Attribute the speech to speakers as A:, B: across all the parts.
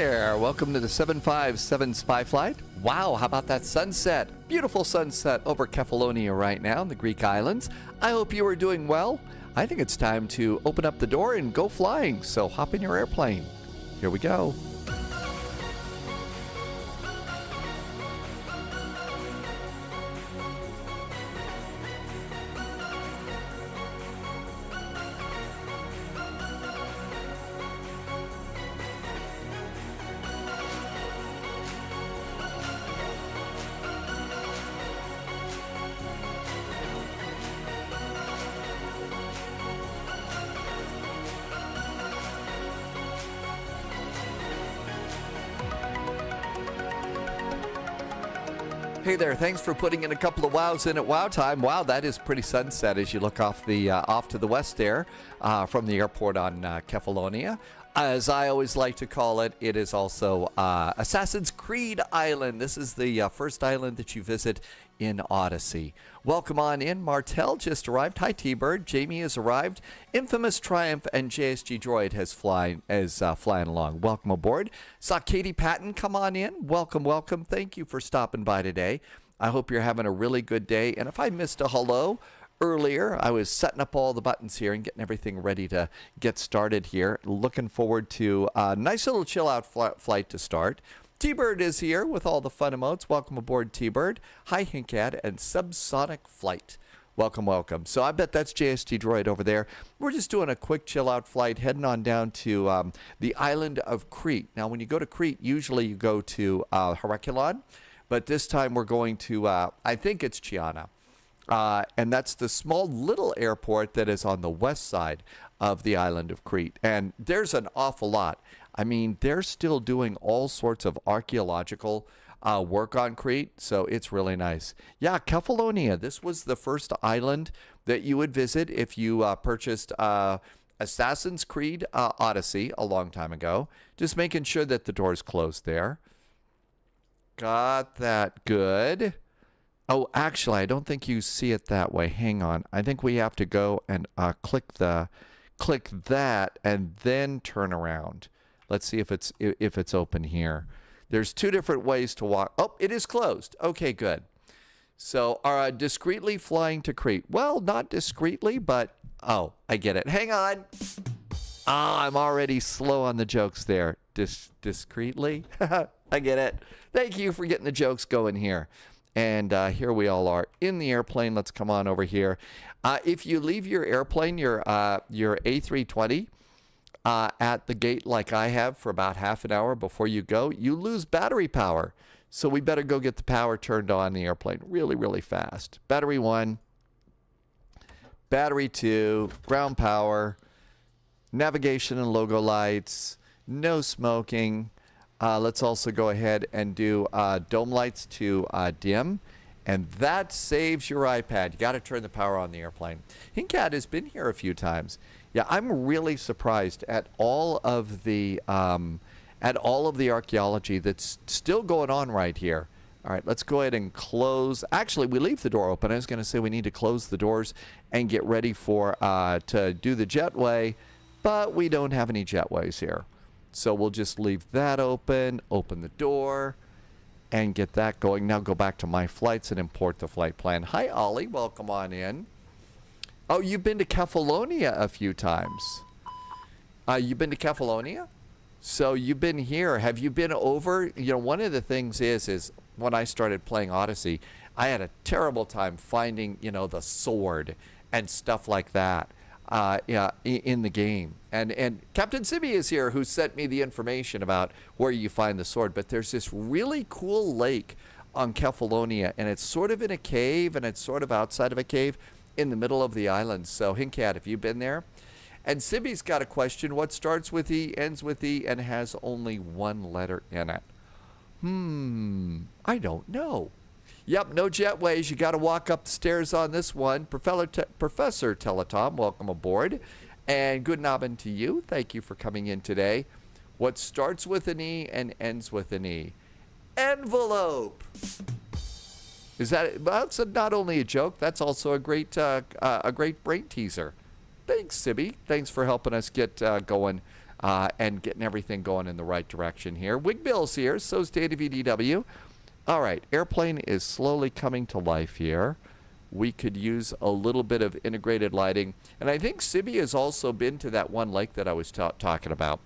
A: there, welcome to the 757 Spy Flight. Wow, how about that sunset? Beautiful sunset over Kefalonia right now in the Greek islands. I hope you are doing well. I think it's time to open up the door and go flying, so hop in your airplane. Here we go. Hey there, thanks for putting in a couple of wows in at wow time. Wow, that is pretty sunset as you look off to the west there from the airport on Kefalonia. As I always like to call it, it is also Assassin's Creed Island. This is the first island that you visit in Odyssey. Welcome on in. Martel just arrived. Hi, T-Bird. Jamie has arrived. Infamous Triumph and JSG Droid has flying along. Welcome aboard. Saw Katie Patton come on in. Welcome, welcome. Thank you for stopping by today. I hope you're having a really good day. And if I missed a hello earlier, I was setting up all the buttons here and getting everything ready to get started here. Looking forward to a nice little chill out flight to start. T-Bird is here with all the fun emotes. Welcome aboard, T-Bird. Hi, Hinkad and Subsonic Flight. Welcome, welcome. So I bet that's JST Droid over there. We're just doing a quick chill out flight, heading on down to the island of Crete. Now, when you go to Crete, usually you go to Herculon, but this time we're going to, I think it's Chania. And that's the small little airport that is on the west side of the island of Crete. And there's an awful lot. I mean, they're still doing all sorts of archaeological work on Crete, so it's really nice. Yeah, Kefalonia, this was the first island that you would visit if you purchased Assassin's Creed Odyssey a long time ago. Just making sure that the door's closed there. Got that good. Oh, actually, I don't think you see it that way. Hang on. I think we have to go and click that and then turn around. Let's see if it's open here. There's two different ways to walk. Oh, it is closed. Okay, good. So, discreetly flying to Crete. Well, not discreetly, but oh, I get it. Hang on. I'm already slow on the jokes there. Discreetly? I get it. Thank you for getting the jokes going here. And here we all are in the airplane. Let's come on over here. If you leave your airplane, your A320, at the gate like I have for about half an hour before you go, you lose battery power. So we better go get the power turned on the airplane really, really fast. Battery 1, battery 2, ground power, navigation and logo lights, no smoking. Let's also go ahead and do dome lights to dim. And that saves your iPad. You got to turn the power on the airplane. Hinkad has been here a few times. Yeah, I'm really surprised at all of the archaeology that's still going on right here. All right, let's go ahead and close. Actually, we leave the door open. I was going to say we need to close the doors and get ready for to do the jetway, but we don't have any jetways here. So we'll just leave that open the door, and get that going. Now go back to My Flights and import the flight plan. Hi, Ollie. Welcome on in. Oh, you've been to Kefalonia a few times. You've been to Kefalonia? So you've been here. Have you been over? You know, one of the things is when I started playing Odyssey, I had a terrible time finding, you know, the sword and stuff like that in the game. And Captain Sibby is here, who sent me the information about where you find the sword. But there's this really cool lake on Kefalonia, and it's sort of in a cave, and it's sort of outside of a cave in the middle of the island. So, Hinkad, have you been there? And Sibby's got a question. What starts with E, ends with E, and has only one letter in it? I don't know. Yep, no jetways. You got to walk up the stairs on this one. Professor Teletom, welcome aboard. And good nobbin to you. Thank you for coming in today. What starts with an E and ends with an E? Envelope. Is that? Well, that's not only a joke. That's also a great brain teaser. Thanks, Sibby. Thanks for helping us get going and getting everything going in the right direction here. Wigbill's here, so's Data VDW. All right, airplane is slowly coming to life here. We could use a little bit of integrated lighting. And I think Sibby has also been to that one lake that I was talking about.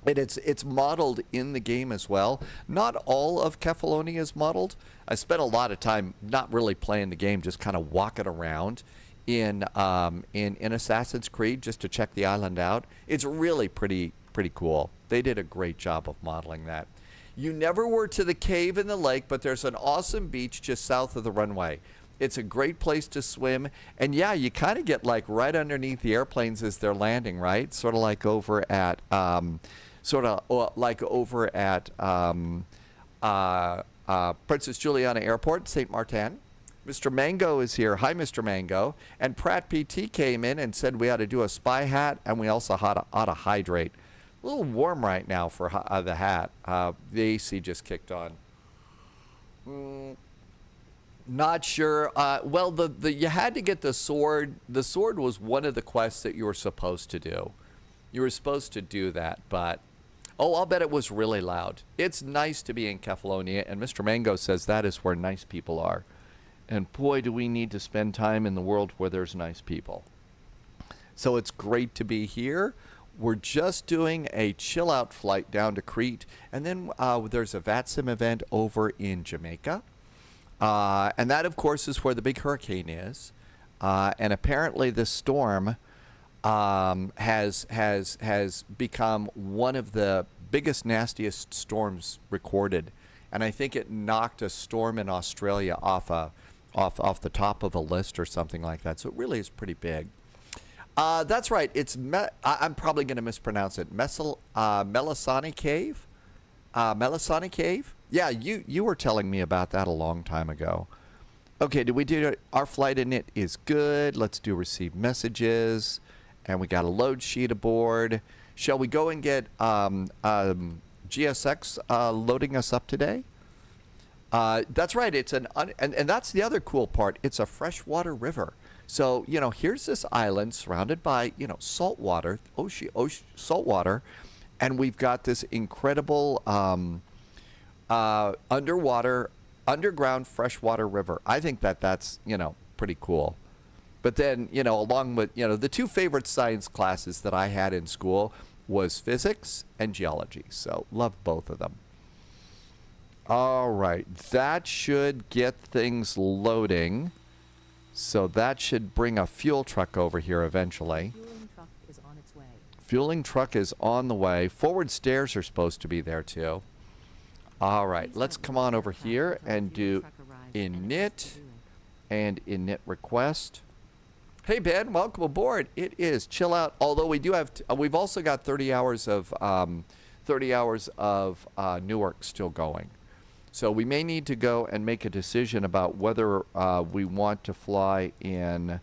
A: And it's modeled in the game as well. Not all of Kefalonia is modeled. I spent a lot of time not really playing the game, just kind of walking around in Assassin's Creed just to check the island out. It's really pretty cool. They did a great job of modeling that. You never were to the cave in the lake, but there's an awesome beach just south of the runway. It's a great place to swim. And yeah, you kind of get like right underneath the airplanes as they're landing, right? Sort of like over at Princess Juliana Airport, St. Martin. Mr. Mango is here. Hi, Mr. Mango. And Pratt PT came in and said we ought to do a spy hat, and we also ought to hydrate. A little warm right now for the hat. The AC just kicked on. Not sure. Well, you had to get the sword. The sword was one of the quests that you were supposed to do. You were supposed to do that, but oh, I'll bet it was really loud. It's nice to be in Kefalonia, and Mr. Mango says that is where nice people are. And boy, do we need to spend time in the world where there's nice people. So it's great to be here. We're just doing a chill out flight down to Crete, and then there's a VATSIM event over in Jamaica. And that, of course, is where the big hurricane is. And apparently this storm has become one of the biggest, nastiest storms recorded. And I think it knocked a storm in Australia off the top of a list or something like that. So it really is pretty big. That's right. I'm probably going to mispronounce it. Melisani Cave? Melisani Cave? Yeah, you were telling me about that a long time ago. Okay, did we do it? Our flight in it is good. Let's do receive messages. And we got a load sheet aboard. Shall we go and get GSX loading us up today? That's right. It's and that's the other cool part. It's a freshwater river. So, here's this island surrounded by, salt water, salt water, and we've got this incredible underground freshwater river. I think that's, pretty cool. But then, along with, the two favorite science classes that I had in school was physics and geology. So, love both of them. All right, that should get things loading. So that should bring a fuel truck over here eventually.
B: Fueling truck is on its way.
A: Fueling truck is on the way. Forward stairs are supposed to be there too. All right, let's come on over here and do init and init request. Hey Ben, welcome aboard. It is chill out. Although we do have, we've also got 30 hours of Newark still going. So we may need to go and make a decision about whether we want to fly in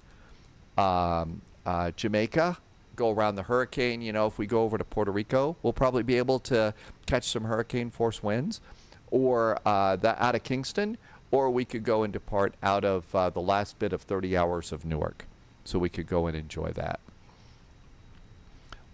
A: Jamaica, go around the hurricane. If we go over to Puerto Rico, we'll probably be able to catch some hurricane force winds, or out of Kingston, or we could go and depart out of the last bit of 30 hours of Newark. So we could go and enjoy that.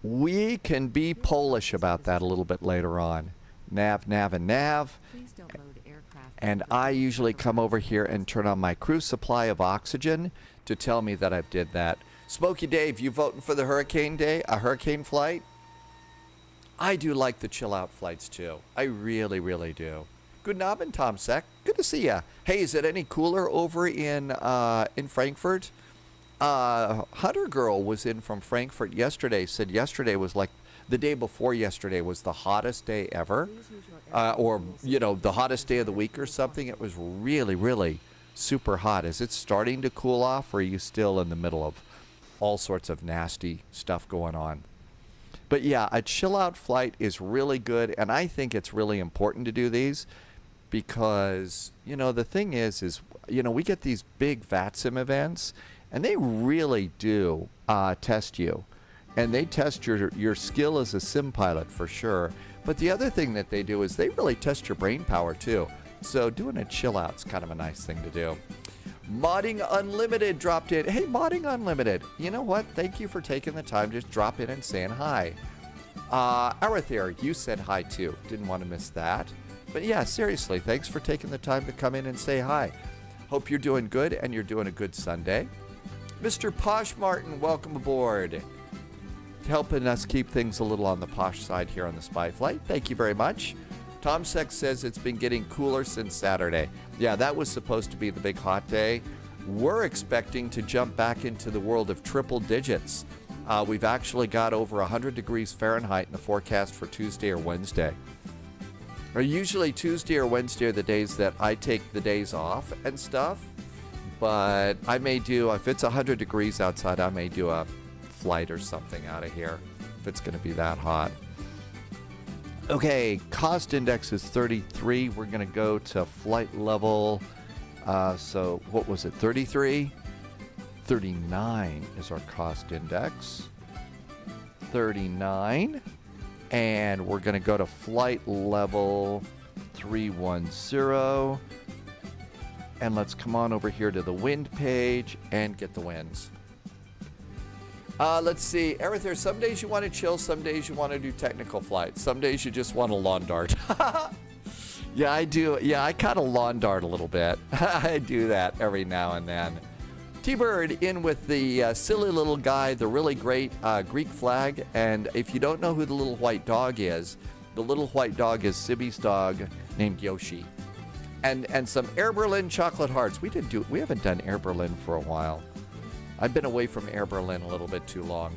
A: We can be Polish about that a little bit later on. Nav, nav, and nav.
B: Please don't load aircraft.
A: And I usually come over here and turn on my crew supply of oxygen to tell me that I did that. Smokey Dave, you voting for the hurricane flight? I do like the chill out flights too. I really, really do. Good nobbin, Tom Sek. Good to see ya. Hey, is it any cooler over in Frankfurt? Hunter Girl was in from Frankfurt yesterday. Said yesterday was like the day before yesterday was the hottest day ever, or the hottest day of the week or something. It was really, really super hot. Is it starting to cool off, or are you still in the middle of all sorts of nasty stuff going on? But yeah, a chill out flight is really good, and I think it's really important to do these because the thing is we get these big VATSIM events, and they really do test you. And they test your skill as a sim pilot for sure. But the other thing that they do is they really test your brain power too. So doing a chill out's kind of a nice thing to do. Modding Unlimited dropped in. Hey, Modding Unlimited. You know what? Thank you for taking the time to just drop in and saying hi. Arathir, you said hi too. Didn't want to miss that. But yeah, seriously, thanks for taking the time to come in and say hi. Hope you're doing good and you're doing a good Sunday. Mr. Posh Martin, welcome aboard. Helping us keep things a little on the posh side here on the Spy Flight. Thank you very much. Tom Sex says it's been getting cooler since Saturday. Yeah, that was supposed to be the big hot day. We're expecting to jump back into the world of triple digits. We've actually got over 100 degrees Fahrenheit in the forecast for Tuesday or Wednesday. Or usually Tuesday or Wednesday are the days that I take the days off and stuff. But I may do, if it's 100 degrees outside, I may do a flight or something out of here if it's going to be that hot. Okay, cost index is 33. We're going to go to flight level. So what was it, 33? 39 is our cost index. 39. And we're going to go to flight level 310. And let's come on over here to the wind page and get the winds. Let's see. Erither, some days you want to chill, some days you want to do technical flights. Some days you just want to lawn dart. Yeah, I do. Yeah, I kind of lawn dart a little bit. I do that every now and then. T-Bird in with the silly little guy, the really great Greek flag. And if you don't know who the little white dog is, the little white dog is Sibby's dog named Yoshi. And some Air Berlin chocolate hearts. We haven't done Air Berlin for a while. I've been away from Air Berlin a little bit too long.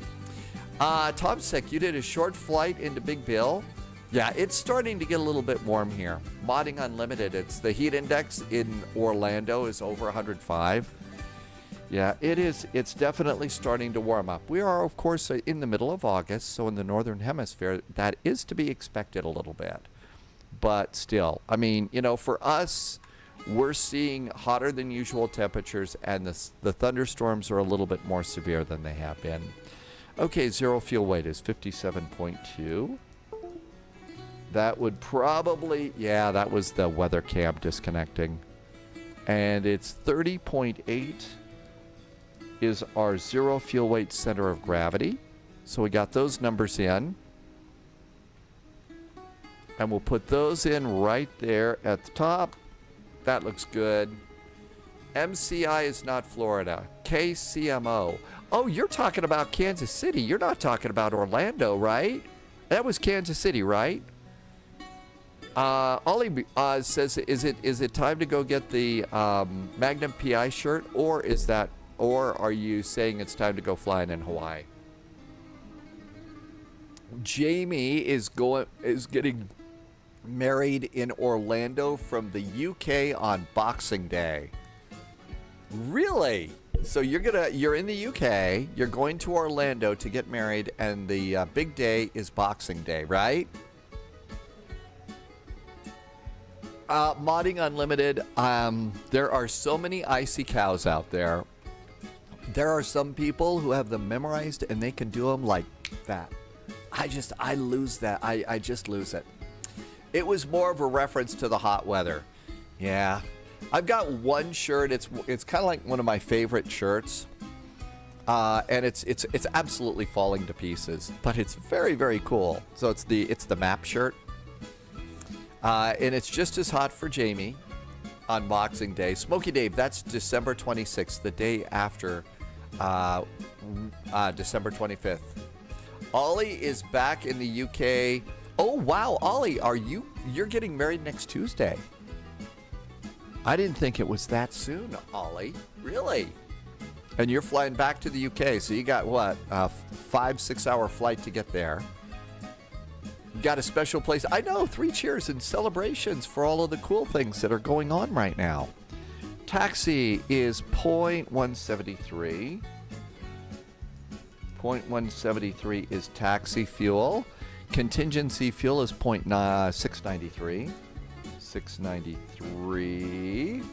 A: Tom Sick, you did a short flight into Big Bill. Yeah, it's starting to get a little bit warm here. Modding Unlimited, it's the heat index in Orlando is over 105. Yeah, it is. It's definitely starting to warm up. We are, of course, in the middle of August, so in the Northern Hemisphere, that is to be expected a little bit. But still, I mean, you know, for us, we're seeing hotter than usual temperatures, and the thunderstorms are a little bit more severe than they have been. Okay, zero fuel weight is 57.2. That would probably, yeah, that was the weather cam disconnecting. And it's 30.8 is our zero fuel weight center of gravity. So we got those numbers in. And we'll put those in right there at the top. That looks good. MCI is not Florida. KCMO. Oh, you're talking about Kansas City. You're not talking about Orlando, right? That was Kansas City, right? Ollie says, is it time to go get the Magnum PI shirt, or are you saying it's time to go flying in Hawaii? Jamie is getting married in Orlando from the UK on Boxing Day. Really? So you're in the UK, you're going to Orlando to get married, and the big day is Boxing Day, right? Modding Unlimited, there are so many icy cows out there. There are some people who have them memorized and they can do them like that. I lose that. I just lose it. It was more of a reference to the hot weather. Yeah. I've got one shirt. It's kind of like one of my favorite shirts. And it's absolutely falling to pieces, but it's very, very cool. So it's the map shirt. And it's just as hot for Jamie on Boxing Day. Smokey Dave, that's December 26th, the day after December 25th. Ollie is back in the UK. Oh, wow, Ollie, you're getting married next Tuesday. I didn't think it was that soon, Ollie. Really? And you're flying back to the UK, so you got, what, a 5-6 hour flight to get there. Got a special place. I know, 3 cheers and celebrations for all of the cool things that are going on right now. Taxi is 0.173. 0.173 is taxi fuel. Contingency fuel is 693. 693.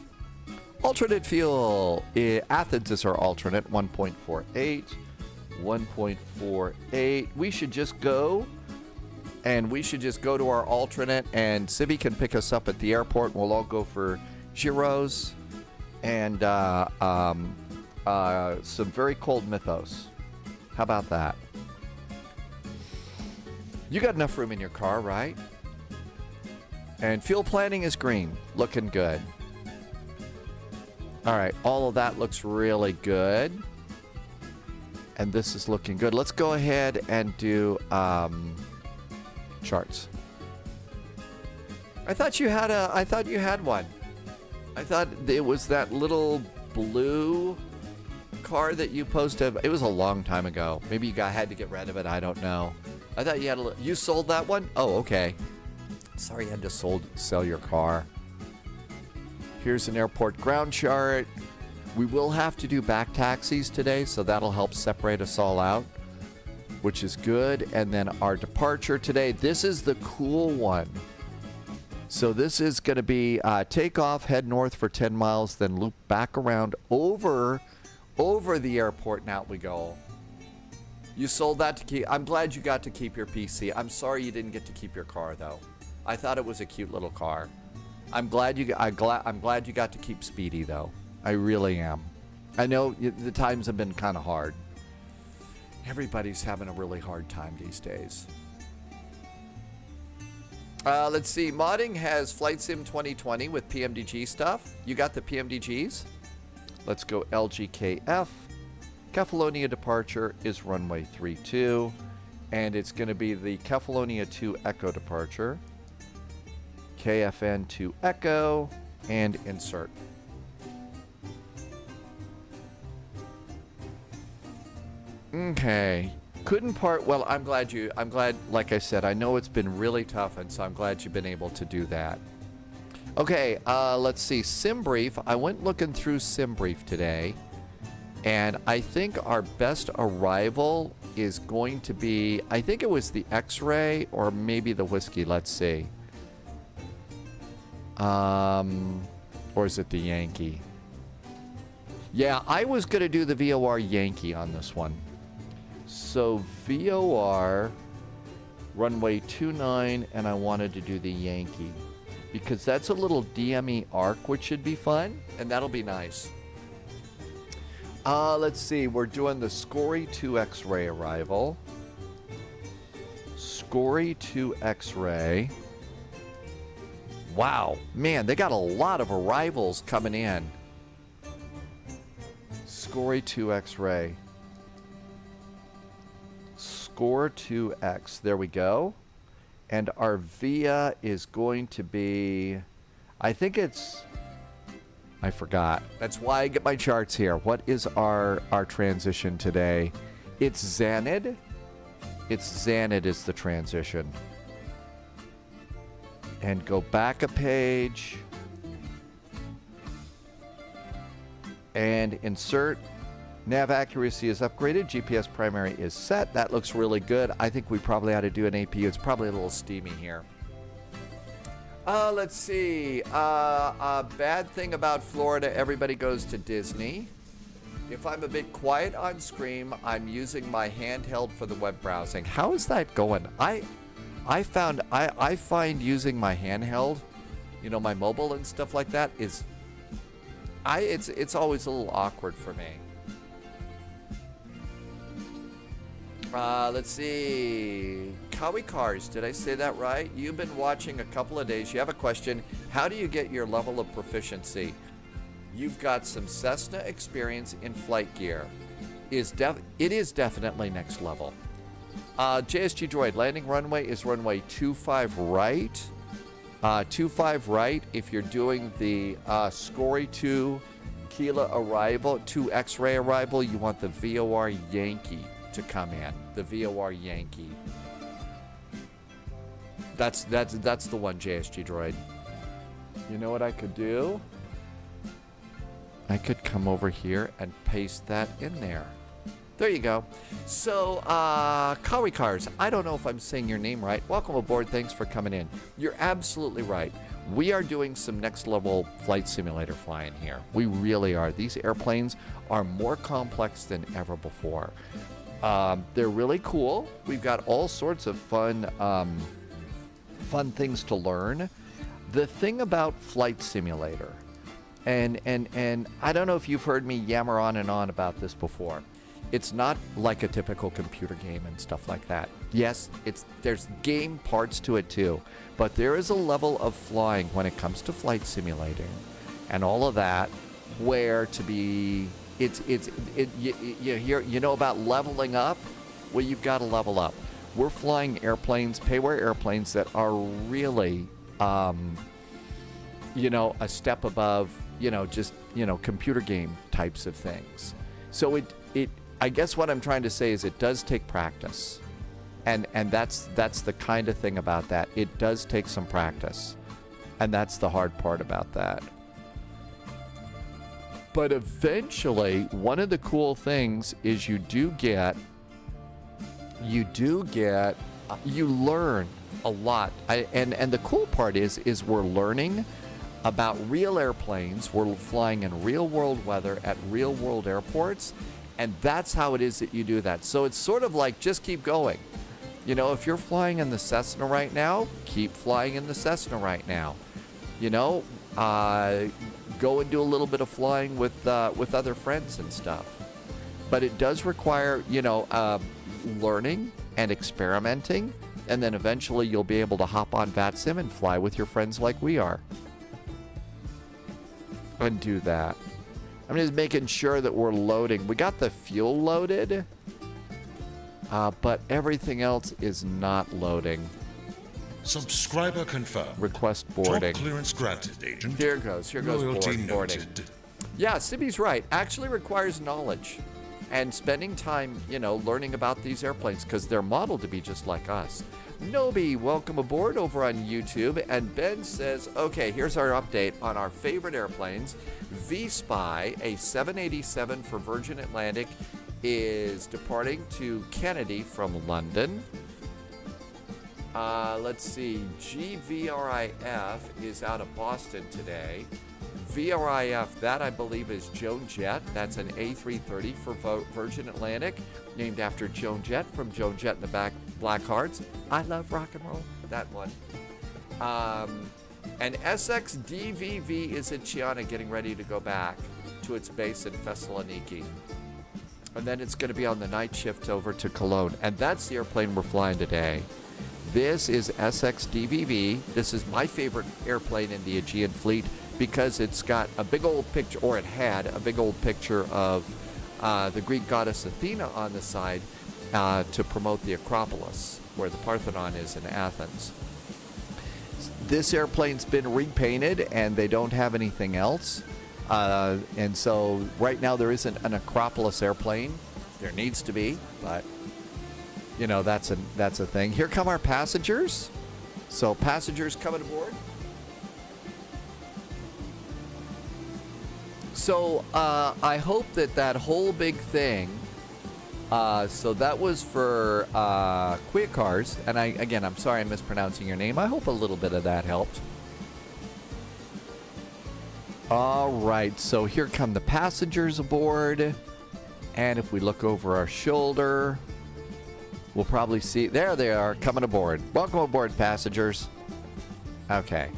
A: Alternate fuel. Athens is our alternate, 1.48. 1.48. We should just go to our alternate, and Sibby can pick us up at the airport, and we'll all go for gyros and some very cold mythos. How about that? You got enough room in your car, right? And fuel planning is green. Looking good. All right, all of that looks really good. And this is looking good. Let's go ahead and do charts. I thought you had one. I thought it was that little blue car that you posted. It was a long time ago. Maybe you had to get rid of it. I don't know. I thought you had you sold that one? Oh, okay. Sorry you had to sell your car. Here's an airport ground chart. We will have to do back taxis today, so that'll help separate us all out, which is good. And then our departure today. This is the cool one. So this is going to be takeoff, head north for 10 miles, then loop back around over the airport, and out we go. You sold that to keep. I'm glad you got to keep your PC. I'm sorry you didn't get to keep your car, though. I thought it was a cute little car. I'm glad you got to keep Speedy, though. I really am. I know the times have been kind of hard. Everybody's having a really hard time these days. Let's see. Modding has Flight Sim 2020 with PMDG stuff. You got the PMDGs? Let's go LGKF. Kefalonia departure is runway 32. And it's going to be the Kefalonia 2 Echo departure. KFN 2 Echo. And insert. Okay. Well, I'm glad, like I said, I know it's been really tough, and so I'm glad you've been able to do that. Okay, let's see. SimBrief. I went looking through SimBrief today, and I think our best arrival is going to be, I think it was the X-Ray or maybe the Whiskey. Let's see. Or is it the Yankee? Yeah, I was going to do the VOR Yankee on this one. So VOR, runway 29, and I wanted to do the Yankee. Because that's a little DME arc, which should be fun, and that'll be nice. Let's see, we're doing the Scory 2 X-Ray arrival. Scory 2 X-Ray. Wow, man, they got a lot of arrivals coming in. Scory 2 X-Ray. Score 2X. There we go. And our VIA is going to be, I think it's, I forgot. That's why I get my charts here. What is our transition today? It's Xanid. Xanid is the transition. And go back a page. And insert. Nav accuracy is upgraded. GPS primary is set. That looks really good. I think we probably ought to do an APU. It's probably a little steamy here. Let's see. A bad thing about Florida, everybody goes to Disney. If I'm a bit quiet on screen, I'm using my handheld for the web browsing. How is that going? I find using my handheld, my mobile and stuff like that it's always a little awkward for me. Let's see. Kawi Cars, did I say that right? You've been watching a couple of days. You have a question. How do you get your level of proficiency? You've got some Cessna experience in flight gear. It is definitely next level. JSG Droid, landing runway is runway 25 right. 25 right if you're doing the Scory 2 Kila arrival, 2 X-ray arrival, you want the VOR Yankee to come in. The VOR Yankee. That's the one, JSG Droid. You know what I could do? I could come over here and paste that in there. There you go. So, Kawi Cars, I don't know if I'm saying your name right. Welcome aboard. Thanks for coming in. You're absolutely right. We are doing some next level flight simulator flying here. We really are. These airplanes are more complex than ever before. They're really cool. We've got all sorts of fun things to learn. The thing about Flight Simulator, and I don't know if you've heard me yammer on and on about this before. it's not like a typical computer game and stuff like that. Yes, there's game parts to it too, but there is a level of flying when it comes to flight simulating and all of that, where to be, you know about leveling up. Well, you've got to level up. We're flying airplanes, pay-wear airplanes that are really, you know, a step above, you know, just, you know, computer game types of things. So I guess what I'm trying to say is it does take practice. And that's the kind of thing about that. It does take some practice. And that's the hard part about that. But eventually, one of the cool things is you learn a lot. And the cool part is we're learning about real airplanes. We're flying in real world weather at real world airports. And that's how it is that you do that. So it's sort of like, just keep going. You know, if you're flying in the Cessna right now, keep flying in the Cessna right now. You know, go and do a little bit of flying with other friends and stuff. But it does require, you know, learning and experimenting, and then eventually you'll be able to hop on VATSIM and fly with your friends like we are. And do that. I'm just making sure that we're loading. We got the fuel loaded, but everything else is not loading.
C: Subscriber confirmed.
A: Request boarding.
C: Top clearance granted, agent.
A: Here goes
C: Loyalty
A: boarding.
C: noted.
A: Yeah, Sibby's right. Actually requires knowledge and spending time, you know, learning about these airplanes because they're modeled to be just like us. Nobi, welcome aboard over on YouTube. And Ben says, okay, here's our update on our favorite airplanes. V-Spy, a 787 for Virgin Atlantic, is departing to Kennedy from London. Let's see, GVRIF is out of Boston today. VRIF, that I believe is Joan Jett. That's an A330 for Virgin Atlantic, named after Joan Jett from Joan Jett and the Black Hearts. I love rock and roll. That one. And SXDVV is in Chania, getting ready to go back to its base in Thessaloniki. And then it's going to be on the night shift over to Cologne. And that's the airplane we're flying today. This is SXDVV. This is my favorite airplane in the Aegean fleet because it's got a big old picture, or it had a big old picture of the Greek goddess Athena on the side to promote the Acropolis, where the Parthenon is in Athens. This airplane's been repainted and they don't have anything else. And so right now there isn't an Acropolis airplane. There needs to be, but you know, that's a thing. Here come our passengers. So passengers coming aboard. So I hope that whole big thing, so that was for KEWR, and I'm sorry I'm mispronouncing your name. I hope a little bit of that helped. All right, so here come the passengers aboard. And if we look over our shoulder, we'll probably see, there they are, coming aboard. Welcome aboard, passengers. Okay.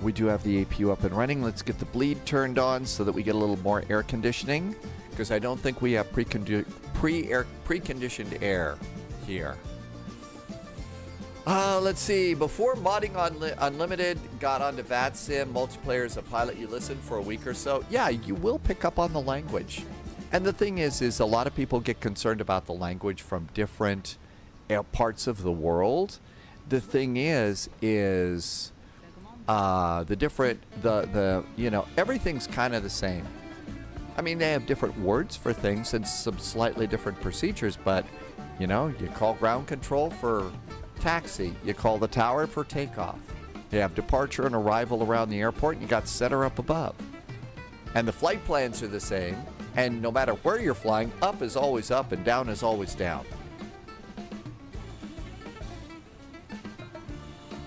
A: We do have the APU up and running. Let's get the bleed turned on so that we get a little more air conditioning, because I don't think we have preconditioned air here. Let's see. Before Modding Unlimited got onto VATSIM, multiplayer as a pilot, you listen for a week or so. Yeah, you will pick up on the language. And the thing is a lot of people get concerned about the language from different parts of the world. The thing is everything's kind of the same. I mean, they have different words for things and some slightly different procedures, but, you know, you call ground control for taxi, you call the tower for takeoff. You have departure and arrival around the airport, and you got center up above. And the flight plans are the same, and no matter where you're flying, up is always up and down is always down.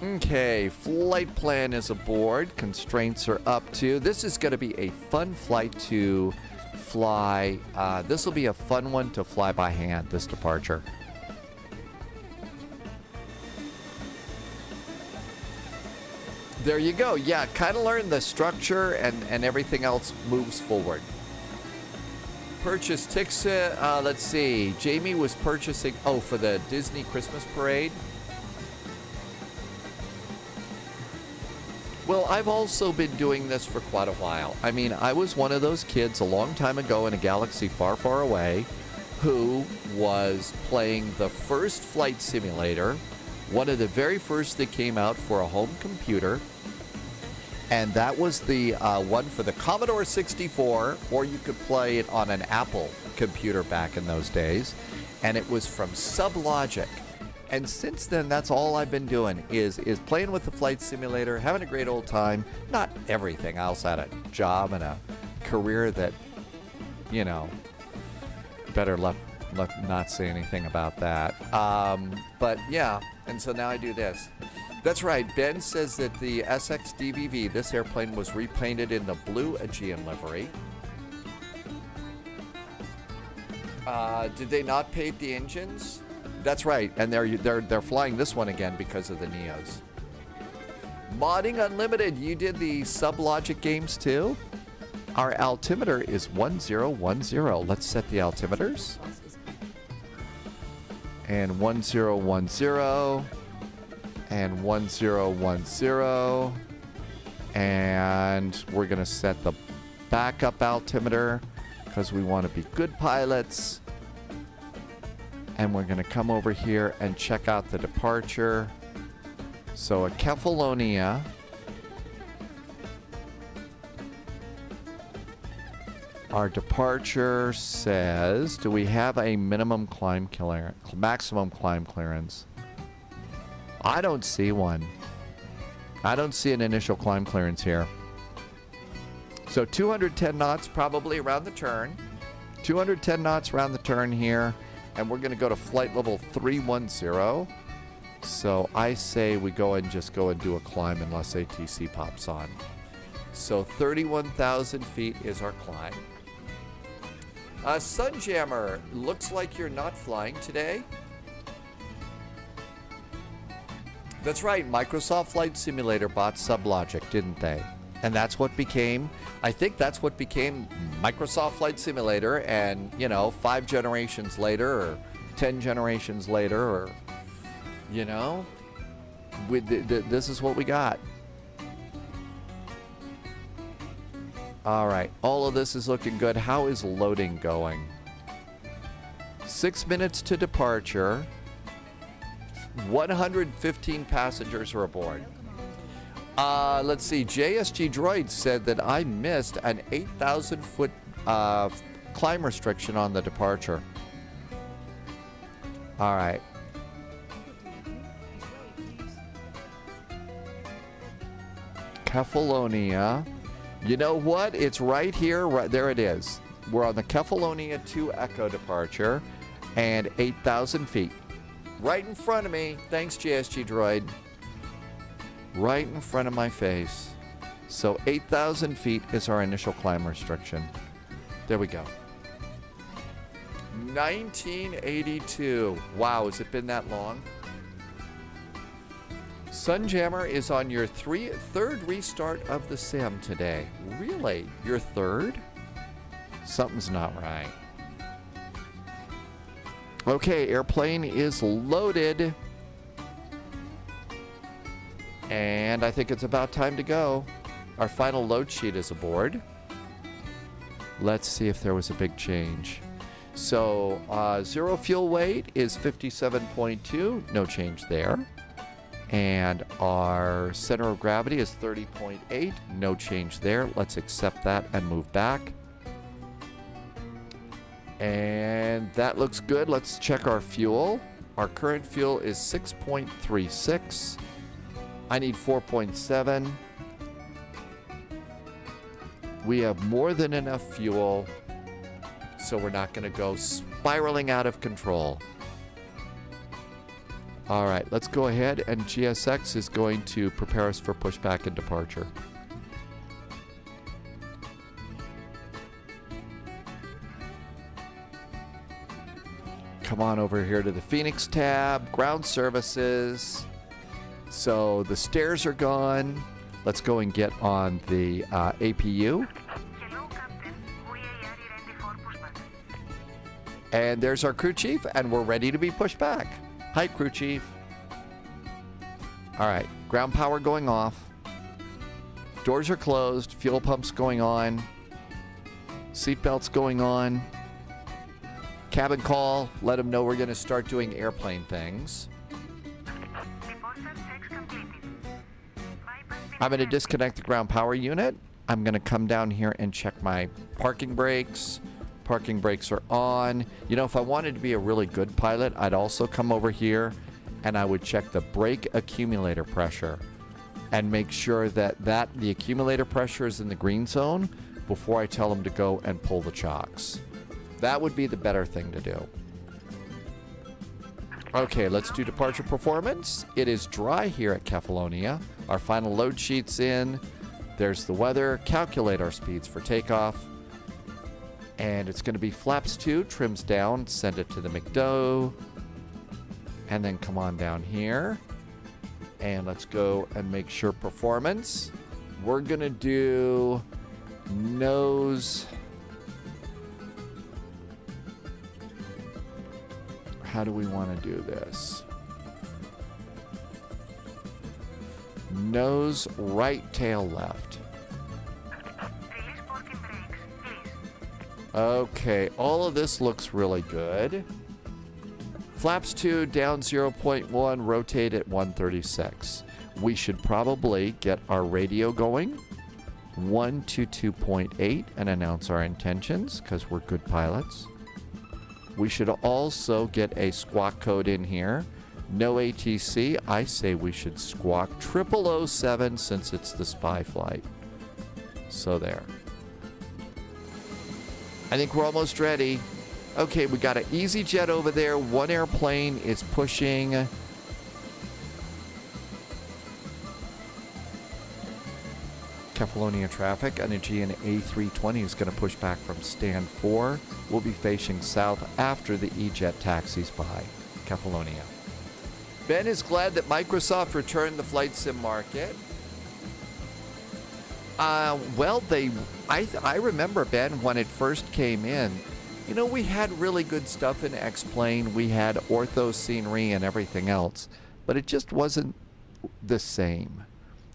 A: Okay, flight plan is aboard. Constraints are up too. This is going to be a fun flight to fly. This will be a fun one to fly by hand, this departure. There you go. Yeah, kind of learn the structure and everything else moves forward. purchased tickets. Let's see. Jamie was purchasing, for the Disney Christmas parade. Well, I've also been doing this for quite a while. I mean, I was one of those kids a long time ago in a galaxy far, far away who was playing the first flight simulator, one of the very first that came out for a home computer. And that was the one for the Commodore 64, or you could play it on an Apple computer back in those days. And it was from Sublogic. And since then, that's all I've been doing is playing with the flight simulator, having a great old time. Not everything. I also had a job and a career that, you know, better not say anything about that. But yeah, and so now I do this. That's right. Ben says that the SX-DVV, this airplane was repainted in the blue Aegean livery. Did they not paint the engines? That's right, and they're flying this one again because of the Neos. Modding Unlimited, you did the Sublogic games too? Our altimeter is 1010. Let's set the altimeters. And 1010. And 1010. And we're going to set the backup altimeter because we want to be good pilots. And we're going to come over here and check out the departure. So at Kefalonia, our departure says, do we have a minimum climb clearance, maximum climb clearance? I don't see one. I don't see an initial climb clearance here. So 210 knots probably around the turn. 210 knots around the turn here. And we're going to go to flight level 310. So I say we just go and do a climb unless ATC pops on. So 31,000 feet is our climb. Sunjammer, looks like you're not flying today. That's right, Microsoft Flight Simulator bought Sublogic, didn't they? And that's what became, I think that's what became Microsoft Flight Simulator. And, you know, 5 generations later or 10 generations later, or, you know, this is what we got. All right, all of this is looking good. How is loading going? 6 minutes to departure. 115 passengers are aboard. Let's see. JSG Droid said that I missed an 8,000 foot climb restriction on the departure. All right. Kefalonia. You know what? It's right here. Right there it is. We're on the Kefalonia 2 Echo departure and 8,000 feet. Right in front of me. Thanks, JSG Droid. Right in front of my face. So 8,000 feet is our initial climb restriction. There we go. 1982. Wow, has it been that long? Sunjammer is on your third restart of the sim today. Really? Your third? Something's not right. Okay, airplane is loaded. And I think it's about time to go. Our final load sheet is aboard. Let's see if there was a big change. So, zero fuel weight is 57.2. No change there. And our center of gravity is 30.8. No change there. Let's accept that and move back. And that looks good. Let's check our fuel. Our current fuel is 6.36. I need 4.7. We have more than enough fuel, so we're not going to go spiraling out of control. All right, let's go ahead, and GSX is going to prepare us for pushback and departure. Come on over here to the Phoenix tab, ground services. So the stairs are gone. Let's go and get on the APU.
D: Hello, Captain. We are ready for pushback.
A: And there's our crew chief, and we're ready to be pushed back. Hi, crew chief. All right, ground power going off. Doors are closed, fuel pumps going on. Seatbelts going on. Cabin call, let them know we're going to start doing airplane things. I'm going to disconnect the ground power unit. I'm going to come down here and check my parking brakes. Parking brakes are on. You know, if I wanted to be a really good pilot, I'd also come over here and I would check the brake accumulator pressure and make sure that the accumulator pressure is in the green zone before I tell them to go and pull the chocks. That would be the better thing to do. Okay, let's do departure performance. It is dry here at Kefalonia. Our final load sheet's in. There's the weather. Calculate our speeds for takeoff. And it's going to be flaps 2, trims down, send it to the McDo. And then come on down here. And let's go and make sure performance. We're going to do nose. How do we want to do this? Nose right, tail left. Okay, all of this looks really good. Flaps 2, down 0.1, rotate at 136. We should probably get our radio going. 122.8 and announce our intentions because we're good pilots. We should also get a squawk code in here. No ATC. I say we should squawk 0007 since it's the spy flight. So there. I think we're almost ready. Okay, we got an EasyJet over there. One airplane is pushing. Kefalonia traffic. An Aegean A320 is going to push back from stand 4. We'll be facing south after the E-Jet taxis by Kefalonia. Ben is glad that Microsoft returned the flight sim market. Well, I remember, Ben, when it first came in, you know, we had really good stuff in X-Plane. We had ortho scenery and everything else, but it just wasn't the same.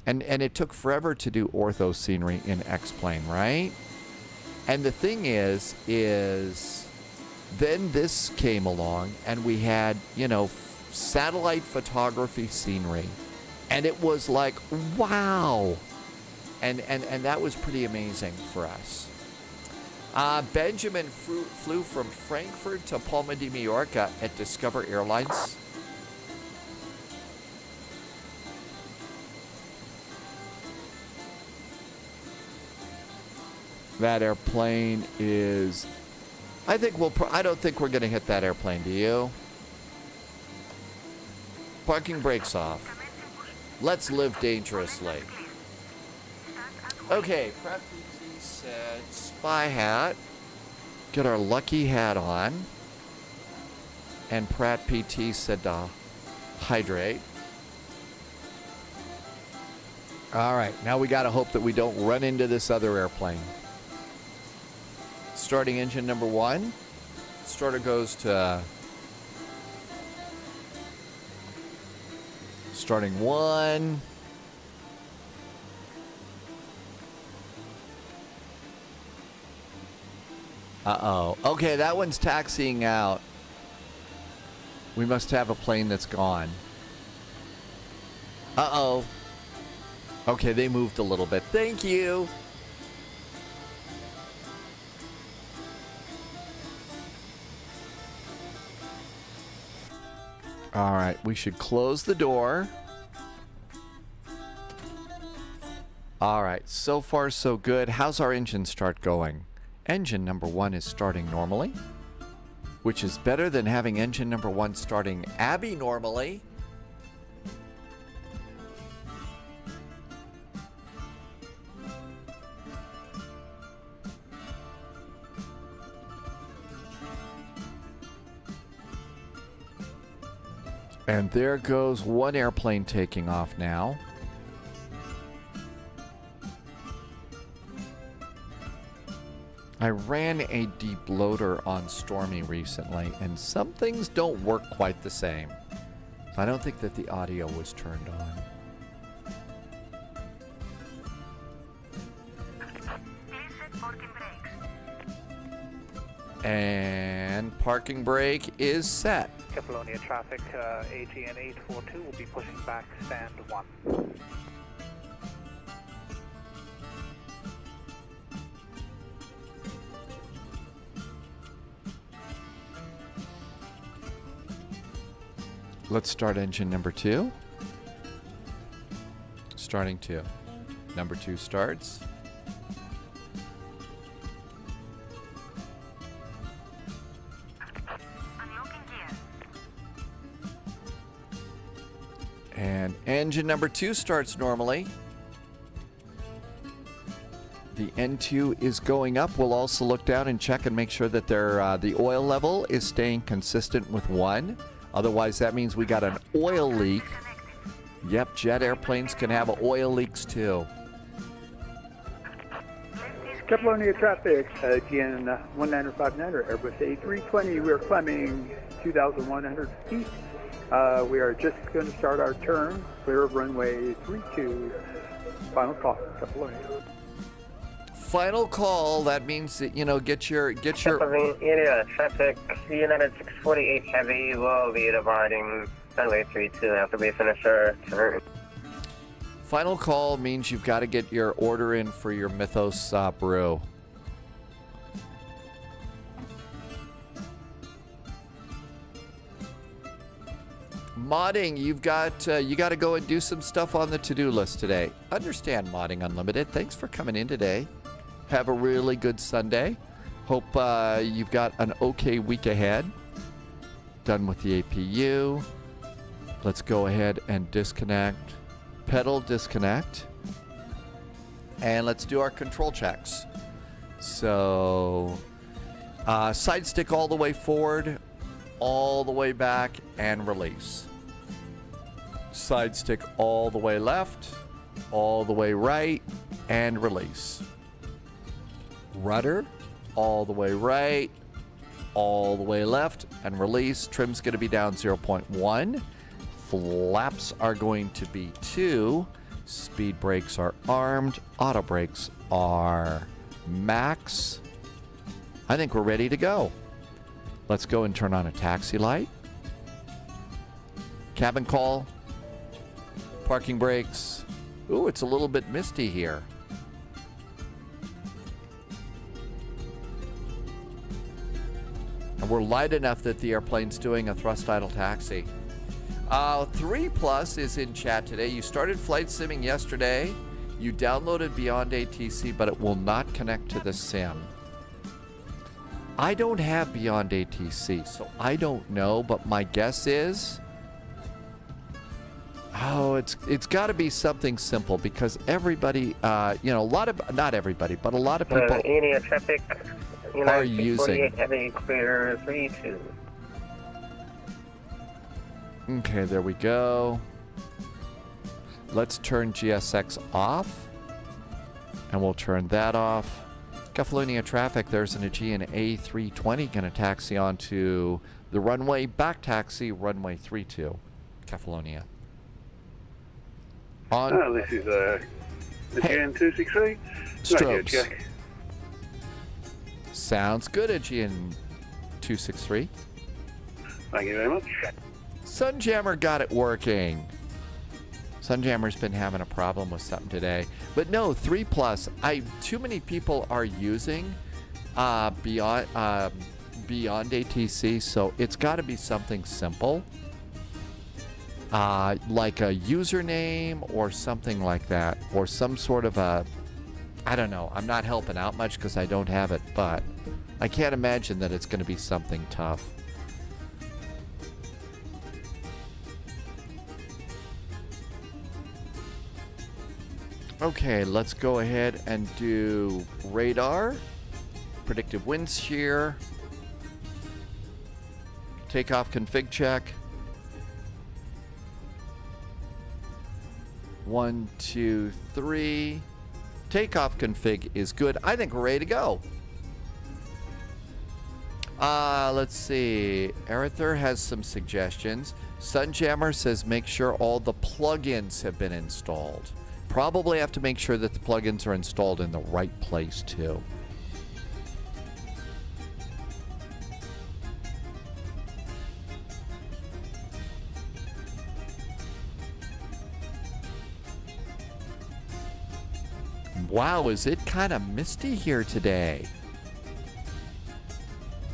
A: And it took forever to do ortho scenery in X-Plane, right? And the thing is then this came along and we had, you know, satellite photography scenery. And it was like, wow. And that was pretty amazing for us. Benjamin flew from Frankfurt to Palma de Mallorca at Discover Airlines. That airplane is... I don't think we're going to hit that airplane, do you? Parking brakes off. Let's live dangerously. Okay, Pratt PT said spy hat. Get our lucky hat on. And Pratt PT said hydrate. All right, now we got to hope that we don't run into this other airplane. Starting engine number 1. Starter goes to starting 1. Uh-oh. Okay, that one's taxiing out. We must have a plane that's gone. Uh-oh. Okay, they moved a little bit. Thank you. All right, we should close the door. All right, so far so good. How's our engine start going? Engine number 1 is starting normally, which is better than having engine number 1 starting abnormally. And there goes one airplane taking off now. I ran a deep loader on Stormy recently, and some things don't work quite the same. So I don't think that the audio was turned on. And parking brake is set.
D: Kefalonia traffic, AGN 842 will be pushing back stand 1.
A: Let's start engine number 2. Starting 2. Number 2 starts. And engine number 2 starts normally. The N2 is going up. We'll also look down and check and make sure that the oil level is staying consistent with 1. Otherwise, that means we got an oil leak. Yep, jet airplanes can have oil leaks too.
E: Kefalonia traffic, GN 1959 or Airbus A320. We're climbing 2,100 feet. We are just going to start our turn. Clear of runway 32. Final call, Kefalonia.
A: Final call. That means that, you know, get your.
F: Kefalonia traffic. United 648 Heavy will be departing runway 32 after we finish our turn.
A: Final call means you've got to get your order in for your Mythos brew. Modding, you've got you got to go and do some stuff on the to-do list today. Understand, Modding Unlimited. Thanks for coming in today. Have a really good Sunday. Hope you've got an okay week ahead. Done with the APU. Let's go ahead and disconnect. Pedal disconnect. And let's do our control checks. So, side stick all the way forward, all the way back, and release. Side stick all the way left, all the way right, and release. Rudder all the way right, all the way left, and release. Trim's going to be down 0.1. Flaps are going to be 2. Speed brakes are armed. Auto brakes are max. I think we're ready to go. Let's go and turn on a taxi light. Cabin call. Parking brakes. Ooh, it's a little bit misty here. And we're light enough that the airplane's doing a thrust idle taxi. 3+ is in chat today. You started flight simming yesterday. You downloaded Beyond ATC, but it will not connect to the sim. I don't have Beyond ATC, so I don't know, but my guess is, it's got to be something simple because everybody, not everybody, but a lot of people
F: traffic,
A: are using.
F: Heavy clear 32.
A: Okay, there we go. Let's turn GSX off, and we'll turn that off. Kefalonia traffic, there's an Aegean A320 going to taxi onto the runway, back taxi, runway 32, Kefalonia. On.
E: This is Aegean 263.
A: Strobes.
E: Check.
A: Sounds good, Aegean 263.
E: Thank you very much.
A: Sunjammer got it working. Sunjammer's been having a problem with something today. But no, 3+. Too many people are using Beyond ATC, so it's got to be something simple. Like a username or something like that. Or some sort of a... I don't know. I'm not helping out much because I don't have it, but I can't imagine that it's going to be something tough. Okay, let's go ahead and do radar, predictive wind shear, takeoff config check. 1, 2, 3. Takeoff config is good. I think we're ready to go. Let's see. Arether has some suggestions. Sunjammer says make sure all the plugins have been installed. Probably have to make sure that the plugins are installed in the right place too. Wow, is it kind of misty here today?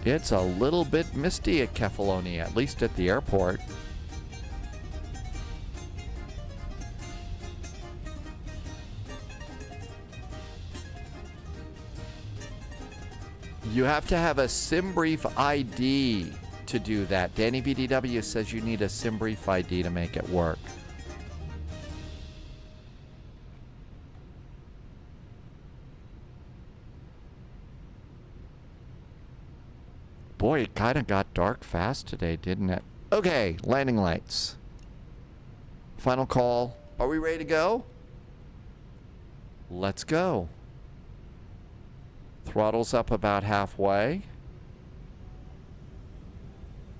A: It's a little bit misty at Kefalonia, at least at the airport. You have to have a SimBrief ID to do that. Danny VDW says you need a SimBrief ID to make it work. Boy, it kind of got dark fast today, didn't it? Okay, landing lights. Final call. Are we ready to go? Let's go. Throttle's up about halfway.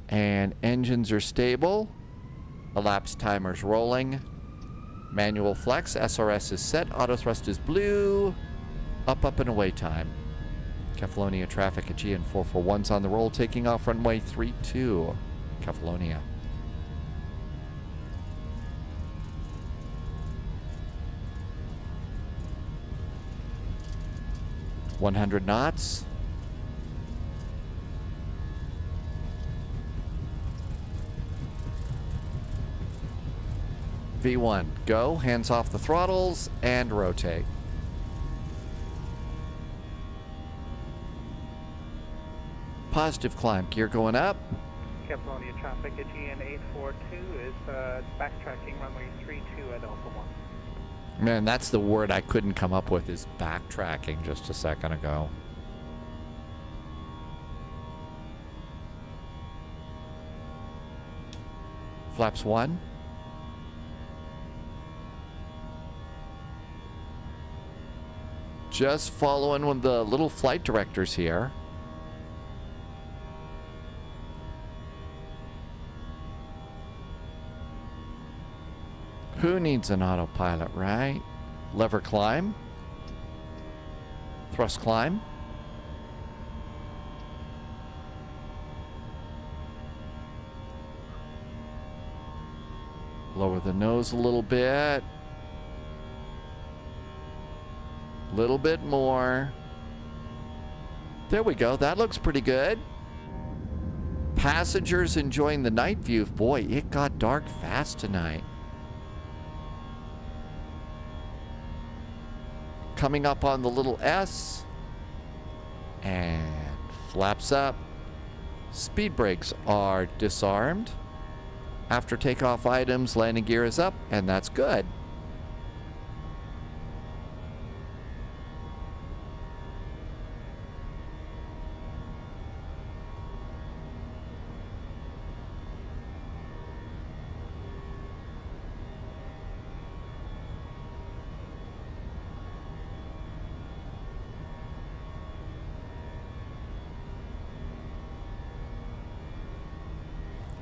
A: And engines are stable. Elapsed timer's rolling. Manual flex. SRS is set. Auto thrust is blue. Up, and away time. Kefalonia traffic at GN 441's on the roll, taking off runway 32. Kefalonia. .100 knots. V1, go. Hands off the throttles and rotate. Positive climb. Gear going up.
D: Kefalonia traffic at GN 842 is backtracking runway 32 at Alpha 1.
A: Man, that's the word I couldn't come up with, is backtracking just a second ago. Flaps 1. Just following with the little flight directors here. Who needs an autopilot, right? Lever climb. Thrust climb. Lower the nose a little bit. Little bit more. There we go. That looks pretty good. Passengers enjoying the night view. Boy, it got dark fast tonight. Coming up on the little S. And flaps up. Speed brakes are disarmed. After takeoff items, landing gear is up, and that's good.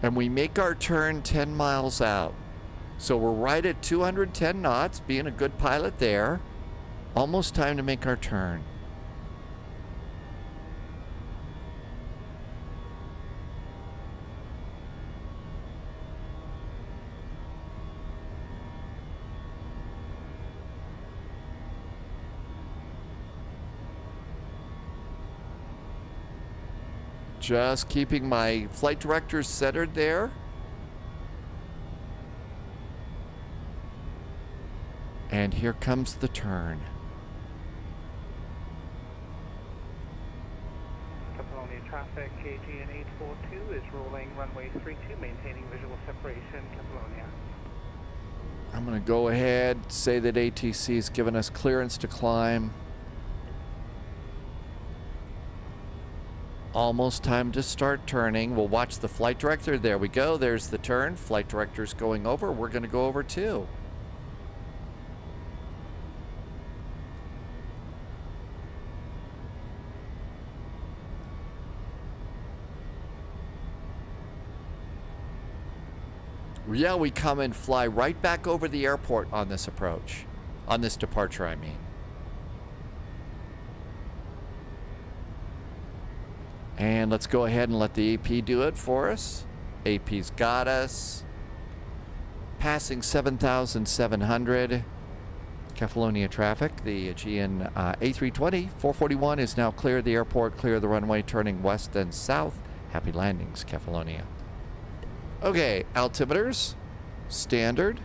A: And we make our turn 10 miles out. So we're right at 210 knots, being a good pilot there. Almost time to make our turn. Just keeping my flight directors centered there. And here comes the turn.
D: Kefalonia traffic, AGN 842 is rolling runway 32, maintaining visual separation, Kefalonia.
A: I'm going to go ahead, say that ATC's given us clearance to climb. Almost time to start turning. We'll watch the flight director. There we go. There's the turn. Flight director's going over. We're going to go over too. Yeah, we come and fly right back over the airport on this approach. On this departure, I mean. And let's go ahead and let the AP do it for us. AP's got us. Passing 7,700. Kefalonia traffic. The Aegean A320 441 is now clear of the airport, clear of the runway, turning west and south. Happy landings, Kefalonia. Okay, altimeters, standard.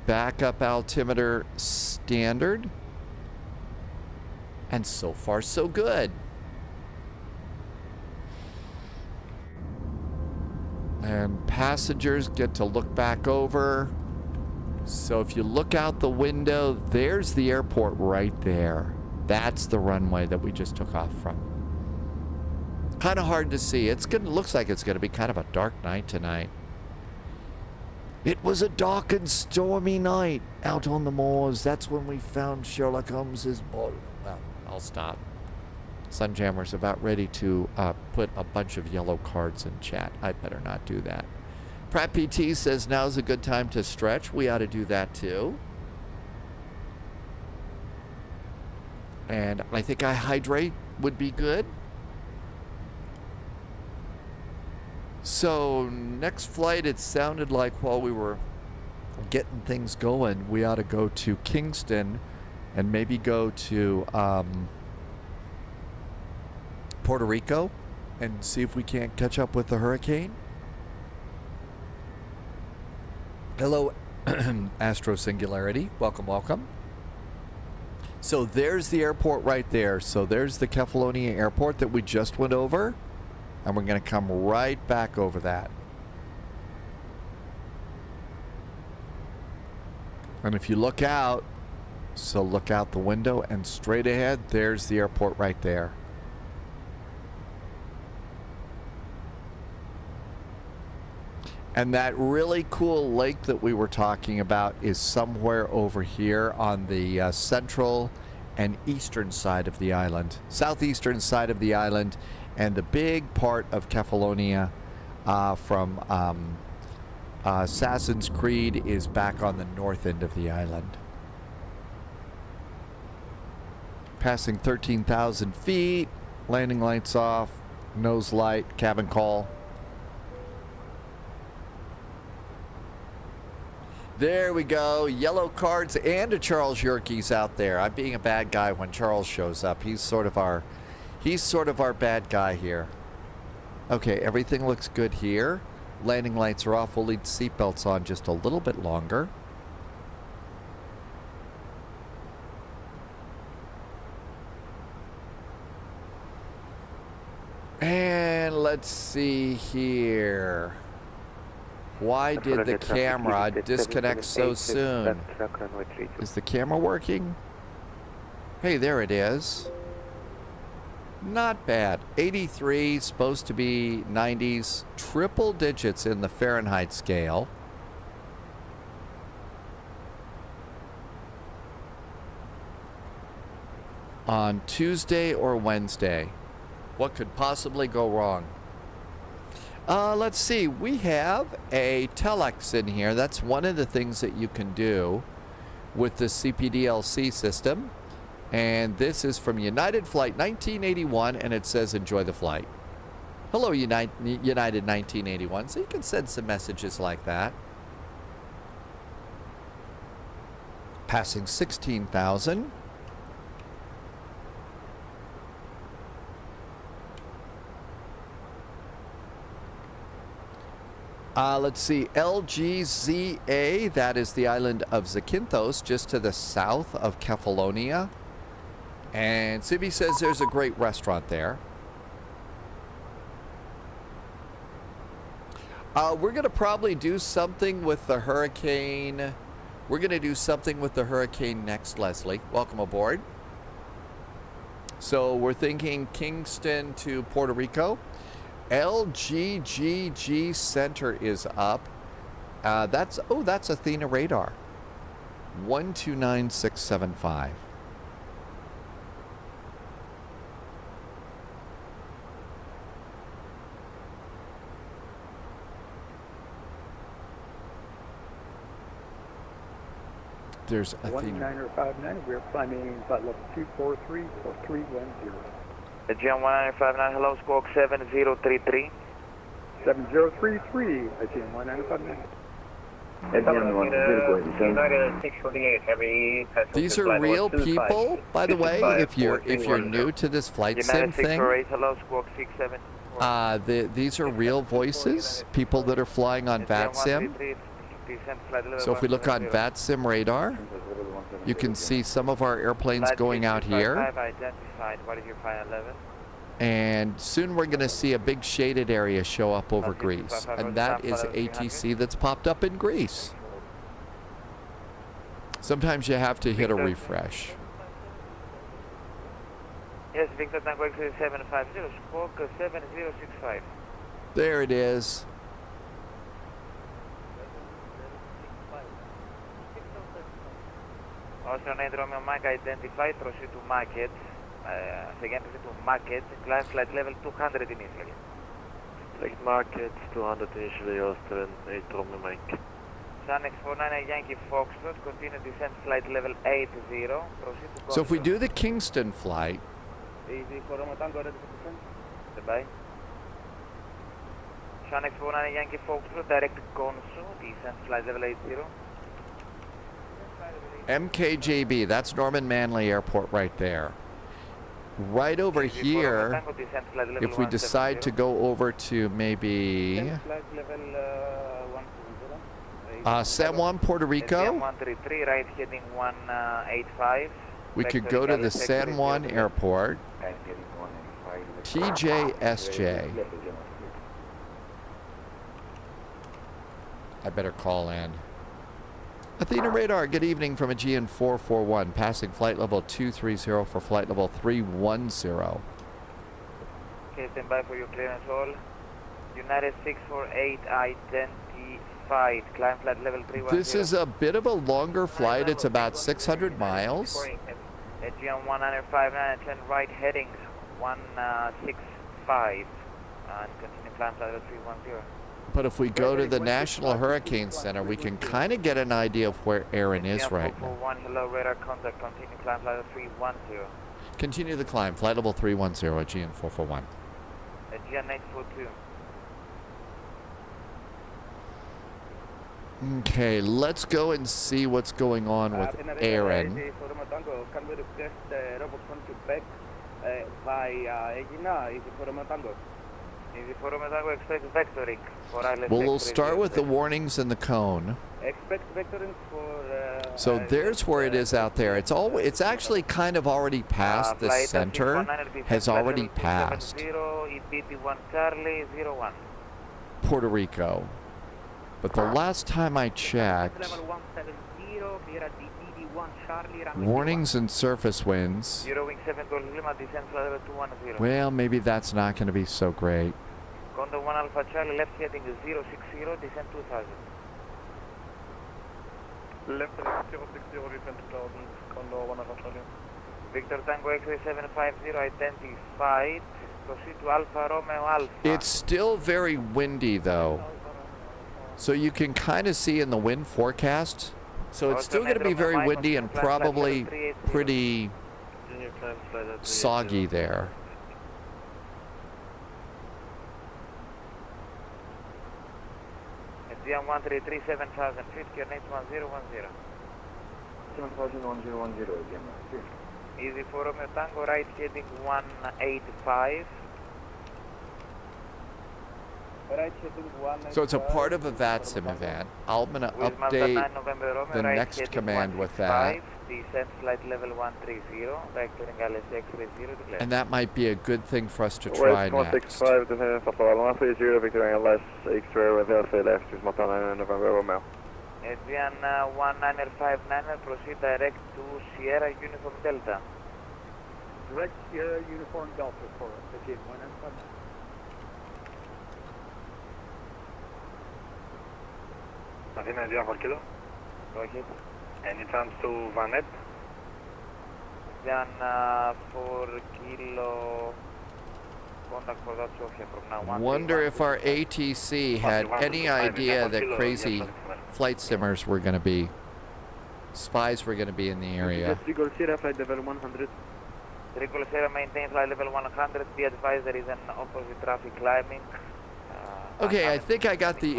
A: Backup altimeter, standard. And so far, so good. And passengers get to look back over. So if you look out the window, there's the airport right there. That's the runway that we just took off from. Kind of hard to see. Looks like it's gonna be kind of a dark night tonight. It was a dark and stormy night out on the moors. That's when we found Sherlock Holmes's body. Well, I'll stop. Sunjammer's about ready to put a bunch of yellow cards in chat. I'd better not do that. Pratt PT says now's a good time to stretch. We ought to do that too. And I think I hydrate would be good. So next flight, it sounded like while we were getting things going, we ought to go to Kingston and maybe go to Puerto Rico and see if we can't catch up with the hurricane. Hello, Astro Singularity. Welcome, welcome. So there's the airport right there. So there's the Kefalonia airport that we just went over. And we're going to come right back over that. And if you look out, so look out the window and straight ahead, there's the airport right there. And that really cool lake that we were talking about is somewhere over here on the central and eastern side of the island. Southeastern side of the island. And the big part of Kefalonia from Assassin's Creed is back on the north end of the island. Passing 13,000 feet. Landing lights off. Nose light. Cabin call. There we go. Yellow cards and a Charles Yerkes out there. I'm being a bad guy when Charles shows up. He's sort of our bad guy here. Okay, everything looks good here. Landing lights are off. We'll leave seatbelts on just a little bit longer. And let's see here. Why did the camera disconnect so soon? Is the camera working? Hey, there it is. Not bad. 83, supposed to be 90s. Triple digits in the Fahrenheit scale. On Tuesday or Wednesday. What could possibly go wrong? Let's see. We have a telex in here. That's one of the things that you can do with the CPDLC system. And this is from United Flight 1981, and it says enjoy the flight. Hello, United 1981. So you can send some messages like that. Passing 16,000. Let's see, LGSA, that is the island of Zakynthos, just to the south of Kefalonia. And Sibi says there's a great restaurant there. We're going to probably do something with the hurricane. We're going to do something with the hurricane next, Leslie. Welcome aboard. So we're thinking Kingston to Puerto Rico. LGGG Center is up. That's Athena radar. 129675. There's Athena.
E: 1959, we're climbing flight level 243 for 310.
G: Aegean 1959, hello, squawk 7033.
E: 7033, Aegean 1959.
F: United 648 Heavy.
A: These are real people, by the way. If you're new to this flight sim
G: United
A: thing,
G: 648, hello, squawk 67.
A: these are real voices, people that are flying on VATSIM. So if we look on VATSIM radar, you can see some of our airplanes going out here.
G: Identified. What is your final level?
A: And soon we're going to see a big shaded area show up over Greece. And that is ATC that's popped up in Greece. Sometimes you have to hit a refresh.
G: Yes, Victor Tango X-ray 750, squawk 7065.
A: There it is.
G: Austrian 8 Romeo Mike identified, proceed to market. Again, proceed to market, climb flight level 200 initially.
H: Select market, 200 initially, Austrian 8 Romeo Mike.
G: Sun X49 Yankee Foxtrot, continue descent flight level 80, proceed to
A: So if we do the Kingston flight,
G: Easy for Romeo Tango, ready for descent. Goodbye. Sun X49 Yankee Foxtrot, direct Gonsu, descent flight level 80.
A: MKJP, that's Norman Manley Airport right there. Right over here, if we decide to go over to maybe San Juan, Puerto Rico,
G: 133, right heading 185.
A: we could go to the San Juan Airport, TJSJ. I better call in. Athena Radar, good evening from Aegean 441, passing flight level 230 for flight level 310.
G: Okay, stand by for your clearance all. United 648 identified, climb flight level 310.
A: This is a bit of a longer flight, it's about 600 miles.
G: Aegean 1959, turn right heading 165 and continue climb flight level 310.
A: But if we go to the National Hurricane Center, we can kind of get an idea of where Aaron is right now.
G: 441, hello, radar contact, continue climb flight level 310.
A: Continue the climb, flight level 310, Aegean 441.
G: Aegean 842.
A: Okay, let's go and see what's going on with Aaron.
I: Can we request robot Pushback by Egina? Is it for Matango?
G: Easy for Romeo Tango, expect vectoring for ILS.
A: Well, we'll start with the warnings and the cone.
I: Expect vectoring for...
A: So there's where it is out there. It's actually kind of already past the center, has already passed Puerto Rico. But the last time I checked, warnings and surface winds, well, maybe that's not going to be so great.
G: Condor 1 Alpha Charlie, left heading 060, descent 2000.
I: Left heading 060, descent 2000, Condor 1 Alpha Charlie.
G: Victor Tango X-ray 750, identified, proceed to Alpha Romeo Alpha.
A: It's still very windy though. So you can kind of see in the wind forecast. So it's still going to be very windy and probably pretty soggy there.
G: Aegean 133, 7000, 50 on 81010.
H: 701010,
G: Easy for Romeo Tango, right heading 185.
A: So it's a part of a VATSIM event. I'm going to update the next command with that.
G: Descent flight level 130, vectoring LS X-ray 0 to
A: And that might be a good thing for us to try next.
H: 165, descent Flight 130, Victor LS X-ray with LC left, is Montana November Romeo.
G: Aegean 1959, proceed direct to Sierra Uniform Delta.
E: Direct Sierra Uniform Delta for us, Aegean 1959.
I: Athena India 4 kilo.
G: Go ahead.
I: Any chance to Vanet?
G: Then 4 kilo contact for that Sofia from now.
A: Wonder if our ATC had any idea that crazy flight simmers were going to be Spies were going to be in the area.
H: Eagle Sierra, flight level 100.
G: Eagle Sierra, maintain flight level 100. Be advised there is an opposite traffic climbing.
A: Okay, I think I got the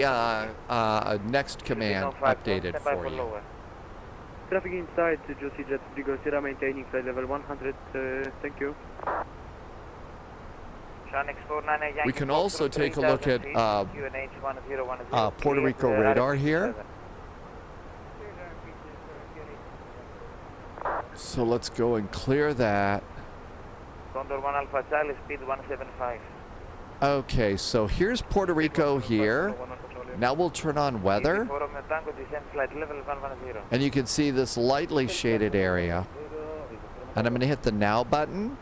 A: next command updated for you.
H: Traffic inside, Josie Jet, Eagle Sierra, maintaining flight level 100. Thank you.
A: We can also take a look at Puerto Rico radar here. So let's go and clear that.
G: Condor 1 Alpha Charlie, speed 175.
A: Okay, so here's Puerto Rico here. Now we'll turn on weather. And you can see this lightly shaded area. And I'm going to hit the now button.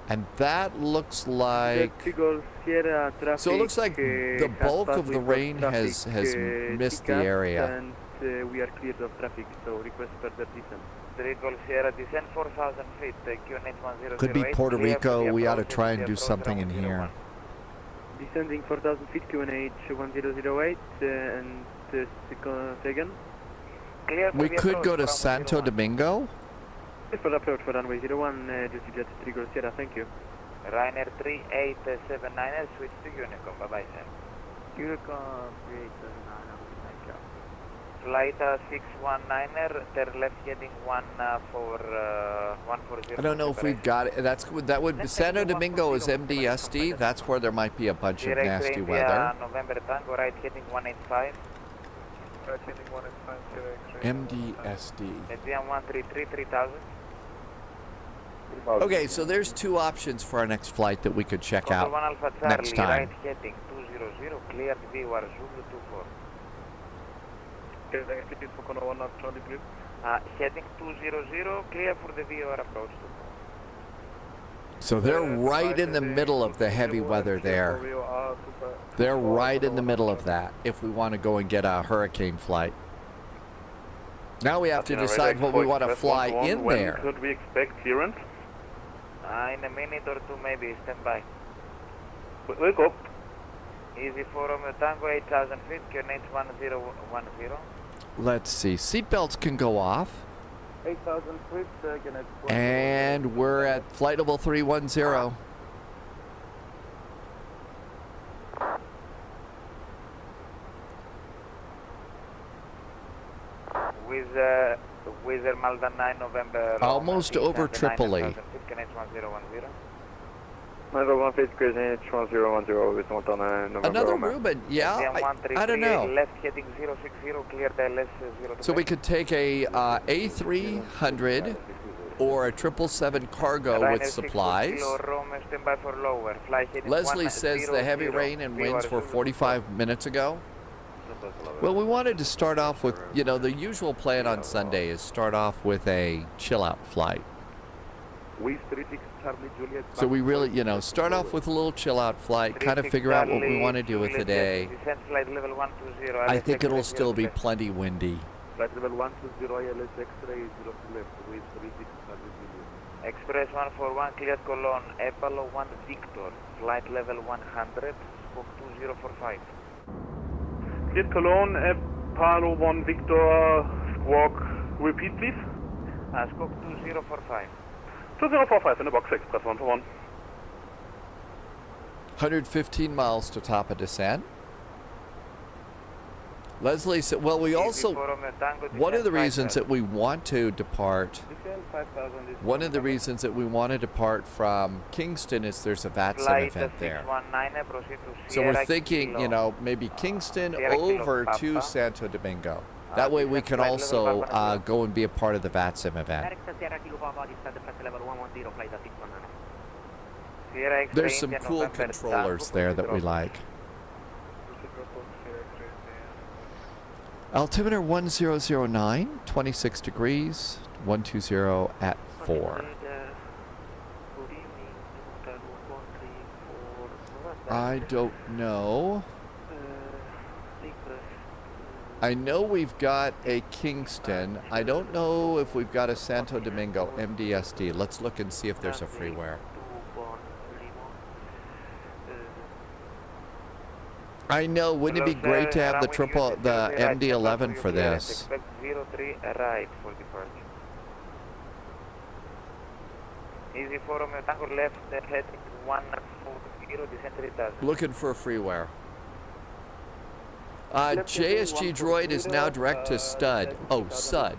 A: And that looks like... So it looks like the bulk of the rain has missed the area.
H: And we are cleared of traffic, so request further descent.
G: Descend 4,000 feet, QNH1008.
A: Could be Puerto Rico. We ought to try and do something in here.
H: Descending 4,000 feet, QNH 1008, and again.
A: We could go to Santo Domingo.
H: For approach for runway 01, Juicy Jet, Trigo Sierra, thank you.
G: Ryanair 3879, switch to Unicom, bye-bye, sir.
D: Unicom 3879, thank you.
G: Flight 619er, turn left heading 140.
A: I don't know if we've got it. That would Santo Domingo is MDSD. That's where there might be a bunch of nasty weather.
G: November Tango, right heading 185.
D: Right heading 185,
A: MDSD.
G: Etienne 133, 3000.
A: Okay, so there's two options for our next flight that we could check out next time.
G: Right heading 200, cleared VOR Zulu 24. Heading 200, clear for the VOR approach.
A: So they're right in the middle of the heavy weather there. They're right in the middle of that if we want to go and get a hurricane flight. Now we have to decide what we want to fly in there.
H: When could we expect clearance?
G: In a minute or two maybe, stand by.
H: Wake up.
G: Easy for Romeo Tango, 8,000 feet, QNH 1010.
A: Let's see, seatbelts can go off.
H: 8,000 feet, QNH 1010.
A: And we're at flight level 310.
G: With Malta 9 November.
A: Almost over Tripoli. Another Reuben, yeah, I don't know.
G: Left heading 060, clear the LS 0.
A: So we could take a A300 or a 777 cargo with supplies. Leslie says the heavy rain and winds were 45 minutes ago. Well, we wanted to start off with, you know, the usual plan on Sunday is start off with a chill-out flight. So we really, you know, start off with a little chill-out flight, kind of figure out what we want to do with the day. I think it'll still be plenty windy.
G: Express 141, cleared Cologne, Apollo 1 Victor, flight level 100, squawk 2045.
H: Cleared Cologne, Apollo 1 Victor, squawk, repeat please.
G: Squawk 2045.
H: 2045 in the box, Express 141.
A: 115 miles to top of descent. Leslie said, well, we also, one of the reasons that we want to depart, one of the reasons that we want to depart from Kingston is there's a VATSIM event there. So we're thinking, you know, maybe Kingston over to Santo Domingo. That way we can also go and be a part of the VATSIM event. There's some cool controllers there that we like. Altimeter 1009, 26 degrees, 120 at 4. I don't know. I know we've got a Kingston. I don't know if we've got a Santo Domingo MDSD. Let's look and see if there's a freeware. I know. Wouldn't it be great to have the MD-11 for this?
G: Expect 03 right for departure. Easy 4 Romeo Tango left, heading 140, descent 3000.
A: Looking for a freeware. JSG droid is now direct to Stud. Oh, Sud.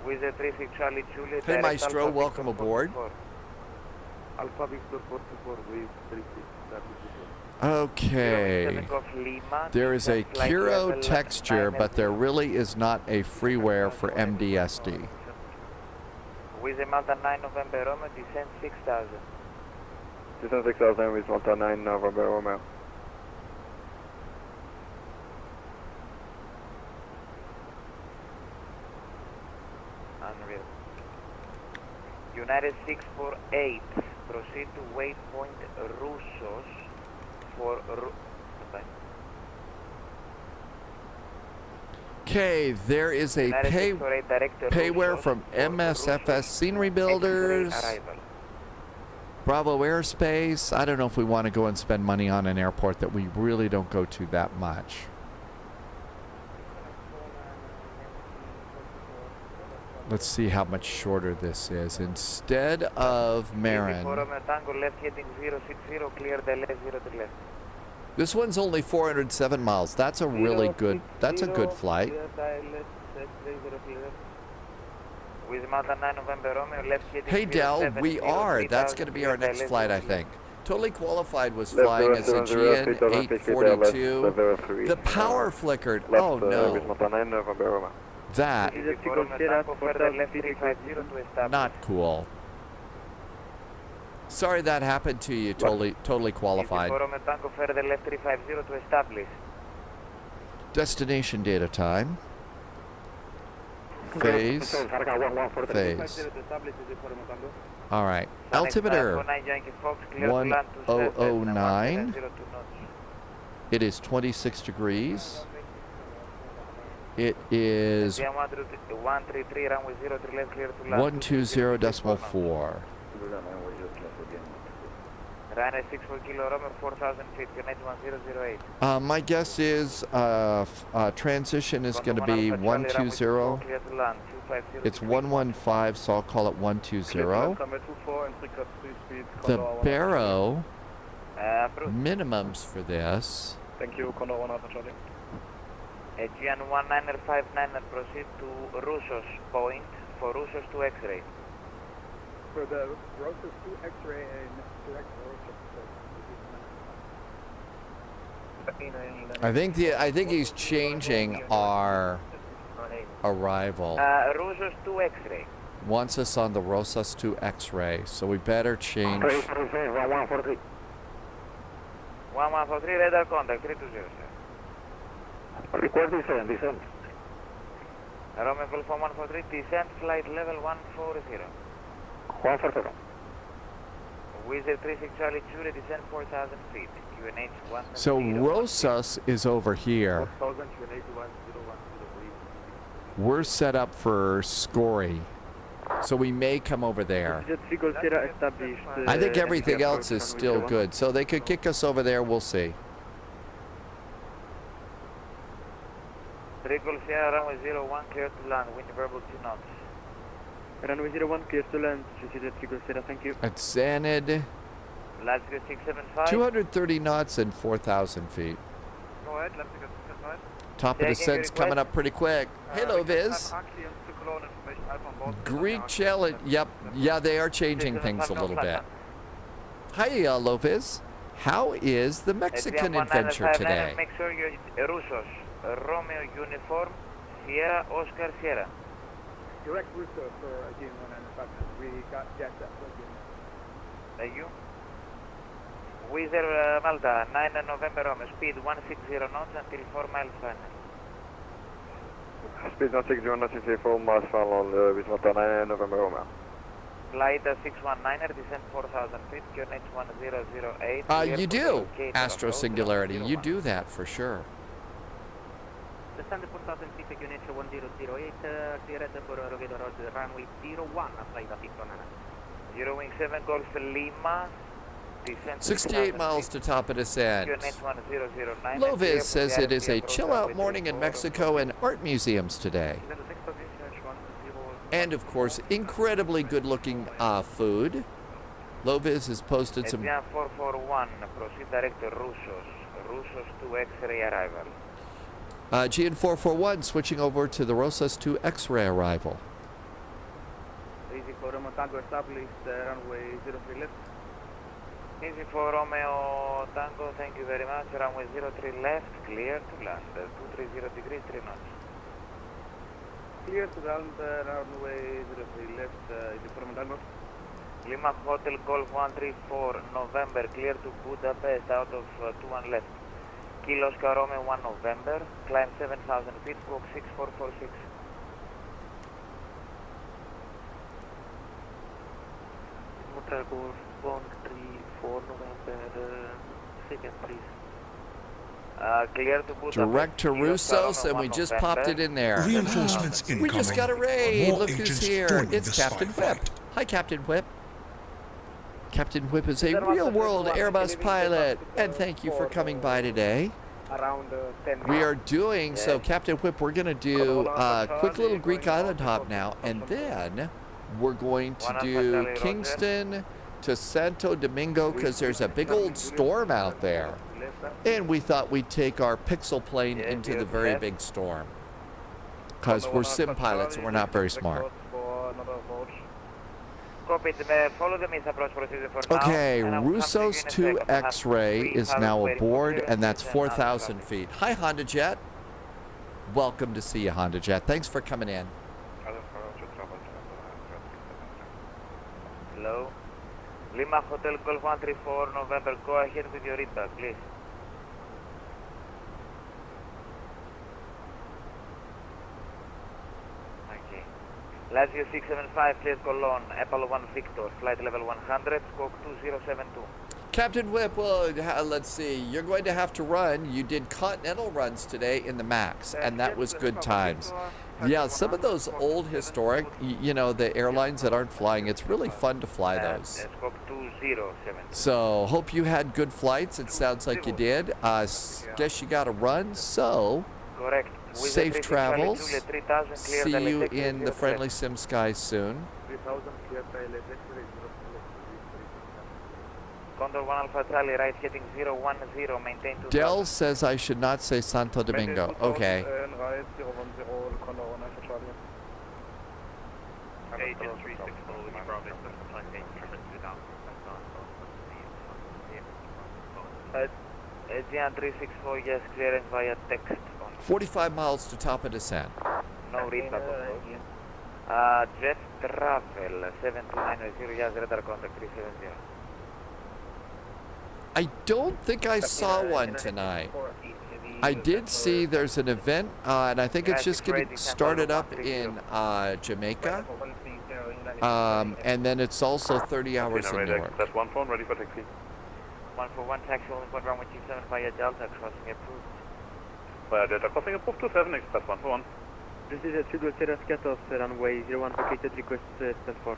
G: With the 36 Charlie Juliet.
A: Hey Maestro, welcome aboard.
I: Alpha Victor 44 with 36.
A: Okay. There is a KEWR texture, but there really is not a freeware for MDSD.
G: With a Malta 9 November Romeo, descent 6000.
H: Descent 6000 with Malta 9 November Romeo.
G: Unreal. United 648, proceed to waypoint Russos for
A: Okay, there is a payware from MSFS Scenery Builders. Bravo Aerospace. I don't know if we want to go and spend money on an airport that we really don't go to that much. Let's see how much shorter this is. Instead of Marin, this one's only 407 miles. That's a really good, that's a good flight. Hey Del, we are. That's going to be our next flight, I think. Totally Qualified was flying as a GN 842. The power flickered. Oh no. That. Not cool. Sorry that happened to you, Totally Qualified. Destination data time. Phase. All right. Altimeter 1009. It is 26 degrees. It is 120.4.
G: Ryanair 64 Kilo Romeo 4000 feet, Connect 1008.
A: My guess is transition is going to be 120. It's 115, so I'll call it 120. The Barrow minimums for this.
H: Thank you, Condor 1 Charlie.
G: Aegean 1959 proceed to Russos point for Russos to X-ray.
E: For the Russos to X-ray and direct Russos.
A: I think he's changing our arrival.
G: Russos to X-ray.
A: Wants us on the Rosas to X-ray, so we better change.
G: 1143 radar contact 320.
H: Request descent.
G: Romeo Golf 143 descent flight level 140.
H: 140.
G: Wizard 36 Charlie Juliet descent 4000 feet. QNH 1.
A: So Rosas is over here. We're set up for Scory, so we may come over there. I think everything else is still good, so they could kick us over there. We'll see.
G: Triple Sierra runway 01 clear to land, wind verbal 2 knots.
I: Runway 01 clear to land, Triple Sierra, thank you.
A: At Xanad,
G: Latitude 675.
A: 230 knots and 4,000 feet.
D: Go ahead, let's go 675.
A: Top of descent's coming up pretty quick. Hello, Viz. Greek challenge. Yep. Yeah, they are changing things a little bit. Hi, Loviz. How is the Mexican adventure today?
G: Make sure you're Russos. Romeo uniform, Sierra, Oscar, Sierra.
E: Direct Russo for Aegean 195. We got jacked up.
G: Thank you. Wizard Malta, 9 November Romeo, speed 160 knots until 4 miles final.
H: Speed 160 knots until 4 miles final with Malta 9 November Romeo.
G: Flight 619er, descent 4000 feet, QNH 1008.
A: You do, Astro Singularity. You do that for sure.
J: Descend 4000 feet, QNH 1008, cleared for runway 01, flight 619.
G: 0 wing 7 Golf Lima, Descent
A: 68 miles to top of descent.
G: QNH 1009.
A: Loviz says it is a chill-out morning in Mexico and art museums today. And, of course, incredibly good-looking food. Loviz has posted some...
G: Indian 441, proceed direct to Russos to X-ray arrival.
A: GN 441 switching over to the Rosas 2 X-ray arrival.
I: Easy for Romeo Tango established, runway 03 left.
G: Easy for Romeo Tango, thank you very much. Runway 03 left, clear to land. 230 degrees, 3 knots.
I: Clear to land, runway 03 left, easy for Romeo Tango.
G: Lima Hotel Golf 134 November, clear to Budapest out of 21 left. Kilo Oscar Romeo 1 November, climb 7,000 feet, squawk 6446.
J: Montreal Golf 134 November, second please.
G: Clear to Budapest.
A: Direct to Russos, and we just popped it in there.
C: Reinforcements incoming.
A: We just got a raid.
C: More
A: Look who's
C: agents
A: here.
C: joining
A: It's
C: the
A: Captain
C: spy
A: Whip.
C: flight.
A: Hi, Captain Whip. Captain Whip is a real-world Airbus pilot, and thank you for coming by today.
I: Around 10
A: We are doing, so Captain Whip, we're going to do a quick little Greek island hop now, and then we're going to do Kingston to Santo Domingo because there's a big old storm out there. And we thought we'd take our Pixel plane into the very big storm because we're sim pilots and we're not very smart.
G: Follow the miss approach procedure for now.
A: Okay,
G: And I'm
A: Russos
G: counting in a
A: 2
G: second. I have
A: X-ray is
G: 3,000
A: now
G: very
A: aboard,
G: clear,
A: and that's
G: descent
A: 4,000
G: out of
A: feet. Hi, Honda Jet. Welcome to see you, Honda Jet. Thanks for coming in.
G: Hello. Lima Hotel Golf 134 November, go ahead with your readback, please. Okay. Lazio 675, cleared Cologne, Apollo 1 Victor, flight level 100, squawk 2072.
A: Captain Whip, well, let's see. You're going to have to run. You did continental runs today in the MAX, and that was good times. Yeah, some of those old historic, you know, the airlines that aren't flying, it's really fun to fly those.
G: Squawk 2072.
A: So, hope you had good flights. It sounds like you did. Guess you got to run, so
G: Correct.
A: safe travels.
G: Juliet 3000, clear
A: See you
G: direct
A: in the
G: 0
A: friendly
G: left.
A: sim skies soon.
I: 3000 clear direct.
G: Condor 1 Alpha Charlie, right heading 010, maintain 2000.
A: Dell says I should not say Santo Domingo. Okay.
J: Agent 360, Bravo,
G: Gian 364, yes, clearance via text.
A: 45 miles to top of descent.
G: No readback, of course. Jet Travel 72980, yes, radar contact 370.
A: I don't think I saw one tonight. I did see there's an event, and I think it's just getting started up in Jamaica. And then it's also 30 hours in Newark.
H: That's one phone ready for taxi.
G: 141 taxi, only point runway 27 via Delta, crossing approved.
H: Via Delta crossing approved 27, express 141.
J: This is a Triple Sierra Scatos, runway 01 located, request stand for.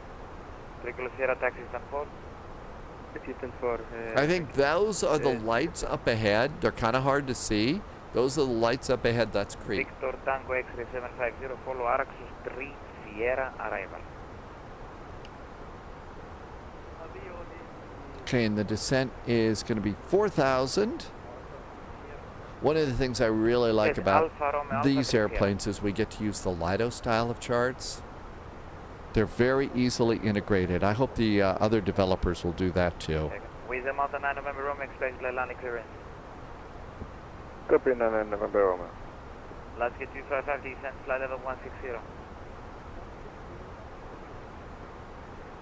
G: Triple Sierra taxi stand for.
J: Stand for.
A: I think those are the lights up ahead. They're kind of hard to see. Those are the lights up ahead. That's Crete.
G: Victor Tango X-ray 750, follow Araxus 3 Sierra arrival.
A: Okay, and the descent is going to be 4,000. One of the things I really like about these airplanes is we get to use the Lido style of charts. They're very easily integrated. I hope the other developers will do that too.
G: With the Mountain 9 November Romeo, expect landing clearance.
H: Copy 9 November Romeo.
G: Let's get 255 descent, flight level 160.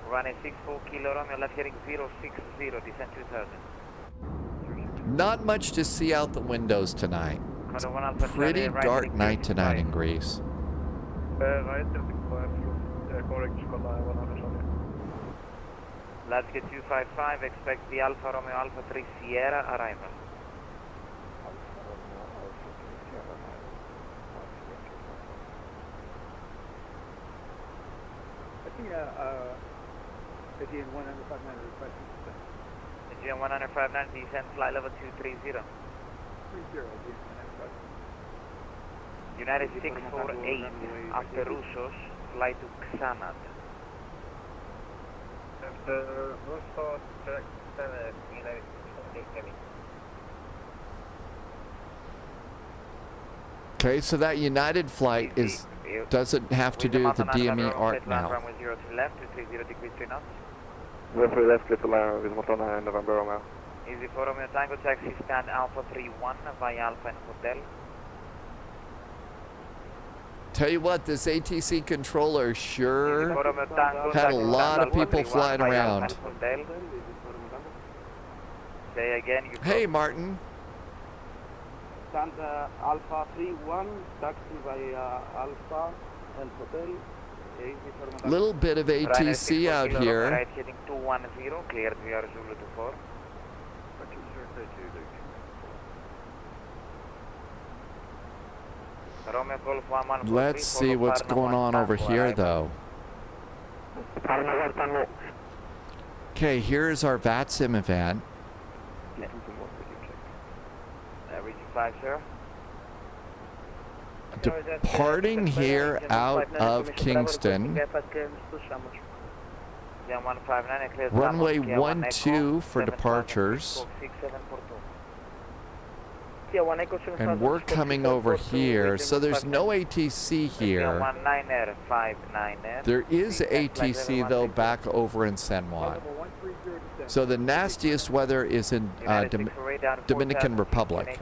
G: Runway 64 Kilo Romeo, left heading 060, descent 2000.
A: Not much to see out the windows tonight. It's a pretty dark night tonight in Greece.
G: Let's get 255, expect the Alfa Romeo Alpha 3 Sierra arrival.
E: I think, again, 100 requesting.
G: GM 159, descend flight level 230.
E: 30,
G: United 648, after Russos, fly to Xanad.
F: After Russos, direct 7, United 648 Heavy.
A: Okay, so that United flight doesn't have to do the DME arc now.
G: Runway 0 to left, 230 degrees 3 knots.
H: 03 left, clear for Lima, with Montana and November Romeo.
G: Easy for Romeo Tango, taxi stand Alpha 31 via Alpha and Hotel.
A: Tell you what, this ATC controller sure had a lot of people flying around.
G: Say again.
A: Hey, Martin.
I: Stand Alpha 31, taxi via Alpha and Hotel.
A: Little bit of ATC out here.
G: Right heading 210, cleared via Zulu 24.
A: Let's see what's going on over here, though. Okay, here's our VATSIM event.
G: Region 5, sir.
A: Departing here out of Kingston. Runway 12 for departures. And we're coming over here, so there's no ATC here. There is ATC, though, back over in San Juan. So the nastiest weather is in Dominican Republic.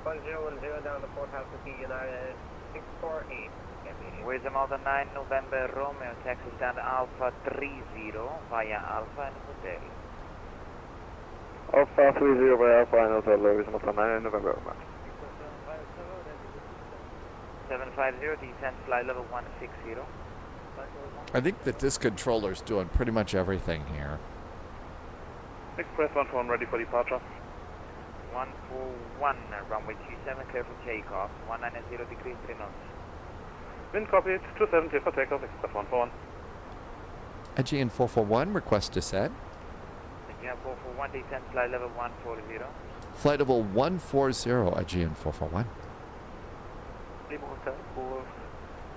F: 1010 down to Port House with United 648.
G: Where's the Malta 9 November Romeo, taxi stand Alpha 30 via Alpha and Hotel.
H: Alpha 30 via Alpha and Hotel, with Montana 9 November Romeo.
G: 750, descend flight level 160.
A: I think that this controller's doing pretty much everything here.
H: Express 141 ready for departure.
G: 141, runway 27, clear for takeoff, 190 degrees 3 knots.
H: Wind copied, 270 for takeoff, Express 141.
A: Aegean 441, request descent.
G: Aegean 441, descend flight level 140.
A: Flight level 140, Aegean 441.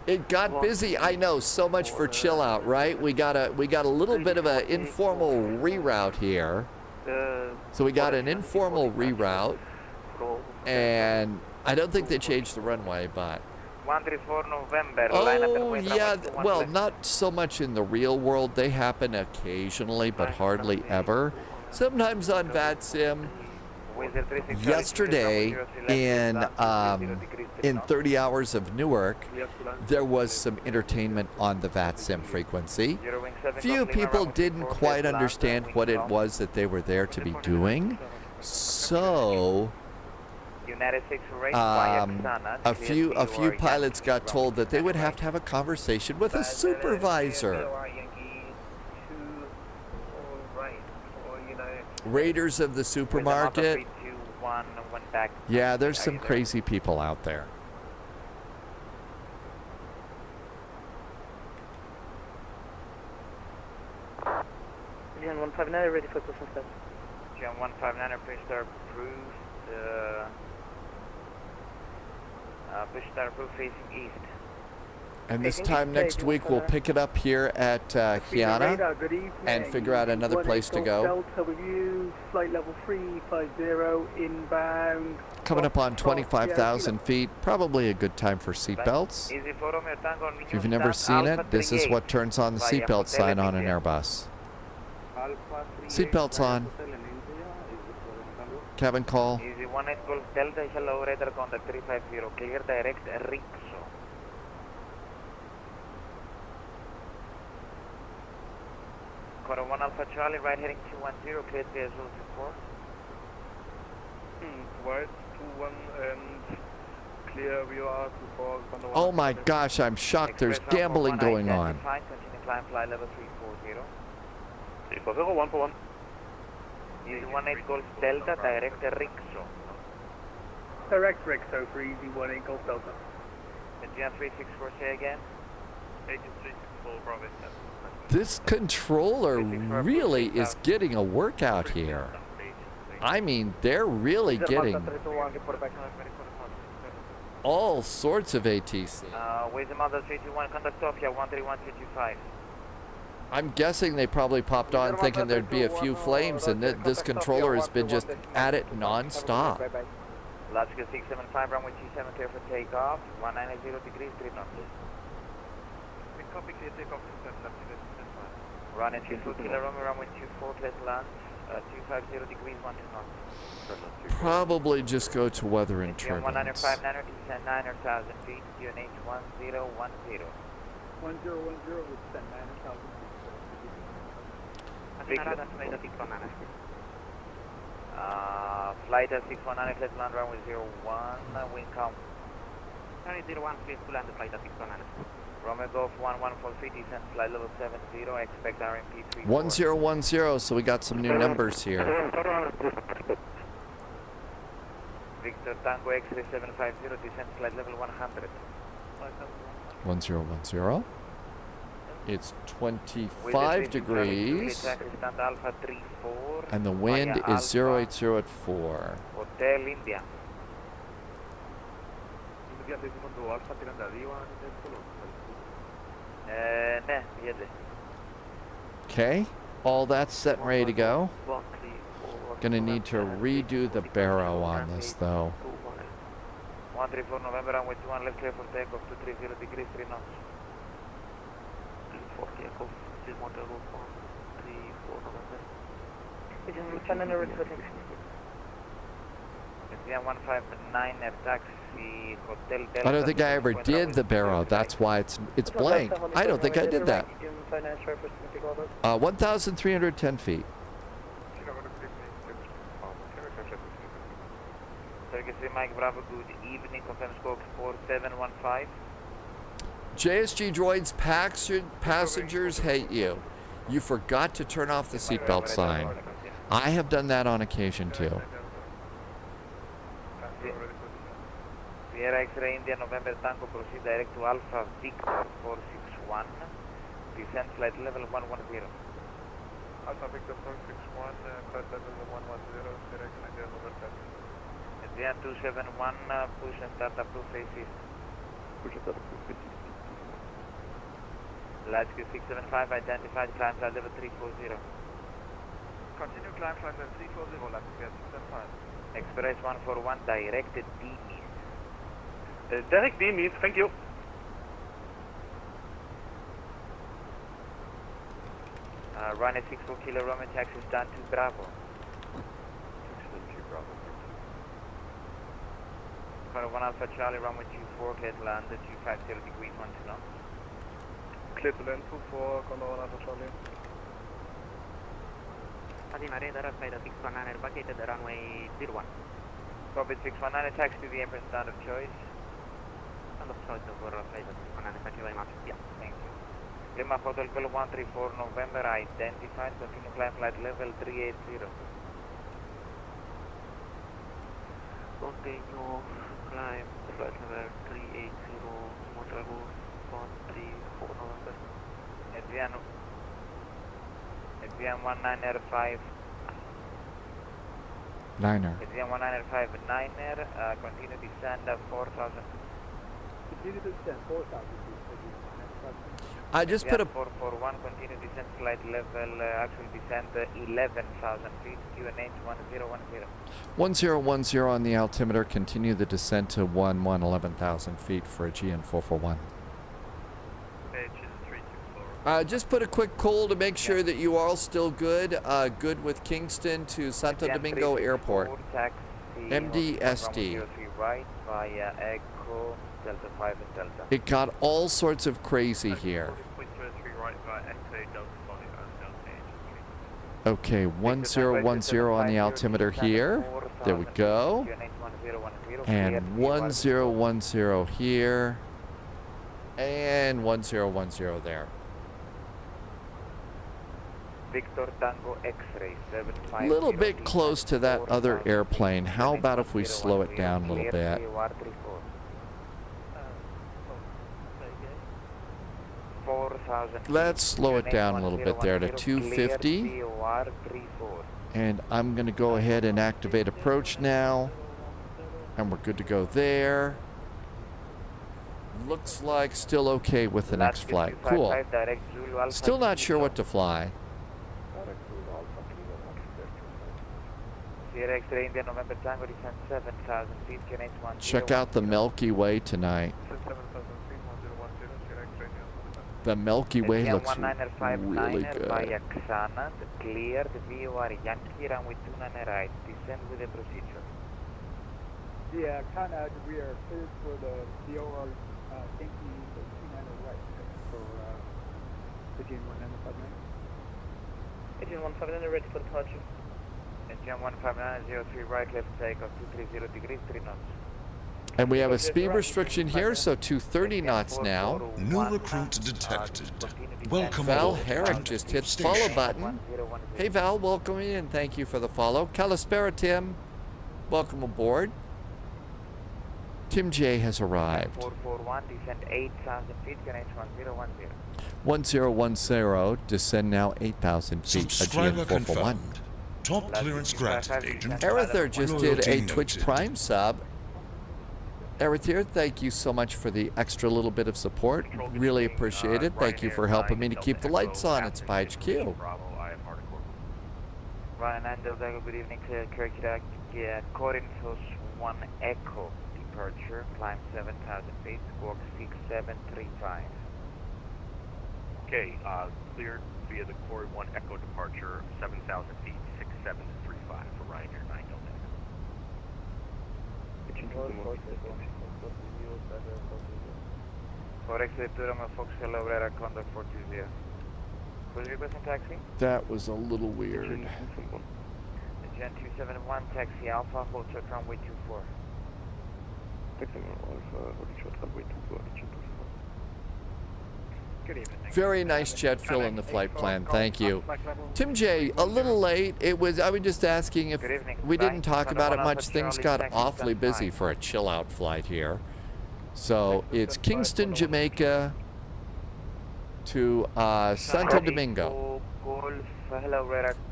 A: It got busy, I know, so much for chill out, right? We got a little bit of an informal reroute here. So we got an informal reroute, and I don't think they changed the runway, but
G: 134 November.
A: oh yeah, well, not so much in the real world. They happen occasionally, but hardly ever. Sometimes on VATSIM. Yesterday, in 30 hours of Newark, there was some entertainment on the VATSIM frequency. Few people didn't quite understand what it was that they were there to be doing, so a few pilots got told that they would have to have a conversation with a supervisor. Raiders of the supermarket. Yeah, there's some crazy people out there.
J: Gen 159 ready for closing step.
G: Gen 159 push start approved. Push start approved facing east.
A: And this time next week, we'll pick it up here at Chania and figure out another place to go.
E: Delta with you, flight level 350 inbound.
A: Coming up on 25,000 feet, probably a good time for seatbelts. If you've never seen it, this is what turns on the seatbelt sign on an Airbus. Seatbelts on. Cabin call.
G: Easy 18 Golf Delta, hello, radar contact 350, clear direct Rixo. Quarter 1 Alpha Charlie, right heading 210, cleared via Zulu 24.
H: Right, 21 and clear VOR 24.
A: Oh my gosh, I'm shocked. There's gambling going on.
G: Continue climb flight level 340.
H: 340, 141.
G: Easy 18 Golf Delta, direct Rixo.
E: Direct Rixo for Easy 18 Golf Delta.
G: Aegean 364, say again.
H: Aegean 364, Bravo 7.
A: This controller really is getting a workout here. I mean, they're really getting all sorts of ATC.
G: With the Mother 321, contact Sofia 13125.
A: I'm guessing they probably popped on thinking there'd be a few flames, and this controller has been just at it non-stop.
G: Latchkey 675, runway 27, clear for takeoff, 190 degrees, 3 knots.
D: Copy, clear takeoff,
G: Runway 24, kilo, runway 24, clear to land, 250 degrees, 12 knots.
A: Probably just go to weather and turbulence.
G: 195, 900, descend 9,000 feet, QNH 1010.
E: 1010 with descend 9,000 feet.
G: Flight 619, clear to land, runway 01, wind calm.
J: Runway 01, clear to land, flight 619.
G: Romeo Golf 1143, descend flight level 70, expect RMP 34.
A: 1010, so we got some new numbers here.
G: Victor Tango X-ray 750, descend flight level 100.
A: 1010. It's 25 degrees,
G: Alpha 34,
A: and the wind is 080 at 4.
G: Hotel India.
A: Okay, all that's set and ready to go. Gonna need to redo the barrow on this though.
G: 134 November, runway 21 left, clear for takeoff, 230 degrees, 3 knots.
J: For takeoff, 134 November.
G: India 159 taxi, Hotel Delta.
A: I don't think I ever did the barrow. That's why it's blank. I don't think I did that. 1,310 feet.
G: Turkish Mike Bravo, good evening, confirm scope 4715.
A: JSG droids, passengers hate you. You forgot to turn off the seatbelt sign. I have done that on occasion too.
G: Sierra X-ray India November Tango, proceed direct to Alpha Victor 461. Descend flight level 110.
D: Alpha Victor 461, flight level 110, direct India November.
G: India 271, push and start approved faces.
H: Push and start approved.
G: Latchkey 675, identified, climb flight level 340.
D: Continue climb flight level 340, Latchkey 675.
G: Express 141, directed DMIS.
D: Direct DMIS, thank you.
G: Runway 64 kilo, Roman taxi stand to Bravo.
H: 672 Bravo.
G: Corner 1 Alpha Charlie, runway 24, clear to land, 250 degrees, 1 knots.
D: Clear to land 24, Corner 1 Alpha Charlie.
J: Adina radar, flight 619, vacated the runway 01.
G: Copy 619, taxi to the Emperor stand of choice.
J: Stand of choice for flight 619, thank you very much. Yeah.
G: Thank you. Lima Hotel Kilo 134 November, identified, continue climb flight level 380.
J: Continue climb flight level 380, Motor Golf 134 November.
G: Adrian 1905.
A: Niner.
G: Adrian 1905 Niner, continue descend 4,000.
E: Continue to descend 4,000 feet.
A: I just put a
G: 441, continue descent flight level, actual descent 11,000 feet, QNH 1010.
A: 1010 on the altimeter. Continue the descent to 11,000 feet for a GN 441. Just put a quick call to make sure that you are all still good. Good with Kingston to Santo Domingo Airport.
G: Taxi,
A: MDSD.
G: right via Echo Delta 5 and Delta.
A: It got all sorts of crazy here. Okay, 1010 on the altimeter here. There we go. And 1010 here. And 1010 there.
G: Victor Tango X-ray 750.
A: A little bit close to that other airplane. How about if we slow it down a little bit?
G: 4 7,000 feet.
A: Let's slow it down a little bit there to 250.
G: Cleared VOR 34.
A: And I'm going to go ahead and activate approach now. And we're good to go there. Looks like still okay with the next flight. Cool. Still not sure what to fly.
G: Sierra X-ray India November Tango descend 7,000 feet, QNH 10.
A: Check out the Milky Way tonight. The Milky Way looks really good.
G: Via Xanad, cleared VOR Yankee, runway 29 right, descend with the procedure.
E: Yeah, Conrad, we are cleared for the VOR Yankee 29 right for Agent 1959.
I: Agent 159 ready for departure.
G: Agent 15903 right, left takeoff 230 degrees, 3 knots.
A: And we have a speed restriction here, so 230 knots now.
C: New recruit detected. Welcome
A: Val
C: aboard.
A: Herrick just hit the follow button. Hey Val, welcome in. Thank you for the follow. Kalispera Tim, welcome aboard. Tim J has arrived.
G: 441, descend 8,000 feet, QNH 1010.
A: 1010, descend now 8,000 feet.
C: Subscriber
A: Again, 441.
C: confirmed. Top clearance granted, Agent.
A: Arether just did a
C: Loyalty
A: Twitch
C: noted.
A: Prime sub. Arether, thank you so much for the extra little bit of support. Really appreciate it. Thank you for helping me to keep the lights on at Spy HQ.
G: Ryan and Delta, good evening to Kirkirk, Corinthos 1 Echo, departure, climb 7,000 feet, squawk 6735.
K: Okay, cleared via the Corey 1 Echo departure, 7,000 feet, 6735 for Ryanair 9 Delta.
G: Forex Turma Fox Hello Radar Conduct 420. Who's requesting taxi?
A: That was a little weird.
G: Gen 271 taxi Alpha, hold short runway 24.
I: Good evening.
A: Very nice jet fill in the flight plan. Thank you. Tim J, a little late. I was just asking if we didn't talk about it much. Things got awfully busy for a chill out flight here. So it's Kingston, Jamaica to Santo Domingo.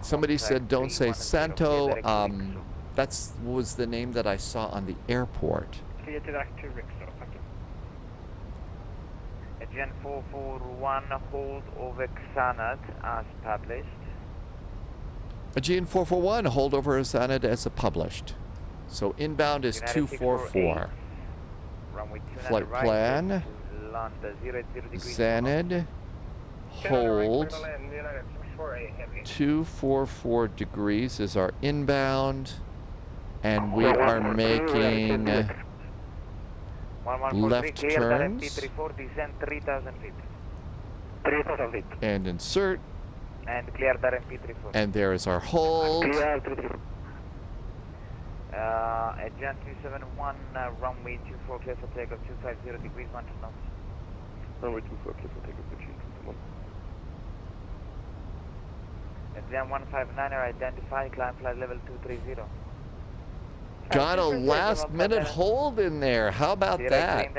A: Somebody said don't say Santo. That was the name that I saw on the airport.
G: Gen 441 hold over Xanad as published.
A: Aegean 441 hold over Xanad as published. So inbound is 244. Flight plan. Xanad hold 244 degrees is our inbound, and we are making left turns
G: descend 3,000 feet.
I: 3,000 feet.
A: and insert,
G: And clear that MP34.
A: and there is our hold.
G: Agent 271 runway 24 clear for takeoff 250 degrees 1 knots.
H: Runway 24 clear for takeoff 251.
G: Agent 159 identified, climb flight level 230.
A: Got a last minute hold in there. How about that?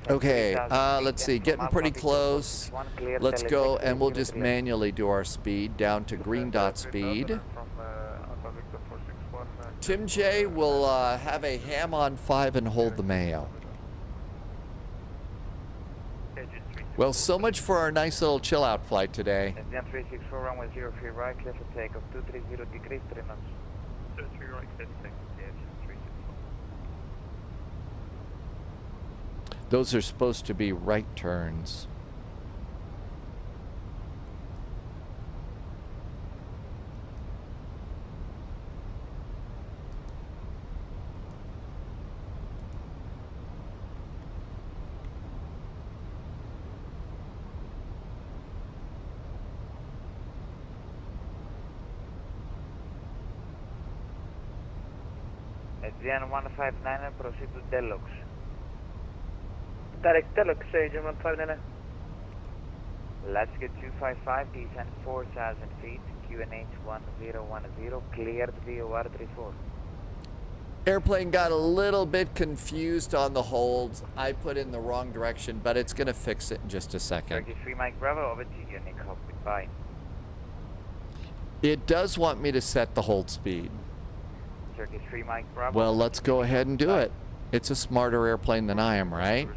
A: Okay, let's see, getting pretty close. Let's go, and we'll just manually do our speed down to green dot speed. Tim J will have a ham on 5 and hold the Mayo. Well, so much for our nice little chill out flight today.
G: Agent 364 runway 03 right, clear for takeoff 230 degrees 3 knots.
K: 03 right, clear for takeoff.
A: Those are supposed to be right turns.
G: Agent 159 proceed to Deluxe.
I: Direct Deluxe, Agent 159.
G: Let's get 255, descend 4,000 feet, QNH 1010, cleared VOR 34.
A: Airplane got a little bit confused on the holds. I put in the wrong direction, but it's going to fix it in just a second.
G: Turkish 3 Mike Bravo, over to you, Takeoff, goodbye.
A: It does want me to set the hold speed.
G: Turkish 3 Mike Bravo.
A: Well, let's go ahead and do it. It's a smarter airplane than I am, right?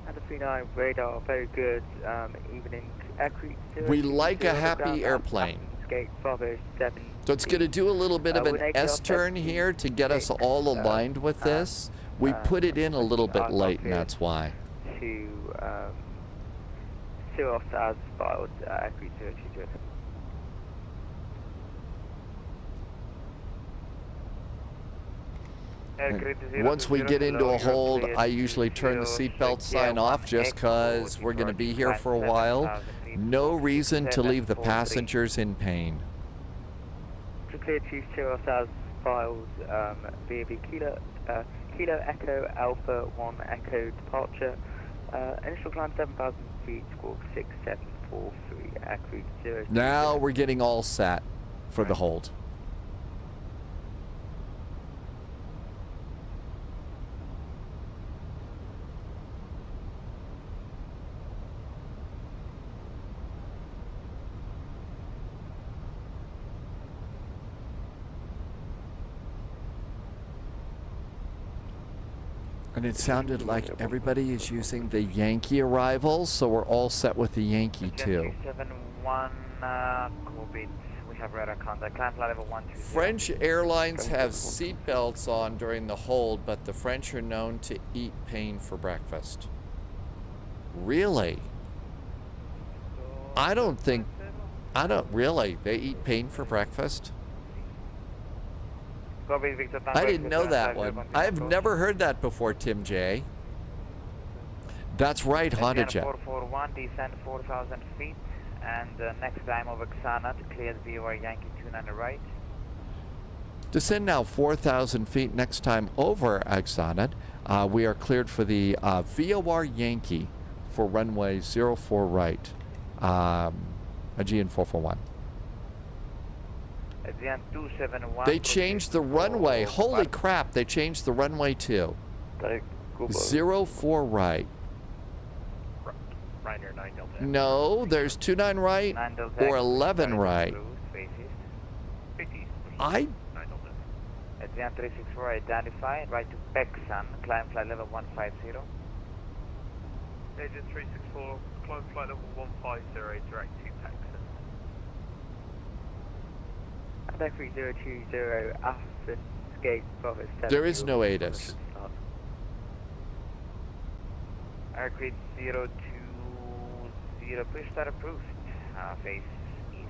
J: And the 39 radar, very good. Evening, Crete.
A: We like a happy airplane.
J: Skate Bravo 7.
A: So it's going to do a little bit of an S-turn here to get us all aligned with this. We put it in a little bit late, and that's why.
J: To Cyril as filed, Crete 020.
A: Once we get into a hold, I usually turn the seatbelt sign off just because we're going to be here for a while. No reason to leave the passengers in pain.
J: To clear Chief Cyril as filed, VAB Kilo Echo Alpha 1 Echo departure. Initial climb 7,000 feet, squawk 6743, Crete 0.
A: Now we're getting all set for the hold. And it sounded like everybody is using the Yankee arrivals, so we're all set with the Yankee too.
G: 271, Corbett, we have radar contact, climb flight level 120.
A: French airlines have seatbelts on during the hold, but the French are known to eat pain for breakfast. Really? I don't really. They eat pain for breakfast? I didn't know that one. I've never heard that before, Tim J. That's right, Honda Jet.
G: 441, descend 4,000 feet, and next time over Xana to clear the VOR Yankee 29 right.
A: Descend now 4,000 feet, next time over Xana. We are cleared for the VOR Yankee for runway 04 right, Aegean 441. They changed the runway. Holy crap, they changed the runway too. 04 right.
K: Ryanair 9 Delta.
A: No, there's 29 right or 11 right. I...
G: Aegean 364, identify, right to Pexan, climb flight level 150.
K: Aegean 364, climb flight level 150, direct to Pexan.
J: Crete 020, Aspen, Skate, Bravo 7.
A: There is no ATIS.
G: Crete 020, push start approved, face east.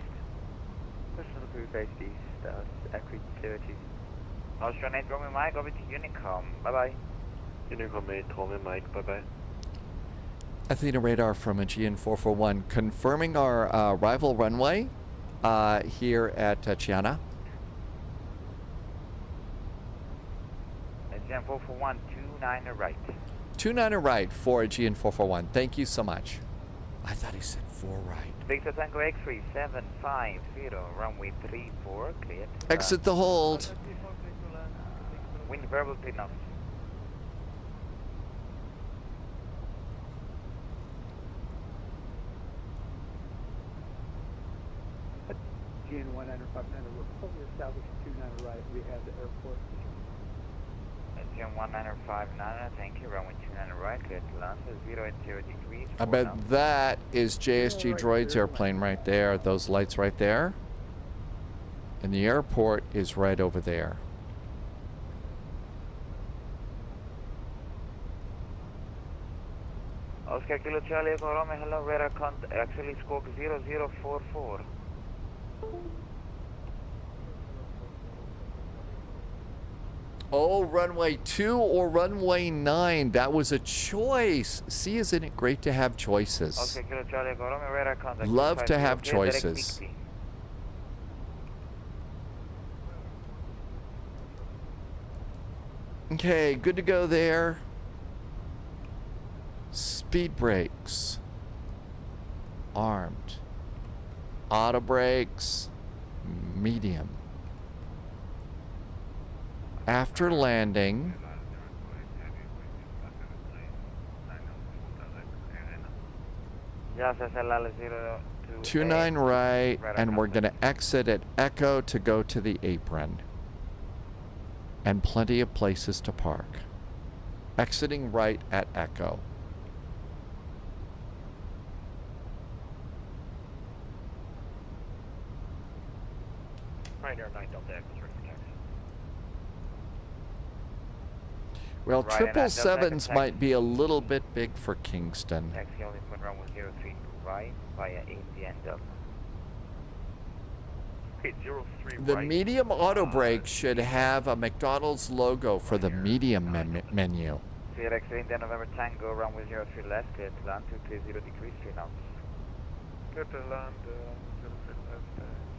J: Push start approved, face east, Crete 020.
G: Austrian 8, Roman Mike, over to Unicom, bye-bye.
J: Unicom 8, Roman Mike, bye-bye.
A: Athena radar from Aegean 441, confirming our arrival runway. Here at Chania.
G: Aegean 441, 29 right.
A: 29 right for Aegean 441. Thank you so much. I thought he said 4 right.
G: Victor Tango X-ray 750, runway 34, cleared.
A: Exit the hold.
G: Wind verbal enough.
E: Aegean 195, we're fully established 29 right. We have the airport.
G: Aegean 195, thank you. Runway 29 right, clear to land, 080 degrees.
A: I bet that is JSG Droid's airplane right there. Those lights right there. And the airport is right over there.
G: Oscar Kilo Charlie Echo Romeo, hello, radar contact, actually squawk 0044.
A: Oh, runway 2 or runway 9. That was a choice. See, isn't it great to have choices?
G: Oscar Kilo Charlie Echo Romeo, radar contact.
A: Love to have choices. Okay, good to go there. Speed brakes. armed. Auto brakes, medium. After landing,
G: Yes, SLL
A: 29 right, and we're going to exit at Echo to go to the apron. And plenty of places to park. Exiting right at Echo.
K: Ryanair 9 Delta X is ready for taxi.
A: Well,
G: Right, and Delta
A: 777s
G: X
A: might be a little bit big for Kingston.
G: Taxi only point runway 03 right via Indian Delta.
K: Okay, 03
A: The
K: right.
A: medium auto brake should have a McDonald's logo for the medium menu.
G: Sierra X India November Tango, runway 03 left, clear to land 230 degrees, 3 knots.
D: Clear to land, 03 left,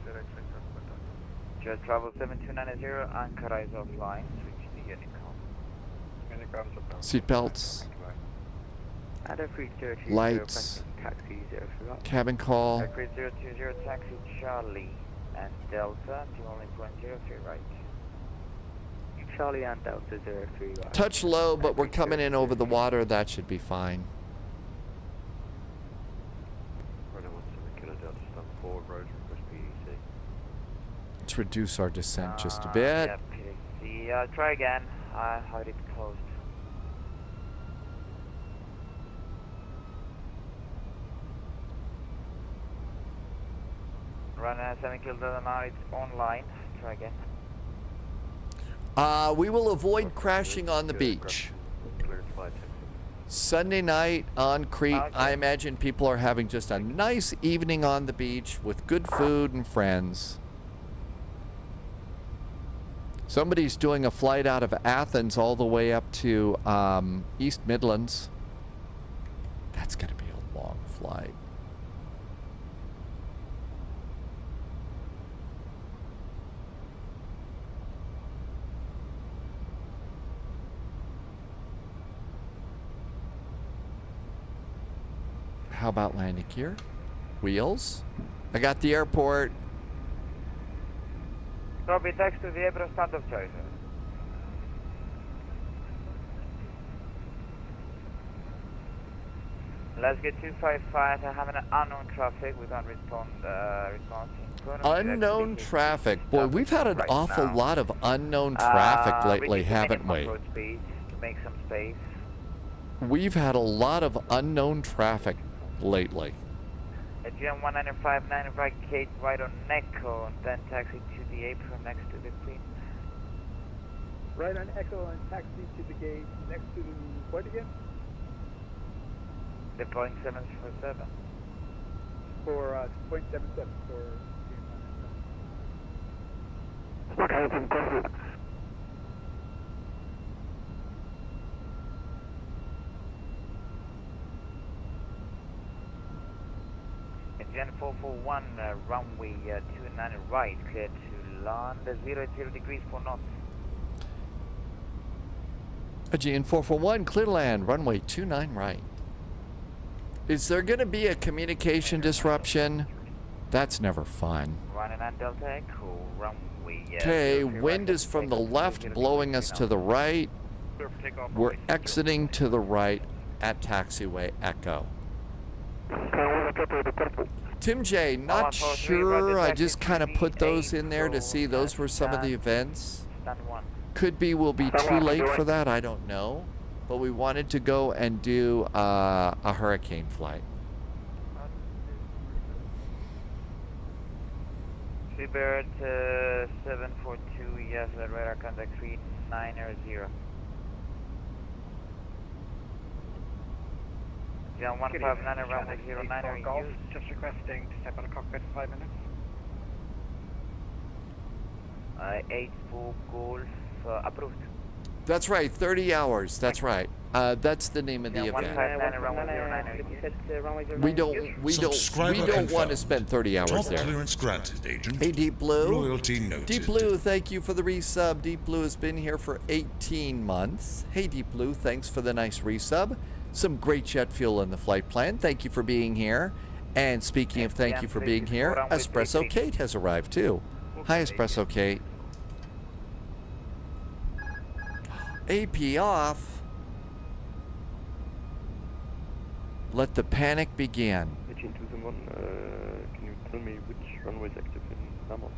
D: Sierra X India.
G: Just travel 7290, Ankara is offline, switch to Unicom.
D: Unicom's up.
A: Seatbelts,
J: Ada 330,
A: lights,
J: taxi 03 up.
A: cabin call.
G: Crete 020, taxi Charlie and Delta, to only point 03 right.
J: Charlie and Delta 03 right.
A: Touch low, but we're coming in over the water. That should be fine. Let's reduce our descent just a bit.
G: Yeah, PDC. Try again. I had it closed. Run 7 kilometers an hour, it's online. Try again.
A: We will avoid crashing on the beach. Sunday night on Crete, I imagine people are having just a nice evening on the beach with good food and friends. Somebody's doing a flight out of Athens all the way up to East Midlands. That's going to be a long flight. How about landing gear? Wheels? I got the airport.
G: Copy, text to the airport, stand of choice. Let's get 255. I have an unknown traffic. We can't respond.
A: Unknown traffic. Boy, we've had an awful lot of unknown traffic lately, haven't we?
G: Speed to make some space.
A: We've had a lot of unknown traffic lately.
G: GM 1959 right gate right on Echo, and then taxi to the apron next to the Queen.
E: Right on Echo and taxi to the gate next to the what again?
G: Deploying 747.
E: For 0.77 for.
G: Gen 441, runway 29 right, clear to land 0 degrees 4 knots.
A: Aegean 441, clear to land, runway 29 right. Is there going to be a communication disruption? That's never fun.
G: Running on Delta Echo, runway.
A: Okay, wind is from the left, blowing us to the right. We're exiting to the right at taxiway Echo. Tim J, not sure. I just kind of put those in there to see those were some of the events. Could be we'll be too late for that. I don't know. But we wanted to go and do a hurricane flight.
G: Seabird 742, yes, radar contact 390. John 159 around the 09
D: Golf, just requesting to step out of cockpit for 5 minutes.
G: 84 Golf, approved.
A: That's right, 30 hours. That's right. That's the name of the event.
G: 159 around 09.
A: We don't want to spend 30 hours
C: Top
A: there.
C: clearance granted, Agent.
A: Hey, Deep Blue.
C: Loyalty noted.
A: Deep Blue, thank you for the resub. Deep Blue has been here for 18 months. Hey, Deep Blue, thanks for the nice resub. Some great jet fuel in the flight plan. Thank you for being here. And speaking of thank you for being here, Espresso Kate has arrived too. Hi, Espresso Kate. AP off. Let the panic begin.
H: Can you tell me which runway is active in Namor?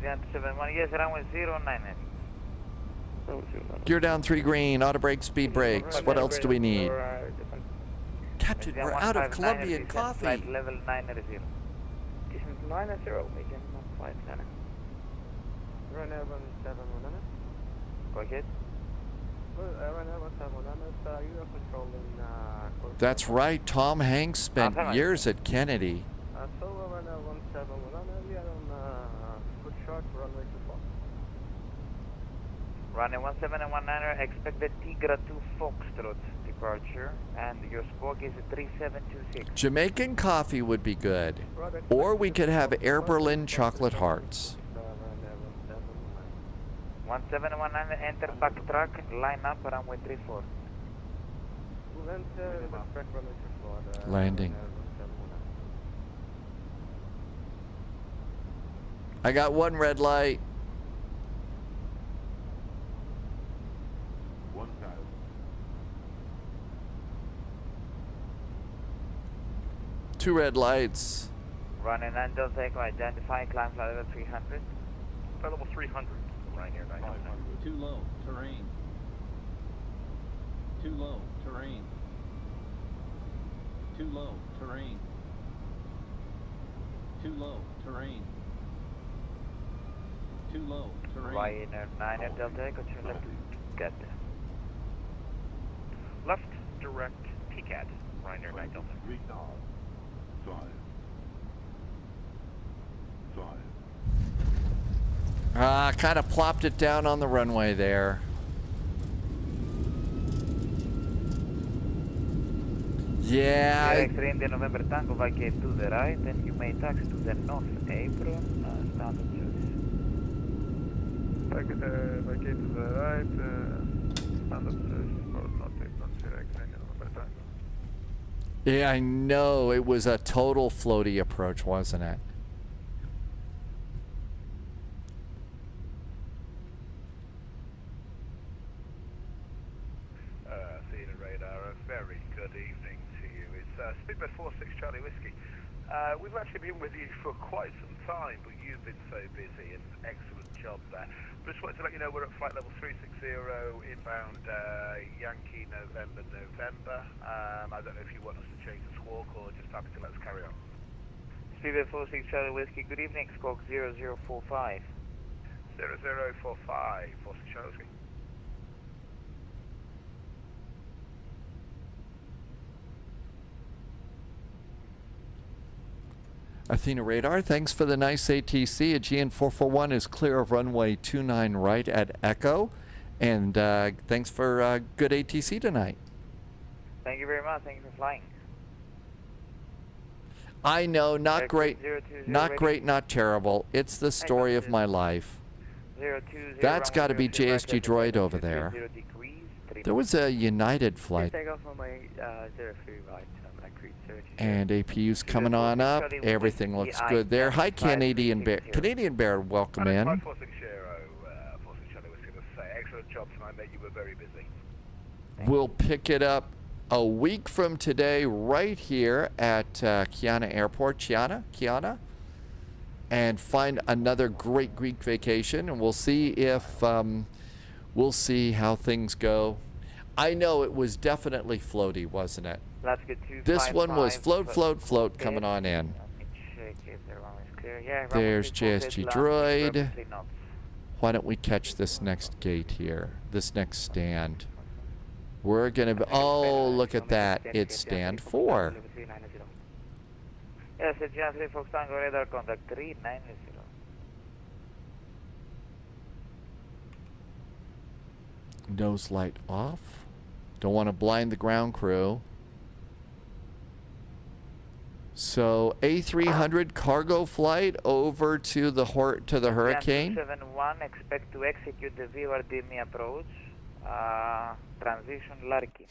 G: 71, yes, runway 09.
A: Gear down 3 green, auto brake, speed brakes. What else do we need? Captain, we're out of Colombian coffee.
G: Flight level 90.
J: Distance 90, medium 159.
I: Run 711.
G: Go ahead.
I: Run 711, you are controlling...
A: That's right, Tom Hanks spent years at Kennedy.
I: So run 711, we are on good shot, runway 24.
G: Running 1719, expect the Tigra 2 Foxtrot departure, and your squawk is 3726.
A: Jamaican coffee would be good. Or we could have Air Berlin chocolate hearts.
G: 1719, enter backtrack, line up, runway 34.
A: Landing. I got one red light. 2 red lights.
G: Running 9 Delta Echo, identify, climb flight level 300.
K: Flight level 300, Ryanair 909.
L: Too low, terrain. Too low, terrain. Too low, terrain. Too low, terrain. Too low, terrain.
G: Ryanair 9 Delta Echo, turn left, get there.
K: Left, direct, TCAT, Ryanair 9 Delta.
A: Kind of plopped it down on the runway there. Yeah.
G: X-ray India November Tango, vacate to the right, then you may taxi to the north apron, standard service.
H: Vacate to the right, standard service for north apron, X-ray India November Tango.
A: Yeah, I know. It was a total floaty approach, wasn't it?
M: Theatre Radar, a very good evening to you. It's Speedbird 46 Charlie Whiskey. We've actually been with you for quite some time, but you've been so busy, and excellent job there. Just wanted to let you know we're at flight level 360, inbound Yankee November. I don't know if you want us to change the squawk or just happy to let us carry on.
G: Speedbird 46 Charlie Whiskey, good evening, squawk 0045.
M: 0045, 46 Charlie Whiskey.
A: Athena Radar, thanks for the nice ATC. Aegean 441 is clear of runway 29 right at Echo. And thanks for good ATC tonight.
G: Thank you very much. Thank you for flying.
A: I know, not great, not great, not terrible. It's the story of my life. That's got to be JSG Droid over there. There was a United flight.
J: Takeoff on my 03 right, Crete.
A: And APU's coming on up. Everything looks good there. Hi, Canadian Bear. Canadian Bear, welcome in.
M: 46 Charlie Whiskey, excellent job tonight, mate. You were very busy.
A: We'll pick it up a week from today right here at Chania Airport, Chania, and find another great Greek vacation, and we'll see if we'll see how things go. I know it was definitely floaty, wasn't it?
G: Let's get to
A: this one was float coming on in. There's JSG Droid. Why don't we catch this next gate here, this next stand? We're gonna be, oh, look at that, it's stand 4.
G: Yes, it's Gian 3 Fox Tango radar contact 390.
A: Nose light off. Don't want to blind the ground crew. So A300 cargo flight over to the Hurricane.
G: 271, expect to execute the VORDME approach. Transition Larky.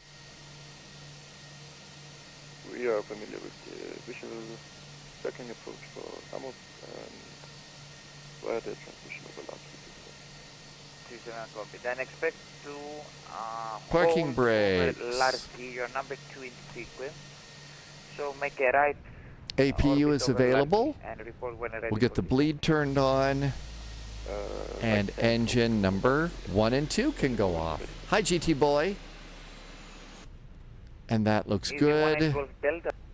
H: We are familiar with the visual tracking approach for Amos and via the transmission of a large speed.
G: 27 copy. Then expect to
A: Parking
G: hold
A: brakes.
G: over Larky, you're number 2 in sequence. So make a right
A: APU is available.
G: and report when ready.
A: We'll get the bleed turned on. And engine number 1 and 2 can go off. Hi, GT boy. And that looks good.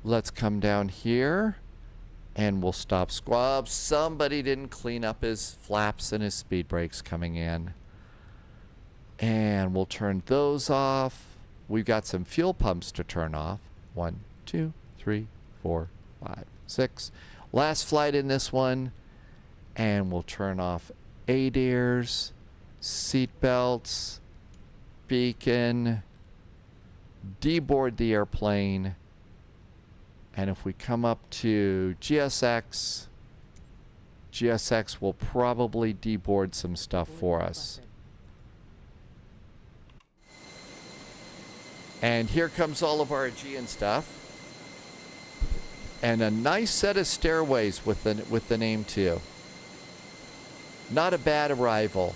A: Let's come down here. And we'll stop squab. Somebody didn't clean up his flaps and his speed brakes coming in. And we'll turn those off. We've got some fuel pumps to turn off. 1, 2, 3, 4, 5, 6. Last flight in this one. And we'll turn off ADIRS, seat belts, beacon, deboard the airplane. And if we come up to GSX, GSX will probably deboard some stuff for us. And here comes all of our Aegean stuff. And a nice set of stairways with the name too. Not a bad arrival.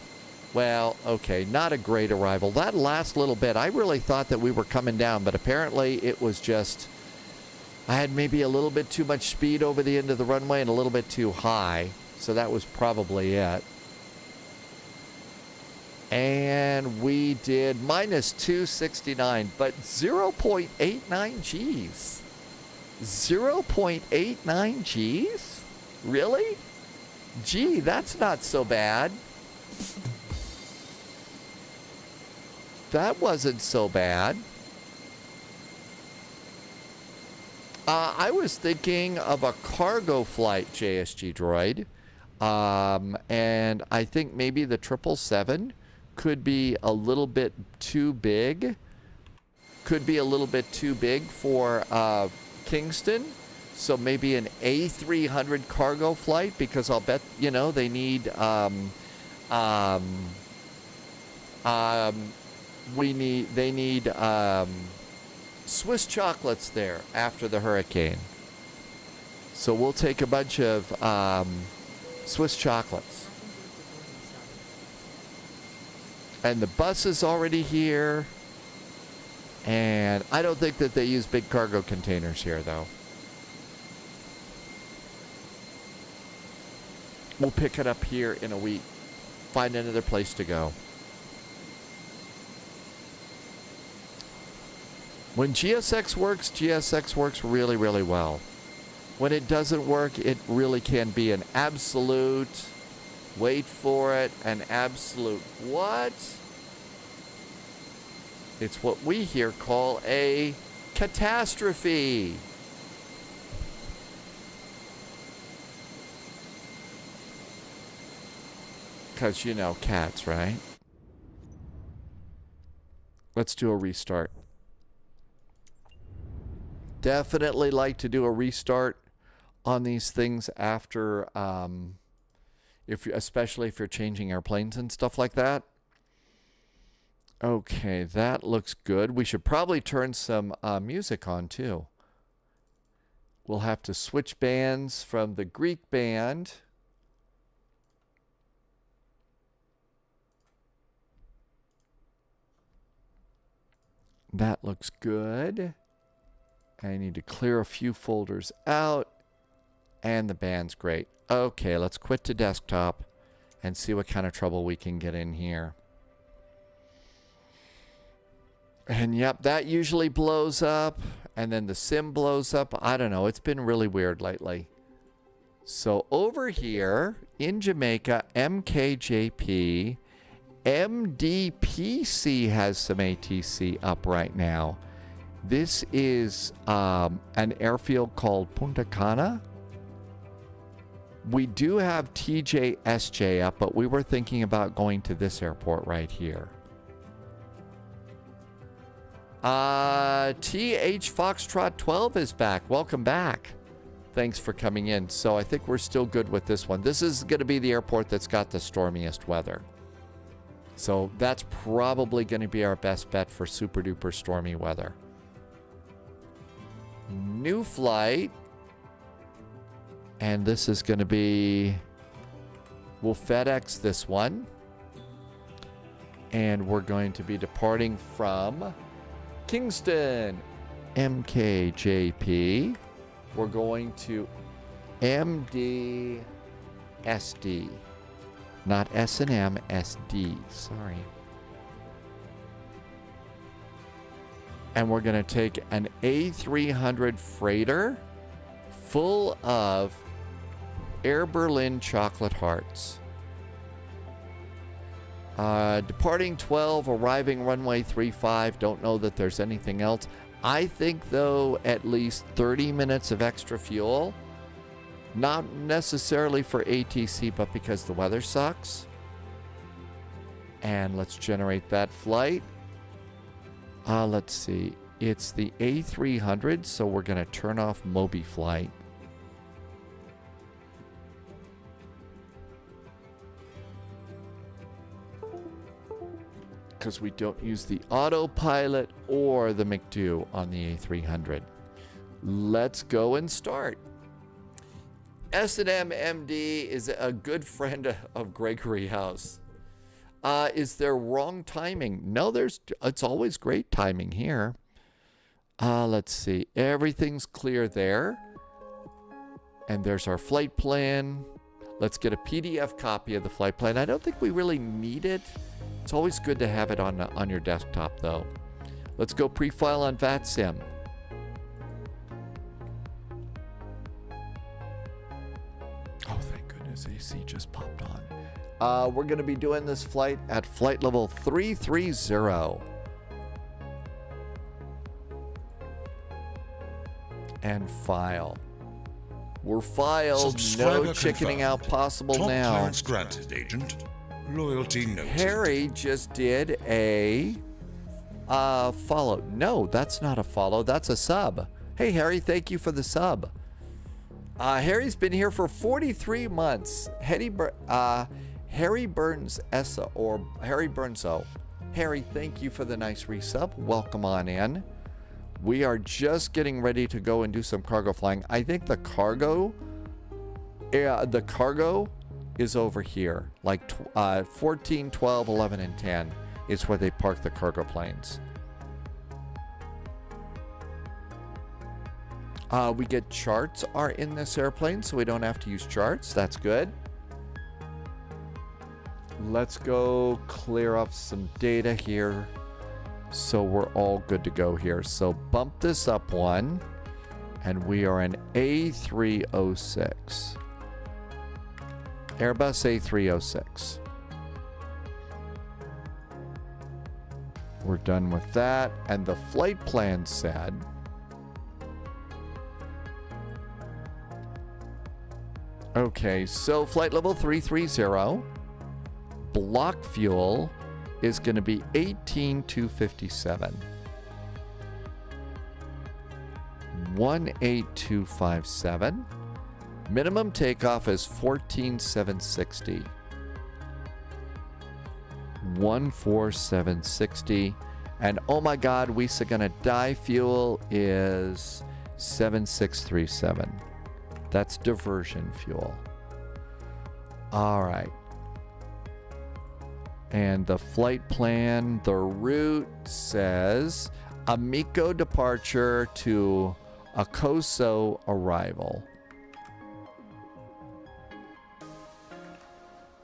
A: Well, okay, not a great arrival. That last little bit, I really thought that we were coming down, but apparently it was just, I had maybe a little bit too much speed over the end of the runway and a little bit too high. So that was probably it. And we did minus 269, but 0.89 Gs. 0.89 Gs? Really? Gee, that's not so bad. That wasn't so bad. I was thinking of a cargo flight, JSG Droid. And I think maybe the 777 could be a little bit too big. Could be a little bit too big for Kingston. So maybe an A300 cargo flight, because I'll bet, you know, they need, they need Swiss chocolates there after the hurricane. So we'll take a bunch of Swiss chocolates. And the bus is already here. And I don't think that they use big cargo containers here, though. We'll pick it up here in a week. Find another place to go. When GSX works really, really well. When it doesn't work, it really can be an absolute, wait for it, an absolute what? It's what we here call a catastrophe. Because, you know, cats, right? Let's do a restart. Definitely like to do a restart on these things after, especially if you're changing airplanes and stuff like that. Okay, that looks good. We should probably turn some music on too. We'll have to switch bands from the Greek band. That looks good. I need to clear a few folders out. And the band's great. Okay, let's quit to desktop and see what kind of trouble we can get in here. And yep, that usually blows up. And then the sim blows up. I don't know. It's been really weird lately. So over here in Jamaica, MKJP, MDPC has some ATC up right now. This is an airfield called Punta Cana. We do have TJSJ up, but we were thinking about going to this airport right here. TH Foxtrot 12 is back. Welcome back. Thanks for coming in. So I think we're still good with this one. This is going to be the airport that's got the stormiest weather. So that's probably going to be our best bet for super duper stormy weather. New flight. And this is going to be... We'll FedEx this one. And we're going to be departing from Kingston, MKJP. We're going to MD SD. Not S&M, SD. Sorry. And we're going to take an A300 freighter full of Air Berlin chocolate hearts. Departing 12, arriving runway 35. Don't know that there's anything else. I think, though, at least 30 minutes of extra fuel. Not necessarily for ATC, but because the weather sucks. And let's generate that flight. Let's see. It's the A300, so we're going to turn off Moby Flight. Because we don't use the autopilot or the McDo on the A300. Let's go and start. S&M MD is a good friend of Gregory House. Is there wrong timing? No, it's always great timing here. Let's see. Everything's clear there. And there's our flight plan. Let's get a PDF copy of the flight plan. I don't think we really need it. It's always good to have it on your desktop, though. Let's go pre-file on VATSIM. Oh, thank goodness AC just popped on. We're going to be doing this flight at flight level 330. And file. We're filed. No chickening out possible
C: Top
A: now.
C: clearance granted, Agent. Loyalty noted.
A: Harry just did a follow. No, that's not a follow. That's a sub. Hey, Harry, thank you for the sub. Harry's been here for 43 months. Harry Burns Essa or Harry Burnso. Harry, thank you for the nice resub. Welcome on in. We are just getting ready to go and do some cargo flying. I think the cargo is over here. Like 14, 12, 11, and 10 is where they park the cargo planes. We get charts are in this airplane, so we don't have to use charts. That's good. Let's go clear up some data here. So we're all good to go here. So bump this up one. And we are an A306. Airbus A306. We're done with that. And the flight plan said... Okay, so flight level 330. Block fuel is going to be 18,257. 18257. Minimum takeoff is 14,760. 14760. And oh my God, we gonna die fuel is 7637. That's diversion fuel. All right. And the flight plan, the route says Amico departure to Acoso arrival.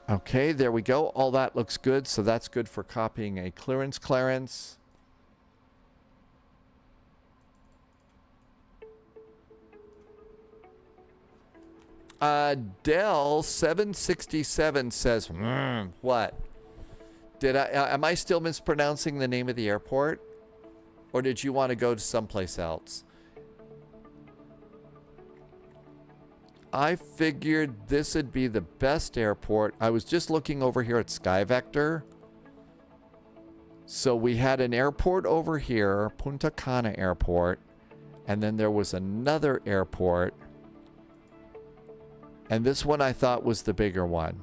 A: Okay, there we go. All that looks good. So that's good for copying a clearance. Dell 767 says, what? Am I still mispronouncing the name of the airport? Or did you want to go to someplace else? I figured this would be the best airport. I was just looking over here at SkyVector. So we had an airport over here, Punta Cana Airport. And then there was another airport. And this one I thought was the bigger one.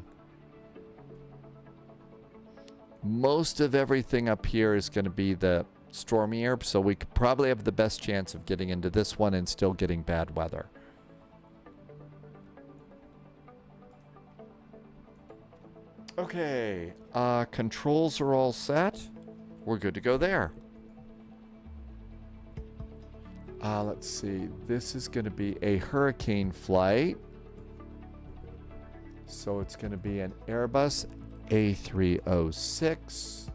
A: Most of everything up here is going to be the stormier, so we could probably have the best chance of getting into this one and still getting bad weather. Okay, controls are all set. We're good to go there. Let's see. This is going to be a hurricane flight. So it's going to be an Airbus A306.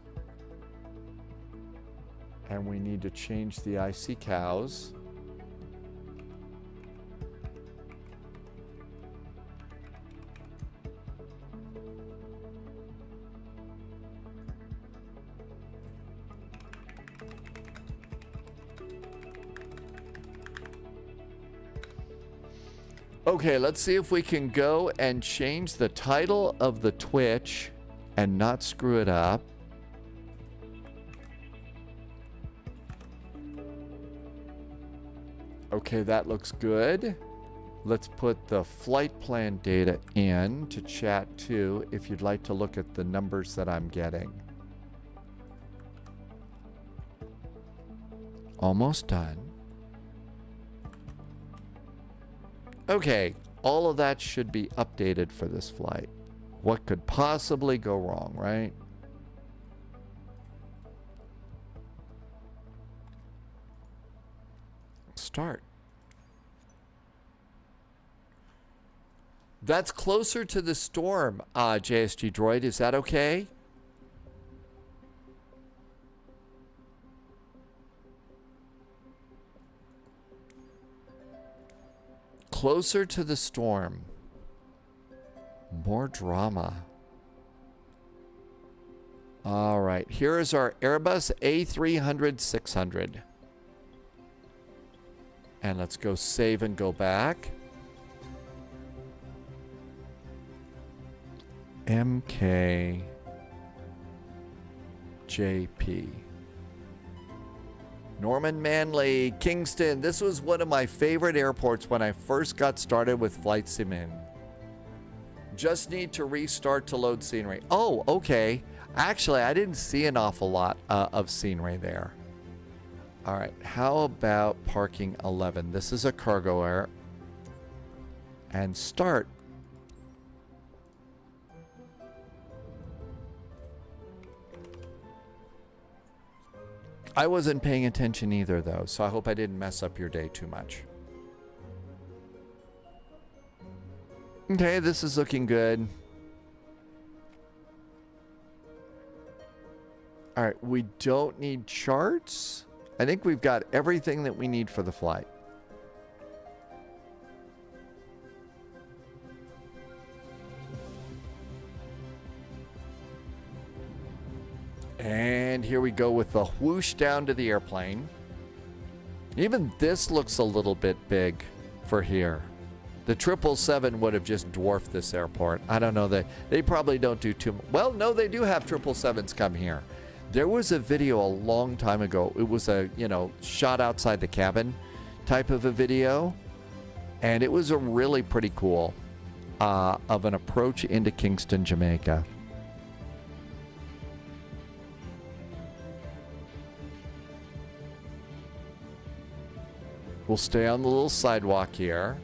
A: And we need to change the IC cows. Okay, let's see if we can go and change the title of the Twitch and not screw it up. Okay, that looks good. Let's put the flight plan data in to chat too, if you'd like to look at the numbers that I'm getting. Almost done. Okay, all of that should be updated for this flight. What could possibly go wrong, right? Start. That's closer to the storm, JSG Droid. Is that okay? Closer to the storm. More drama. All right, here is our Airbus A300-600. And let's go save and go back. MKJP. Norman Manley, Kingston. This was one of my favorite airports when I first got started with Flight Sim In. Just need to restart to load scenery. Oh, okay. Actually, I didn't see an awful lot of scenery there. All right, how about parking 11? This is a cargo air. And start. I wasn't paying attention either, though, so I hope I didn't mess up your day too much. Okay, this is looking good. All right, we don't need charts. I think we've got everything that we need for the flight. And here we go with the whoosh down to the airplane. Even this looks a little bit big for here. The 777 would have just dwarfed this airport. I don't know, they probably don't do too much. Well, no, they do have 777s come here. There was a video a long time ago. It was a, shot outside the cabin type of a video. And it was a really pretty cool of an approach into Kingston, Jamaica. We'll stay on the little sidewalk here.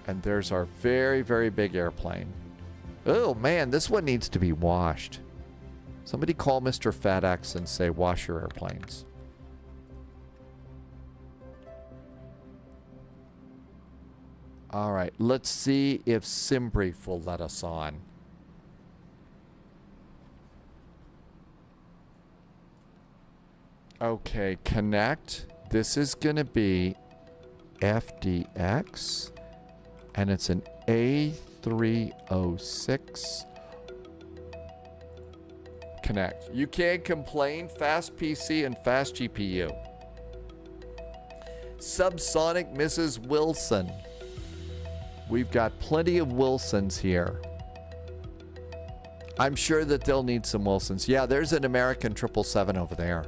A: And there's our very, very big airplane. Oh, man, this one needs to be washed. Somebody call Mr. FedEx and say, wash your airplanes. All right, let's see if SimBrief will let us on. Okay, connect. This is going to be FDX. And it's an A306. Connect. You can't complain. Fast PC and fast GPU. Subsonic Mrs. Wilson. We've got plenty of Wilsons here. I'm sure that they'll need some Wilsons. Yeah, there's an American 777 over there.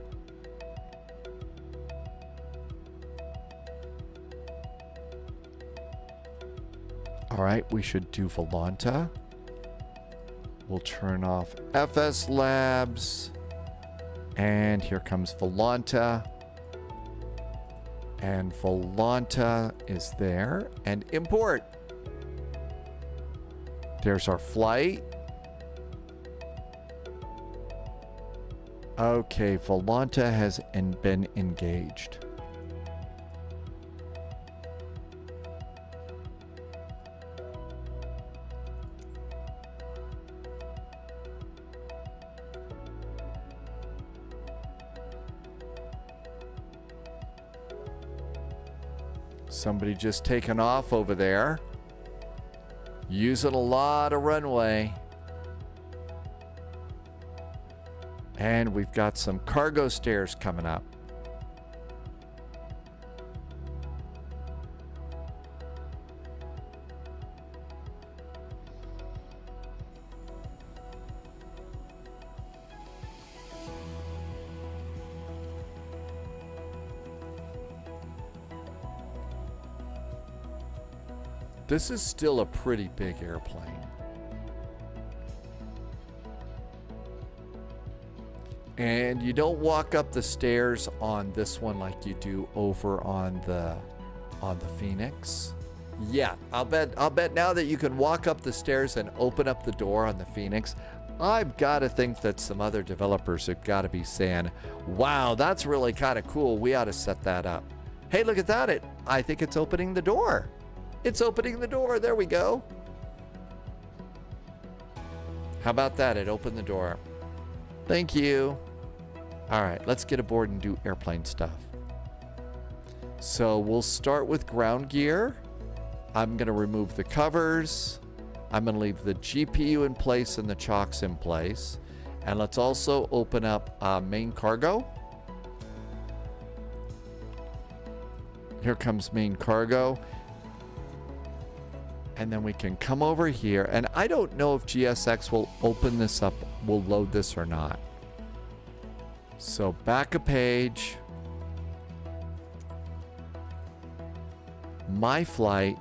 A: All right, we should do Volanta. We'll turn off FS Labs. And here comes Volanta. And Volanta is there. And import. There's our flight. Okay, Volanta has been engaged. Somebody just taken off over there. Using a lot of runway. And we've got some cargo stairs coming up. This is still a pretty big airplane. And you don't walk up the stairs on this one like you do over on the Phoenix. Yeah, I'll bet now that you can walk up the stairs and open up the door on the Phoenix, I've got to think that some other developers have got to be saying, wow, that's really kind of cool. We ought to set that up. Hey, look at that. I think it's opening the door. It's opening the door. There we go. How about that? It opened the door. Thank you. All right, let's get aboard and do airplane stuff. So we'll start with ground gear. I'm going to remove the covers. I'm going to leave the GPU in place and the chocks in place. And let's also open up main cargo. Here comes main cargo. And then we can come over here. And I don't know if GSX will open this up, will load this or not. So back a page. My flight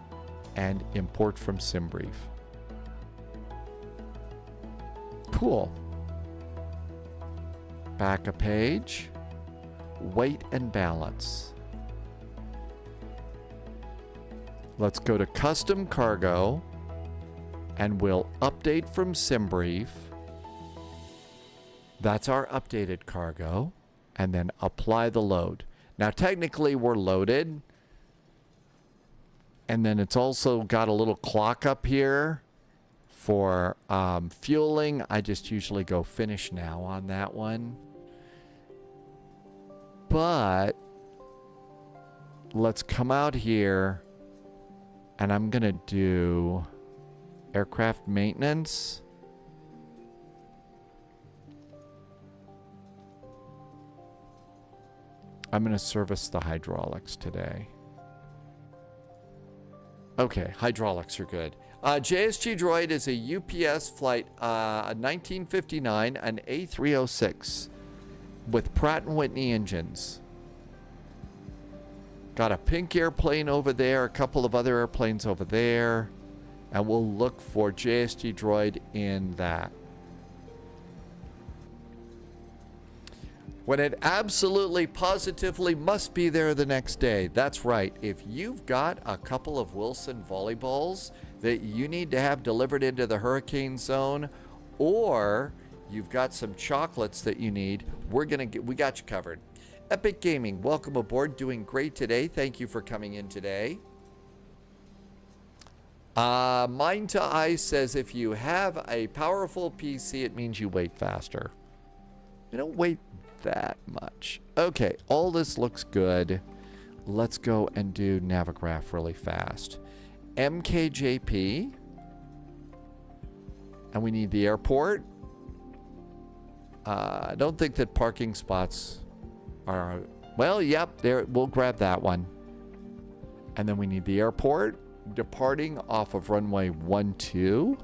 A: and import from SimBrief. Cool. Back a page. Weight and balance. Let's go to custom cargo and we'll update from SimBrief. That's our updated cargo. And then apply the load. Now technically we're loaded. And then it's also got a little clock up here for fueling. I just usually go finish now on that one. But let's come out here. And I'm going to do aircraft maintenance. I'm going to service the hydraulics today. Okay, hydraulics are good. JSG Droid is a UPS flight, 1959, an A306 with Pratt & Whitney engines. Got a pink airplane over there, a couple of other airplanes over there, and we'll look for JSG Droid in that. When it absolutely, positively must be there the next day. That's right. If you've got a couple of Wilson volleyballs that you need to have delivered into the hurricane zone, or you've got some chocolates that you need, we got you covered. Epic Gaming, welcome aboard. Doing great today. Thank you for coming in today. Mind to Ice says if you have a powerful PC, it means you wait faster. You don't wait that much. Okay, all this looks good. Let's go and do Navigraph really fast. MKJP. And we need the airport. I don't think that parking spots are... Well, yep, there. We'll grab that one. And then we need the airport. Departing off of runway 12.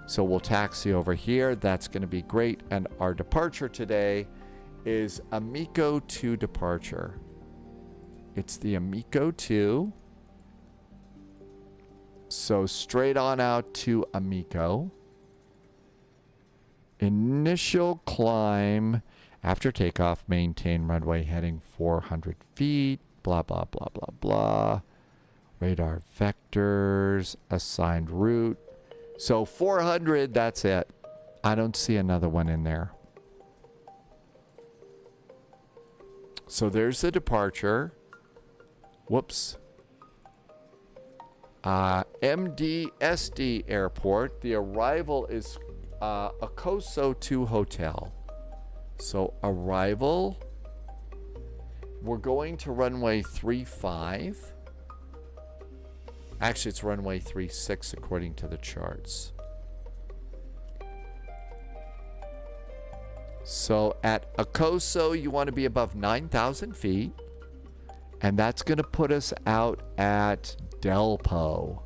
A: So we'll taxi over here. That's going to be great. And our departure today is Amico 2 departure. It's the Amico 2. So straight on out to Amico. Initial climb. After takeoff, maintain runway heading 400 feet. Blah, blah, blah, blah, blah. Radar vectors, assigned route. So 400, that's it. I don't see another one in there. So there's the departure. Whoops. MDSD Airport. The arrival is Akoso 2 Hotel. So arrival. We're going to runway 35. Actually, it's runway 36 according to the charts. So at Akoso, you want to be above 9,000 feet. And that's going to put us out at Delpo.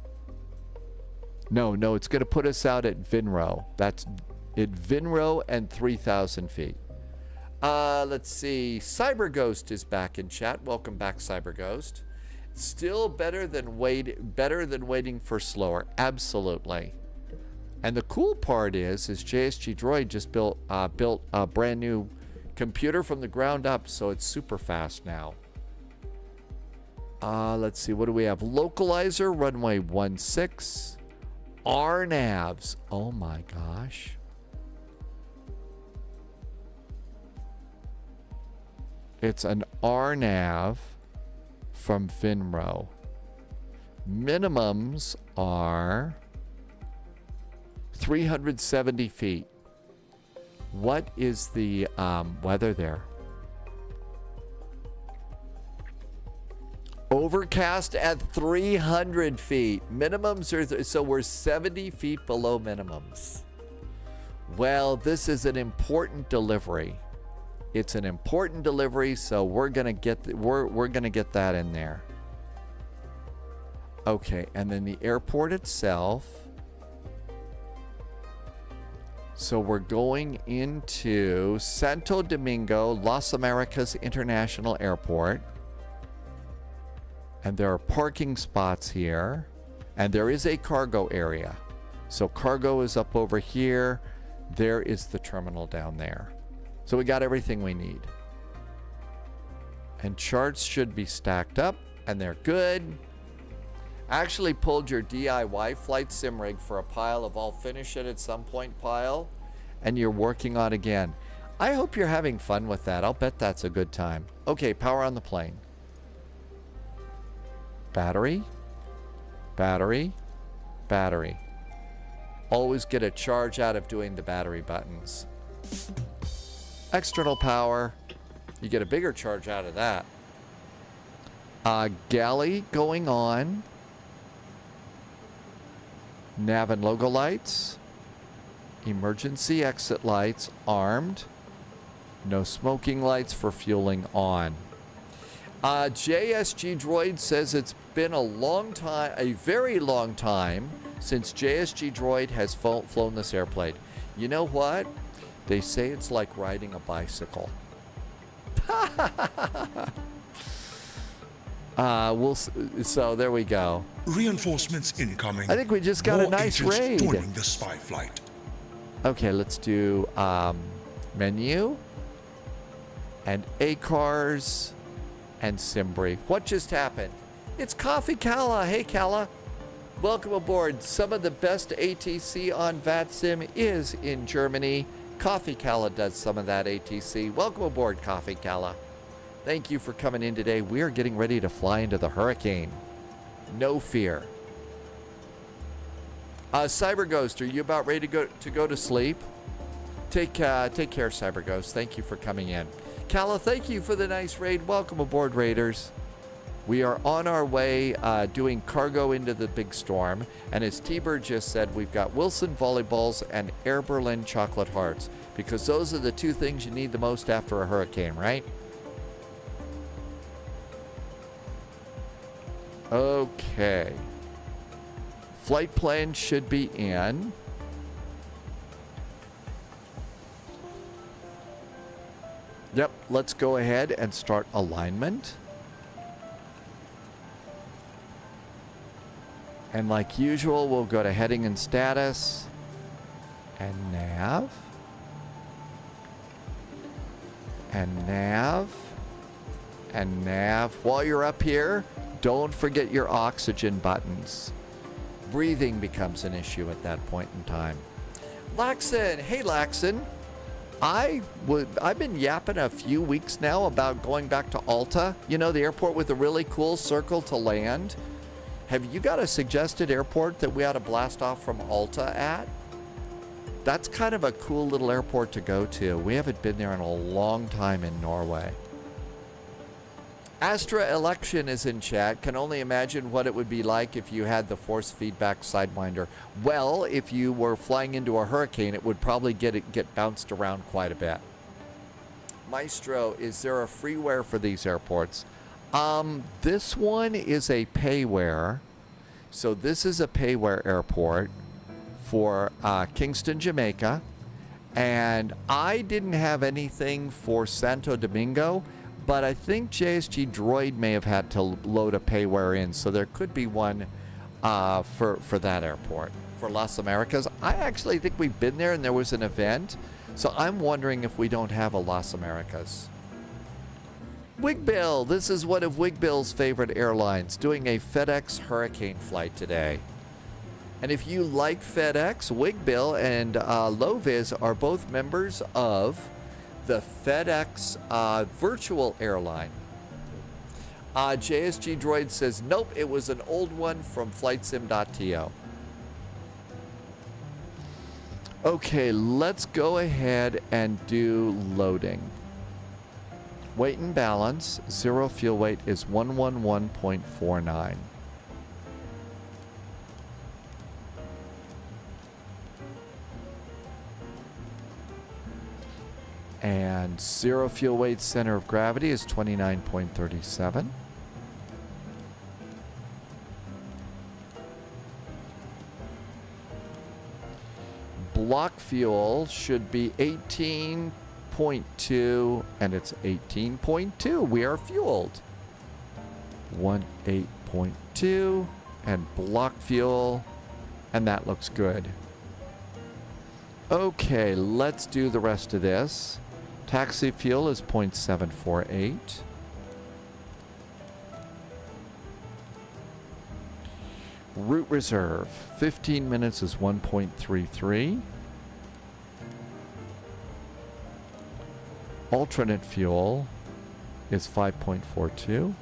A: No, it's going to put us out at Vinro. That's at Vinro and 3,000 feet. Let's see. CyberGhost is back in chat. Welcome back, CyberGhost. Still better than waiting for slower. Absolutely. And the cool part is JSG Droid just built a brand new computer from the ground up, so it's super fast now. Let's see, what do we have? Localizer, runway 16. RNAVs. Oh my gosh. It's an RNAV from Vinro. Minimums are 370 feet. What is the weather there? Overcast at 300 feet. Minimums are, so we're 70 feet below minimums. Well, this is an important delivery. It's an important delivery, so we're gonna get we're gonna get that in there. Okay, and then the airport itself. So we're going into Santo Domingo, Las Americas International Airport. And there are parking spots here. And there is a cargo area. So cargo is up over here. There is the terminal down there. So we got everything we need. And charts should be stacked up. And they're good. I actually pulled your DIY flight sim rig for a pile of I'll finish it at some point pile. And you're working on again. I hope you're having fun with that. I'll bet that's a good time. Okay, power on the plane. Battery. Battery. Battery. Always get a charge out of doing the battery buttons. External power. You get a bigger charge out of that. Galley going on. Nav and logo lights. Emergency exit lights armed. No smoking lights for fueling on. JSG Droid says it's been a long time, a very long time, since JSG Droid has flown this airplane. You know what? They say it's like riding a bicycle. So there we go.
C: Reinforcements incoming.
A: I think we just got a nice raid.
C: Joining the spy flight.
A: Okay, let's do menu and ACARS and Simbri. What just happened? It's Coffee Kala. Hey Kala, welcome aboard. Some of the best ATC on VATSIM is in Germany. Coffee Kala does some of that ATC. Welcome aboard, Coffee Kala. Thank you for coming in today. We are getting ready to fly into the hurricane. No fear. CyberGhost, are you about ready to go to sleep? Take care, CyberGhost. Thank you for coming in. Kala, thank you for the nice raid. Welcome aboard, Raiders. We are on our way doing cargo into the big storm. And as T-Bird just said, we've got Wilson volleyballs and Air Berlin chocolate hearts. Because those are the two things you need the most after a hurricane, right? Okay. Flight plan should be in. Yep, let's go ahead and start alignment. And like usual, we'll go to heading and status and nav. And nav. And nav. While you're up here, don't forget your oxygen buttons. Breathing becomes an issue at that point in time. Laxon, hey Laxon. I've been yapping a few weeks now about going back to Alta. You know, the airport with a really cool circle to land. Have you got a suggested airport that we ought to blast off from Alta at? That's kind of a cool little airport to go to. We haven't been there in a long time in Norway. Astra Election is in chat. Can only imagine what it would be like if you had the force feedback Sidewinder. Well, if you were flying into a hurricane, it would probably get bounced around quite a bit. Maestro, is there a freeware for these airports? This one is a payware. So this is a payware airport for Kingston, Jamaica. And I didn't have anything for Santo Domingo, but I think JSG Droid may have had to load a payware in, so there could be one for that airport. For Las Americas, I actually think we've been there and there was an event, so I'm wondering if we don't have a Las Americas. Wigbill, this is one of Wigbill's favorite airlines, doing a FedEx Hurricane flight today. And if you like FedEx, Wigbill and Loviz are both members of the FedEx virtual airline. JSG Droid says, nope, it was an old one from flightsim.to. Okay, let's go ahead and do loading. Weight and balance, zero fuel weight is 111.49. And zero fuel weight center of gravity is 29.37. Block fuel should be 18.2, and it's 18.2. We are fueled. 18.2 and block fuel, and that looks good. Okay, let's do the rest of this. Taxi fuel is 0.748. Route reserve, 15 minutes is 1.33. Alternate fuel is 5.42.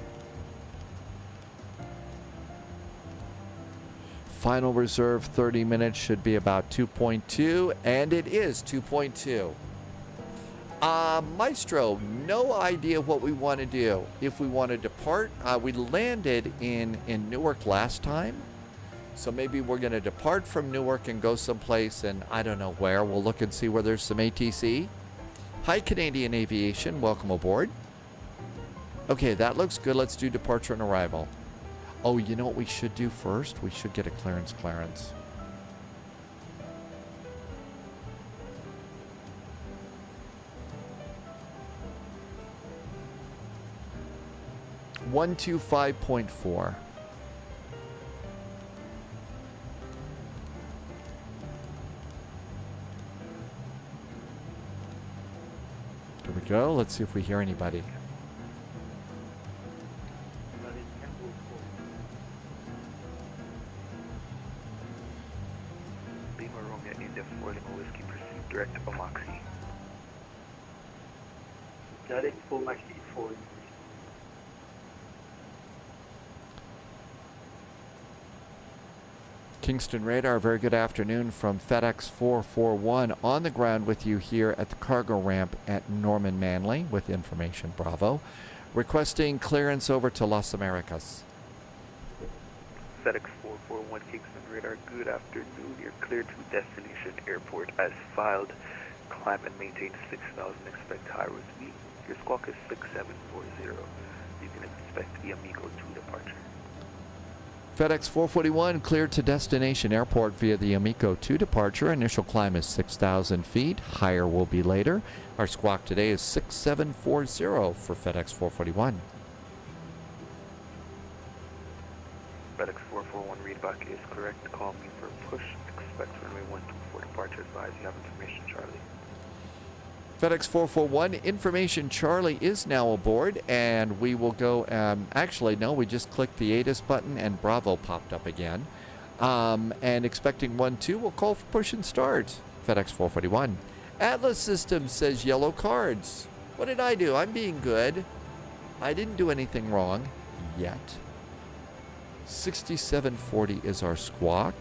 A: Final reserve 30 minutes should be about 2.2, and it is 2.2. Maestro, no idea what we want to do. If we want to depart, we landed in Newark last time, so maybe we're going to depart from Newark and go someplace, and I don't know where. We'll look and see where there's some ATC. Hi, Canadian Aviation. Welcome aboard. Okay, that looks good. Let's do departure and arrival. Oh, you know what we should do first? We should get a clearance. 125.4. There we go. Let's see if we hear anybody.
H: Lima Romeo India 4 Lima Whiskey, proceed direct to Moxie.
E: Direct for Moxie 4.
A: Kingston Radar, very good afternoon from FedEx 441 on the ground with you here at the cargo ramp at Norman Manley with information Bravo. Requesting clearance over to Las Americas.
H: FedEx 441 Kingston Radar, good afternoon. You're clear to destination airport as filed. Climb and maintain 6,000. Expect high road speed. Your squawk is 6740. You can expect the Amigo 2 departure.
A: FedEx 441 cleared to destination airport via the Amico 2 departure. Initial climb is 6,000 feet. Higher will be later. Our squawk today is 6740 for FedEx 441.
H: FedEx 441 readback is correct. Call me for push. Expect runway 124 departure. Advise you have information, Charlie.
A: FedEx 441, information Charlie is now aboard, and we will go, actually, no, we just clicked the ATIS button and Bravo popped up again. And expecting 1-2, we'll call for push and start. FedEx 441. Atlas Systems says yellow cards. What did I do? I'm being good. I didn't do anything wrong yet. 6740 is our squawk.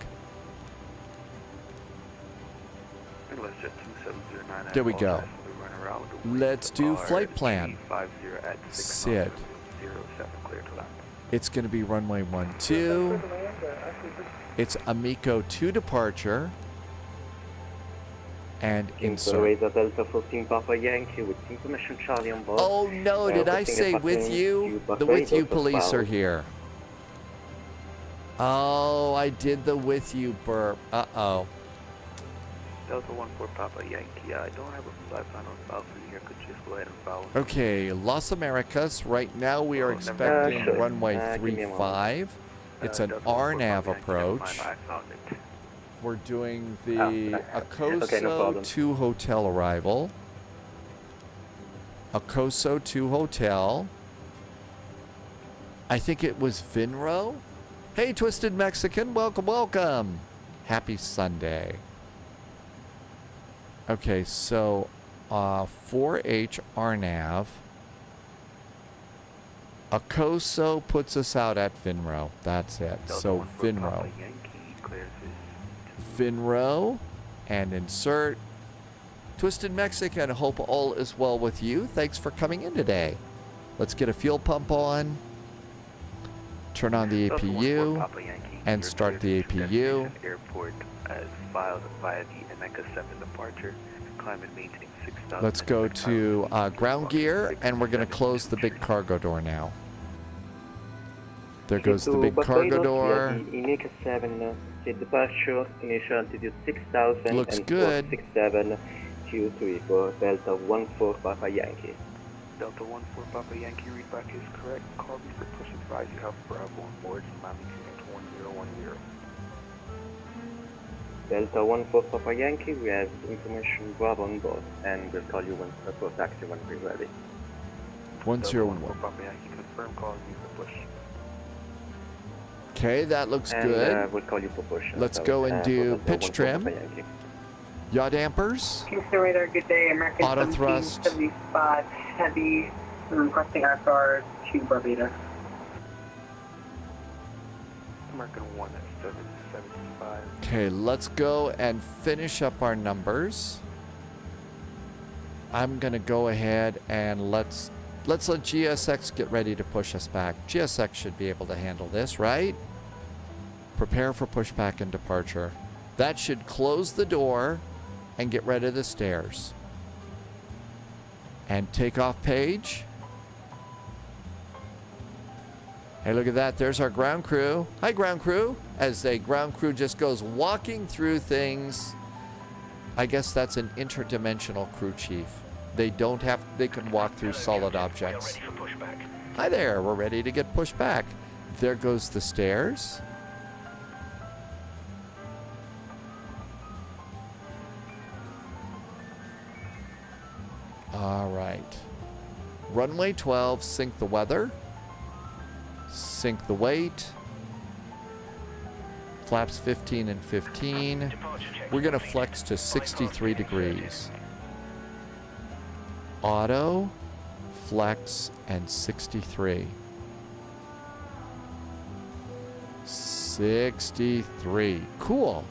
A: There we go. Let's do flight plan. Sid. It's going to be runway 12. It's Amico 2 departure. And insert.
F: Delta 14 Papa Yankee with information Charlie on board.
A: Oh no, did I say with you? The with you police are here. Oh, I did the with you burp. Uh-oh.
H: Delta 14 Papa Yankee. I don't have a flight plan on Falcon here. Could you just go ahead and follow?
A: Okay, Las Americas. Right now we are expecting runway 35. It's an RNAV approach. We're doing the Acoso 2 hotel arrival. Acoso 2 hotel. I think it was Vinro. Hey, Twisted Mexican, welcome, welcome. Happy Sunday. Okay, so 4H RNAV. Acoso puts us out at Vinro. That's it. So Vinro. Vinro and insert. Twisted Mexican, hope all is well with you. Thanks for coming in today. Let's get a fuel pump on. Turn on the APU and start the APU.
H: Airport as filed via the Emeka 7 departure. Climate maintaining 6,000.
A: Let's go to ground gear, and we're going to close the big cargo door now. There goes the big cargo door.
F: Emeka 7 departure, initial altitude 6,000.
A: Looks good.
F: 67 Q3 for Delta 14 Papa Yankee.
H: Delta 14 Papa Yankee, readback is correct. Call me for push advise. You have Bravo on board. Magnitude 1010.
F: Delta 14 Papa Yankee, we have information Bravo on board, and we'll call you when for taxi when we're ready.
A: 101.
H: Papa Yankee, confirm call you for push.
A: Okay, that looks good.
F: We'll call you for push.
A: Let's go and do pitch trim. Yaw dampers.
N: Kingston radar, good day. American
A: Auto thrust.
N: 75 heavy. Requesting IFR to Barbados.
H: American 1 at 775.
A: Okay, let's go and finish up our numbers. I'm gonna go ahead and let's let GSX get ready to push us back. GSX should be able to handle this, right? Prepare for pushback and departure. That should close the door and get rid of the stairs. And takeoff page. Hey, look at that. There's our ground crew. Hi, ground crew. As a ground crew just goes walking through things. I guess that's an interdimensional crew chief. They can walk through solid objects. Hi there. We're ready to get pushed back. There goes the stairs. All right. Runway 12, sync the weather. Sync the weight. Flaps 15 and 15. We're going to flex to 63 degrees. Auto, flex, and 63. 63. Cool.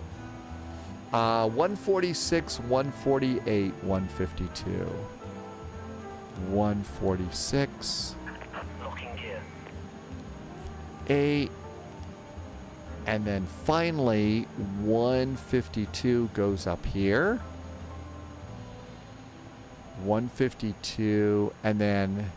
A: 146, 148, 152. 146. 8. And then finally, 152 goes up here. 152, and then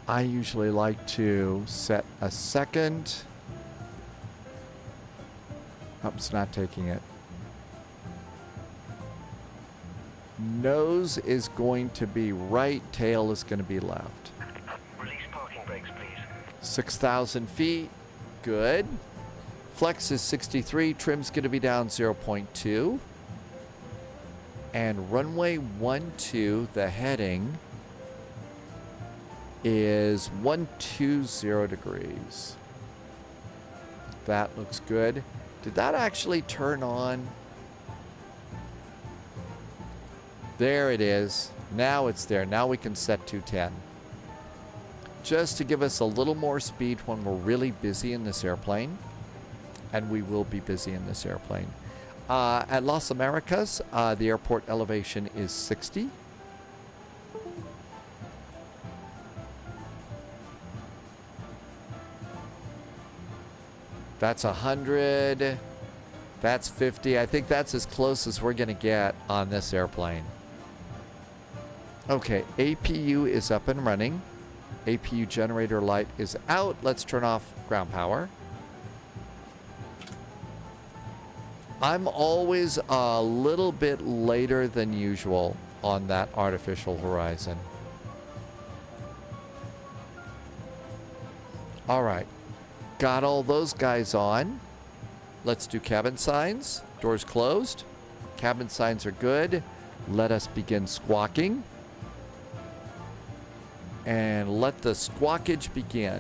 A: I usually like to set a second. Oh, it's not taking it. Nose is going to be right, tail is going to be left.
O: Release parking brakes, please.
A: 6,000 feet. Good. Flex is 63. Trim's going to be down 0.2. And runway 12, the heading is 120 degrees. That looks good. Did that actually turn on? There it is. Now it's there. Now we can set 210. Just to give us a little more speed when we're really busy in this airplane. And we will be busy in this airplane. At Las Americas, the airport elevation is 60. That's 100. That's 50. I think that's as close as we're going to get on this airplane. Okay, APU is up and running. APU generator light is out. Let's turn off ground power. I'm always a little bit later than usual on that artificial horizon. All right. Got all those guys on. Let's do cabin signs. Doors closed. Cabin signs are good. Let us begin squawking. And let the squawkage begin.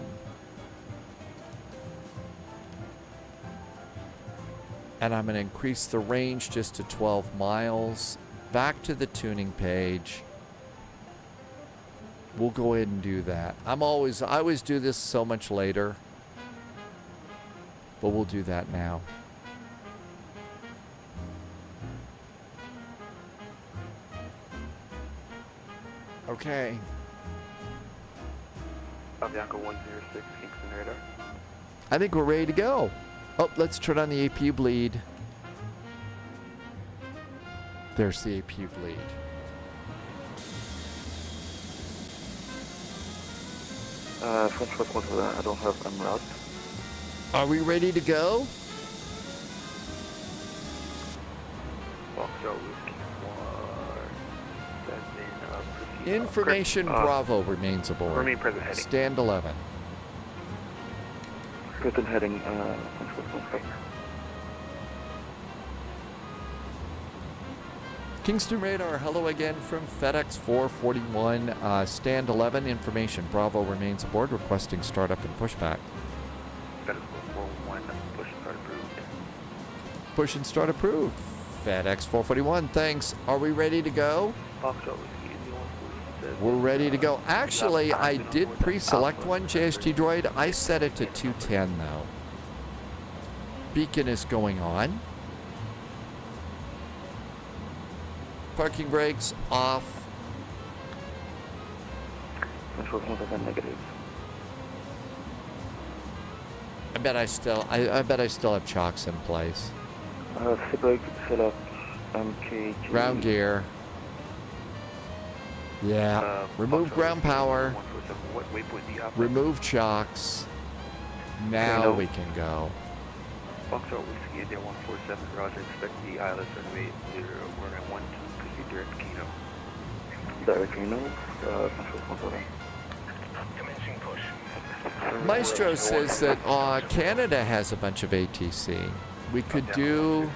A: And I'm going to increase the range just to 12 miles. Back to the tuning page. We'll go ahead and do that. I always do this so much later. But we'll do that now. Okay.
H: Bianca 106, Kingston radar.
A: I think we're ready to go. Oh, let's turn on the APU bleed. There's the APU bleed.
H: French response for that. I don't have en route.
A: Are we ready to go?
H: Foxtrot Whiskey 1,
A: Information Bravo remains aboard.
H: Remain present heading.
A: Stand 11.
H: Present heading, French response cover.
A: Kingston radar, hello again from FedEx 441. Stand 11, information Bravo remains aboard, requesting startup and pushback.
H: FedEx 441, push start approved.
A: Push and start approved. FedEx 441, thanks. Are we ready to go?
H: Foxtrot Whiskey 1,
A: We're ready to go. Actually, I did pre-select one, JST Droid. I set it to 210 though. Beacon is going on. Parking brakes off.
H: negative.
A: I bet I still have chocks in place.
H: Select MKJP.
A: Ground gear. Yeah. Remove ground power. Remove chocks. Now we can go.
H: Foxtrot Whiskey India 147, Roger. Expect the ILS runway 0, runway 12, proceed direct Kino. Direct Kino, commencing push.
A: Maestro says that Canada has a bunch of ATC. We could do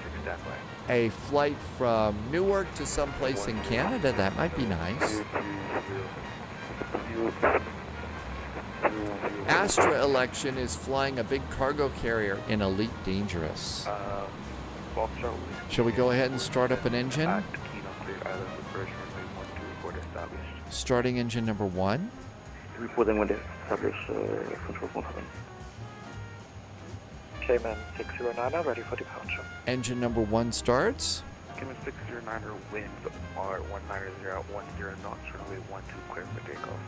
A: a flight from Newark to someplace in Canada. That might be nice. Astra Election is flying a big cargo carrier in Elite Dangerous. Shall we go ahead and start up an engine? Starting engine number 1.
H: Reporting when established control 17. Cayman 609, ready for departure.
A: Engine number 1 starts.
H: Cayman 609, winds are 190 knots, runway 12, clear for takeoff.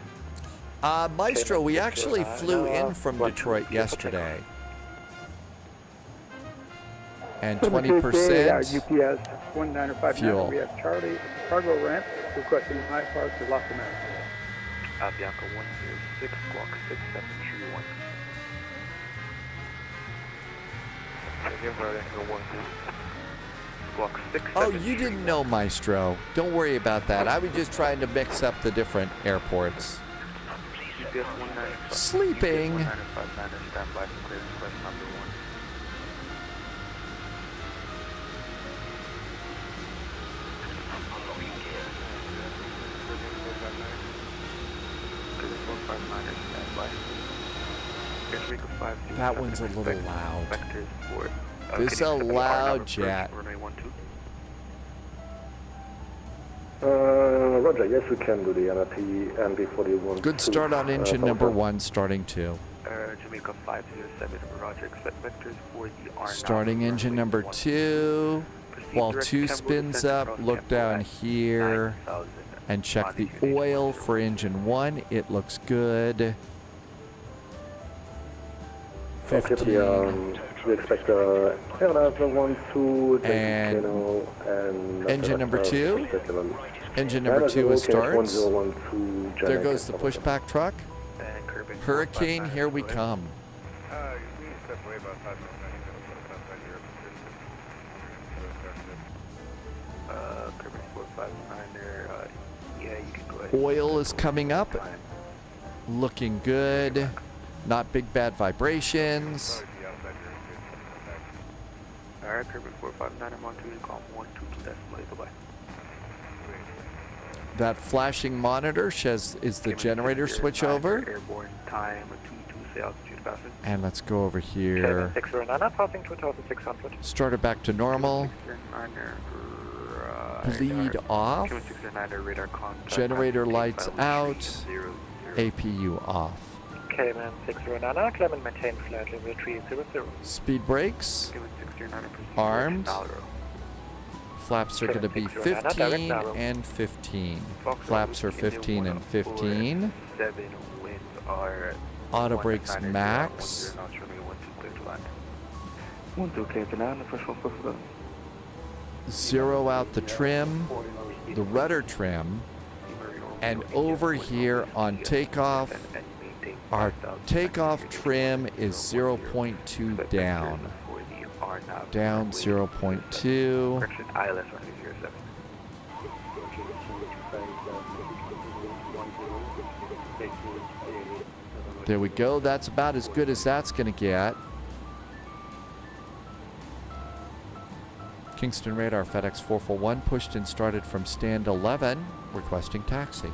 A: Maestro, we actually flew in from Detroit yesterday. And 20%
E: UPS 1959.
A: fuel.
E: We have Charlie cargo ramp requesting high park to Las Americas.
H: Bianca 106, squawk 6731.
A: Oh, you didn't know, Maestro. Don't worry about that. I was just trying to mix up the different airports. Sleeping. That one's a little loud.
H: Vectors for,
A: This is a loud jet.
H: Runway 12.
O: Roger, yes, we can do the NRP MB41.
A: Good start on engine number 1, starting 2.
H: Jamaica 507, Roger, expect vectors for the R9.
A: Starting engine number 2. While 2 spins up, look down here and check the oil for engine 1. It looks good. 15.
O: We expect airliner 1, 2,
A: and engine number 2. Engine number 2 is starts. There goes the pushback truck. Hurricane, here we come. Oil is coming up. Looking good. Not big bad vibrations.
H: Alright, Kirby 459, I'm on 2, call 122 decimal, goodbye.
A: That flashing monitor says is the generator switch over.
H: Airborne time 22, say altitude passing.
A: And let's go over here.
D: 609, passing 2600.
A: Start it back to normal. Bleed off. Generator lights out. APU off.
D: Cayman 609, Clement maintain flight level 300.
A: Speed brakes. Armed. Flaps are going to be 15 and 15. Flaps are 15 and 15. Auto brakes max. 0 out the trim, the rudder trim, and over here on takeoff, our takeoff trim is 0.2 down. Down 0.2. There we go. That's about as good as that's going to get. Kingston radar, FedEx 441, pushed and started from stand 11, requesting taxi.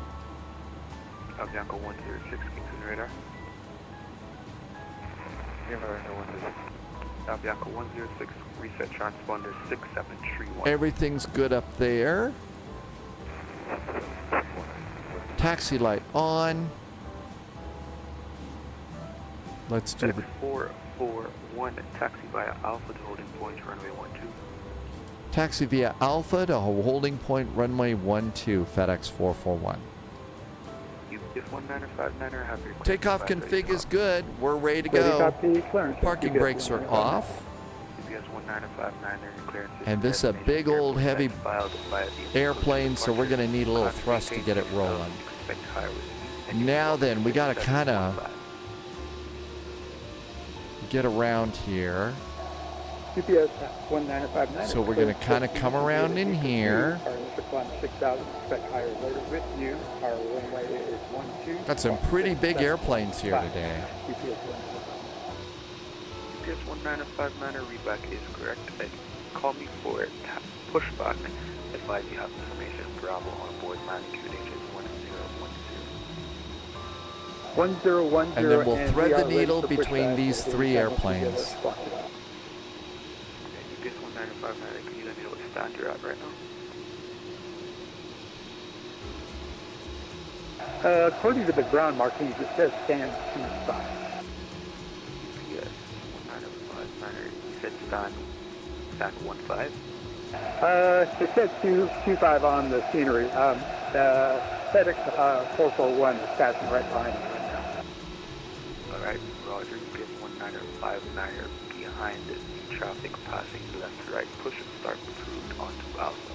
H: Bianco 106, Kingston radar. Bianco 106, reset transponder 6731.
A: Everything's good up there. Taxi light on. Let's do the
H: 441, taxi via Alpha to holding point, runway 12.
A: Taxi via Alpha to holding point, runway 12, FedEx 441. Takeoff config is good. We're ready to go. Parking brakes are off. And this is a big old heavy airplane, so we're going to need a little thrust to get it rolling. Now then, we got to kind of get around here. So we're going to kind of come around in here. Got some pretty big airplanes here today.
H: UPS 1959 readback is correct. Call me for pushback. Advise you have information. Bravo on board magnitude H 1010.
A: And then we'll thread the needle between these 3 airplanes.
H: UPS 1959, can you let me know what stand you're at right now?
E: According to the ground markings, it says stand 25.
H: Yes, 1959, you said stand 15?
E: It says 25 on the scenery. The FedEx 441 is passing right behind me right now.
H: Alright, Roger, UPS 1959 behind the traffic passing left to right. Push and start approved onto Alpha.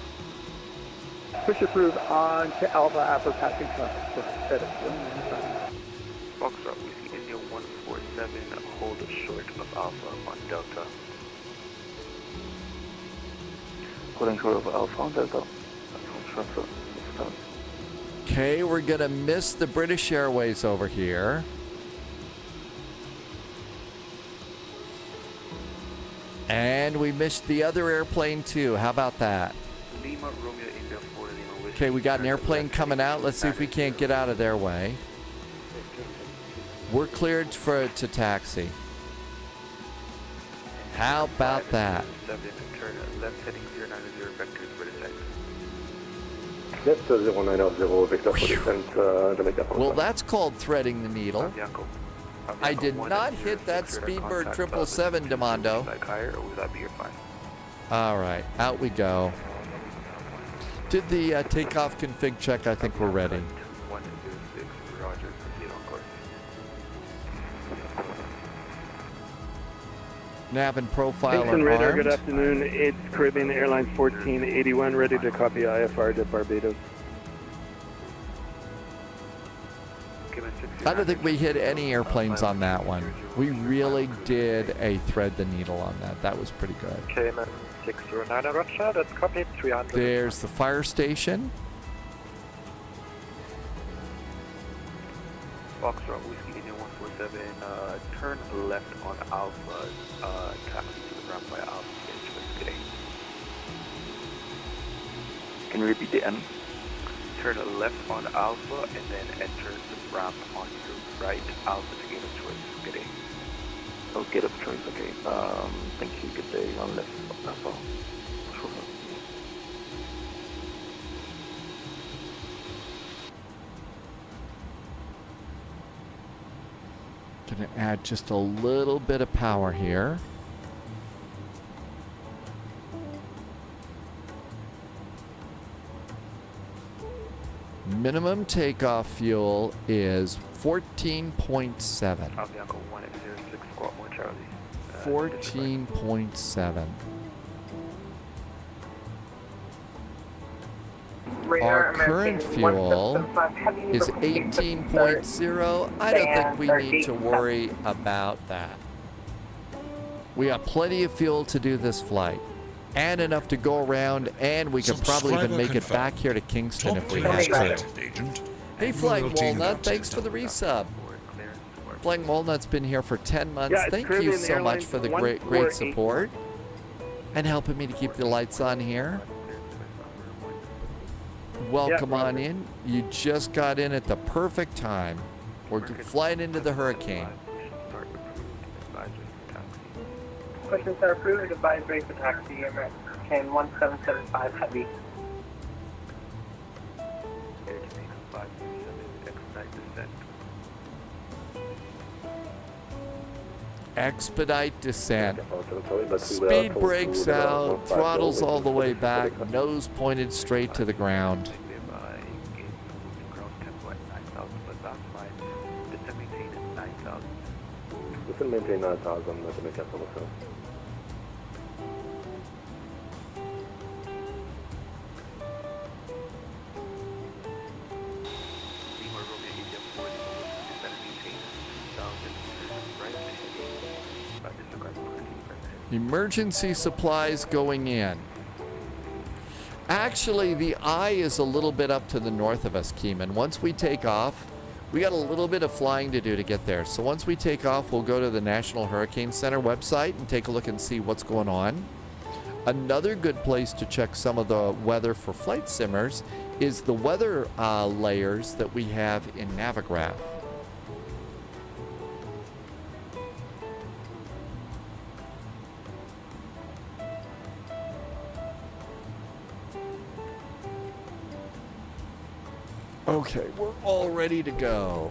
E: Push approved on to Alpha after passing traffic.
H: Foxtrot, we see India 147, hold short of Alpha on Delta. Holding short of Alpha on Delta.
A: Okay, we're going to miss the British Airways over here. And we missed the other airplane too. How about that?
H: Lima, Romeo, India, 4 Lima,
A: Okay, we got an airplane coming out. Let's see if we can't get out of their way. We're cleared to taxi. How about that?
H: 7, turn left heading 090 vectors for descent.
O: Left 090 vector for descent, Jamaica.
A: Well, that's called threading the needle. I did not hit that Speedbird 777, Demando. All right, out we go. Did the takeoff config check? I think we're ready. Nav and profile
P: Kingston
A: are
P: radar,
A: armed.
P: good afternoon. It's Caribbean Airlines 1481, ready to copy IFR to Barbados.
A: I don't think we hit any airplanes on that one. We really did a thread the needle on that. That was pretty good.
Q: Cayman 609, Roger, that's copied, 300.
A: There's the fire station.
H: Foxtrot Whiskey India 147, turn left on Alpha, taxi to the runway Alpha Stage today.
R: Can you repeat the end?
H: Turn left on Alpha and then enter the ramp on your right, Alpha to gate of choice. Good day.
R: Oh, gate of choice, okay. Thank you, good day, on left Alpha. Sure.
A: Gonna add just a little bit of power here. Minimum takeoff fuel is 14.7.
H: Avianca 106 squawk 1 Charlie.
A: 14.7.
N: Radar
A: Our current fuel is 18.0. I don't think we need to worry about that. We have plenty of fuel to do this flight. And enough to go around, and we could probably even make it back here to Kingston if we had to. Hey, Flying Walnut, thanks for the resub. Flying Walnut's been here for 10 months.
P: Yeah,
A: Thank
P: Caribbean
A: you so much
P: Airlines
A: for the
P: 148.
A: great support and helping me to keep the lights on here. Welcome on in. You just got in at the perfect time. We're flying into the hurricane.
N: Questions are approved. Advisory for taxi, American 1775 Heavy.
A: Expedite descent. Speed brakes out, throttles all the way back, nose pointed straight to the ground.
O: Listen, maintain 9,000, Jamaica Summerfield.
A: Emergency supplies going in. Actually, the eye is a little bit up to the north of us, Keeman. Once we take off, we got a little bit of flying to do to get there. So once we take off, we'll go to the National Hurricane Center website and take a look and see what's going on. Another good place to check some of the weather for flight simmers is the weather layers that we have in Navigraph. Okay, we're all ready to go.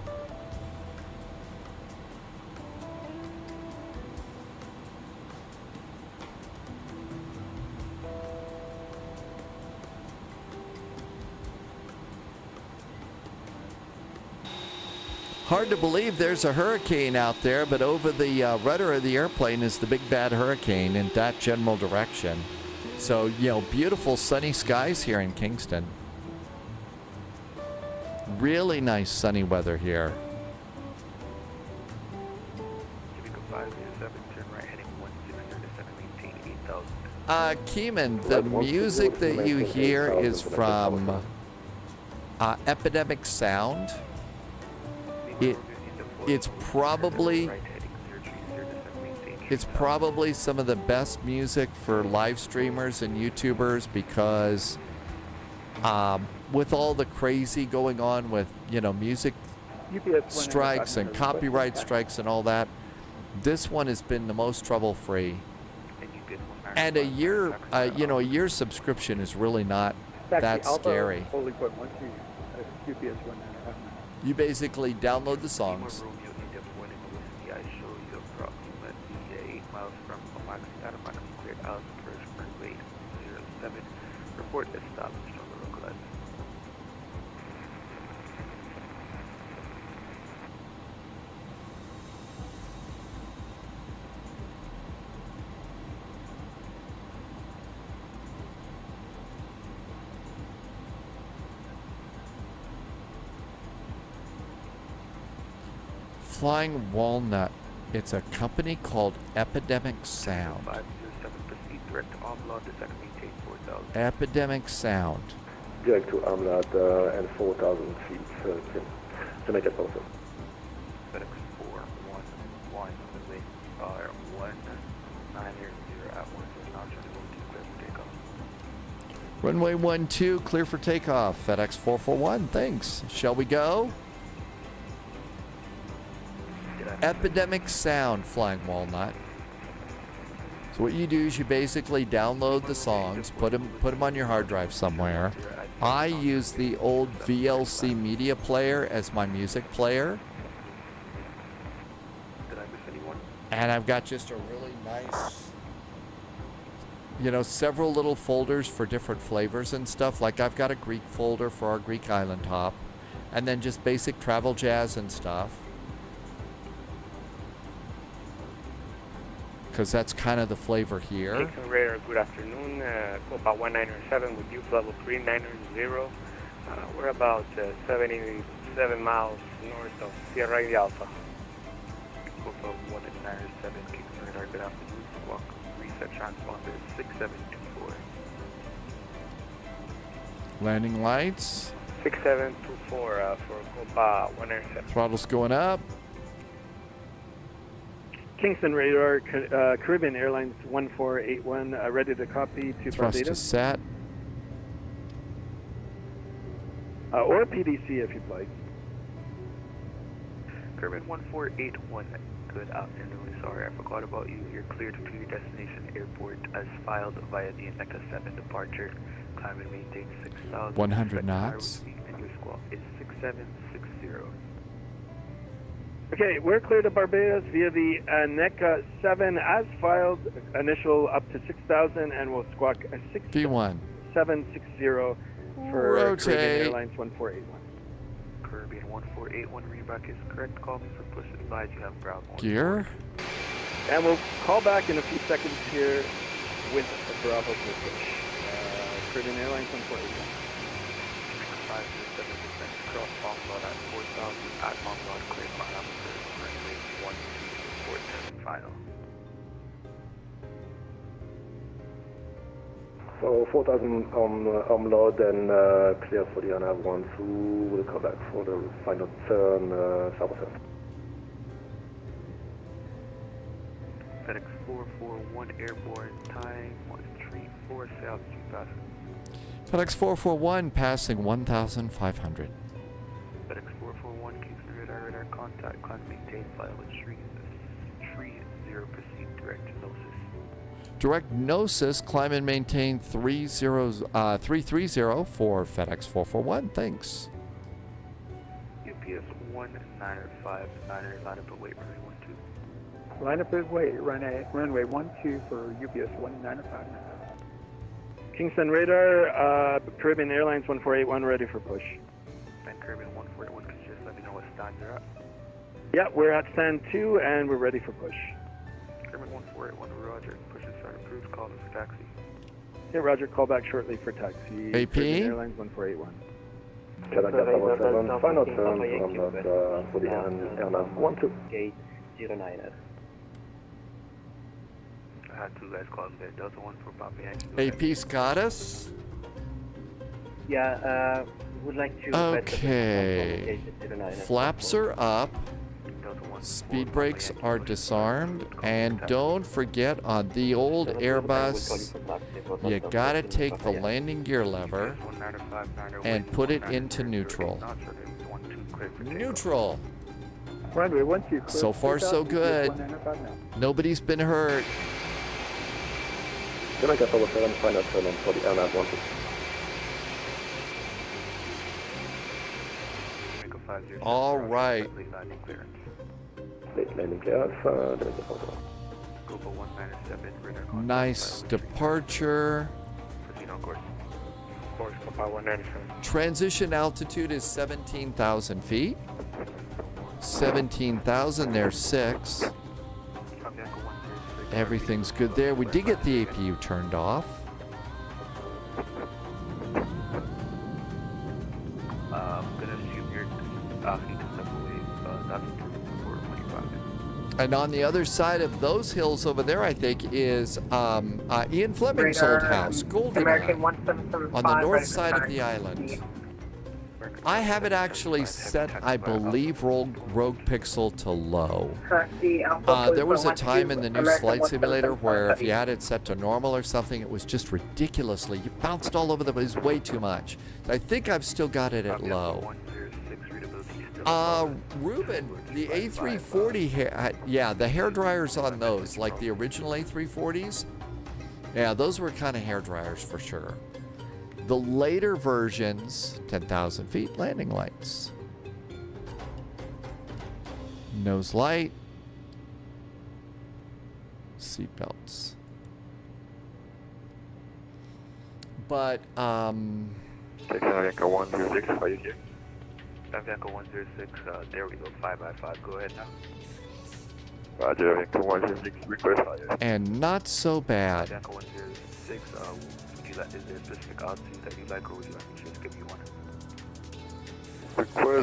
A: Hard to believe there's a hurricane out there, but over the rudder of the airplane is the big bad hurricane in that general direction. So, you know, beautiful sunny skies here in Kingston. Really nice sunny weather here. Keeman, the music that you hear is from Epidemic Sound. It's probably some of the best music for live streamers and YouTubers because with all the crazy going on with, you know, music strikes and copyright strikes and all that. This one has been the most trouble-free. And a year, a year's subscription is really not that scary. You basically download the songs.
H: Report established on the localizer.
A: Flying Walnut. It's a company called Epidemic Sound.
H: 507, proceed direct to Armlord, descend maintain 4,000.
A: Epidemic Sound.
O: Direct to Armlord and 4,000 feet to make it possible.
H: FedEx 411, the way are 190 at 1 now clear for takeoff.
A: Runway 12, clear for takeoff. FedEx 441, thanks. Shall we go? Epidemic Sound, Flying Walnut. So what you do is you basically download the songs, put them on your hard drive somewhere. I use the old VLC media player as my music player.
H: Did I miss anyone?
A: And I've got just a really nice, several little folders for different flavors and stuff. Like I've got a Greek folder for our Greek Island Hop, and then just basic travel jazz and stuff. Because that's kind of the flavor here.
P: Kingston Radar, good afternoon. Copa 197 with you, level 390. We're about 77 miles north of Sierra de Alpha.
H: Copa 197, Kingston Radar, good afternoon. Squawk reset transponder 6724.
A: Landing lights.
P: 6724 for Copa 197.
A: Throttle's going up.
P: Kingston Radar, Caribbean Airlines 1481, ready to copy to
A: Thrust
P: data.
A: is set.
P: Or PDC if you'd like.
H: Caribbean 1481, good afternoon. Sorry, I forgot about you. You're cleared to your destination airport as filed via the NECA 7 departure. Climb and maintain 6,000.
A: 100 knots.
H: And your squawk is 6760.
P: Okay, we're clear to Barbados via the NECA 7 as filed, initial up to 6,000, and we'll squawk a
A: V1.
P: 6760 for
A: Rotate.
P: Caribbean Airlines 1481.
H: Caribbean 1481, readback is correct. Call me for push advise. You have Bravo.
A: Gear.
P: And we'll call back in a few seconds here with a Bravo for push. Caribbean Airlines 1481.
H: 507% cross Armlord at 4,000 at Armlord, clear parameters, runway 12 final.
O: So 4,000 on load and clear for the nav 12. We'll come back for the final turn south.
H: FedEx 441 airborne, time 134 south 2000.
A: FedEx 441 passing 1,500.
H: FedEx 441 Kingston radar contact, climb maintain file with 30, proceed direct to Gnosis.
A: Direct Gnosis, climb and maintain 330 for FedEx 441. Thanks.
H: UPS 1959, line up and wait, runway 12.
E: Line up and wait, runway 12 for UPS 1959.
P: Kingston Radar, Caribbean Airlines 1481, ready for push.
H: And Caribbean 141, could you just let me know what stand you're at?
P: Yeah, we're at stand 2 and we're ready for push.
H: Caribbean 141, Roger. Push and start approved. Call us for taxi.
P: Yeah, Roger. Call back shortly for taxi.
A: AP?
P: Caribbean Airlines 1481.
O: Final turn for the airline 12.
Q: Gate 09.
H: I had two guys call there. Delta 1 for Papa Yankee.
A: AP's got us.
Q: Yeah, would like to...
A: Okay. Flaps are up. Speed brakes are disarmed. And don't forget on the old Airbus, you gotta take the landing gear lever and put it into neutral. Neutral.
E: Runway 12, clear.
A: So far, so good. Nobody's been hurt.
O: Jamaica Tower 7, final turn on for the airline 12.
A: All right.
O: Late landing clearance, there is a photo.
A: Nice departure. Transition altitude is 17,000 feet. 17,000, there's 6. Everything's good there. We did get the APU turned off.
H: I'm gonna assume you're asking to step away. That's approved for 25.
A: And on the other side of those hills over there, I think, is Ian Fleming's old house,
N: American
A: Goldeneye,
N: 1775,
A: on the north
N: ready for
A: side of
N: taxi.
A: the island. I have it actually set, I believe, Rogue Pixel to low.
N: Taxi Alpha
A: There was a
N: 12,
A: time in the new
N: American
A: flight simulator
N: 1775,
A: where if
N: heavy.
A: you had it set to normal or something, it was just ridiculously, you bounced all over the place, it was way too much. I think I've still got it at low. Ruben, the A340, yeah, the hair dryers on those, like the original A340s, yeah, those were kind of hair dryers for sure. The later versions, 10,000 feet, landing lights. Nose light. Seat belts. But,
H: Avianca 106, are you here? Avianca 106, there we go, 5x5, go ahead now. Roger, Avianca 106, request fire.
A: and not so bad.
H: Avianca 106, is there a specific altitude that you like, or would you like me to just give you one?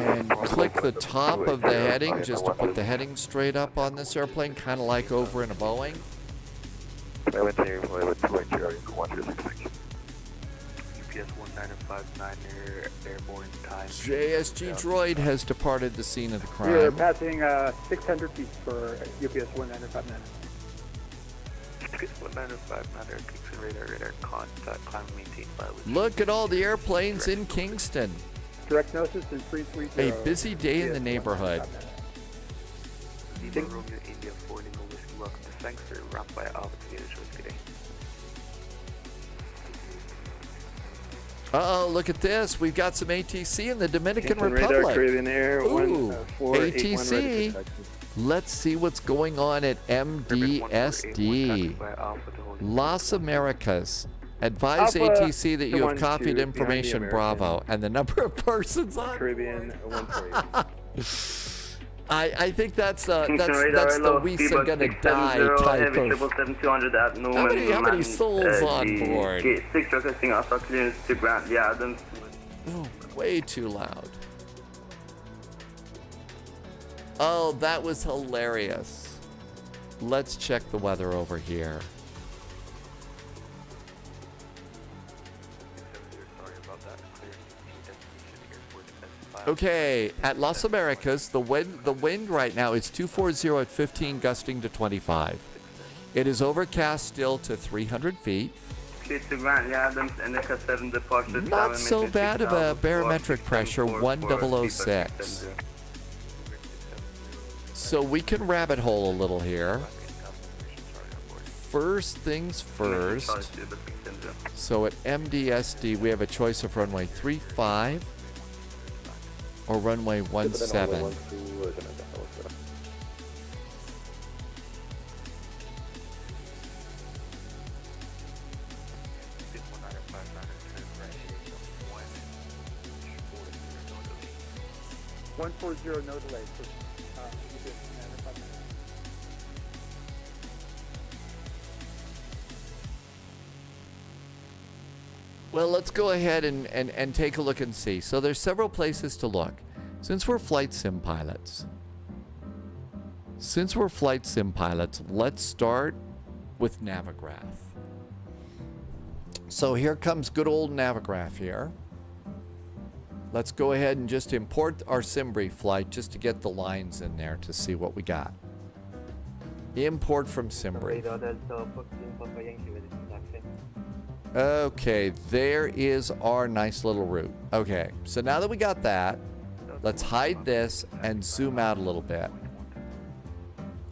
A: And click the top of the heading just to put the heading straight up on this airplane, kind of like over in a Boeing.
H: UPS 1959 airborne time.
A: JSG droid has departed the scene of the
E: We are
A: crime.
E: passing 600 feet for UPS 1959.
H: UPS 1959 Kingston radar contact, climb maintain flight with
A: Look at all the airplanes in Kingston.
E: Direct gnosis and 330.
A: A busy day in the neighborhood.
H: Lima Romeo India 4 Lima Whiskey, welcome to Frankfurt, ramp by Alpha to Gators today.
A: Uh-oh, look at this. We've got some ATC in the Dominican
S: Kingston
A: Republic.
S: radar, Caribbean Air,
A: Ooh,
S: 481 ready
A: ATC.
S: for taxi.
A: Let's see what's going on at MDSD. Las Americas. Advise
S: Alpha,
A: ATC that you have
S: 1-2,
A: copied
S: behind the
A: information,
S: American.
A: Bravo, and the number of persons on
S: Caribbean 148.
A: I think that's the
F: radar,
A: we are gonna die type of. How many souls on board?
F: 6 requesting Alpha clearance to Grant. Yeah, then.
A: Oh, way too loud. Oh, that was hilarious. Let's check the weather over here. Okay, at Las Americas, the wind right now is 240 at 15, gusting to 25. It is overcast still to 300 feet. Not so bad of a barometric pressure, 1006. So we can rabbit hole a little here. First things first. So at MDSD, we have a choice of runway 35 or runway 17.
E: no delay for UPS 1959.
A: Well, let's go ahead and take a look and see. So there's several places to look. Since we're flight sim pilots, let's start with Navigraph. So here comes good old Navigraph here. Let's go ahead and just import our SimBrief flight just to get the lines in there to see what we got. Import from SimBrief. Okay, there is our nice little route. Okay, so now that we got that, Let's hide this and zoom out a little bit.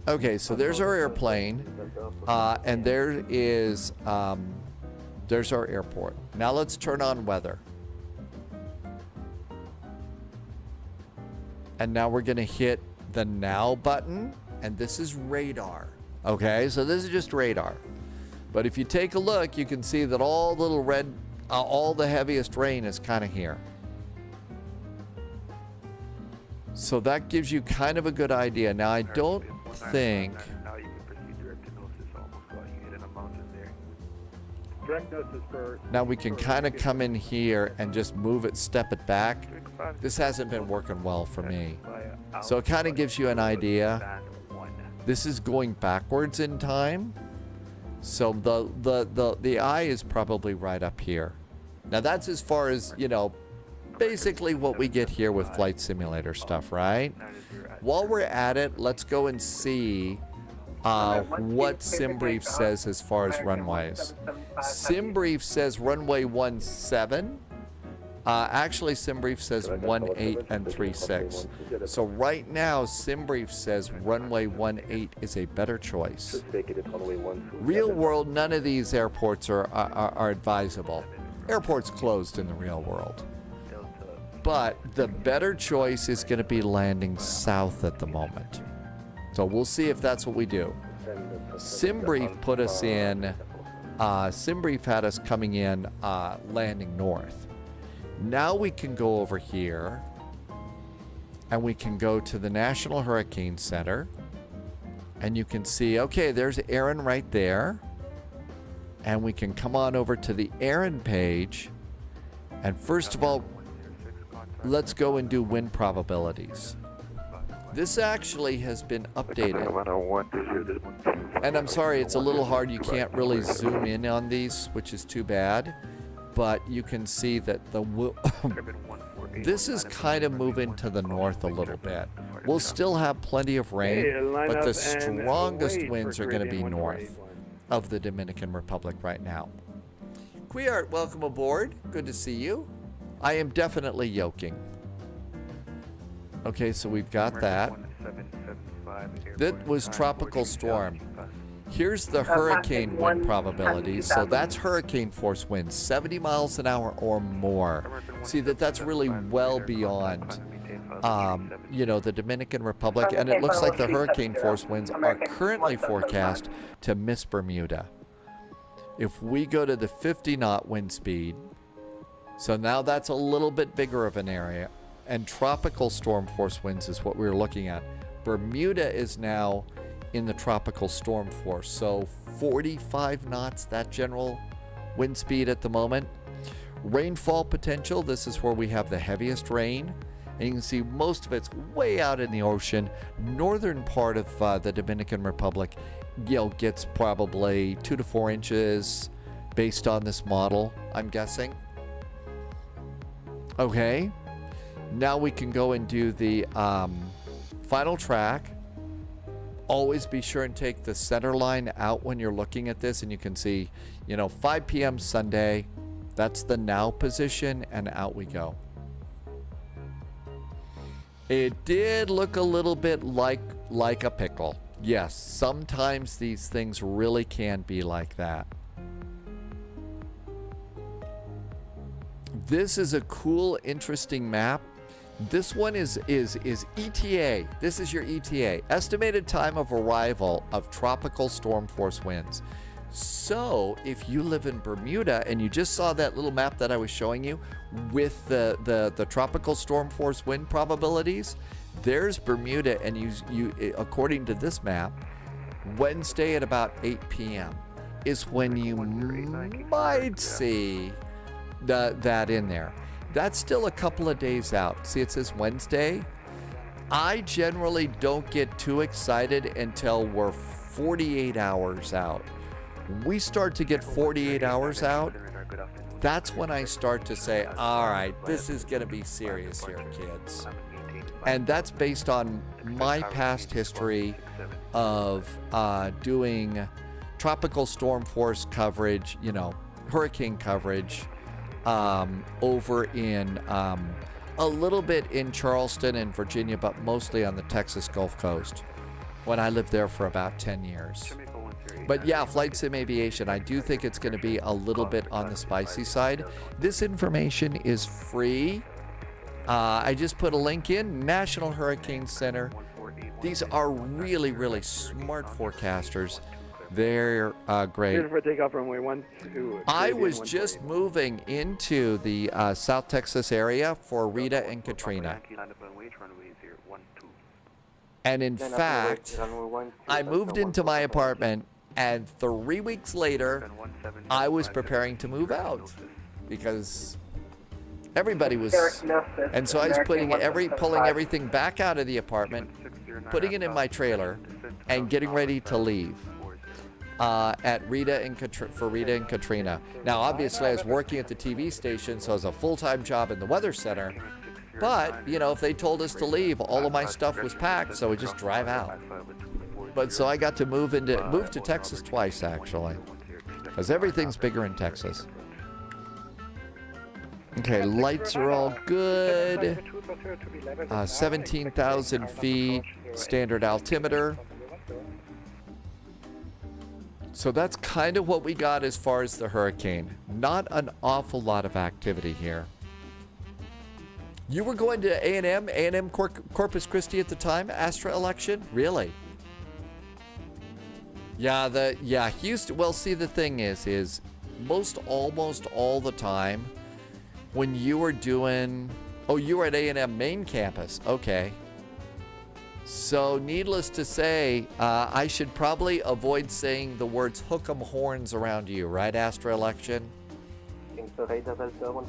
A: Okay, so there's our airplane, and there's our airport. Now let's turn on weather. And now we're gonna hit the now button, and this is radar. Okay, so this is just radar. But if you take a look, you can see that all the little red, all the heaviest rain is kind of here. So that gives you kind of a good idea. Now, I don't think...
H: Now you can proceed direct to Gnosis, almost got you hit in a mountain there.
E: Direct Gnosis for...
A: Now we can kind of come in here and just move it, step it back. This hasn't been working well for me. So it kind of gives you an idea. This is going backwards in time. So the eye is probably right up here. Now that's as far as, you know, basically what we get here with flight simulator stuff, right? While we're at it, let's go and see what SimBrief says as far as runways. SimBrief says runway 17. Actually, SimBrief says 18 and 36. So right now, SimBrief says runway 18 is a better choice. Real world, none of these airports are advisable. Airports closed in the real world. But the better choice is going to be landing south at the moment. So we'll see if that's what we do. SimBrief put us in, SimBrief had us coming in, landing north. Now we can go over here and we can go to the National Hurricane Center and you can see, okay, there's Aaron right there. And we can come on over to the Aaron page. And first of all, let's go and do wind probabilities. This actually has been updated. And I'm sorry, it's a little hard. You can't really zoom in on these, which is too bad. But you can see that this is kind of moving to the north a little bit. We'll still have plenty of rain, but the strongest winds are going to be north of the Dominican Republic right now. KEWR, welcome aboard. Good to see you. I am definitely yoking. Okay, so we've got that. That was tropical storm. Here's the hurricane wind probability. So that's hurricane force winds, 70 miles an hour or more. See that's really well beyond, you know, the Dominican Republic. And it looks like the hurricane force winds are currently forecast to miss Bermuda. If we go to the 50 knot wind speed, so now that's a little bit bigger of an area. And tropical storm force winds is what we're looking at. Bermuda is now in the tropical storm force. So 45 knots, that general wind speed at the moment. Rainfall potential, this is where we have the heaviest rain. And you can see most of it's way out in the ocean. Northern part of the Dominican Republic, you know, gets probably 2 to 4 inches based on this model, I'm guessing. Okay, now we can go and do the final track. Always be sure and take the center line out when you're looking at this, and you can see, you know, 5 p.m. Sunday. That's the now position, and out we go. It did look a little bit like a pickle. Yes, sometimes these things really can be like that. This is a cool, interesting map. This one is ETA. This is your ETA. Estimated time of arrival of tropical storm force winds. So if you live in Bermuda and you just saw that little map that I was showing you with the tropical storm force wind probabilities, there's Bermuda, and you according to this map, Wednesday at about 8 p.m. is when you might see that in there. That's still a couple of days out. See, it says Wednesday. I generally don't get too excited until we're 48 hours out. When we start to get 48 hours out, that's when I start to say, all right, this is going to be serious here, kids. And that's based on my past history of doing tropical storm force coverage, you know, hurricane coverage, over in a little bit in Charleston and Virginia, but mostly on the Texas Gulf Coast when I lived there for about 10 years. But yeah, Flight Sim Aviation, I do think it's going to be a little bit on the spicy side. This information is free. I just put a link in, National Hurricane Center. These are really, really smart forecasters. They're great.
S: Cleared for takeoff runway 12.
A: I was just moving into the South Texas area for Rita and Katrina. And in fact, I moved into my apartment, and 3 weeks later, I was preparing to move out because everybody was, and so I was pulling everything back out of the apartment, putting it in my trailer, and getting ready to leave. At Rita and Katrina. Now, obviously, I was working at the TV station, so it was a full-time job in the weather center. But, you know, if they told us to leave, all of my stuff was packed, so we just drive out. But so I got to move to Texas twice, actually, because everything's bigger in Texas. Okay, lights are all good. 17,000 feet, standard altimeter. So that's kind of what we got as far as the hurricane. Not an awful lot of activity here. You were going to A&M Corpus Christi at the time, Astra election? Really? Yeah, Houston. Well, see, the thing is almost all the time when you were doing, you were at A&M main campus. Okay. So, needless to say, I should probably avoid saying the words "hook 'em horns" around you, right? Astra election.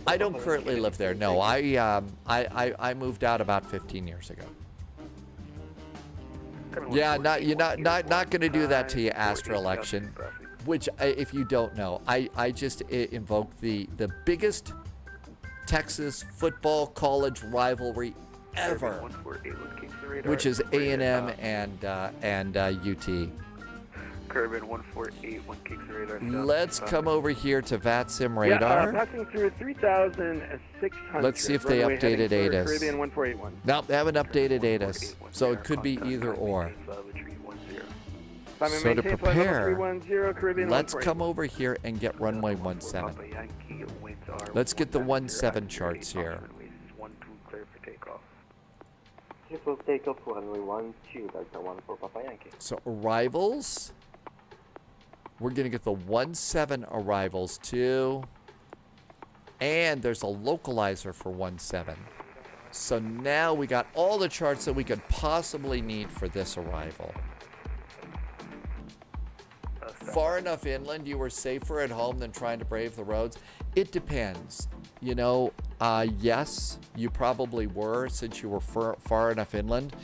A: I don't currently live there. No, I moved out about 15 years ago. Yeah, you're not going to do that to you, Astra election. Which, if you don't know, I just invoked the biggest Texas football college rivalry ever, which is A&M and UT.
H: Kerbin 1481 Kingston radar.
A: Let's come over here to VATSIM radar.
S: Yeah, passing through 3,600.
A: Let's see if they updated ATIS.
S: Caribbean 1481.
A: Nope, they haven't updated ATIS, so it could be either or. So to prepare, let's come over here and get runway 17. Let's get the 17 charts here.
R: Takeoff for runway 12, Delta 1 for Papa Yankee.
A: So arrivals, we're going to get the 17 arrivals too. And there's a localizer for 17. So now we got all the charts that we could possibly need for this arrival. Far enough inland, you were safer at home than trying to brave the roads. It depends. You know, yes, you probably were since you were far enough inland.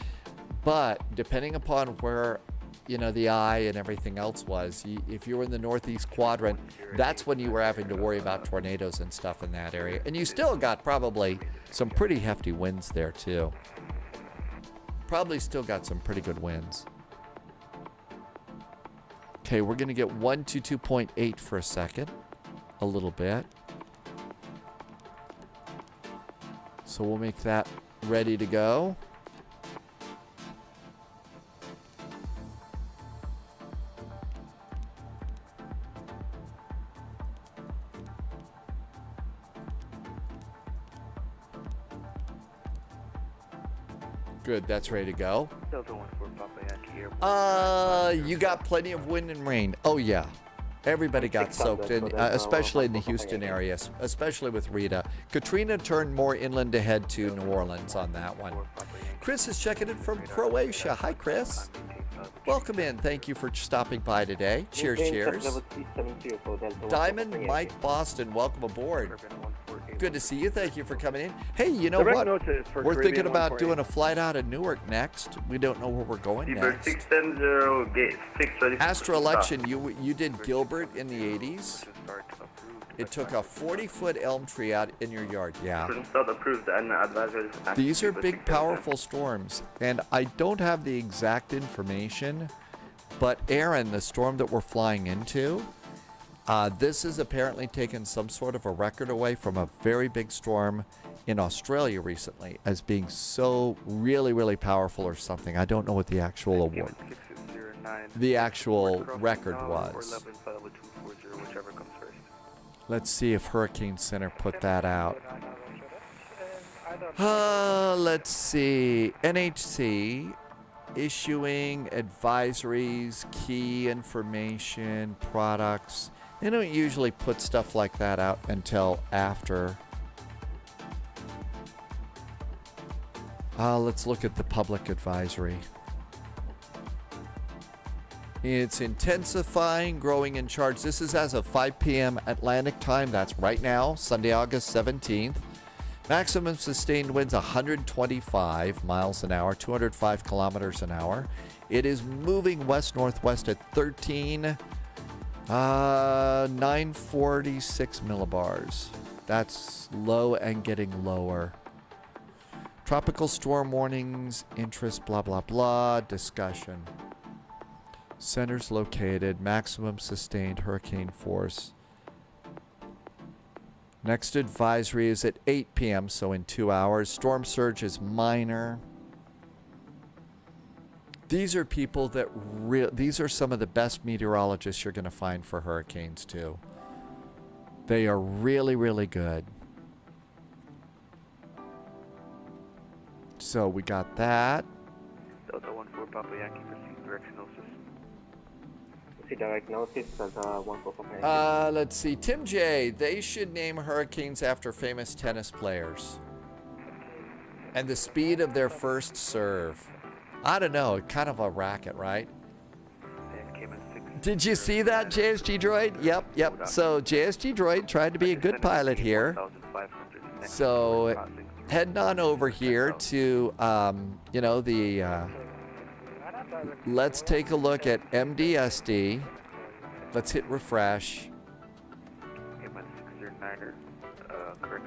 A: But depending upon where, you know, the eye and everything else was, if you were in the northeast quadrant, that's when you were having to worry about tornadoes and stuff in that area. And you still got probably some pretty hefty winds there too. Probably still got some pretty good winds. Okay, we're going to get 122.8 for a second. A little bit. So we'll make that ready to go. Good, that's ready to go. You got plenty of wind and rain. Oh yeah. Everybody got soaked, in, especially in the Houston area, especially with Rita. Katrina turned more inland to head to New Orleans on that one. Chris is checking in from Croatia. Hi, Chris. Welcome in. Thank you for stopping by today. Cheers, cheers. Diamond Mike Boston, welcome aboard. Good to see you. Thank you for coming in. Hey, you know what? We're thinking about doing a flight out of Newark next. We don't know where we're going next. Astra election, you did Gilbert in the 80s. It took a 40-foot elm tree out in your yard. Yeah. These are big, powerful storms, and I don't have the exact information, but Aaron, the storm that we're flying into, this has apparently taken some sort of a record away from a very big storm in Australia recently as being so really, really powerful or something. I don't know what the actual award, the actual record was. Let's see if Hurricane Center put that out. Let's see. NHC issuing advisories, key information, products. They don't usually put stuff like that out until after. Let's look at the public advisory. It's intensifying, growing in charge. This is as of 5 p.m. Atlantic time. That's right now, Sunday, August 17th. Maximum sustained winds 125 miles an hour, 205 kilometers an hour. It is moving west-northwest at 946 millibars. That's low and getting lower. Tropical storm warnings, interest, blah, blah, blah, discussion. Centers located, maximum sustained hurricane force. Next advisory is at 8 p.m., so in 2 hours. Storm surge is minor. These are people that these are some of the best meteorologists you're going to find for hurricanes too. They are really, really good. So we got that.
H: Delta 14 Papa Yankee, proceed directional system.
Q: Diagnosis as 14 Papa.
A: Let's see. Tim J. They should name hurricanes after famous tennis players. And the speed of their first serve. I don't know. Kind of a racket, right? Did you see that, JSG Droid? Yep. So JSG Droid tried to be a good pilot here. So heading on over here to, let's take a look at MDSD. Let's hit refresh.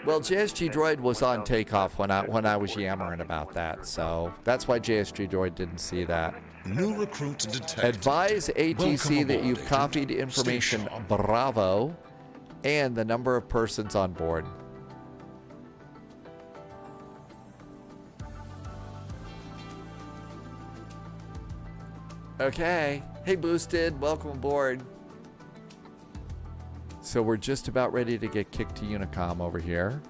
A: Well, JSG Droid was on takeoff when I was yammering about that, so that's why JSG Droid didn't see that.
C: New recruit detected.
A: Advise ATC that you've copied information Bravo and the number of persons on board. Okay. Hey, Boosted. Welcome aboard. So we're just about ready to get kicked to Unicom over here.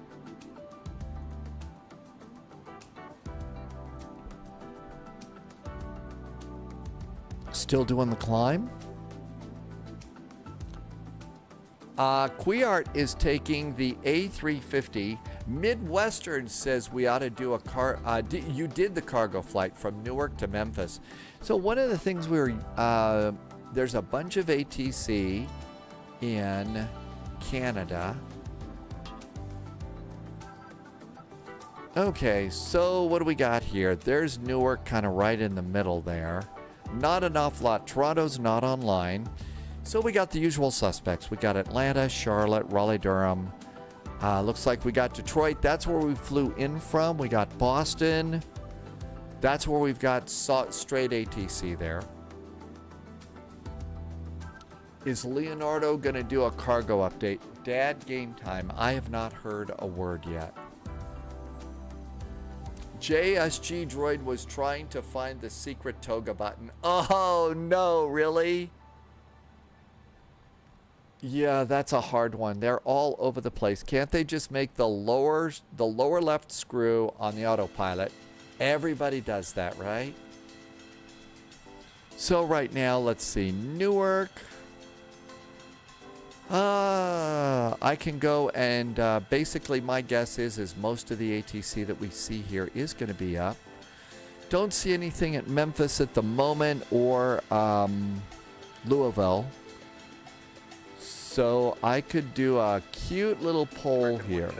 A: Still doing the climb. KEWR is taking the A350. Midwestern says we ought to do a you did the cargo flight from Newark to Memphis. So one of the things there's a bunch of ATC in Canada. Okay, so what do we got here? There's Newark kind of right in the middle there. Not an awful lot. Toronto's not online. So we got the usual suspects. We got Atlanta, Charlotte, Raleigh-Durham. Looks like we got Detroit. That's where we flew in from. We got Boston. That's where we've got straight ATC there. Is Leonardo going to do a cargo update? Dad, game time. I have not heard a word yet. JSG Droid was trying to find the secret toga button. Oh, no, really? Yeah, that's a hard one. They're all over the place. Can't they just make the lower left screw on the autopilot? Everybody does that, right? So right now, let's see. Newark. I can go and basically my guess is most of the ATC that we see here is going to be up. Don't see anything at Memphis at the moment or Louisville. So I could do a cute little poll here.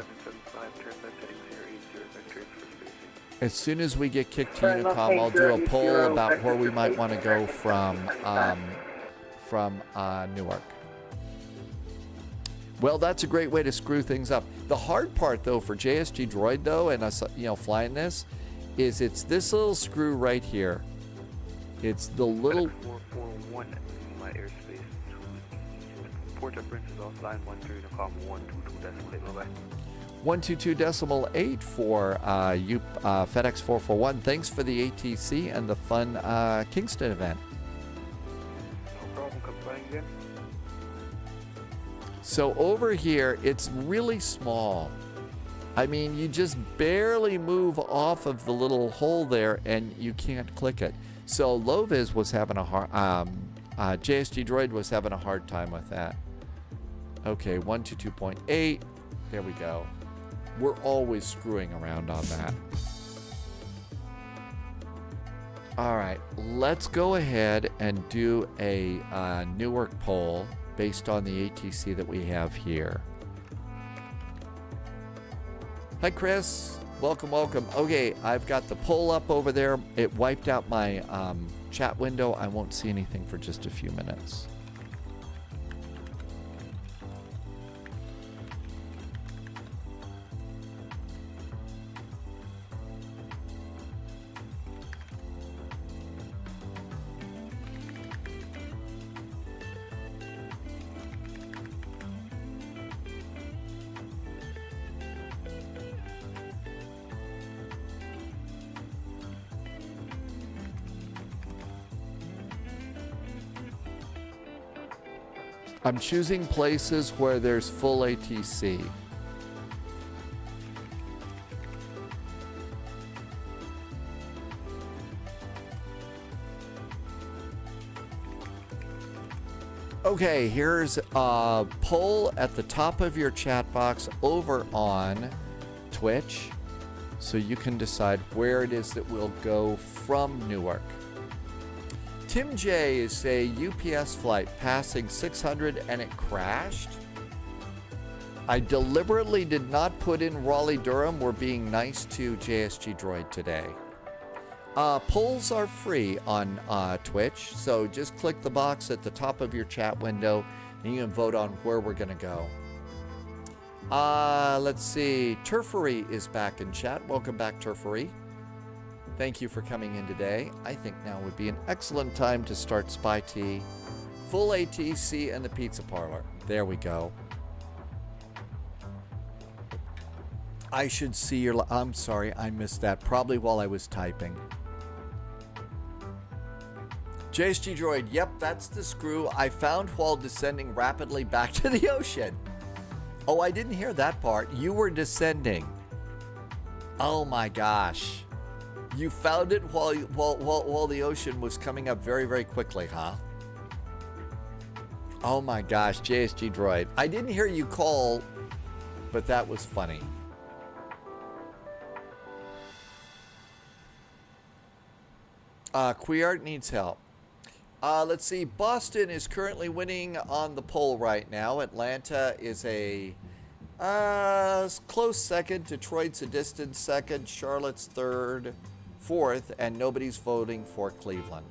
A: As soon as we get kicked to Unicom, I'll do a poll about where we might want to go from Newark. Well, that's a great way to screw things up. The hard part, though, for JSG Droid, though, and us, flying this, is it's this little screw right here. It's the little.
H: 441 my airspace. Port of Prince is offline. 13 Unicom 122. Bye bye.
A: 122.8 for FedEx 441. Thanks for the ATC and the fun Kingston event.
H: No problem. Come flying again.
A: So over here, it's really small. I mean, you just barely move off of the little hole there and you can't click it. So Loviz was having a hard, JSG Droid was having a hard time with that. Okay, 122.8. There we go. We're always screwing around on that. All right, let's go ahead and do a Newark poll based on the ATC that we have here. Hi, Chris. Welcome, welcome. Okay, I've got the poll up over there. It wiped out my chat window. I won't see anything for just a few minutes. I'm choosing places where there's full ATC. Okay, here's a poll at the top of your chat box over on Twitch, so you can decide where it is that we'll go from Newark. Tim J is a UPS flight passing 600 and it crashed. I deliberately did not put in Raleigh-Durham. We're being nice to JSG Droid today. Polls are free on Twitch, so just click the box at the top of your chat window and you can vote on where we're going to go. Let's see. Turfery is back in chat. Welcome back, Turfery. Thank you for coming in today. I think now would be an excellent time to start Spy Tea. Full ATC and the pizza parlor. There we go. I should see your... I'm sorry, I missed that. Probably while I was typing. JSG Droid, yep, that's the screw I found while descending rapidly back to the ocean. Oh, I didn't hear that part. You were descending. Oh my gosh. You found it while the ocean was coming up very, very quickly, huh? Oh my gosh, JSG Droid. I didn't hear you call, but that was funny. KEWR needs help. Let's see. Boston is currently winning on the poll right now. Atlanta is a close second. Detroit's a distant second. Charlotte's third. Fourth, and nobody's voting for Cleveland.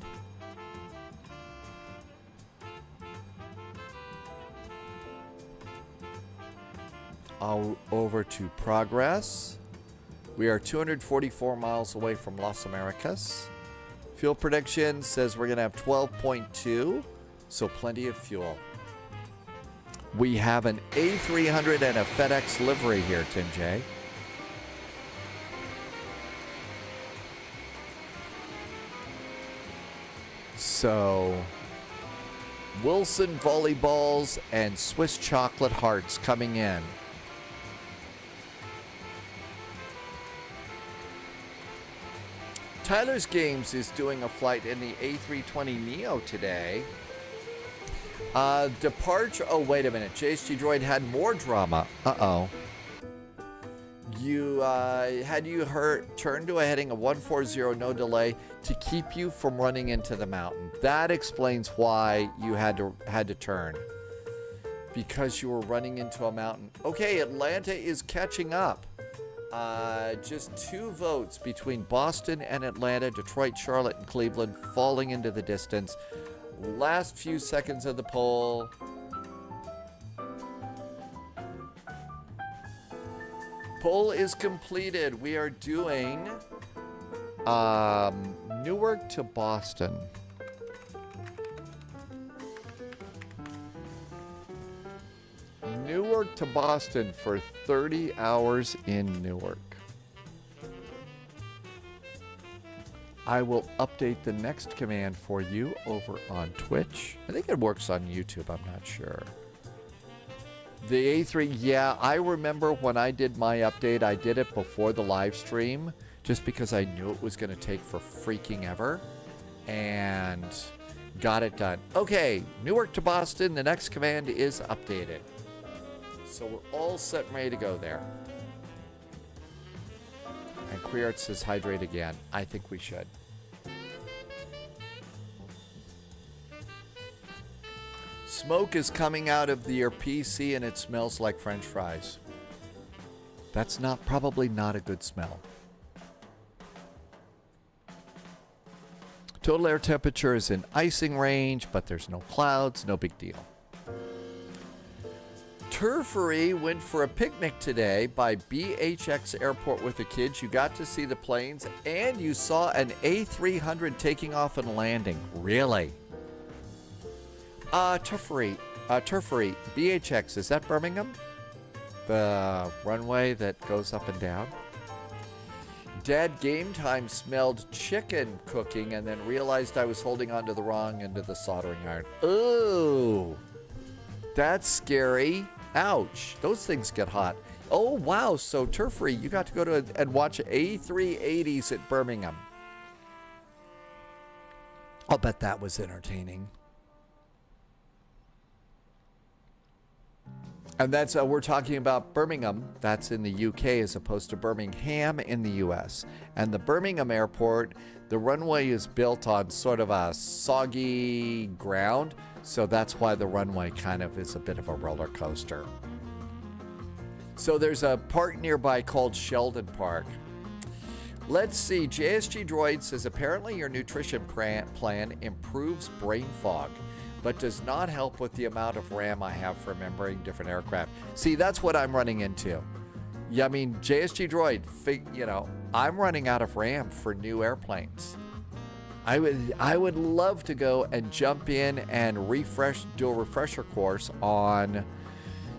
A: Over to progress. We are 244 miles away from Las Americas. Fuel prediction says we're going to have 12.2, so plenty of fuel. We have an A300 and a FedEx livery here, Tim J. So, Wilson volleyballs and Swiss chocolate hearts coming in. Tyler's Games is doing a flight in the A320neo today. Departure. Oh, wait a minute. JSG Droid had more drama. Uh-oh. Had you turned to a heading of 140, no delay, to keep you from running into the mountain. That explains why you had to turn. Because you were running into a mountain. Okay, Atlanta is catching up. Just 2 votes between Boston and Atlanta, Detroit, Charlotte, and Cleveland falling into the distance. Last few seconds of the poll. Poll is completed. We are doing Newark to Boston. Newark to Boston for 30 hours in Newark. I will update the next command for you over on Twitch. I think it works on YouTube, I'm not sure. The A3, yeah, I remember when I did my update, I did it before the live stream, just because I knew it was going to take for freaking ever, and got it done. Okay, Newark to Boston, the next command is updated. So we're all set and ready to go there. And Queert says hydrate again. I think we should. Smoke is coming out of your PC and it smells like French fries. That's probably not a good smell. Total air temperature is in icing range, but there's no clouds, no big deal. Turfery went for a picnic today by BHX Airport with the kids. You got to see the planes, and you saw an A300 taking off and landing. Really? Turfery, BHX, is that Birmingham? The runway that goes up and down? Dad game time smelled chicken cooking and then realized I was holding onto the wrong end of the soldering iron. Ooh, that's scary. Ouch, those things get hot. Oh, wow, so Turfery, you got to go to and watch A380s at Birmingham. I'll bet that was entertaining. And that's, we're talking about Birmingham. That's in the UK as opposed to Birmingham in the US. And the Birmingham airport, the runway is built on sort of a soggy ground. So that's why the runway kind of is a bit of a roller coaster. So there's a park nearby called Sheldon Park. Let's see. JSG Droid says apparently your nutrition plan improves brain fog, but does not help with the amount of RAM I have for remembering different aircraft. See, that's what I'm running into. Yeah, I mean, JSG Droid, you know, I'm running out of RAM for new airplanes. I would love to go and jump in and do a refresher course on,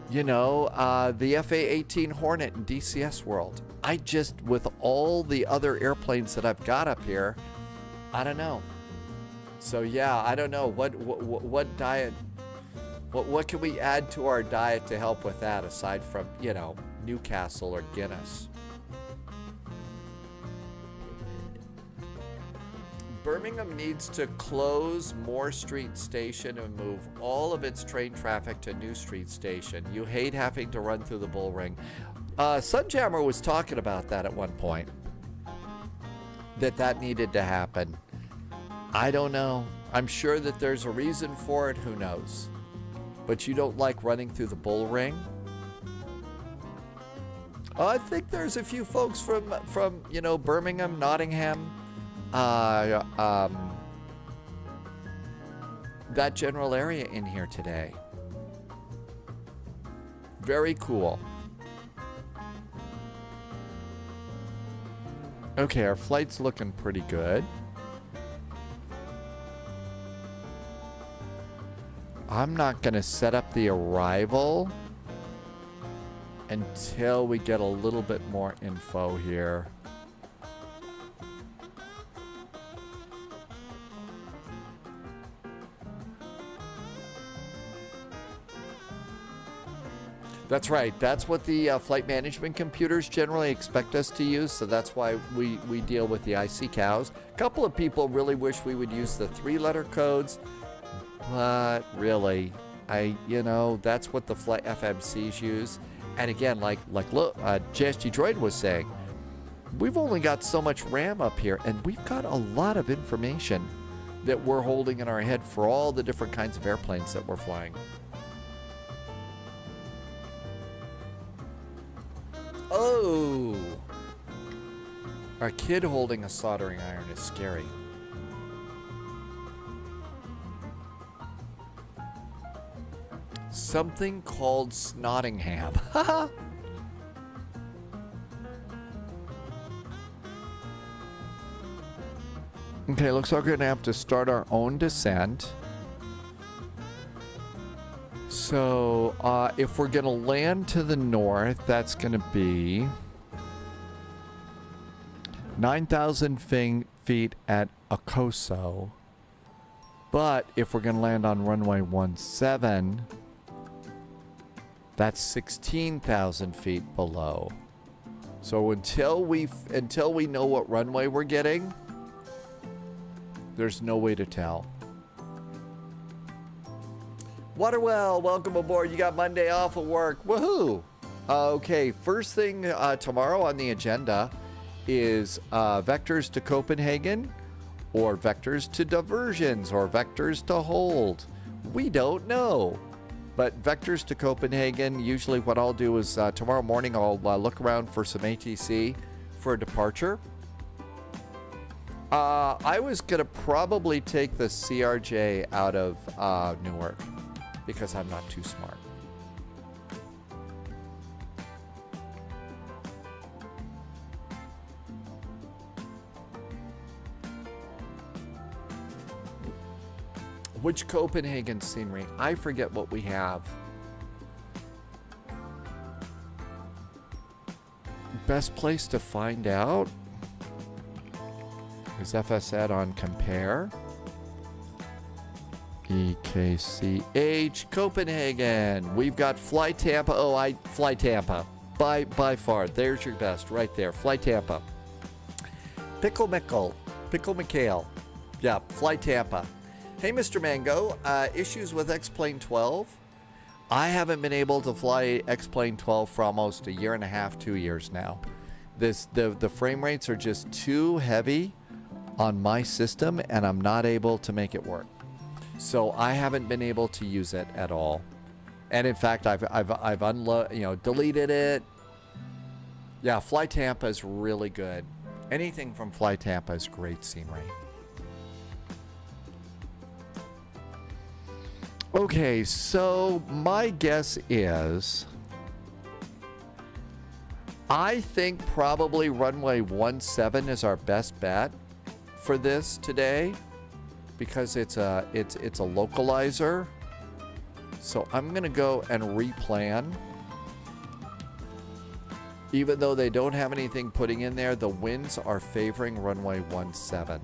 A: you know, the FA-18 Hornet in DCS World. I just, with all the other airplanes that I've got up here, I don't know. So yeah, I don't know what diet, what can we add to our diet to help with that aside from, you know, Newcastle or Guinness. Birmingham needs to close Moore Street Station and move all of its train traffic to New Street Station. You hate having to run through the bull ring. Sunjammer was talking about that at one point, that needed to happen. I don't know. I'm sure that there's a reason for it. Who knows? But you don't like running through the bull ring? I think there's a few folks from you know, Birmingham, Nottingham, that general area in here today. Very cool. Okay, our flight's looking pretty good. I'm not going to set up the arrival until we get a little bit more info here. That's right. That's what the flight management computers generally expect us to use. So that's why we deal with the IC cows. A couple of people really wish we would use the 3-letter codes. But really, you know, that's what the flight FMCs use. And again, like look, JSG Droid was saying, we've only got so much RAM up here, and we've got a lot of information that we're holding in our head for all the different kinds of airplanes that we're flying. Oh, our kid holding a soldering iron is scary. Something called Snottingham. Okay, looks like we're gonna have to start our own descent. So if we're going to land to the north, that's going to be 9,000 feet at Acoso. But if we're going to land on runway 17, that's 16,000 feet below. So until we know what runway we're getting, there's no way to tell. Waterwell, welcome aboard. You got Monday off of work. Woohoo! Okay, first thing tomorrow on the agenda is vectors to Copenhagen, or vectors to diversions, or vectors to hold. We don't know. But vectors to Copenhagen, usually what I'll do is tomorrow morning I'll look around for some ATC for a departure. I was going to probably take the CRJ out of Newark because I'm not too smart. Which Copenhagen scenery? I forget what we have. Best place to find out is FSED on compare. EKCH Copenhagen. We've got Fly Tampa. Oh, Fly Tampa. By far. There's your best right there. Fly Tampa. Pickle Mikhail. Yeah, Fly Tampa. Hey, Mr. Mango, issues with X-Plane 12? I haven't been able to fly X-Plane 12 for almost a year and a half, 2 years now. The frame rates are just too heavy on my system, and I'm not able to make it work. So I haven't been able to use it at all. And in fact, I've deleted it. Yeah, Fly Tampa is really good. Anything from Fly Tampa is great scenery. Okay, so my guess is I think probably runway 17 is our best bet for this today because it's a localizer. So I'm going to go and replan. Even though they don't have anything putting in there, the winds are favoring runway 17.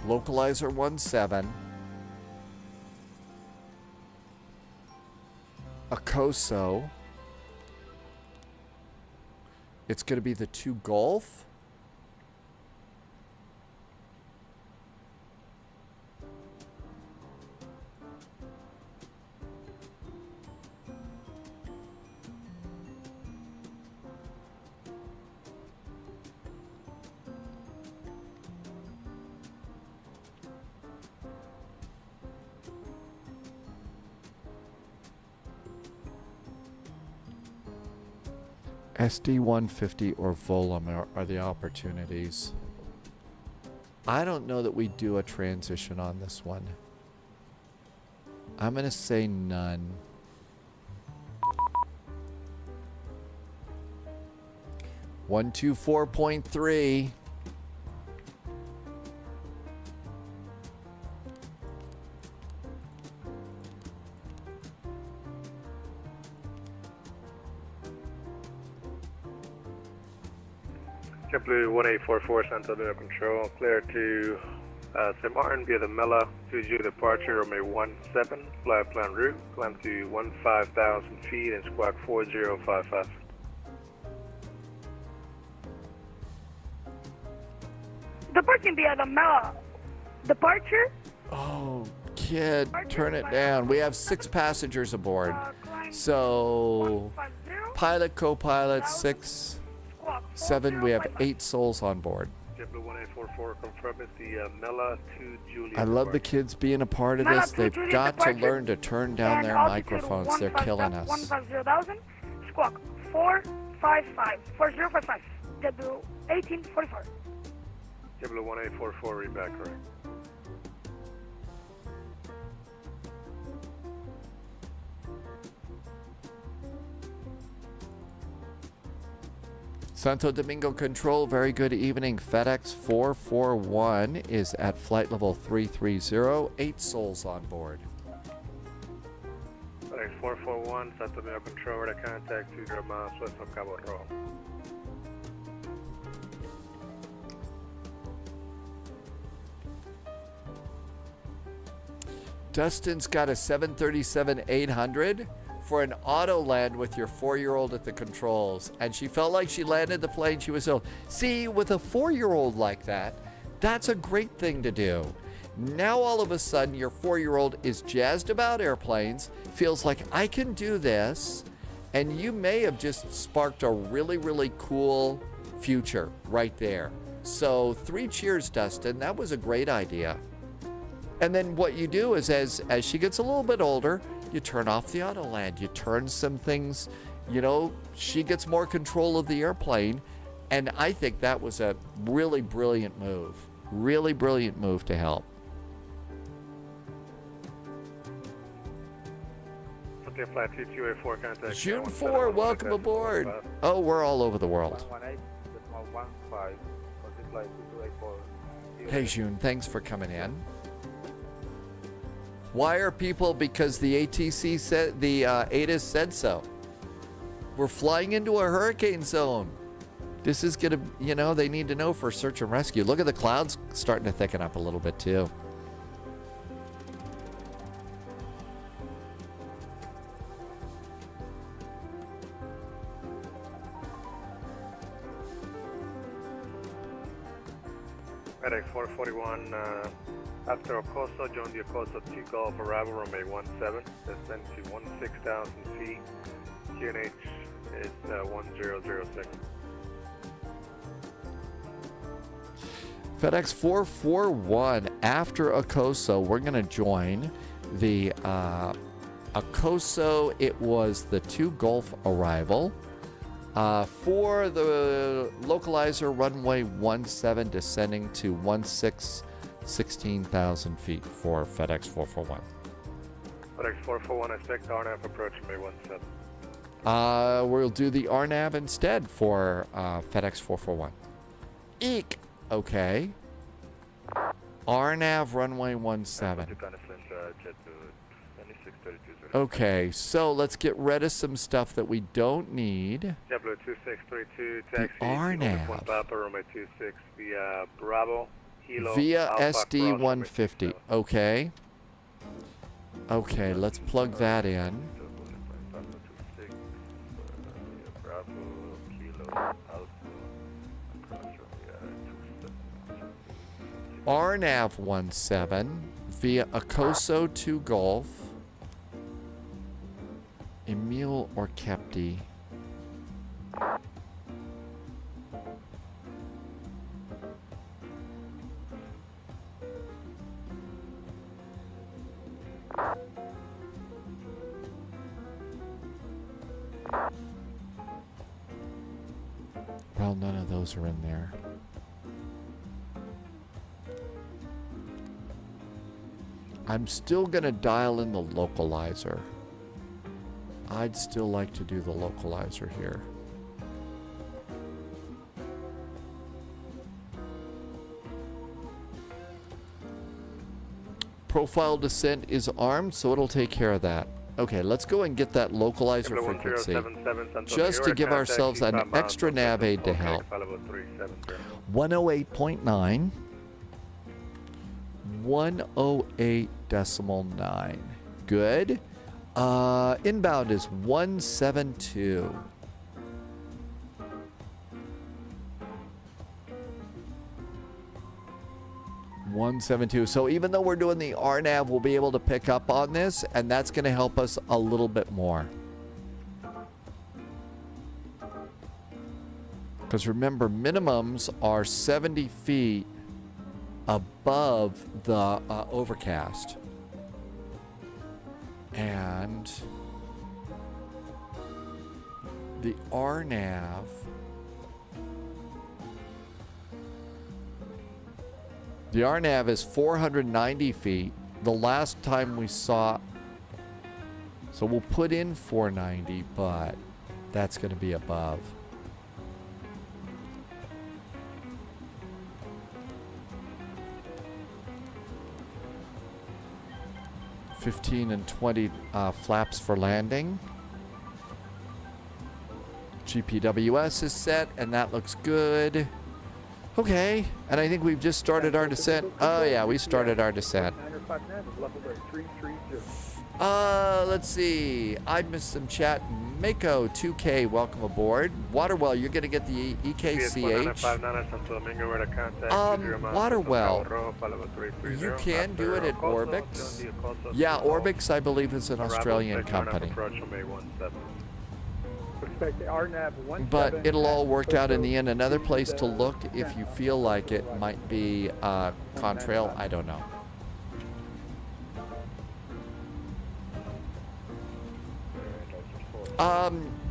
A: Localizer 17. Acoso. It's going to be the 2 Gulf. SD-150 or Volum are the opportunities. I don't know that we do a transition on this one. I'm going to say none. One, 124.3.
T: JetBlue 1844 Santander Control, clear to St. Martin via the Mela, 20 departure, runway 17, fly plan route, climb to 15,000 feet and squawk 4055.
U: Departing via the Mela. Departure?
A: Oh, kid, turn it down. We have 6 passengers aboard. So, pilot, co-pilot, 6, 7, we have 8 souls on board.
T: JetBlue 1844, confirm it's the Mela to Julia.
A: I love the kids being a part of this. They've got to learn to turn down their microphones. They're killing us.
U: 150,000, squawk 455, 4055, JetBlue 1844.
T: JetBlue 1844, read back correct.
A: Santo Domingo Control, very good evening. FedEx 441 is at flight level 330, 8 souls on board.
T: FedEx 441, Santo Domingo Control, radar contact 20 miles west of Cabo Rojo.
A: Dustin's got a 737-800 for an auto land with your 4-year-old at the controls. And she felt like she landed the plane. She was ill. See, with a 4-year-old like that, that's a great thing to do. Now all of a sudden, your 4-year-old is jazzed about airplanes, feels like I can do this, and you may have just sparked a really, really cool future right there. So 3 cheers, Dustin. That was a great idea. And then what you do is as she gets a little bit older, you turn off the auto land. You turn some things, you know, she gets more control of the airplane. And I think that was a really brilliant move. Really brilliant move to help.
T: Flight 228 contact.
A: June 4, welcome aboard. Oh, we're all over the world. Hey, June, thanks for coming in. Why are people? Because the ATC said, the ATIS said so. We're flying into a hurricane zone. This is going to, you know, they need to know for search and rescue. Look at the clouds starting to thicken up a little bit too.
T: FedEx 441, after Ocoso, join the Ocoso 2 Golf arrival, runway 17, descend to 16,000 feet. QNH is 1006.
A: FedEx 441, after Ocoso, we're going to join the Ocoso. It was the 2 Golf arrival. For the localizer, runway 17, descending to 16,000 feet for FedEx 441.
T: FedEx 441, expect RNAV approach runway 17.
A: We'll do the RNAV instead for FedEx 441. Eek! Okay. RNAV runway 17. Okay, so let's get rid of some stuff that we don't need.
T: JetBlue 2632, taxi.
A: The RNAV.
T: Papa, runway 26 via Bravo, Kilo,
A: Via
T: Alpha,
A: SD
T: Cross,
A: 150. Okay. Okay, let's plug that in. RNAV 17 via Ocoso 2 Golf. Emil or Kepti. Well, none of those are in there. I'm still going to dial in the localizer. I'd still like to do the localizer here. Profile descent is armed, so it'll take care of that. Okay, let's go and get that localizer frequency. Just to give ourselves an extra nav aid to help. 108.9. 108.9. Good. Inbound is 172. So even though we're doing the RNAV, we'll be able to pick up on this, and that's going to help us a little bit more. Because remember, minimums are 70 feet above the overcast. And the RNAV is 490 feet. The last time we saw, so we'll put in 490, but that's going to be above. 15 and 20 flaps for landing. GPWS is set, and that looks good. Okay, and I think we've just started our descent. Oh yeah, we started our descent. Let's see. I missed some chat. Mako 2K, welcome aboard. Waterwell, you're gonna get the EKCH. Waterwell, you can do it at Orbix. Yeah, Orbix, I believe, is an Australian company. But it'll all work out in the end. Another place to look if you feel like it might be Contrail. I don't know.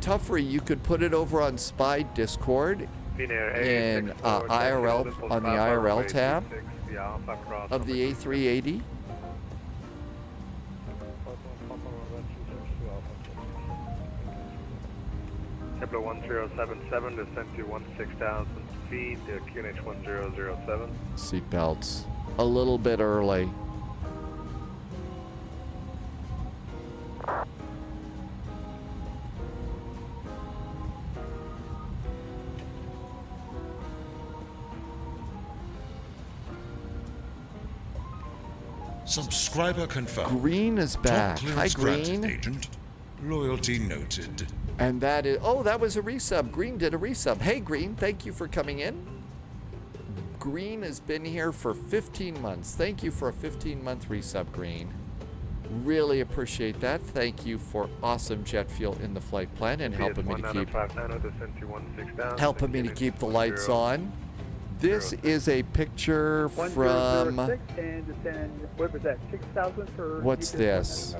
A: Toughery, you could put it over on Spy Discord in IRL, on the IRL tab of the A380.
T: Kepler 1077, descend to 16,000 feet, QNH 1007.
A: Seatbelts. A little bit early.
C: Subscriber confirmed.
A: Green is back. Hi,
C: Green.
A: Green.
C: Agent. Loyalty noted.
A: And that is, oh, that was a resub. Green did a resub. Hey, Green, thank you for coming in. Green has been here for 15 months. Thank you for a 15-month resub, Green. Really appreciate that. Thank you for awesome jet fuel in the flight plan and helping me to keep the lights on. This is a picture from,
E: what was that, 6,000 for...
A: What's this?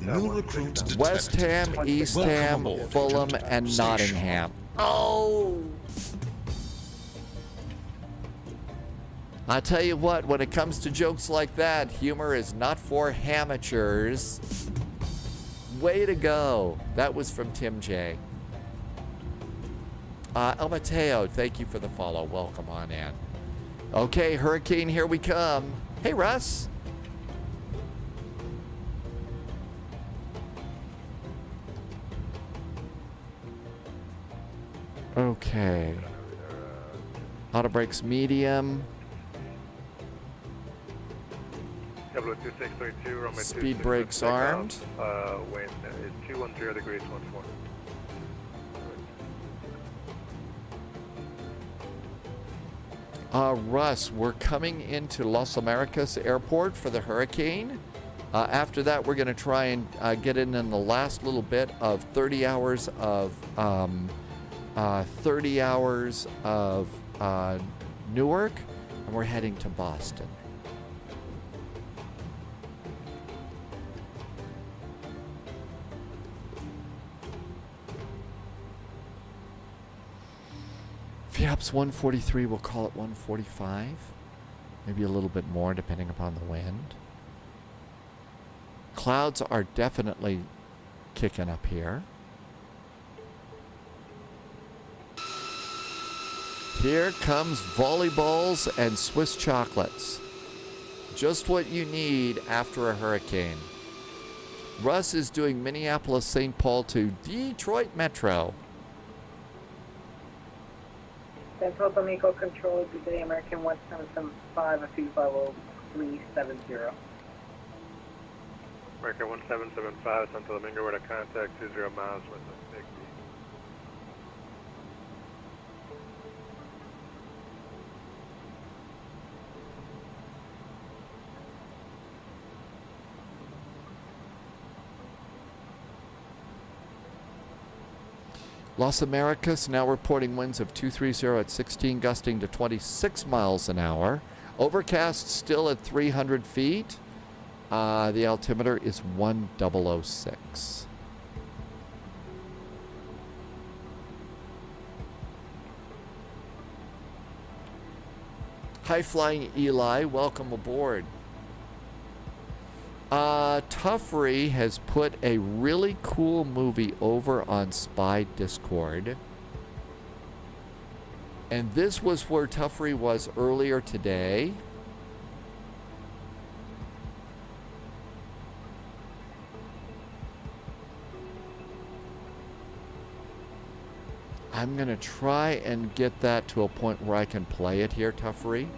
C: New recruit detected.
A: West Ham, East Ham, Fulham, and Nottingham. Oh! I tell you what, when it comes to jokes like that, humor is not for amateurs. Way to go. That was from Tim J. El Mateo, thank you for the follow. Welcome on in. Okay, Hurricane, here we come. Hey, Russ. Okay. Auto brakes medium. Speed brakes armed.
T: Wind is 210 degrees 14.
A: Russ, we're coming into Los Americas Airport for the hurricane. After that, we're going to try and get in the last little bit of 30 hours of Newark, and we're heading to Boston. Flaps 143, we'll call it 145. Maybe a little bit more depending upon the wind. Clouds are definitely kicking up here. Here comes volleyballs and Swiss chocolates. Just what you need after a hurricane. Russ is doing Minneapolis St. Paul to Detroit Metro.
N: Central Domingo Control, today American 1775, a feed level 370.
T: American 1775, Santo Domingo, we're to contact 20 miles with the big B.
A: Los Americas now reporting winds of 230 at 16, gusting to 26 miles an hour. Overcast still at 300 feet. The altimeter is 1006. High Flying Eli, welcome aboard. Toughery has put a really cool movie over on Spy Discord. And this was where Toughery was earlier today. I'm going to try and get that to a point where I can play it here, Tuffery.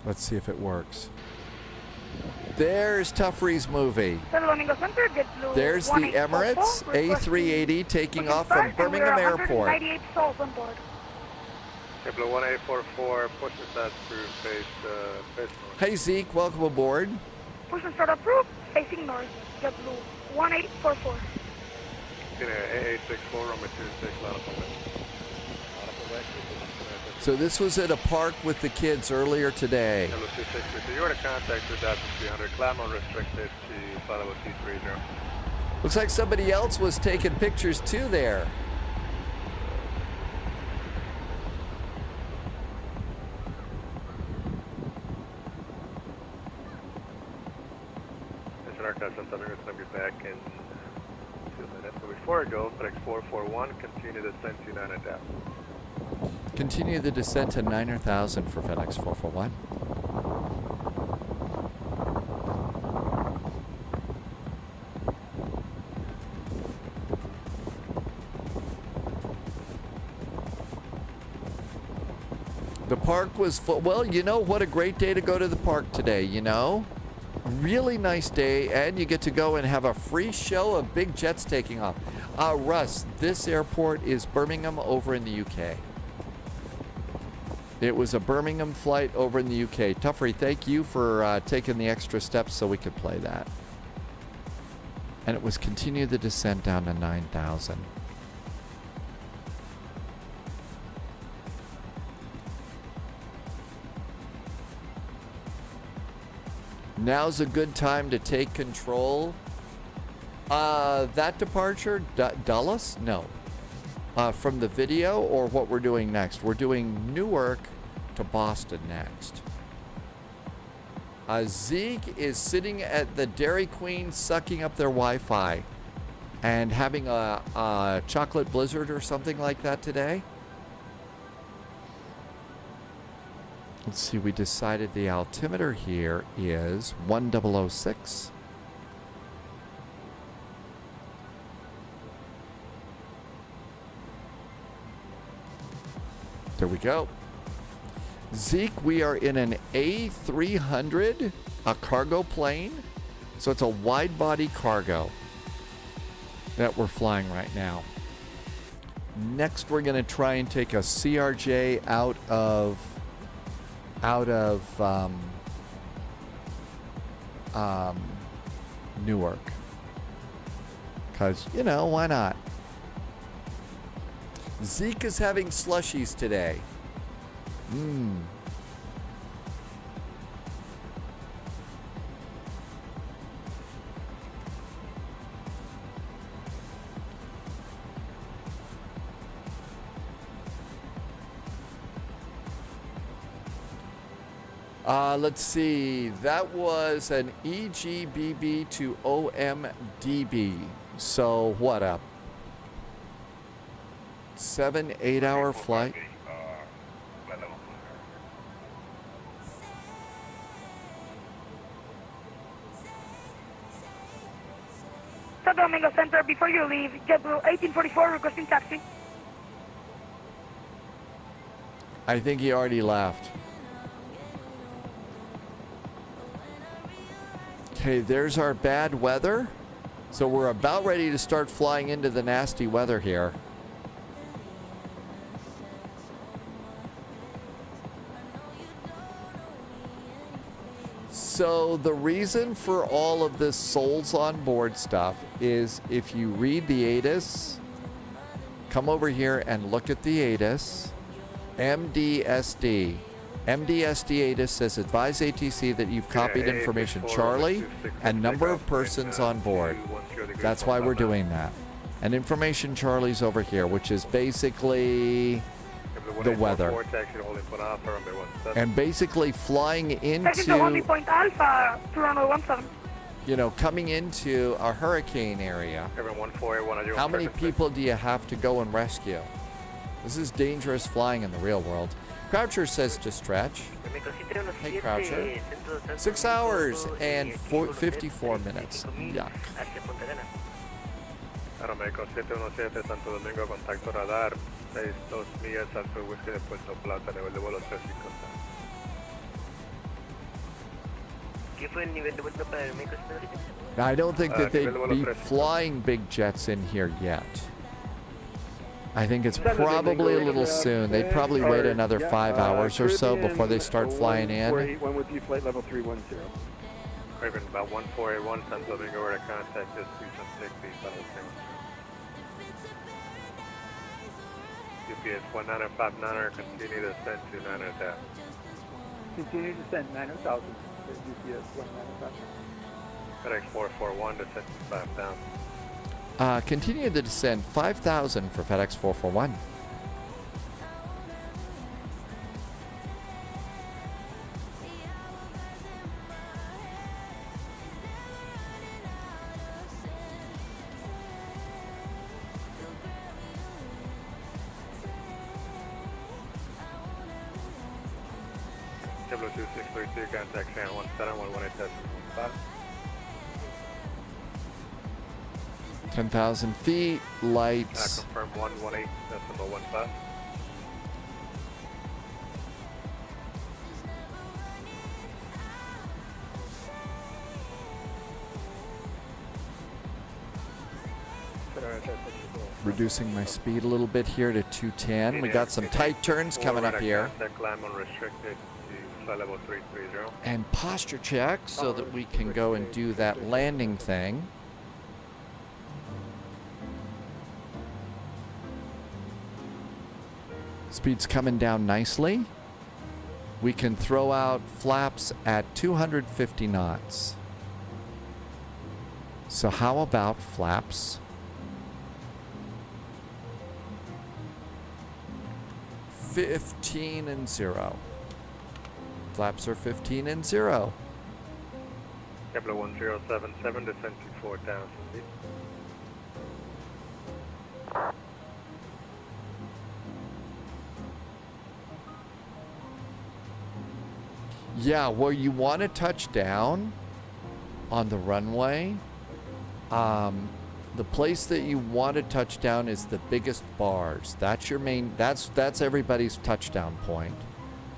A: Let's see if it works. There's Tuffery's movie. There's the Emirates A380 taking off from Birmingham Airport.
U: 98 souls on board.
T: Kepler 1844, push the start through face north.
A: Hey Zeke, welcome aboard.
U: Push and start approved, facing north, JetBlue 1844.
T: AA64, runway 26, line up on it.
A: So this was at a park with the kids earlier today.
T: Kepler 263, you're to contact with Delta 300, climb unrestricted to follow 230.
A: Looks like somebody else was taking pictures too there.
T: It's going to be back in 2 minutes. So before I go, FedEx 441, continue the descent to 9,000.
A: Continue the descent to 9,000 for FedEx 441. The park was full. Well, you know, what a great day to go to the park today, you know? A really nice day, and you get to go and have a free show of big jets taking off. Russ, this airport is Birmingham over in the UK. It was a Birmingham flight over in the UK. Tuffery, thank you for taking the extra steps so we could play that. And it was continue the descent down to 9,000. Now's a good time to take control. That departure, Dulles? No. From the video, or what we're doing next? We're doing Newark to Boston next. Zeke is sitting at the Dairy Queen sucking up their Wi-Fi and having a chocolate blizzard or something like that today. Let's see, we decided the altimeter here is 1006. There we go. Zeke, we are in an A300, a cargo plane. So it's a wide body cargo that we're flying right now. Next, we're going to try and take a CRJ out of Newark. Because, you know, why not? Zeke is having slushies today. Let's see. That was an EGBB to OMDB. So what up? 7-8 hour flight.
U: Santo Domingo Center, before you leave, JetBlue 1844 requesting taxi.
A: I think he already left. Okay, there's our bad weather. So we're about ready to start flying into the nasty weather here. So the reason for all of this souls on board stuff is if you read the ATIS, come over here and look at the ATIS, MDSD. MDSD ATIS says advise ATC that you've copied information Charlie and number of persons on board. That's why we're doing that. And information Charlie's over here, which is basically the weather. And basically flying into,
U: Point Alpha to runway 17.
A: you know, coming into a hurricane area, how many people do you have to go and rescue? This is dangerous flying in the real world. Croucher says to stretch. Hey, Croucher. 6 hours and 54 minutes. Yuck.
T: Aeroméxico 717, Santo Domingo, contacto radar, 62 millas al sureste de Puerto Plata, nivel de vuelo 350.
B: ¿Qué fue el nivel de vuelta para Aeroméxico?
A: I don't think that they'd be flying big jets in here yet. I think it's probably a little soon. They'd probably wait another 5 hours or so before they start flying in.
S: 481 with you, flight level 310.
T: Craven, about 1481, Santo Domingo, where to contact is 216, final UPS 1959er, continue to descend to 900,000.
E: Continue to descend 900,000. UPS 1959.
T: FedEx 441, descend to 5,000.
A: Continue the descent 5,000 for FedEx 441.
T: W2632, contact Channel 17, 118.15.
A: 10,000 feet, lights.
T: Confirm 118.15.
A: Reducing my speed a little bit here to 210. We got some tight turns coming up here. And posture check so that we can go and do that landing thing. Speed's coming down nicely. We can throw out flaps at 250 knots. So how about flaps 15 and 0? Flaps are 15 and 0.
T: Kepler 1077, descend to 4,000 feet.
A: Yeah, where you want to touch down on the runway, the place that you want to touch down is the biggest bars. That's your main, that's everybody's touchdown point.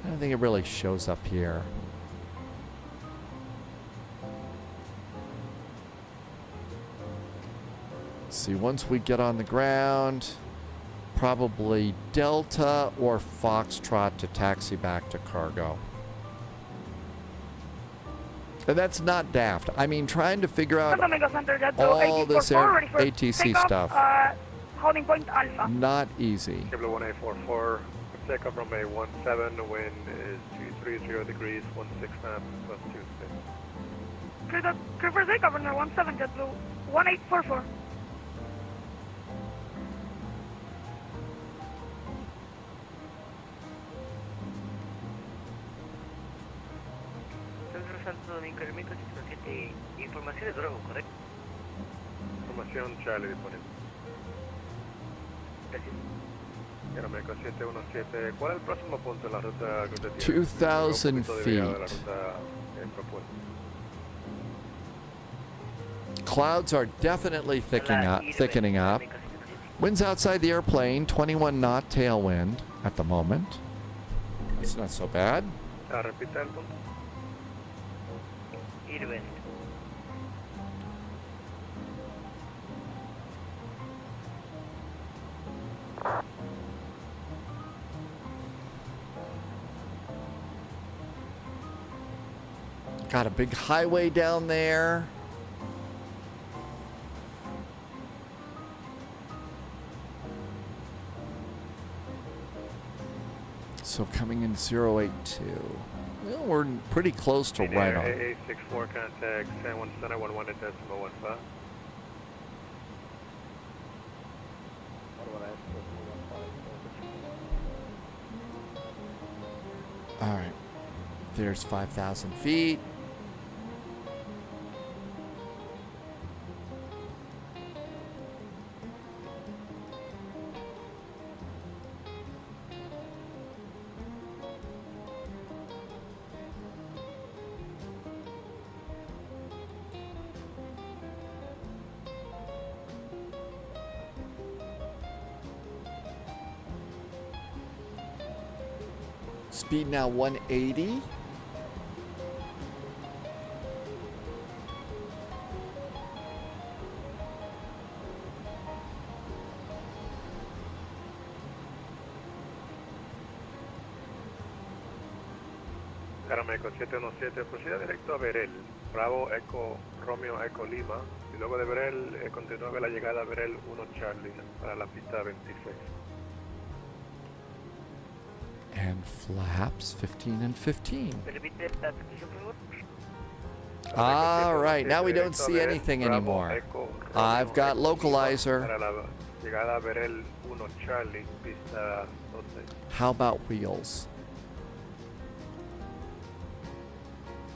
A: I don't think it really shows up here. See, once we get on the ground, probably Delta or Foxtrot to taxi back to cargo. And that's not daft. I mean, trying to figure out all this ATC stuff.
U: Holding point Alpha.
A: Not easy.
T: Kepler 1844, takeoff runway 17, the wind is 230 degrees, 16 knots, plus 26.
U: Clear for takeoff runway 17, JetBlue 1844.
B: Santo Domingo, Aeroméxico 717, información de Bravo, ¿correcto?
T: Información Charlie disponible.
B: Gracias.
T: Aeroméxico 717, ¿cuál es el próximo punto en la ruta que usted tiene?
A: 2,000 feet. Clouds are definitely thickening up. Winds outside the airplane, 21 knot tailwind at the moment. It's not so bad.
T: Repita el punto.
B: Irwin.
A: Got a big highway down there. So coming in 082. Well, we're pretty close to right on.
T: AA64 contact San Juan Center 11.15.
A: All right. There's 5,000 feet. Speed now 180.
T: Carameco 717, proceda directo a Berel, Bravo Eco Romeo Eco Lima, y luego de Berel continúa la llegada a Berel 1 Charlie para la pista 26.
A: And flaps 15 and 15. All right, now we don't see anything anymore. I've got localizer. How about wheels?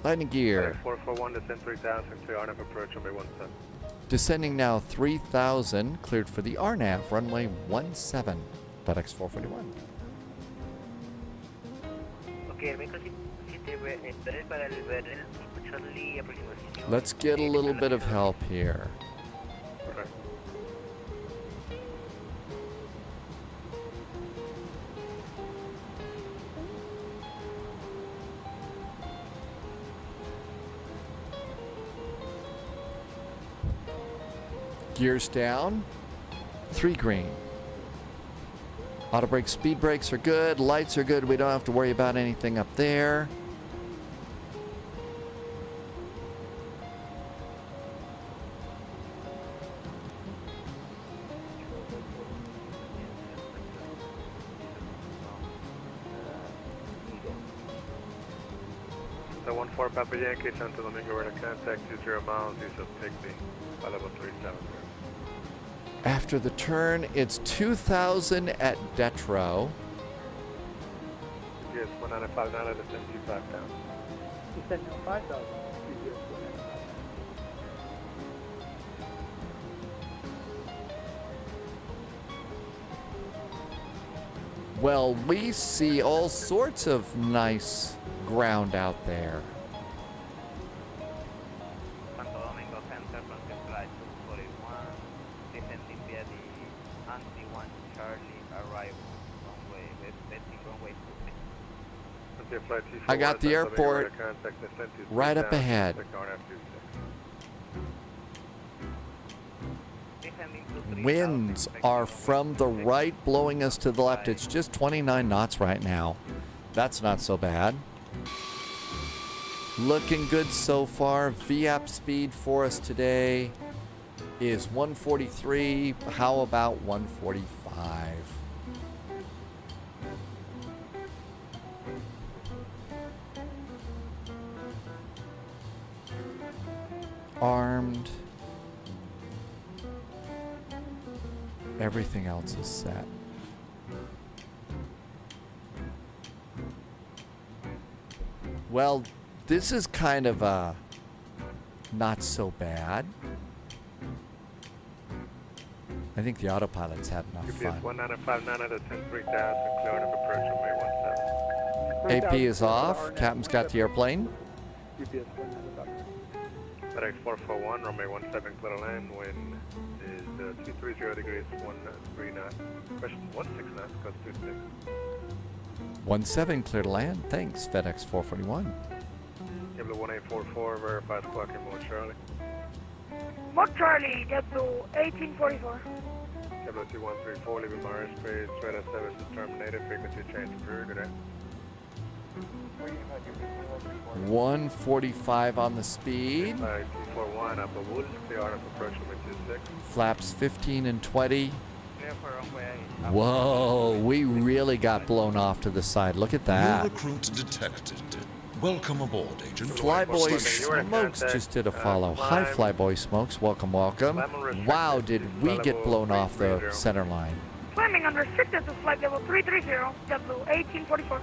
A: Landing gear.
T: 441, descend 3000, clear RNAV approach, runway 17.
A: Descending now 3000, cleared for the RNAV, runway 17. FedEx 441. Let's get a little bit of help here. Gears down, 3 green. Auto brakes, speed brakes are good, lights are good, we don't have to worry about anything up there.
T: The 14 Papa Yankee, Santo Domingo, we're to contact 20 miles, use of Pigby, level 370.
A: After the turn, it's 2,000 at Detro.
T: Yes, 195, now descend 25 down.
D: You said no 5,000.
A: Well, we see all sorts of nice ground out there.
G: Santo Domingo Center, Francis Flight 241, descending via the anti-1 Charlie, arrival runway, expecting runway 26.
A: I got the airport right up ahead. Winds are from the right, blowing us to the left. It's just 29 knots right now. That's not so bad. Looking good so far. VAP speed for us today is 143. How about 145? Armed. Everything else is set. Well, this is kind of not so bad. I think the autopilot's had enough fun.
T: 1959 at 103000, clearing of approach runway 17.
A: AP is off. Captain's got the airplane.
T: FedEx 441, runway 17, clear to land. Wind is 230 degrees, 13 knots. Question 16 knots, cost 26.
A: 17, clear to land. Thanks, FedEx 441.
T: Kevlar 1844, verify squawk in Mode Charlie.
U: Mark Charlie, JetBlue 1844.
T: Kevlar 2134, leaving my airspace, radar service is terminated, frequency change approved, good day.
A: 145 on the speed.
T: T41 up a wood, clear RF approach with 26.
A: Flaps 15 and 20.
G: Clear for runway.
A: Whoa, we really got blown off to the side. Look at
C: New
A: that.
C: recruit detected. Welcome aboard, Agent.
A: Flyboy Smokes just did a follow. Hi, Flyboy Smokes. Welcome, welcome. Wow, did we get blown off the center line.
U: Climbing unrestricted to flight level 330, JetBlue 1844.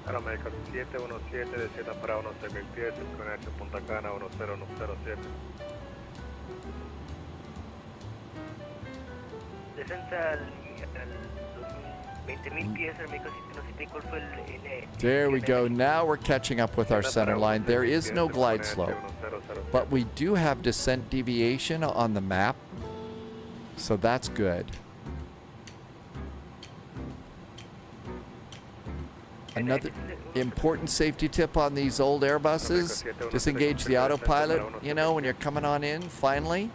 T: Aeroméxico 717, descienda para 16.000 pies, con Punta Cana 10107.
B: Descensa al 20.000 pies, Aeroméxico 717, ¿cuál fue el
A: There we go. Now we're catching up with our center line. There is no glide slope, but we do have descent deviation on the map, so that's good. Another important safety tip on these old Airbuses, disengage the autopilot, you know, when you're coming on in, finally.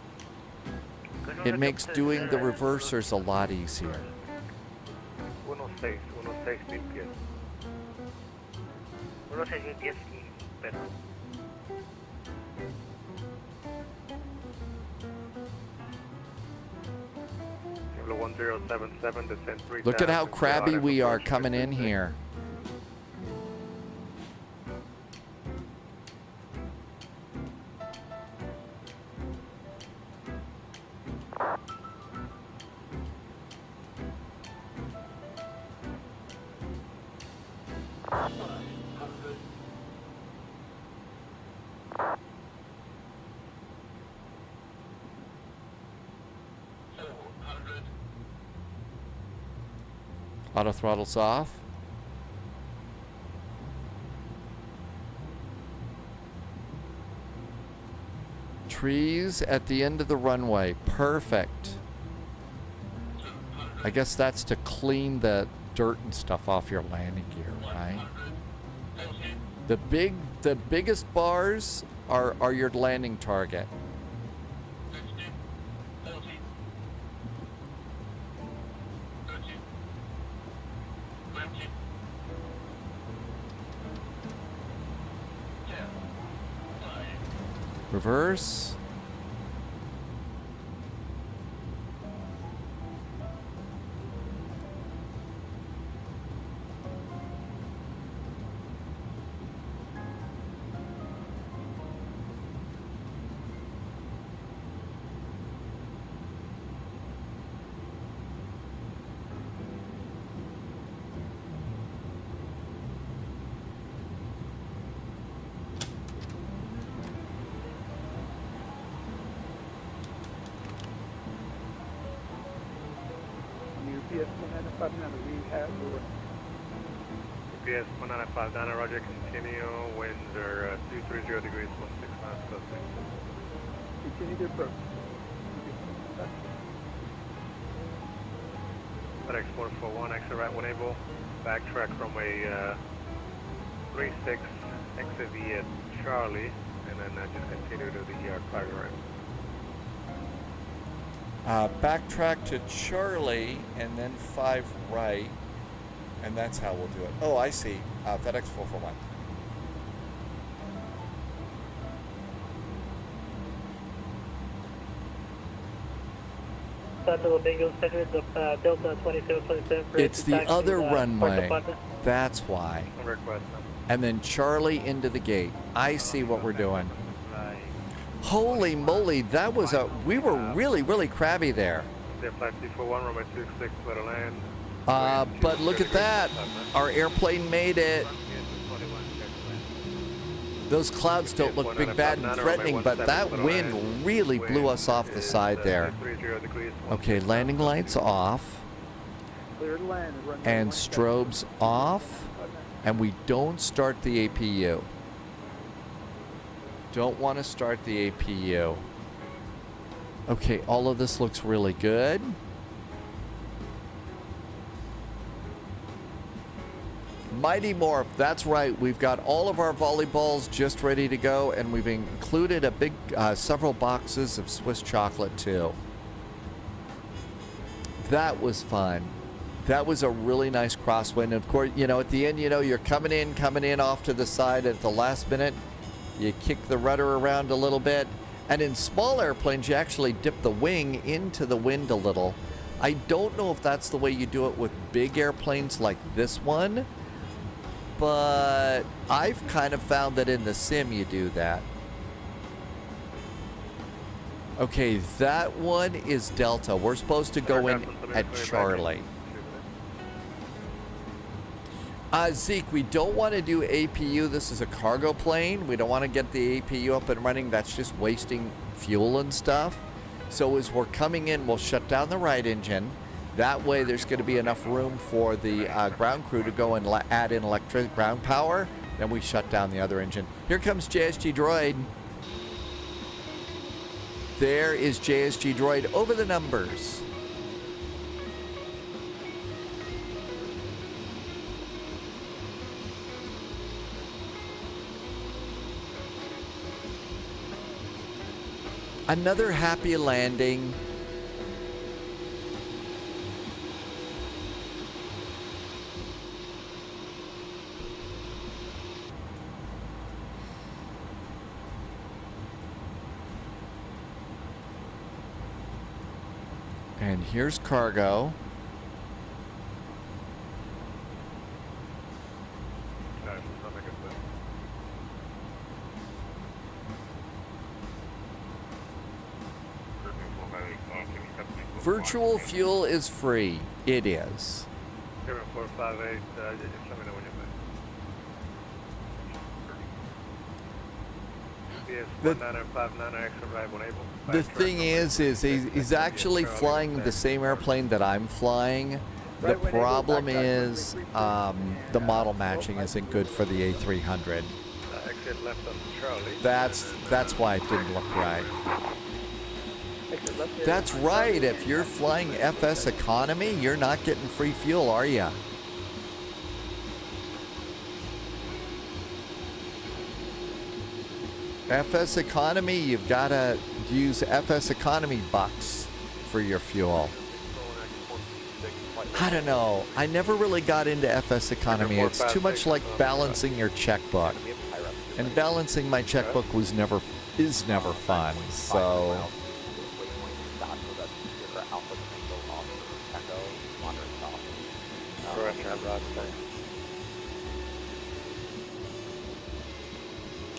A: It makes doing the reversers a lot easier.
T: 16.000 pies.
B: 16.000 pies, pero...
T: Kilo 1077, descent 3000.
A: Look at how crabby we are coming in here. Auto throttle's off. Trees at the end of the runway. Perfect. I guess that's to clean the dirt and stuff off your landing gear, right? The biggest bars are your landing target. Reverse.
E: UPS 1959, we have
T: UPS 1959, roger, continue, winds are 230 degrees, 16 miles close.
E: continue to approach.
T: FedEx 441, exit right 1 able, backtrack runway 36, exit via Charlie, and then just continue to the cargo ramp.
A: Backtrack to Charlie and then 5 right, and that's how we'll do it. Oh, I see. FedEx 441.
B: Delta 2727.
A: It's the other runway. That's why.
T: Request.
A: And then Charlie into the gate. I see what we're doing. Holy moly, that was we were really crabby there.
T: Flight 241, runway 26, clear to land.
A: But look at that. Our airplane made it. Those clouds don't look big, bad, and threatening, but that wind really blew us off the side there. Okay, landing lights off. And strobes off. And we don't start the APU. Don't want to start the APU. Okay, all of this looks really good. Mighty Morph, that's right. We've got all of our volleyballs just ready to go, and we've included a big, several boxes of Swiss chocolate too. That was fun. That was a really nice crosswind. Of course, you know, at the end, you know, you're coming in off to the side at the last minute. You kick the rudder around a little bit. And in small airplanes, you actually dip the wing into the wind a little. I don't know if that's the way you do it with big airplanes like this one, but I've kind of found that in the sim you do that. Okay, that one is Delta. We're supposed to go in at Charlie. Zeke, we don't want to do APU. This is a cargo plane. We don't want to get the APU up and running. That's just wasting fuel and stuff. So as we're coming in, we'll shut down the right engine. That way there's going to be enough room for the ground crew to go and add in electric ground power. Then we shut down the other engine. Here comes JSG Droid. There is JSG Droid over the numbers. Another happy landing. And here's cargo. Virtual fuel is free. It is.
T: 0458, just let me know when you're back. BS1959 extra arrival able.
A: The thing is he's actually flying the same airplane that I'm flying. The problem is the model matching isn't good for the A300.
T: Exit left on Charlie.
A: That's why it didn't look right. That's right. If you're flying FS economy, you're not getting free fuel, are you? FS economy, you've got to use FS economy bucks for your fuel. I don't know. I never really got into FS economy. It's too much like balancing your checkbook. And balancing my checkbook is never fun. So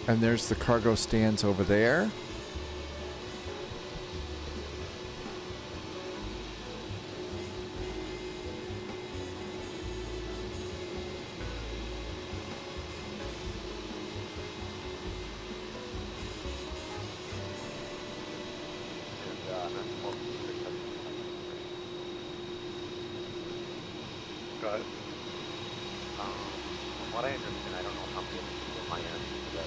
A: and there's the cargo stands over there.
T: Got it.
K: From what I understand, I don't know how many of my end that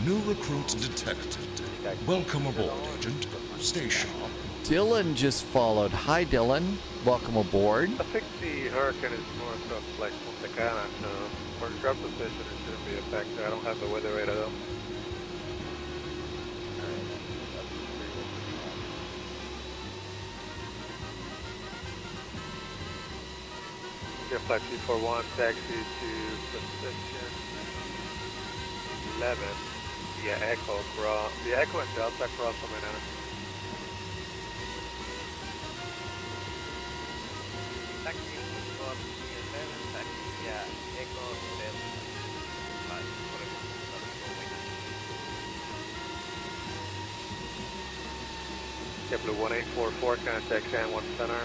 C: New recruits detected. Welcome aboard, Agent. Stay sharp.
A: Dylan just followed. Hi, Dylan. Welcome aboard.
T: I think the hurricane is north of like Punta Cana, so for drop position it shouldn't be a factor. I don't have the weather radar though. Get flight 241, taxi to position 11. Yeah, Echo cross. The Echo and Delta cross from Manhattan.
G: Taxi for 11, taxi, yeah, Echo, Delta.
T: Blue 1844, contact San Juan Center.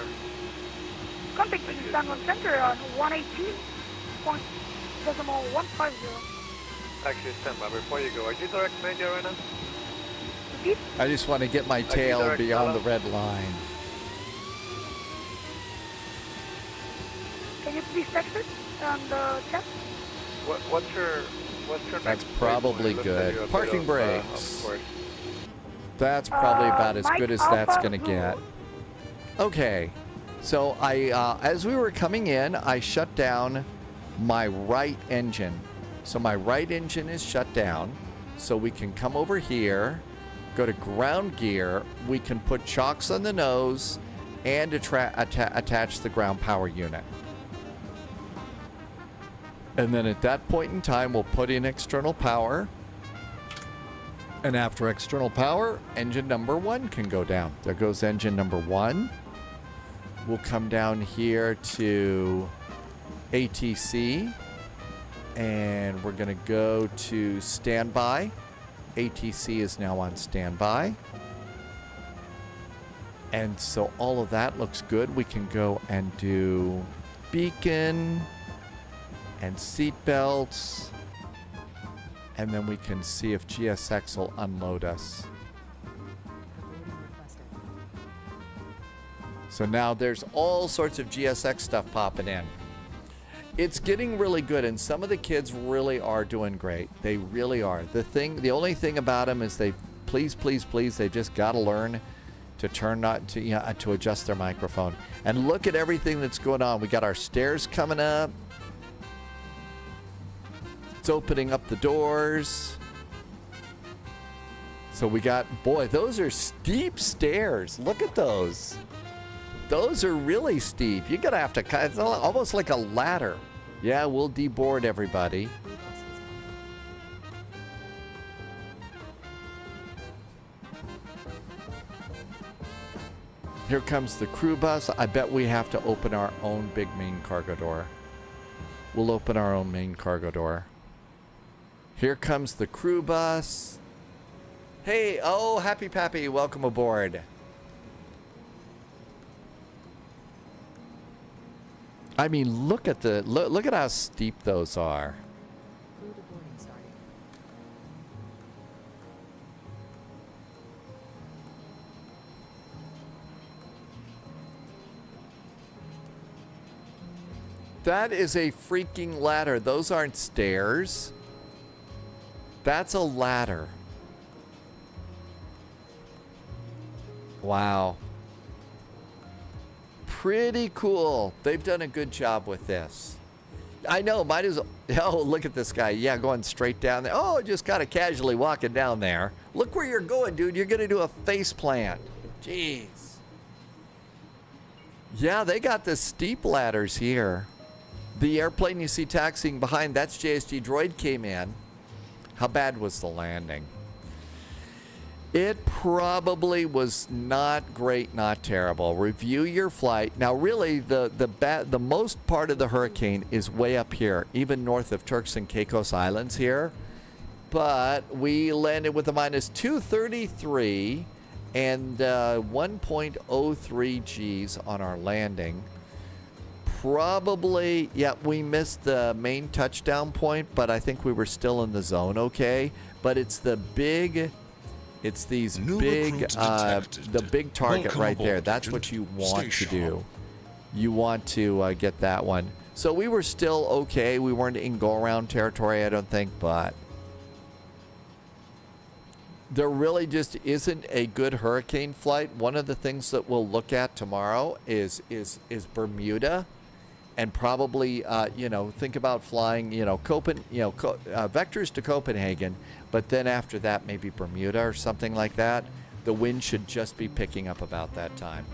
U: Contact San Juan Center on 118.150.
T: Actually, stand by. Before you go, are you direct media right now?
A: I just want to get my tail beyond the red line.
U: Can you please text it on the chat?
T: What's your
A: That's probably good. Parking brakes. That's probably about as good as that's going to get. Okay. So as we were coming in, I shut down my right engine. So my right engine is shut down. So we can come over here, go to ground gear. We can put chocks on the nose and attach the ground power unit. And then at that point in time, we'll put in external power. And after external power, engine number 1 can go down. There goes engine number 1. We'll come down here to ATC. And we're going to go to standby. ATC is now on standby. And so all of that looks good. We can go and do beacon and seat belts. And then we can see if GSX will unload us. So now there's all sorts of GSX stuff popping in. It's getting really good, and some of the kids really are doing great. They really are. The only thing about them is they please, they just got to learn to to adjust their microphone. And look at everything that's going on. We got our stairs coming up. It's opening up the doors. So we got, boy, those are steep stairs. Look at those. Those are really steep. You're going to have to, it's almost like a ladder. Yeah, we'll deboard everybody. Here comes the crew bus. I bet we have to open our own big main cargo door. We'll open our own main cargo door. Here comes the crew bus. Hey, oh, Happy Pappy, welcome aboard. I mean, look at how steep those are. That is a freaking ladder. Those aren't stairs. That's a ladder. Wow. Pretty cool. They've done a good job with this. I know, might as well. Oh, look at this guy. Yeah, going straight down there. Oh, just kind of casually walking down there. Look where you're going, dude. You're going to do a face plant. Jeez. Yeah, they got the steep ladders here. The airplane you see taxiing behind, that's JSG Droid came in. How bad was the landing? It probably was not great, not terrible. Review your flight. Now, really, the most part of the hurricane is way up here, even north of Turks and Caicos Islands here. But we landed with a minus 233 and 1.03 Gs on our landing. Probably, yeah, we missed the main touchdown point, but I think we were still in the zone okay. But it's the big, it's these big, the big target right there. That's what you want to do. You want to get that one. So we were still okay. We weren't in go-around territory, I don't think, but there really just isn't a good hurricane flight. One of the things that we'll look at tomorrow is Bermuda. And probably, think about flying, vectors to Copenhagen, but then after that, maybe Bermuda or something like that. The wind should just be picking up about that time.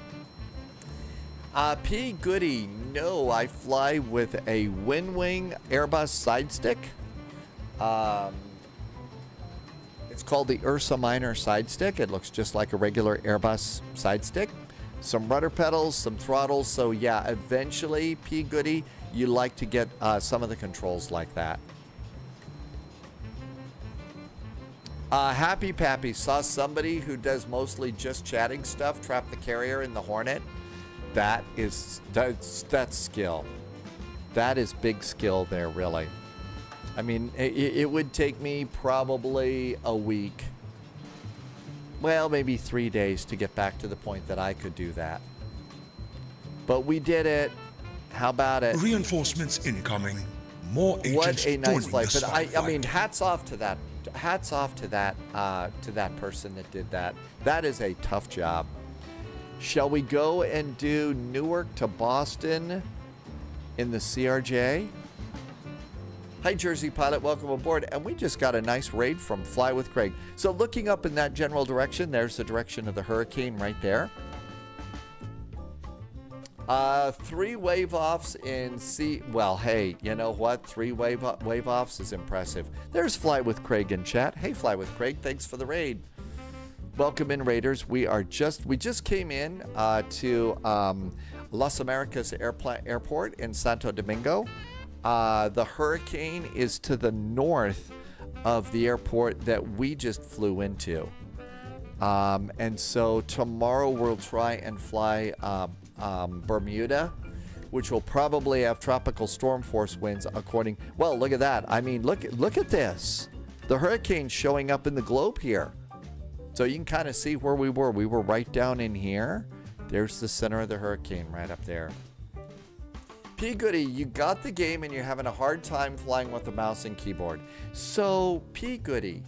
A: P. Goody, no, I fly with a WinWing Airbus side stick. It's called the Ursa Minor side stick. It looks just like a regular Airbus side stick. Some rudder pedals, some throttles. So yeah, eventually, P. Goody, you like to get some of the controls like that. Happy Pappy, saw somebody who does mostly just chatting stuff trap the carrier in the Hornet. That's skill. That is big skill there, really. I mean, it would take me probably a week. Well, maybe 3 days to get back to the point that I could do that. But we did it. How about it?
C: Reinforcements incoming. More agents.
A: What a nice flight. But
C: flight.
A: I mean, hats off to that. Hats off to that person that did that. That is a tough job. Shall we go and do Newark to Boston in the CRJ? Hi, Jersey Pilot. Welcome aboard. And we just got a nice raid from Fly with Craig. So looking up in that general direction, there's the direction of the hurricane right there. 3 wave-offs in C. Well, hey, you know what? 3 wave-offs is impressive. There's Fly with Craig in chat. Hey, Fly with Craig. Thanks for the raid. Welcome in, Raiders. We just came in to Las Americas Airport in Santo Domingo. The hurricane is to the north of the airport that we just flew into. And so tomorrow we'll try and fly Bermuda. which will probably have tropical storm force winds according. Well, look at that. I mean, look at this. The hurricane's showing up in the globe here. So you can kind of see where we were. We were right down in here. There's the center of the hurricane right up there. P. Goody, you got the game and you're having a hard time flying with the mouse and keyboard. So, P. Goody,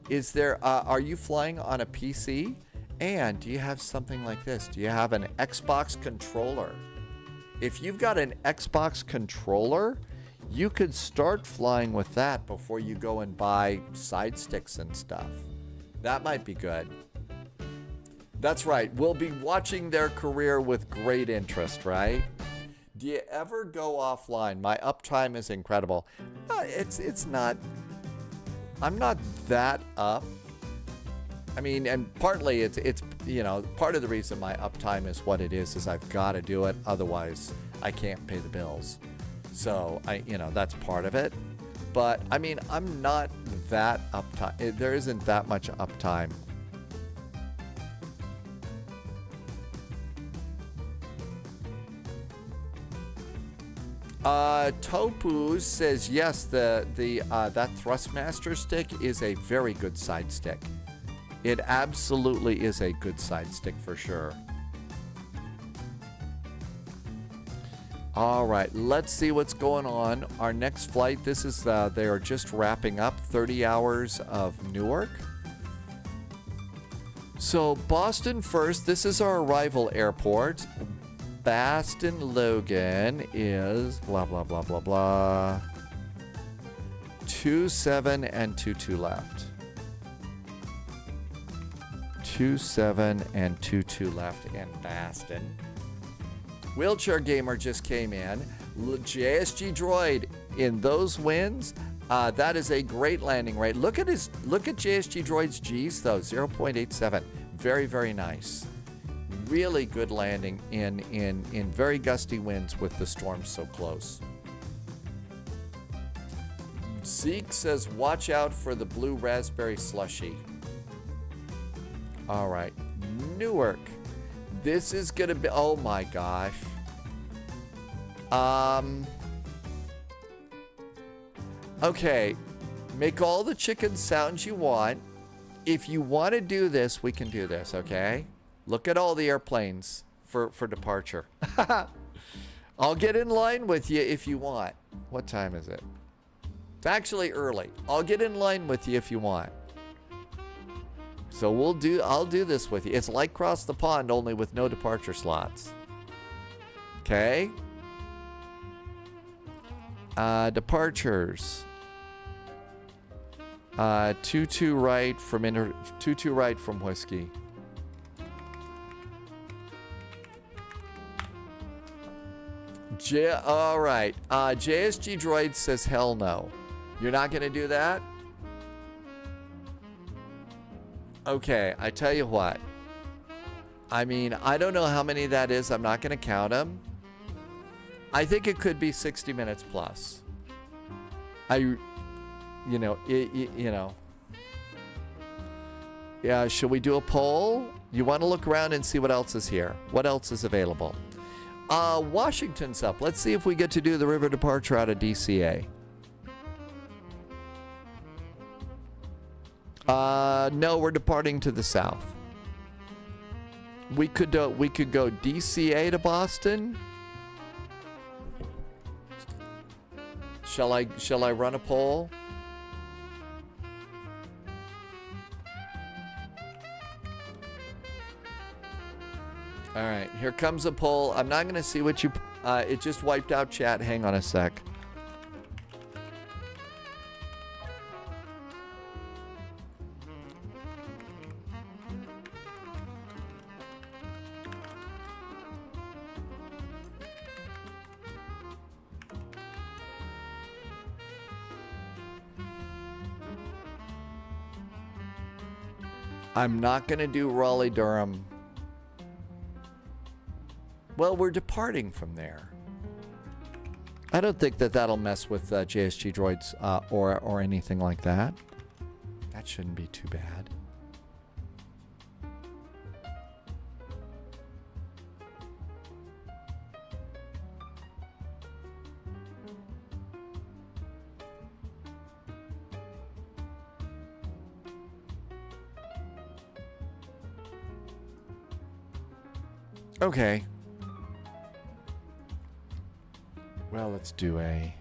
A: is there? Are you flying on a PC? And do you have something like this? Do you have an Xbox controller? If you've got an Xbox controller, you could start flying with that before you go and buy side sticks and stuff. That might be good. That's right. We'll be watching their career with great interest, right? Do you ever go offline? My uptime is incredible. It's not. I'm not that up. I mean, and partly it's part of the reason my uptime is what it is I've got to do it. Otherwise, I can't pay the bills. So that's part of it. But I mean, I'm not that uptime. There isn't that much uptime. Topu says yes. That Thrustmaster stick is a very good side stick. It absolutely is a good side stick for sure. All right, let's see what's going on. Our next flight. This is they are just wrapping up 30 hours of Newark. So Boston first. This is our arrival airport. Baston Logan is blah, blah, blah, blah, blah. 27 and 22 left. 27 and 22 left in Baston. Wheelchair Gamer just came in. JSG Droid in those winds. That is a great landing rate. Look at JSG Droid's G's though, 0.87. Very, very nice. Really good landing in very gusty winds with the storm so close. Zeke says, watch out for the blue raspberry slushy. All right, Newark. This is gonna be, oh my gosh. Okay, make all the chicken sounds you want. If you want to do this, we can do this, okay? Look at all the airplanes for departure. I'll get in line with you if you want. What time is it? It's actually early. I'll get in line with you if you want. So I'll do this with you. It's like Cross the Pond, only with no departure slots. Okay? Departures. 22 right from 22 right from Whiskey. All right. JSG Droid says hell no. You're not going to do that? Okay, I tell you what. I mean, I don't know how many that is. I'm not going to count them. I think it could be 60 minutes plus. Yeah, should we do a poll? You want to look around and see what else is here. What else is available? Washington's up. Let's see if we get to do the river departure out of DCA. No, we're departing to the south. We could go DCA to Boston. Shall I run a poll? All right, here comes a poll. I'm not going to see what you... it just wiped out chat. Hang on a sec. I'm not going to do Raleigh-Durham. Well, we're departing from there. I don't think that'll mess with JSG Droids or anything like that. That shouldn't be too bad. Okay. Well, let's do a...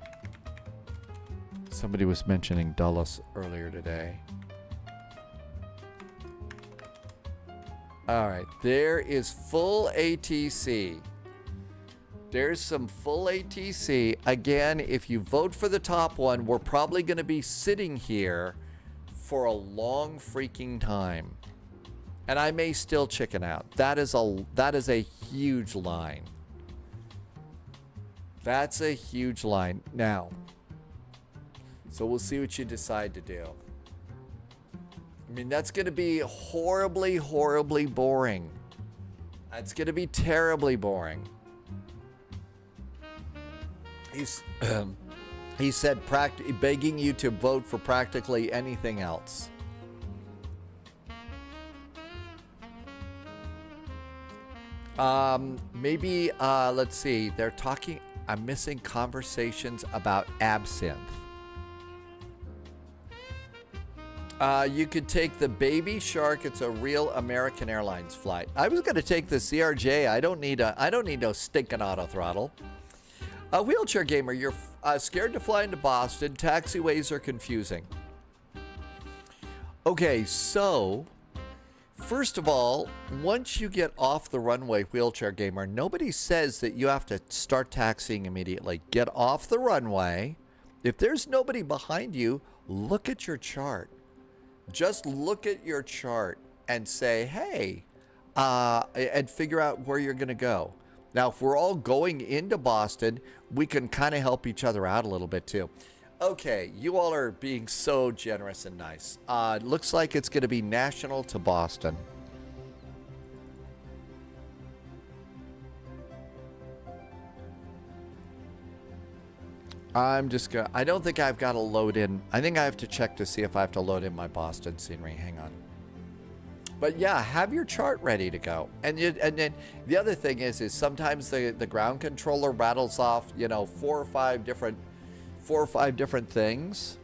A: Somebody was mentioning Dulles earlier today. All right, there is full ATC. There's some full ATC. Again, if you vote for the top one, we're probably going to be sitting here for a long freaking time. And I may still chicken out. That is a huge line. That's a huge line. Now, so we'll see what you decide to do. I mean, that's going to be horribly, horribly boring. That's going to be terribly boring. He said begging you to vote for practically anything else. Maybe, let's see. They're talking, I'm missing conversations about absinthe. You could take the Baby Shark. It's a real American Airlines flight. I was going to take the CRJ. I don't need no stinking auto throttle. A wheelchair gamer, you're scared to fly into Boston. Taxiways are confusing. Okay, so first of all, once you get off the runway, wheelchair gamer, nobody says that you have to start taxiing immediately. Get off the runway. If there's nobody behind you, look at your chart. Just look at your chart and say, hey, and figure out where you're going to go. Now, if we're all going into Boston, we can kind of help each other out a little bit too. Okay, you all are being so generous and nice. Looks like it's going to be national to Boston. I'm just going to, I don't think I've got to load in. I think I have to check to see if I have to load in my Boston scenery. Hang on. But yeah, have your chart ready to go. And then the other thing is sometimes the ground controller rattles off, you know, four or five different things.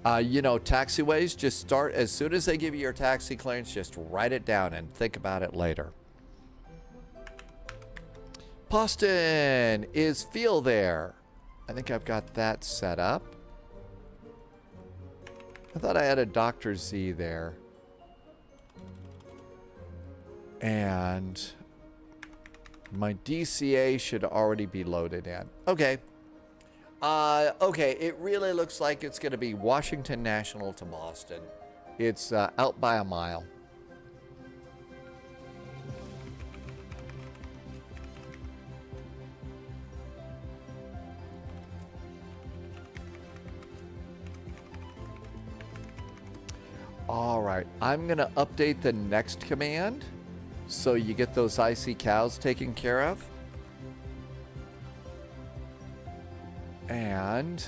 A: You know, taxiways, just start as soon as they give you your taxi clearance, just write it down and think about it later. Boston, is Phil there? I think I've got that set up. I thought I had a Dr. Z there. And my DCA should already be loaded in. Okay. Okay, it really looks like it's going to be Washington National to Boston. It's out by a mile. All right, I'm going to update the next command so you get those icy cows taken care of. And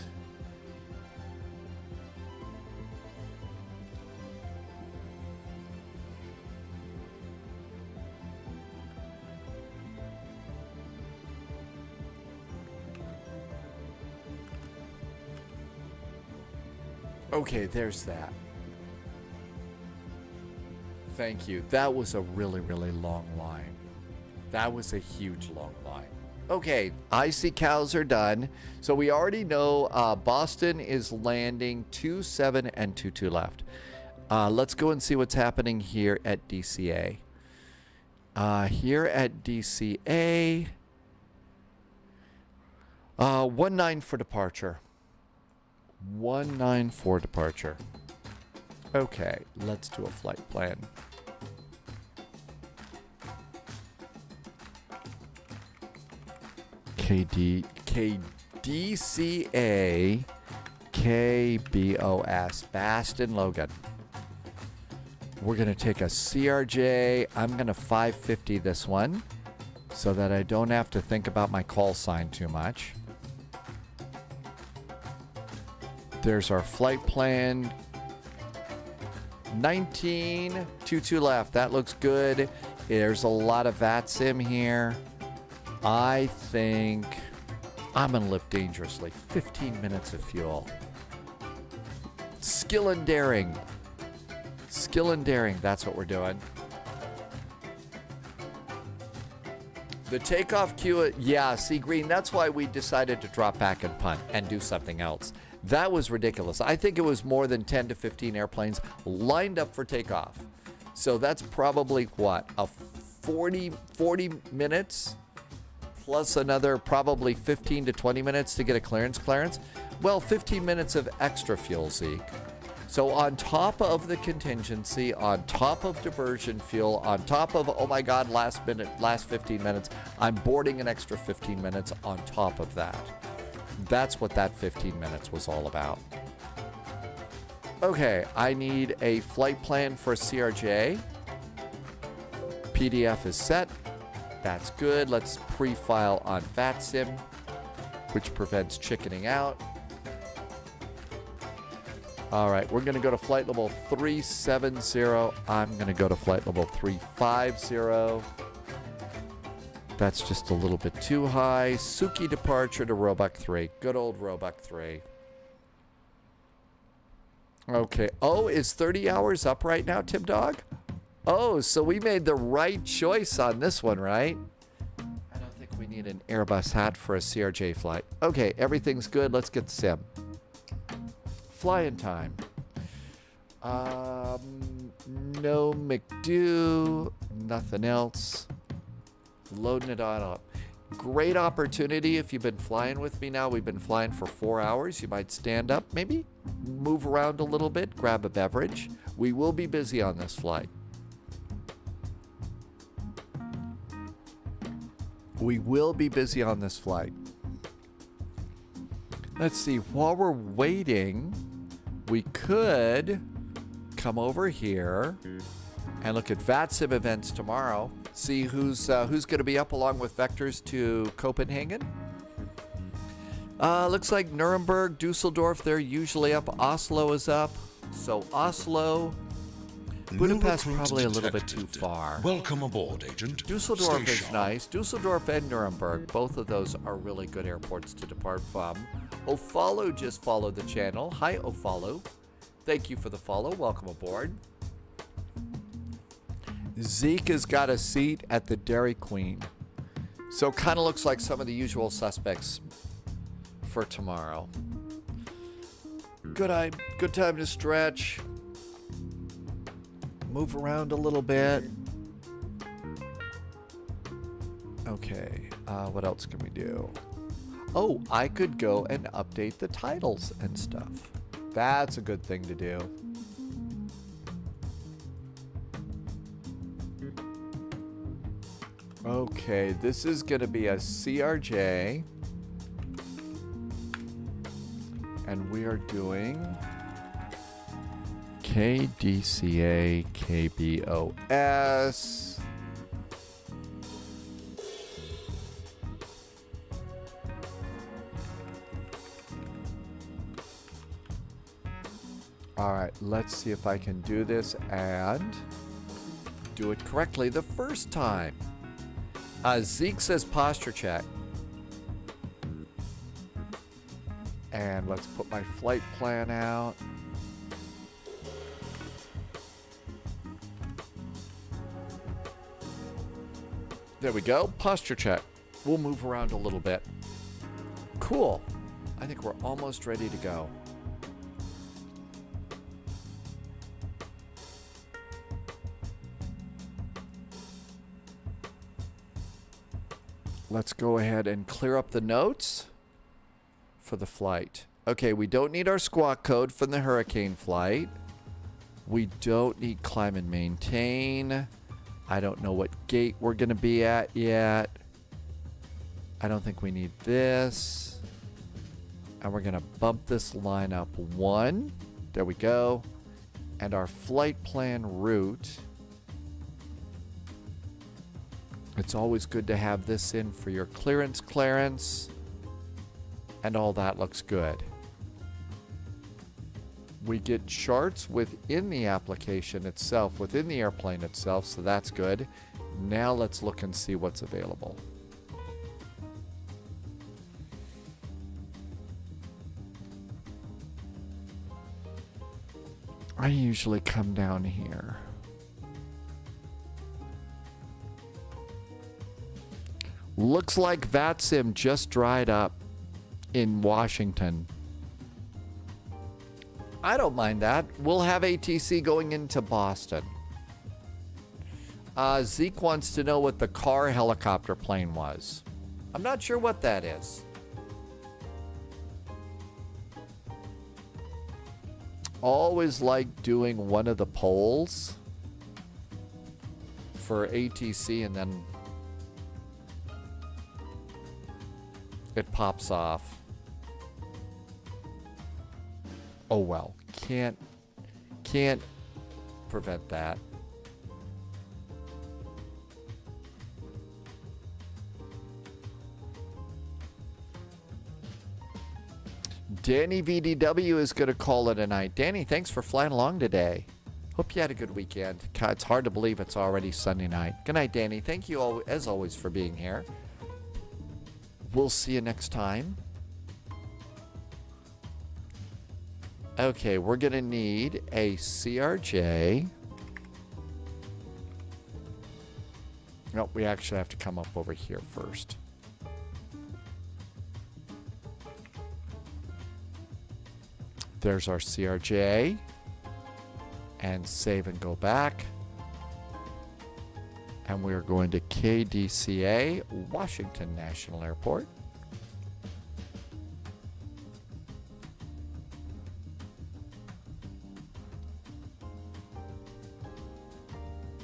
A: okay, there's that. Thank you. That was a really, really long line. That was a huge long line. Okay, icy cows are done. So we already know Boston is landing 27 and 22 left. Let's go and see what's happening here at DCA. Here at DCA, 19 for departure. 19 for departure. Okay, let's do a flight plan. KDCA KBOS Baston Logan. We're gonna take a CRJ. I'm gonna 550 this one so that I don't have to think about my call sign too much. There's our flight plan. 1922 left. That looks good. There's a lot of VATSIM here. I think I'm going to live dangerously. 15 minutes of fuel. Skill and daring. Skill and daring. That's what we're doing. The takeoff queue, yeah, see, Green, that's why we decided to drop back and punt and do something else. That was ridiculous. I think it was more than 10 to 15 airplanes lined up for takeoff. So that's probably, what, a 40 minutes plus another probably 15 to 20 minutes to get a clearance. Well, 15 minutes of extra fuel, Zeke. So on top of the contingency, on top of diversion fuel, on top of, oh my God, last 15 minutes, I'm boarding an extra 15 minutes on top of that. That's what that 15 minutes was all about. Okay, I need a flight plan for CRJ. PDF is set. That's good. Let's pre-file on VATSIM, which prevents chickening out. All right, we're going to go to flight level 370. I'm going to go to flight level 350. That's just a little bit too high. Suki departure to Roebuck 3. Good old Roebuck 3. Okay. Oh, is 30 hours up right now, Tim Dog? Oh, so we made the right choice on this one, right? I don't think we need an Airbus hat for a CRJ flight. Okay, everything's good. Let's get the sim. Flying time. No McDo. Nothing else. Loading it on up. Great opportunity if you've been flying with me now. We've been flying for 4 hours. You might stand up, maybe move around a little bit, grab a beverage. We will be busy on this flight. We will be busy on this flight. Let's see. While we're waiting, we could come over here and look at VATSIM events tomorrow. See who's going to be up along with vectors to Copenhagen. Looks like Nuremberg, Dusseldorf, they're usually up. Oslo is up. So Oslo, Budapest probably a little bit too far.
C: Welcome aboard, Agent.
A: Dusseldorf is nice. Dusseldorf and Nuremberg, both of those are really good airports to depart from. Ofalo just followed the channel. Hi, Ofalo. Thank you for the follow. Welcome aboard. Zeke has got a seat at the Dairy Queen. So kind of looks like some of the usual suspects for tomorrow. Good time to stretch. Move around a little bit. Okay, what else can we do? Oh, I could go and update the titles and stuff. That's a good thing to do. Okay, this is going to be a CRJ. And we are doing KDCA KBOS. All right, let's see if I can do this and do it correctly the first time. Zeke says posture check. And let's put my flight plan out. There we go. Posture check. We'll move around a little bit. Cool. I think we're almost ready to go. Let's go ahead and clear up the notes for the flight. Okay, we don't need our squawk code from the Hurricane flight. We don't need climb and maintain. I don't know what gate we're going to be at yet. I don't think we need this. And we're going to bump this line up 1. There we go. And our flight plan route. It's always good to have this in for your clearance. And all that looks good. We get charts within the application itself, within the airplane itself, so that's good. Now let's look and see what's available. I usually come down here. Looks like VATSIM just dried up in Washington. I don't mind that. We'll have ATC going into Boston. Zeke wants to know what the car helicopter plane was. I'm not sure what that is. Always like doing one of the polls for ATC and then it pops off. Oh well, can't prevent that. Danny VDW is going to call it a night. Danny, thanks for flying along today. Hope you had a good weekend. It's hard to believe it's already Sunday night. Good night, Danny. Thank you all, as always, for being here. We'll see you next time. Okay, we're going to need a CRJ. No, we actually have to come up over here first. There's our CRJ. And save and go back. And we're going to KDCA, Washington National Airport.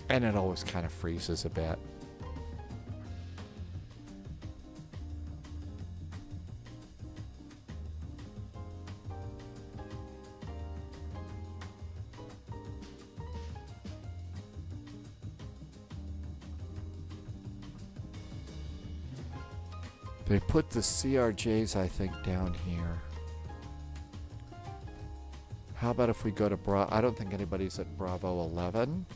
A: And it always kind of freezes a bit. They put the CRJs, I think, down here. How about if we go to Bravo? I don't think anybody's at Bravo 11.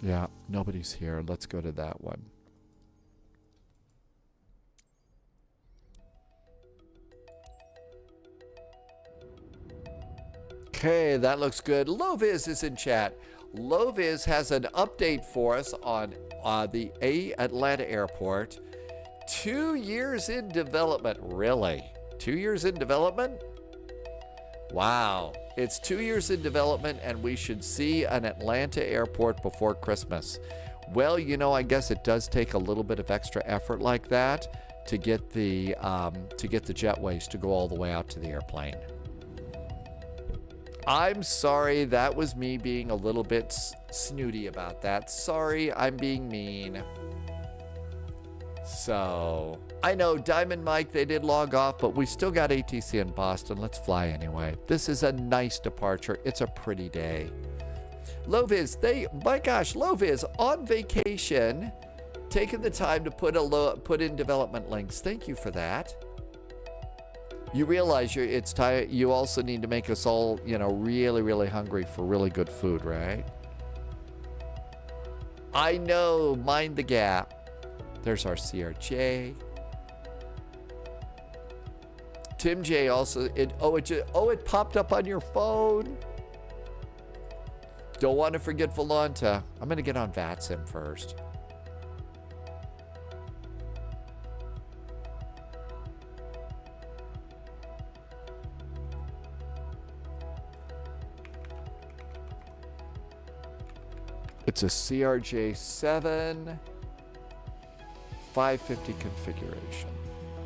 A: Yeah, nobody's here. Let's go to that one. Okay, that looks good. Loviz is in chat. Loviz has an update for us on the Atlanta Airport. 2 years in development. Really? 2 years in development? Wow. It's 2 years in development, and we should see an Atlanta airport before Christmas. Well, you know, I guess it does take a little bit of extra effort like that to get the jetways to go all the way out to the airplane. I'm sorry, that was me being a little bit snooty about that. Sorry, I'm being mean. So, I know Diamond Mike, they did log off, but we still got ATC in Boston. Let's fly anyway. This is a nice departure. It's a pretty day. Loviz, my gosh, Loviz on vacation, taking the time to put in development links. Thank you for that. You realize you also need to make us all, you know, really, really hungry for really good food, right? I know, mind the gap. There's our CRJ. Tim J also, it popped up on your phone. Don't want to forget Volanta. I'm going to get on VATSIM first. It's a CRJ7 550 configuration.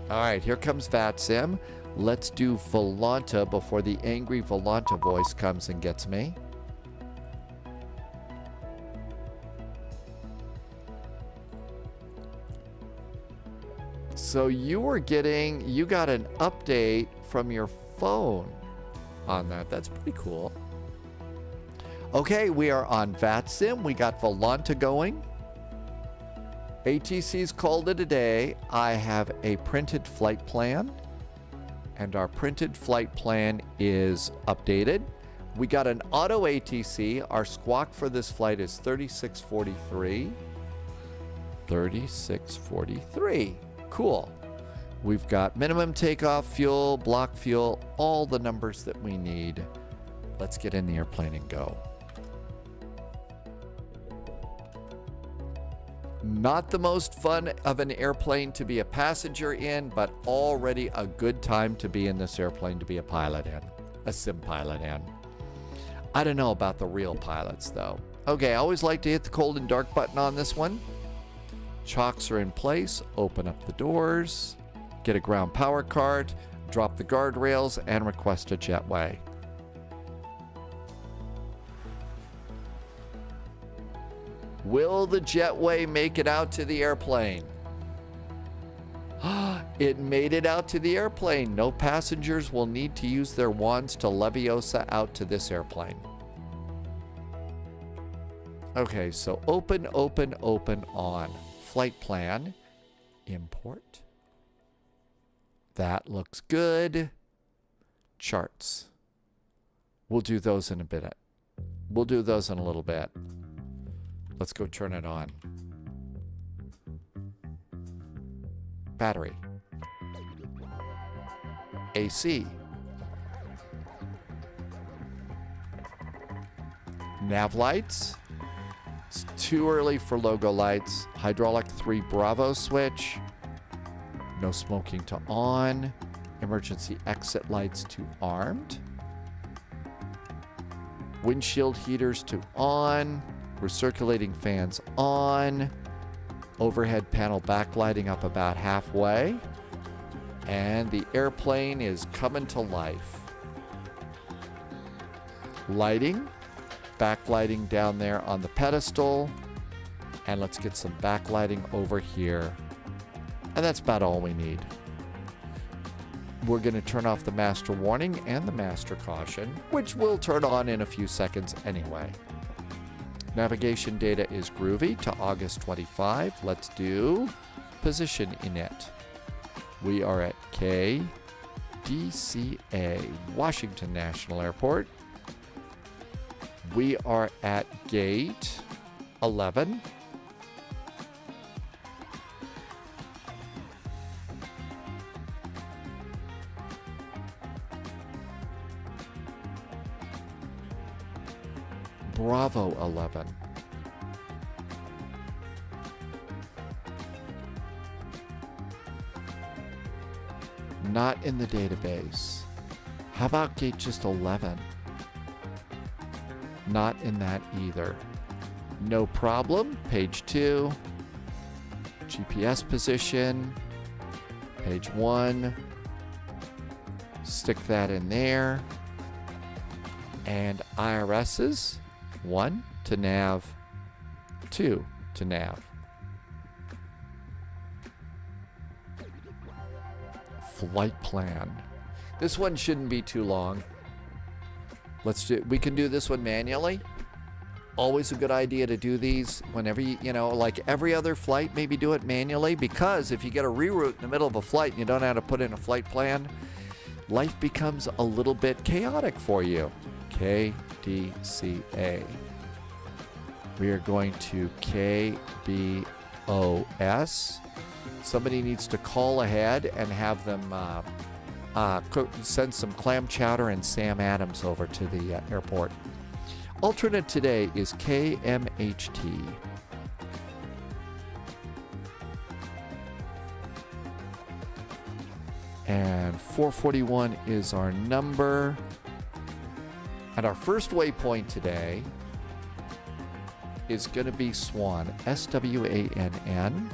A: All right, here comes VATSIM. Let's do Volanta before the angry Volanta voice comes and gets me. So you got an update from your phone on that. That's pretty cool. Okay, we are on VATSIM. We got Volanta going. ATC's called it a day. I have a printed flight plan, and our printed flight plan is updated. We got an auto ATC. Our squawk for this flight is 3643. 3643. Cool. We've got minimum takeoff fuel, block fuel, all the numbers that we need. Let's get in the airplane and go. Not the most fun of an airplane to be a passenger in, but already a good time to be in this airplane to be a pilot in, a sim pilot in. I don't know about the real pilots though. Okay, I always like to hit the cold and dark button on this one. Chocks are in place, open up the doors, get a ground power cart, drop the guardrails, and request a jetway. Will the jetway make it out to the airplane? It made it out to the airplane. No passengers will need to use their wands to Leviosa out to this airplane. Okay, so open, open, open on. Flight plan. Import. That looks good. Charts. We'll do those in a bit. We'll do those in a little bit. Let's go turn it on. Battery. AC. Nav lights. It's too early for logo lights. Hydraulic 3 Bravo switch. No smoking to on. Emergency exit lights to armed. Windshield heaters to on. Recirculating fans on. Overhead panel backlighting up about halfway. And the airplane is coming to life. Lighting. Backlighting down there on the pedestal. And let's get some backlighting over here. And that's about all we need. We're going to turn off the master warning and the master caution, which will turn on in a few seconds anyway. Navigation data is groovy to August 25. Let's do position init. We are at KDCA, Washington National Airport. We are at gate 11. Bravo 11. Not in the database. How about gate just 11? Not in that either. No problem. Page 2. GPS position. Page 1. Stick that in there. And IRS's. 1 to nav, 2 to nav. Flight plan. This one shouldn't be too long. We can do this one manually. Always a good idea to do these whenever you know, like every other flight, maybe do it manually, because if you get a reroute in the middle of a flight and you don't know how to put in a flight plan, life becomes a little bit chaotic for you. KDCA. We are going to KBOS. Somebody needs to call ahead and have them send some clam chowder and Sam Adams over to the airport. Alternate today is KMHT. And 441 is our number. And our first waypoint today is going to be Swan, SWANN.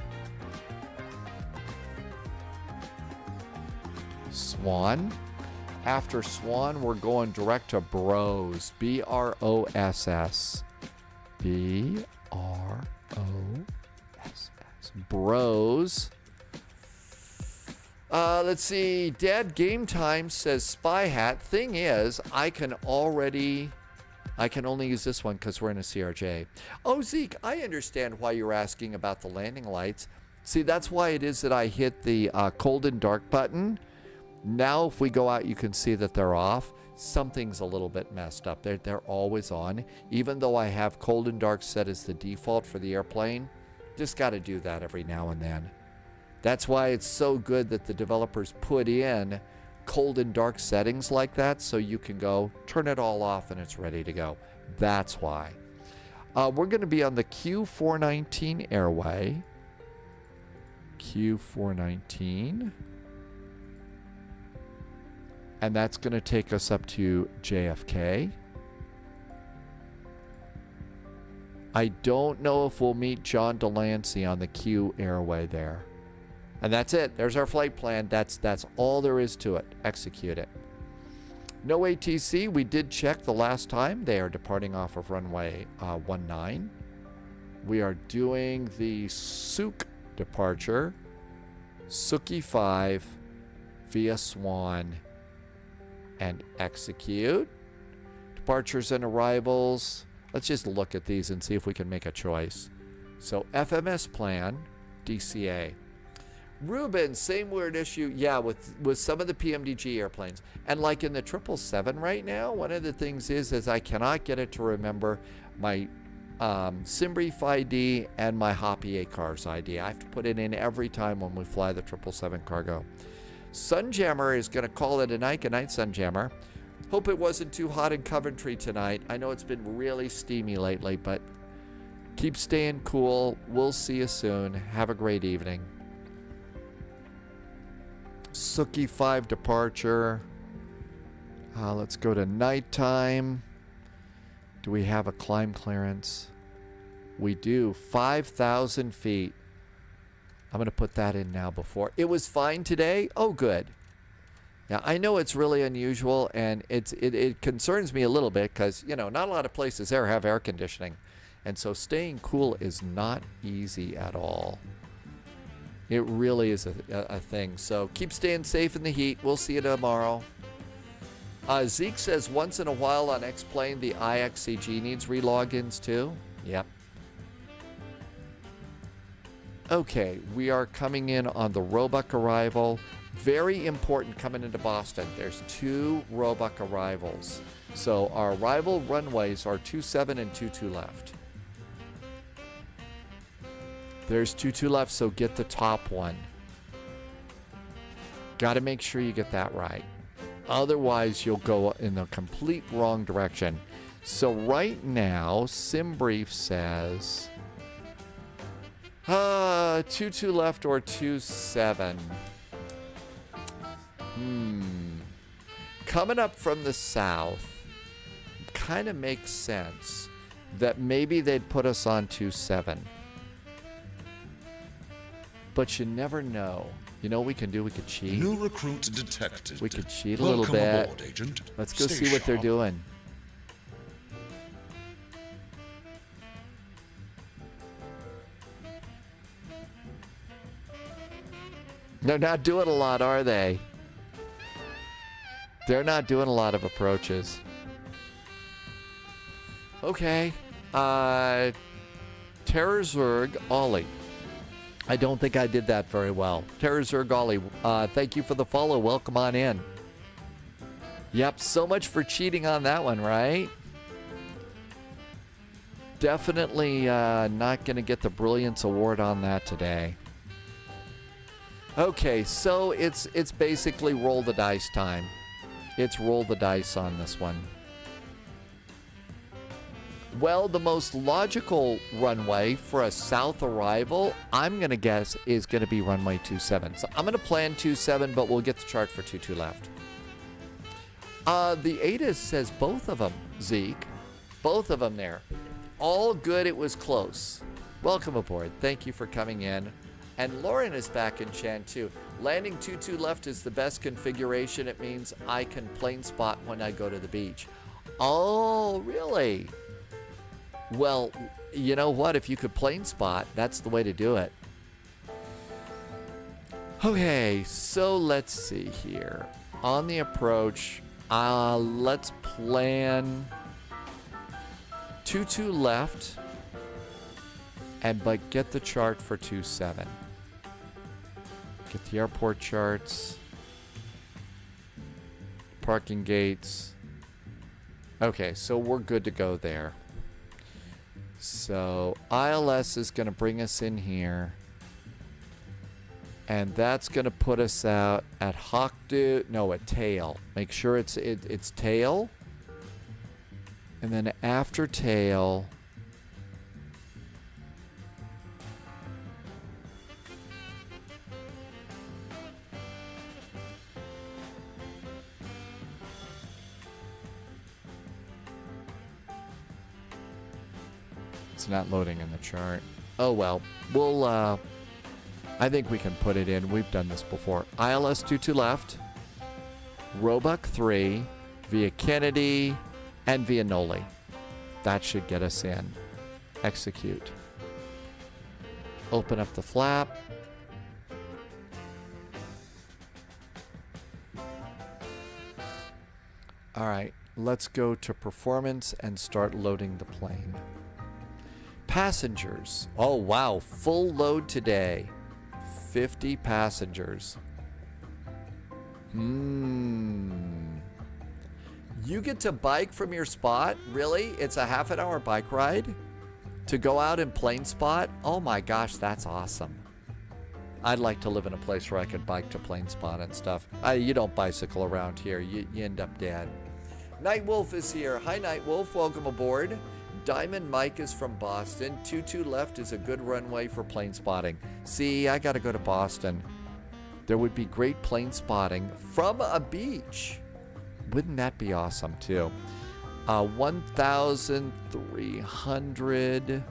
A: Swan. After Swan, we're going direct to Bros, BROSS. BROSS. Bros. Let's see. Dad Game Time says Spy Hat. Thing is, I can only use this one because we're in a CRJ. Oh, Zeke, I understand why you're asking about the landing lights. See, that's why it is that I hit the cold and dark button. Now, if we go out, you can see that they're off. Something's a little bit messed up. They're always on. Even though I have cold and dark set as the default for the airplane, just got to do that every now and then. That's why it's so good that the developers put in cold and dark settings like that, so you can go turn it all off and it's ready to go. That's why. We're going to be on the Q419 airway. Q419. And that's going to take us up to JFK. I don't know if we'll meet John Delancey on the Q airway there. And that's it. There's our flight plan. That's all there is to it. Execute it. No ATC. We did check the last time. They are departing off of runway 19. We are doing the Souk departure. Suki 5 via Swan and execute. Departures and arrivals. Let's just look at these and see if we can make a choice. So FMS plan, DCA. Ruben, same weird issue. Yeah, with some of the PMDG airplanes. And like in the 777 right now, one of the things is I cannot get it to remember my SimBrief ID and my Hoppy ACARS ID. I have to put it in every time when we fly the 777 cargo. Sunjammer is going to call it a night. Good night, Sunjammer. Hope it wasn't too hot in Coventry tonight. I know it's been really steamy lately, but keep staying cool. We'll see you soon. Have a great evening. Suki 5 departure. Let's go to nighttime. Do we have a climb clearance? We do. 5,000 feet. I'm going to put that in now before. It was fine today. Oh, good. Now, I know it's really unusual, and it concerns me a little bit because, you know, not a lot of places there have air conditioning. And so staying cool is not easy at all. It really is a thing. So keep staying safe in the heat. We'll see you tomorrow. Zeke says once in a while on X-Plane, the IXCG needs relogins too. Yep. Okay, we are coming in on the Roebuck arrival. Very important coming into Boston. There's 2 Roebuck arrivals. So our arrival runways are 27 and 22 left. There's 22 left, so get the top one. Got to make sure you get that right. Otherwise, you'll go in the complete wrong direction. So right now, SimBrief says 22 left or 27. Coming up from the south kind of makes sense that maybe they'd put us on 27. But you never know. You know what we can do? We could cheat.
C: New recruit detected.
A: We could cheat a little bit.
C: Aboard, Agent.
A: Let's go
C: Stay
A: see what they're
C: sharp.
A: doing. They're not doing a lot, are they? They're not doing a lot of approaches. Okay. Terrorzerg Ollie. I don't think I did that very well. Terrorzerg Ollie, thank you for the follow. Welcome on in. Yep, so much for cheating on that one, right? Definitely not going to get the Brilliance Award on that today. Okay, so it's basically roll the dice time. It's roll the dice on this one. Well, the most logical runway for a south arrival, I'm going to guess, is going to be runway 27. So I'm going to plan 27, but we'll get the chart for 22 left. The ATIS says both of them, Zeke. Both of them there. All good. It was close. Welcome aboard. Thank you for coming in. And Lauren is back in Chan too. Landing 22 left is the best configuration. It means I can plane spot when I go to the beach. Oh, really? Well, you know what? If you could plane spot, that's the way to do it. Okay, so let's see here. On the approach, let's plan 22 left, but get the chart for 27. Get the airport charts, parking gates. Okay, so we're good to go there. So ILS is going to bring us in here. And that's going to put us out at at tail. Make sure it's tail. And then after tail, it's not loading in the chart. Oh well, we'll I think we can put it in. We've done this before. ILS 22 left, Roebuck 3, via Kennedy, and via Noli. That should get us in. Execute. Open up the flap. All right, let's go to performance and start loading the plane. Passengers. Oh wow, full load today. 50 passengers. You get to bike from your spot? Really? It's a half an hour bike ride? To go out and plane spot? Oh my gosh, that's awesome. I'd like to live in a place where I could bike to plane spot and stuff. You don't bicycle around here. You end up dead. Night Wolf is here. Hi, Night Wolf. Welcome aboard. Diamond Mike is from Boston. 22 left is a good runway for plane spotting. See, I got to go to Boston. There would be great plane spotting from a beach. Wouldn't that be awesome, too? 1,300.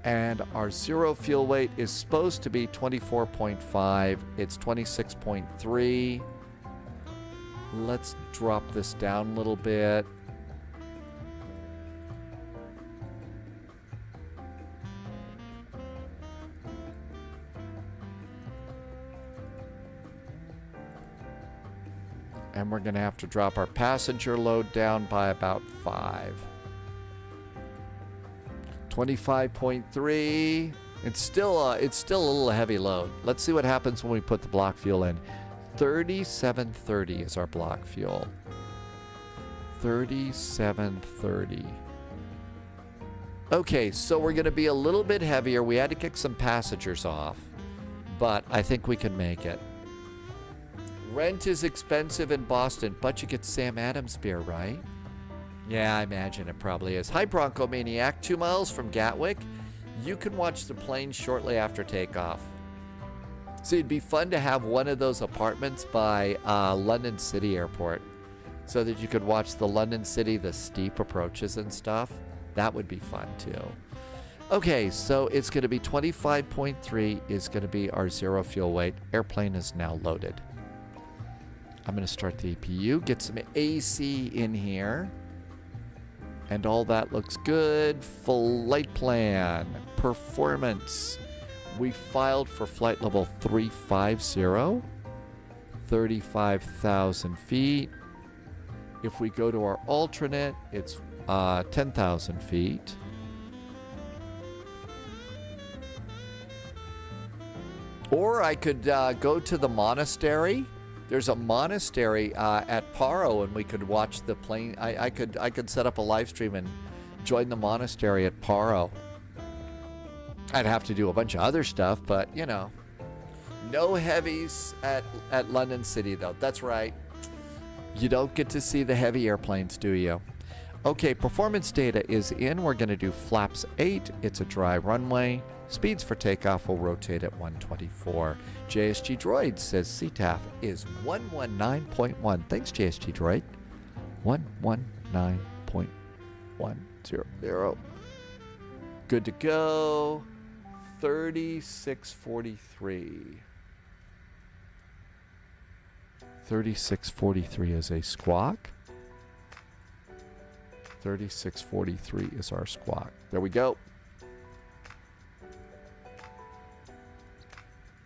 A: And our zero fuel weight is supposed to be 24.5. It's 26.3. Let's drop this down a little bit. And we're going to have to drop our passenger load down by about 5. 25.3. It's still a little heavy load. Let's see what happens when we put the block fuel in. 3730 is our block fuel. 3730. Okay, so we're going to be a little bit heavier. We had to kick some passengers off, but I think we can make it. Rent is expensive in Boston, but you get Sam Adams beer, right? Yeah, I imagine it probably is. Hi, Bronco Maniac. 2 miles from Gatwick. You can watch the plane shortly after takeoff. So it'd be fun to have one of those apartments by London City Airport so that you could watch the London City, the steep approaches and stuff. That would be fun, too. Okay, so it's going to be 25.3 is going to be our zero fuel weight. Airplane is now loaded. I'm going to start the APU, get some AC in here. And all that looks good. Flight plan. Performance. We filed for flight level 350. 35,000 feet. If we go to our alternate, it's 10,000 feet. Or I could go to the monastery. There's a monastery at Paro, and we could watch the plane. I could set up a live stream and join the monastery at Paro. I'd have to do a bunch of other stuff, but you know, no heavies at London City though. That's right. You don't get to see the heavy airplanes, do you? Okay, performance data is in. We're going to do flaps 8. It's a dry runway. Speeds for takeoff will rotate at 124. JSG Droid says CTAF is 119.1. Thanks, JSG Droid. 119.100. Good to go. 3643. 3643 is a squawk. 3643 is our squawk. There we go.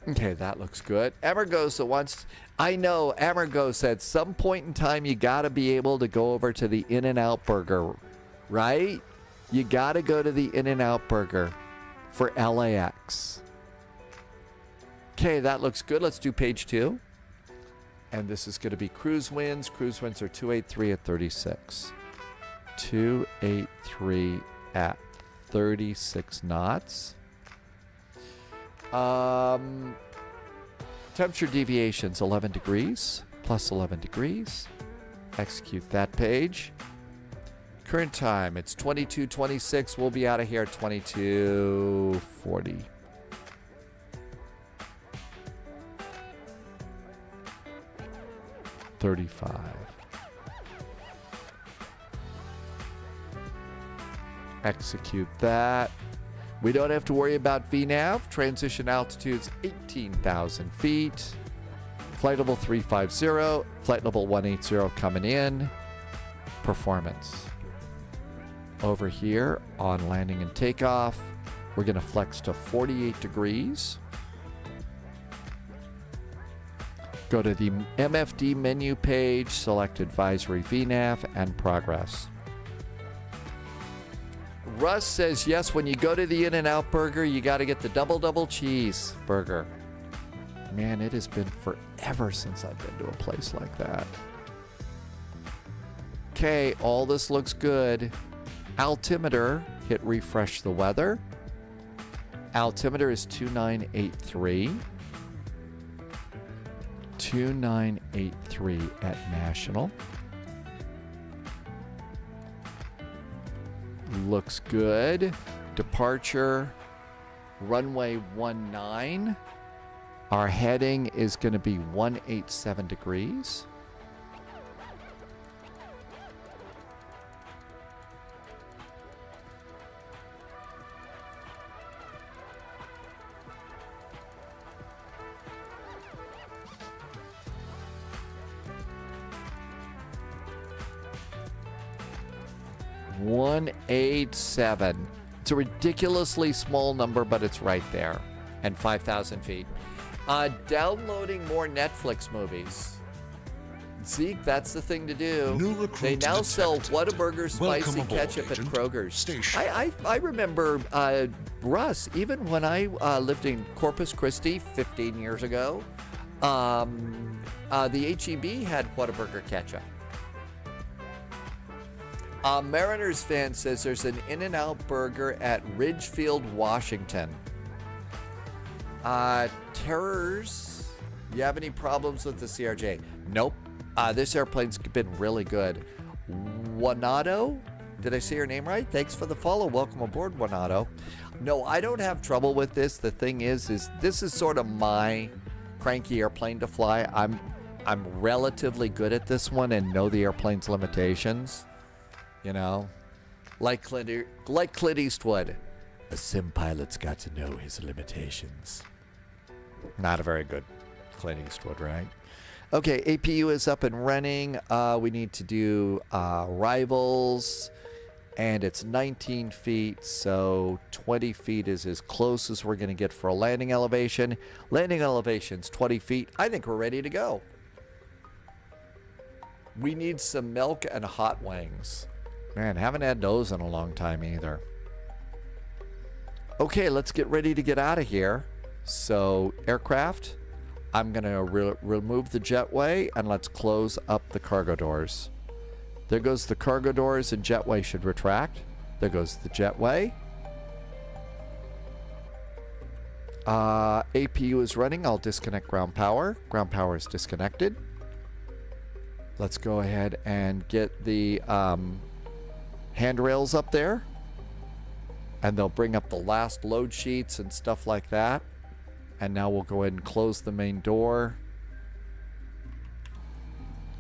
A: Okay, that looks good. Emergosa wants... I know, Emergosa, at some point in time, you got to be able to go over to the In-N-Out Burger, right? You got to go to the In-N-Out Burger for LAX. Okay, that looks good. Let's do page 2. And this is going to be cruise winds. Cruise winds are 283 at 36. 283 at 36 knots. Temperature deviations 11 degrees, plus 11 degrees. Execute that page. Current time, it's 22:26. We'll be out of here at 22:40. Execute that. We don't have to worry about VNAV. Transition altitude's 18,000 feet. Flight level 350. Flight level 180 coming in. Performance. Over here on landing and takeoff, we're going to flex to 48 degrees. Go to the MFD menu page, select Advisory VNAV and Progress. Russ says, yes, when you go to the In-N-Out Burger, you got to get the double cheese burger. Man, it has been forever since I've been to a place like that. Okay, all this looks good. Altimeter, hit refresh the weather. Altimeter is 2983. 2983 at National. Looks good. Departure, runway 19. Our heading is going to be 187 degrees. $187. It's a ridiculously small number, but it's right there. And 5,000 feet. Downloading more Netflix movies. Zeke, that's the thing to do. They now sell Whataburger spicy ketchup at Kroger's. I remember, Russ, even when I lived in Corpus Christi 15 years ago, the HEB had Whataburger ketchup. Mariners fan says there's an In-N-Out Burger at Ridgefield, Washington. Terrors, you have any problems with the CRJ? Nope. This airplane's been really good. Wanato, did I say your name right? Thanks for the follow. Welcome aboard, Wanato. No, I don't have trouble with this. The thing is this is sort of my cranky airplane to fly. I'm relatively good at this one and know the airplane's limitations. You know, like Clint Eastwood, a sim pilot's got to know his limitations. Not a very good Clint Eastwood, right? Okay, APU is up and running. We need to do rivals, and it's 19 feet, so 20 feet is as close as we're going to get for a landing elevation. Landing elevation's 20 feet. I think we're ready to go. We need some milk and hot wings. Man, haven't had those in a long time either. Okay, let's get ready to get out of here. So, aircraft, I'm going to remove the jetway and let's close up the cargo doors. There goes the cargo doors and jetway should retract. There goes the jetway. APU is running. I'll disconnect ground power. Ground power is disconnected. Let's go ahead and get the handrails up there, and they'll bring up the last load sheets and stuff like that. And now we'll go ahead and close the main door.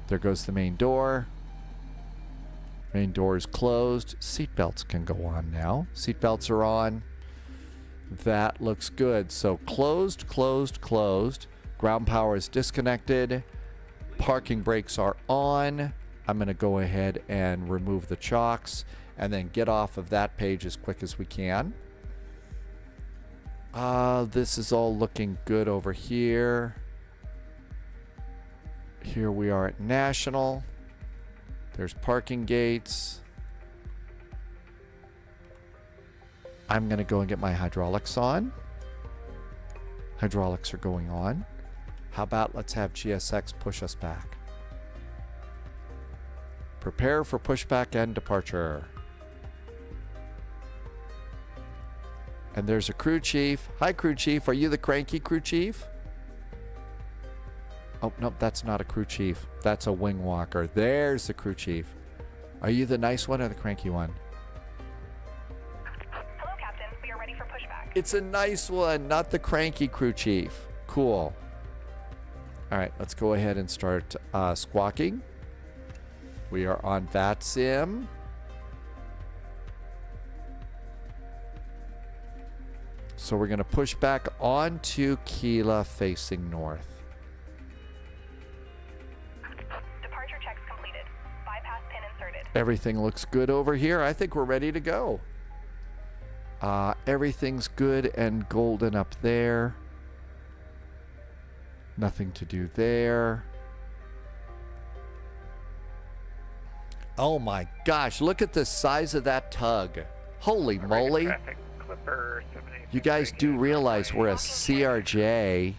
A: There goes the main door. Main door is closed. Seatbelts can go on now. Seatbelts are on. That looks good. So closed, closed, closed. Ground power is disconnected. Parking brakes are on. I'm going to go ahead and remove the chocks and then get off of that page as quick as we can. This is all looking good over here. Here we are at National. There's parking gates. I'm going to go and get my hydraulics on. Hydraulics are going on. How about let's have GSX push us back. Prepare for pushback and departure. And there's a crew chief. Hi, crew chief. Are you the cranky crew chief? Oh, no, that's not a crew chief. That's a wing walker. There's the crew chief. Are you the nice one or the cranky one?
I: Hello, Captain. We are ready for pushback.
A: It's a nice one, not the cranky crew chief. Cool. All right, let's go ahead and start squawking. We are on VATSIM. So we're going to push back onto Keela facing north.
I: Departure checks completed. Bypass pin inserted.
A: Everything looks good over here. I think we're ready to go. Everything's good and golden up there. Nothing to do there. Oh my gosh, look at the size of that tug. Holy moly. You guys do realize we're a CRJ.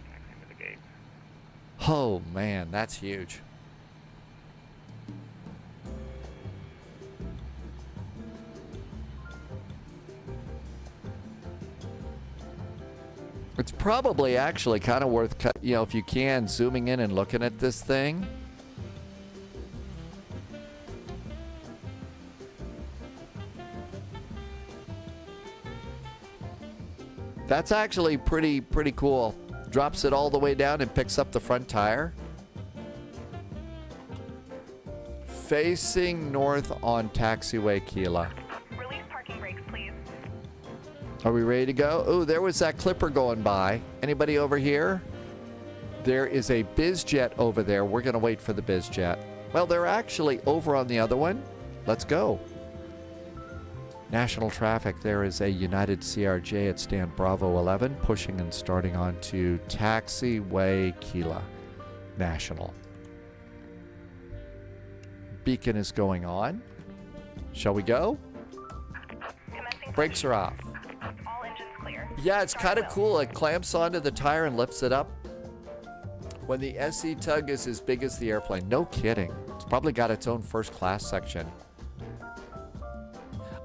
A: Oh man, that's huge. It's probably actually kind of worth, you know, if you can, zooming in and looking at this thing. That's actually pretty cool. Drops it all the way down and picks up the front tire. Facing north on taxiway Keela.
I: Release parking brakes, please.
A: Are we ready to go? Oh, there was that clipper going by. Anybody over here? There is a BizJet over there. We're going to wait for the BizJet. Well, they're actually over on the other one. Let's go. National traffic. There is a United CRJ at stand Bravo 11 pushing and starting onto taxiway Keela. National. Beacon is going on. Shall we go? Brakes are off.
I: All engines clear.
A: Yeah, it's kind of cool. It clamps onto the tire and lifts it up. When the SE tug is as big as the airplane. No kidding. It's probably got its own first class section.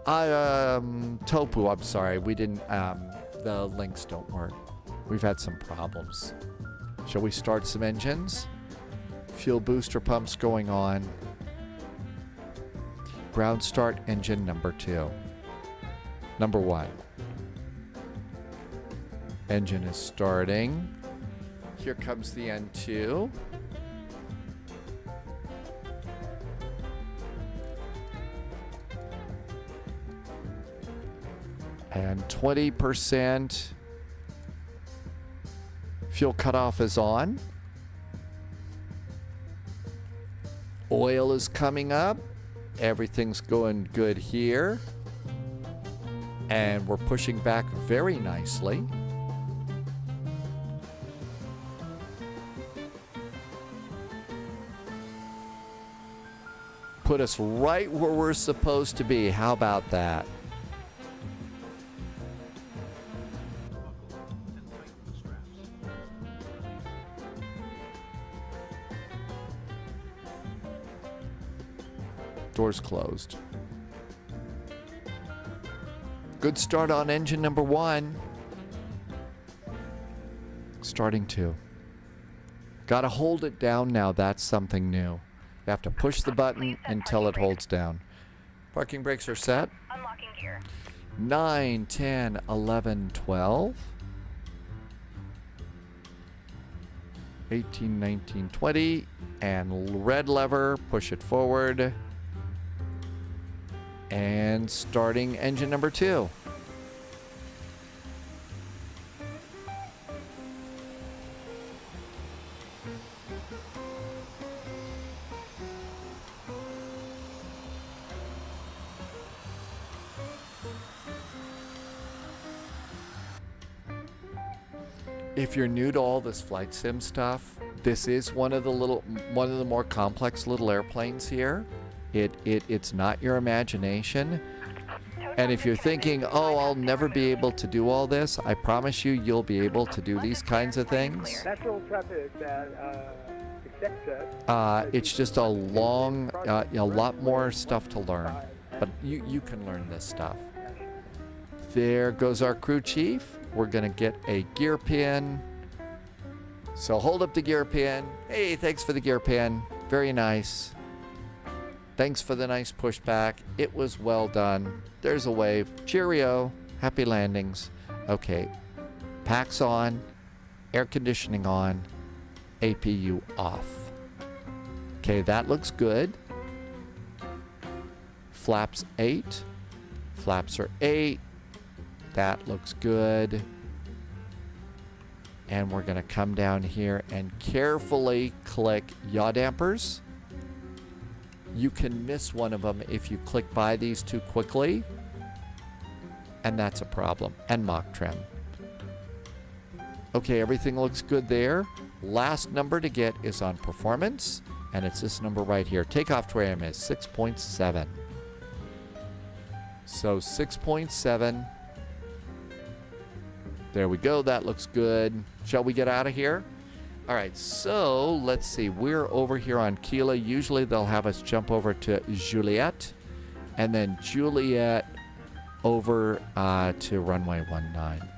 A: Topu, I'm sorry. We didn't, the links don't work. We've had some problems. Shall we start some engines? Fuel booster pumps going on. Ground start engine number 2. Number 1. Engine is starting. Here comes the N2. And 20% fuel cutoff is on. Oil is coming up. Everything's going good here. And we're pushing back very nicely. Put us right where we're supposed to be. How about that? Doors closed. Good start on engine number 1. Starting 2. Gotta hold it down now. That's something new. You have to push the button until it holds down. Parking brakes are set.
I: Unlocking gear.
A: 9, 10, 11, 12. 18, 19, 20. And red lever, push it forward. And starting engine number 2. If you're new to all this flight sim stuff, this is one of the more complex little airplanes here. It's not your imagination. And if you're thinking, oh, I'll never be able to do all this, I promise you, you'll be able to do these kinds of things.
E: Natural traffic that
A: It's just a lot more stuff to learn. But you can learn this stuff. There goes our crew chief. We're going to get a gear pin. So hold up the gear pin. Hey, thanks for the gear pin. Very nice. Thanks for the nice pushback. It was well done. There's a wave. Cheerio. Happy landings. Okay. Packs on. Air conditioning on. APU off. Okay, that looks good. Flaps 8. Flaps are 8. That looks good. And we're going to come down here and carefully click yaw dampers. You can miss one of them if you click by these too quickly. And that's a problem. And mock trim. Okay, everything looks good there. Last number to get is on performance. And it's this number right here. Takeoff trim is 6.7. So 6.7. There we go. That looks good. Shall we get out of here? All right. So let's see. We're over here on Kilo. Usually they'll have us jump over to Juliet. And then Juliet over to runway 19.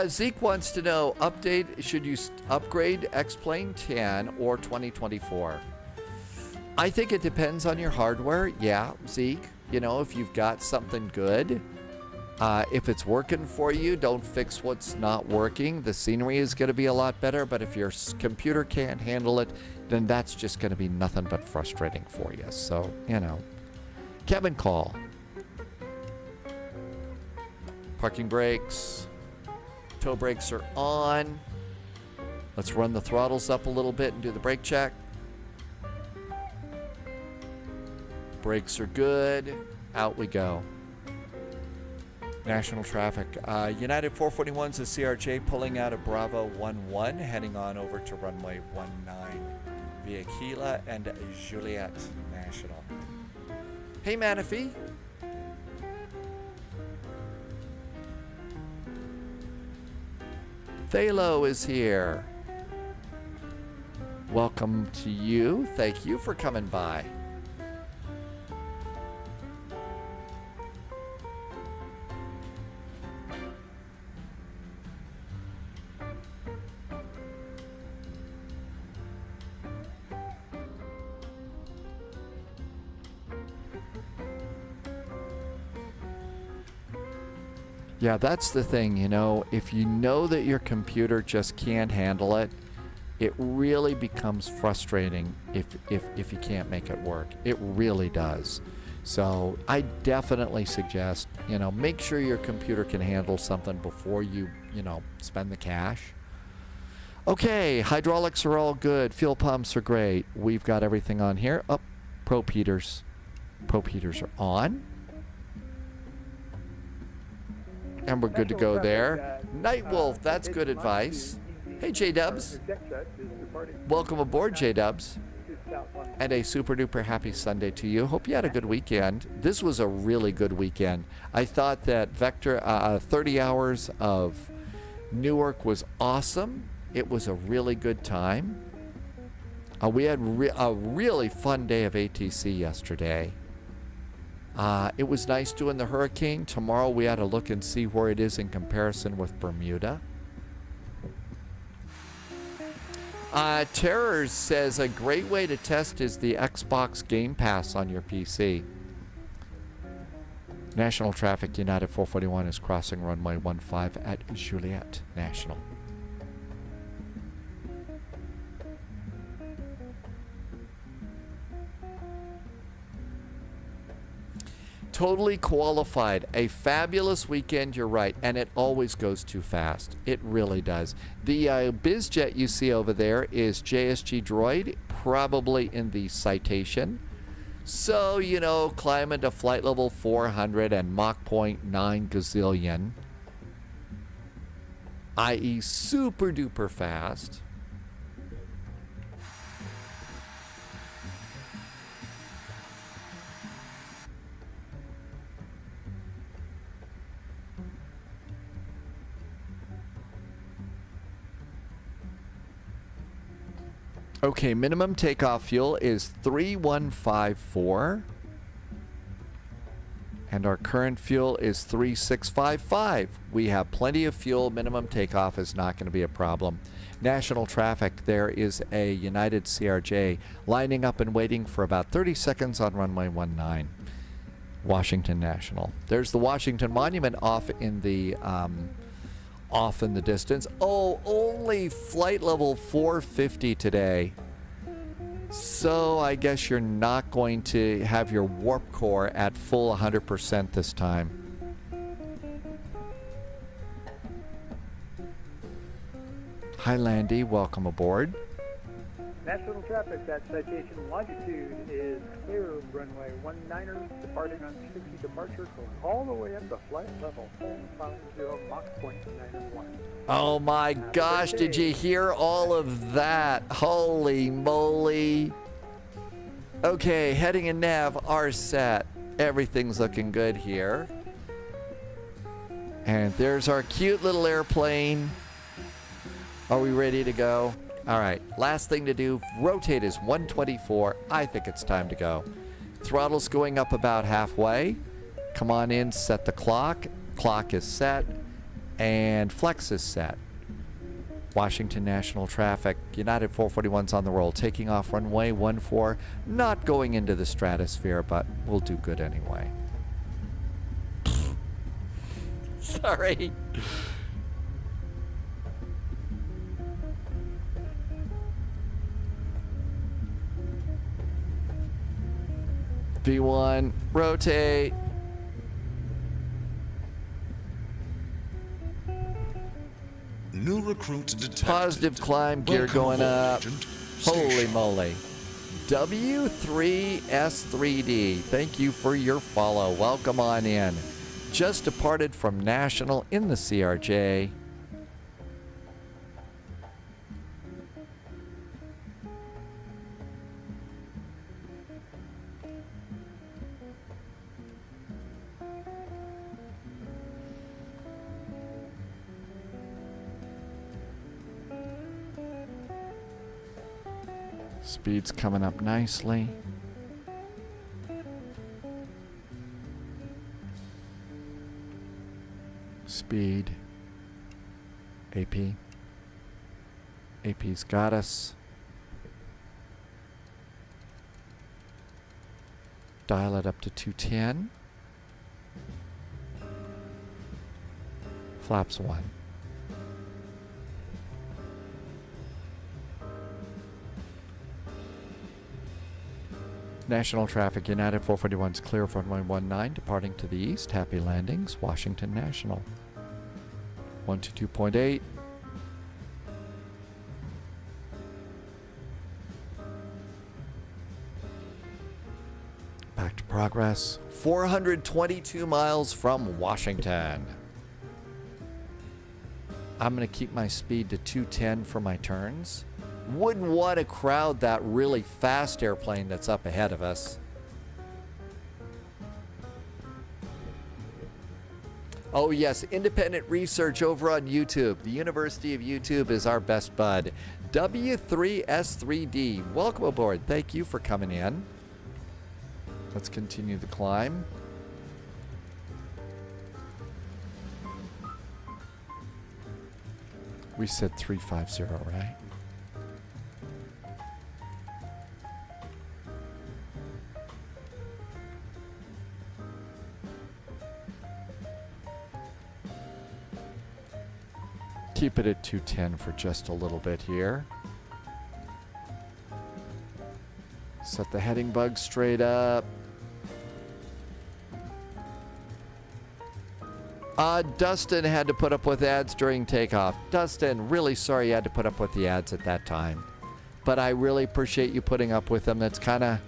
A: Zeke wants to know, should you upgrade X-Plane 10 or 2024? I think it depends on your hardware. Yeah, Zeke, you know, if you've got something good, if it's working for you, don't fix what's not working. The scenery is going to be a lot better, but if your computer can't handle it, then that's just going to be nothing but frustrating for you. So, you know, Kevin call. Parking brakes. Toe brakes are on. Let's run the throttles up a little bit and do the brake check. Brakes are good. Out we go. National traffic. United 441's a CRJ pulling out of Bravo 11, heading on over to runway 19 via Kila and Juliet National. Hey, Manafee. Thalo is here. Welcome to you. Thank you for coming by. Yeah, that's the thing, you know, if you know that your computer just can't handle it, it really becomes frustrating if you can't make it work. It really does. So I definitely suggest, you know, make sure your computer can handle something before you know, spend the cash. Okay, hydraulics are all good. Fuel pumps are great. We've got everything on here. Oh, probe heaters. Probe heaters are on. And we're good to go there. Nightwolf, that's good advice. Hey, J-Dubs. Welcome aboard, J-Dubs. And a super duper happy Sunday to you. Hope you had a good weekend. This was a really good weekend. I thought that Vector 30 hours of Newark was awesome. It was a really good time. We had a really fun day of ATC yesterday. It was nice doing the Hurricane. Tomorrow we had to look and see where it is in comparison with Bermuda. Terrors says a great way to test is the Xbox Game Pass on your PC. National Traffic United 441 is crossing runway 15 at Juliet National. Totally qualified. A fabulous weekend, you're right. And it always goes too fast. It really does. The BizJet you see over there is JSG Droid, probably in the Citation. So, you know, climbing to flight level 400 and Mach 0.9 gazillion. I.e. super duper fast. Okay, minimum takeoff fuel is 3154. And our current fuel is 3655. We have plenty of fuel. Minimum takeoff is not going to be a problem. National traffic, there is a United CRJ lining up and waiting for about 30 seconds on runway 19. Washington National. There's the Washington Monument off in the distance. Oh, only flight level 450 today. So I guess you're not going to have your warp core at full 100% this time. Hi Landy, welcome aboard.
E: National traffic, that citation longitude is clear of runway 19er, departing on 60 departure, going all the way up to flight level 450 Mach point 901.
A: Oh my gosh, did you hear all of that? Holy moly. Okay, heading and nav are set. Everything's looking good here. And there's our cute little airplane. Are we ready to go? All right, last thing to do, rotate is 124. I think it's time to go. Throttle's going up about halfway. Come on in, set the clock. Clock is set. And flex is set. Washington National traffic, United 441's on the roll, taking off runway 14, not going into the stratosphere, but we'll do good anyway. Sorry. B1, rotate.
C: New recruit detected.
A: Positive climb, gear
C: Welcome
A: going
C: aboard,
A: up.
C: Agent.
A: Holy
C: Station.
A: moly. W3S3D, thank you for your follow. Welcome on in. Just departed from National in the CRJ. Speed's coming up nicely. Speed. AP. AP's got us. Dial it up to 210. Flaps 1. National traffic, United 441's clear of runway 19, departing to the east. Happy landings, Washington National. 122.8. Back to progress. 422 miles from Washington. I'm going to keep my speed to 210 for my turns. Wouldn't want to crowd that really fast airplane that's up ahead of us. Oh yes, independent research over on YouTube. The University of YouTube is our best bud. W3S3D, welcome aboard. Thank you for coming in. Let's continue the climb. We said 350, right? Keep it at 210 for just a little bit here. Set the heading bug straight up. Dustin had to put up with ads during takeoff. Dustin, really sorry you had to put up with the ads at that time. But I really appreciate you putting up with them. That's kind of,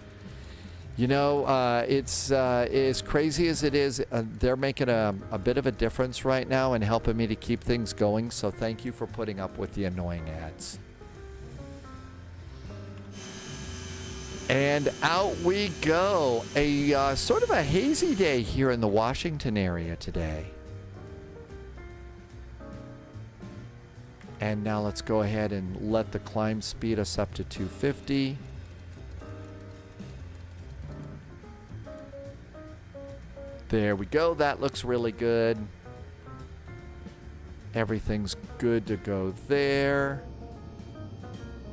A: you know, it's as crazy as it is, they're making a bit of a difference right now and helping me to keep things going. So thank you for putting up with the annoying ads. And out we go. A sort of a hazy day here in the Washington area today. And now let's go ahead and let the climb speed us up to 250. There we go. That looks really good. Everything's good to go there.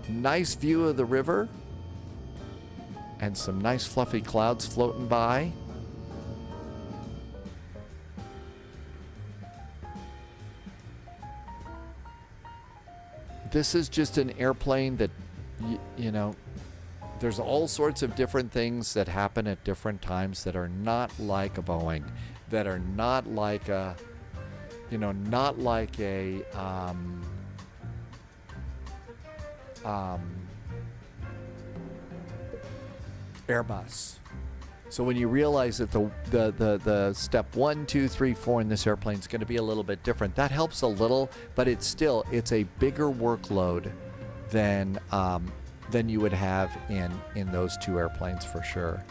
A: Nice view of the river. And some nice fluffy clouds floating by. This is just an airplane that, you know, there's all sorts of different things that happen at different times that are not like a Boeing, that are not like a, you know, not like a Airbus. So when you realize that the step 1, 2, 3, 4 in this airplane is going to be a little bit different, that helps a little, but it's a bigger workload than you would have in those two airplanes for sure.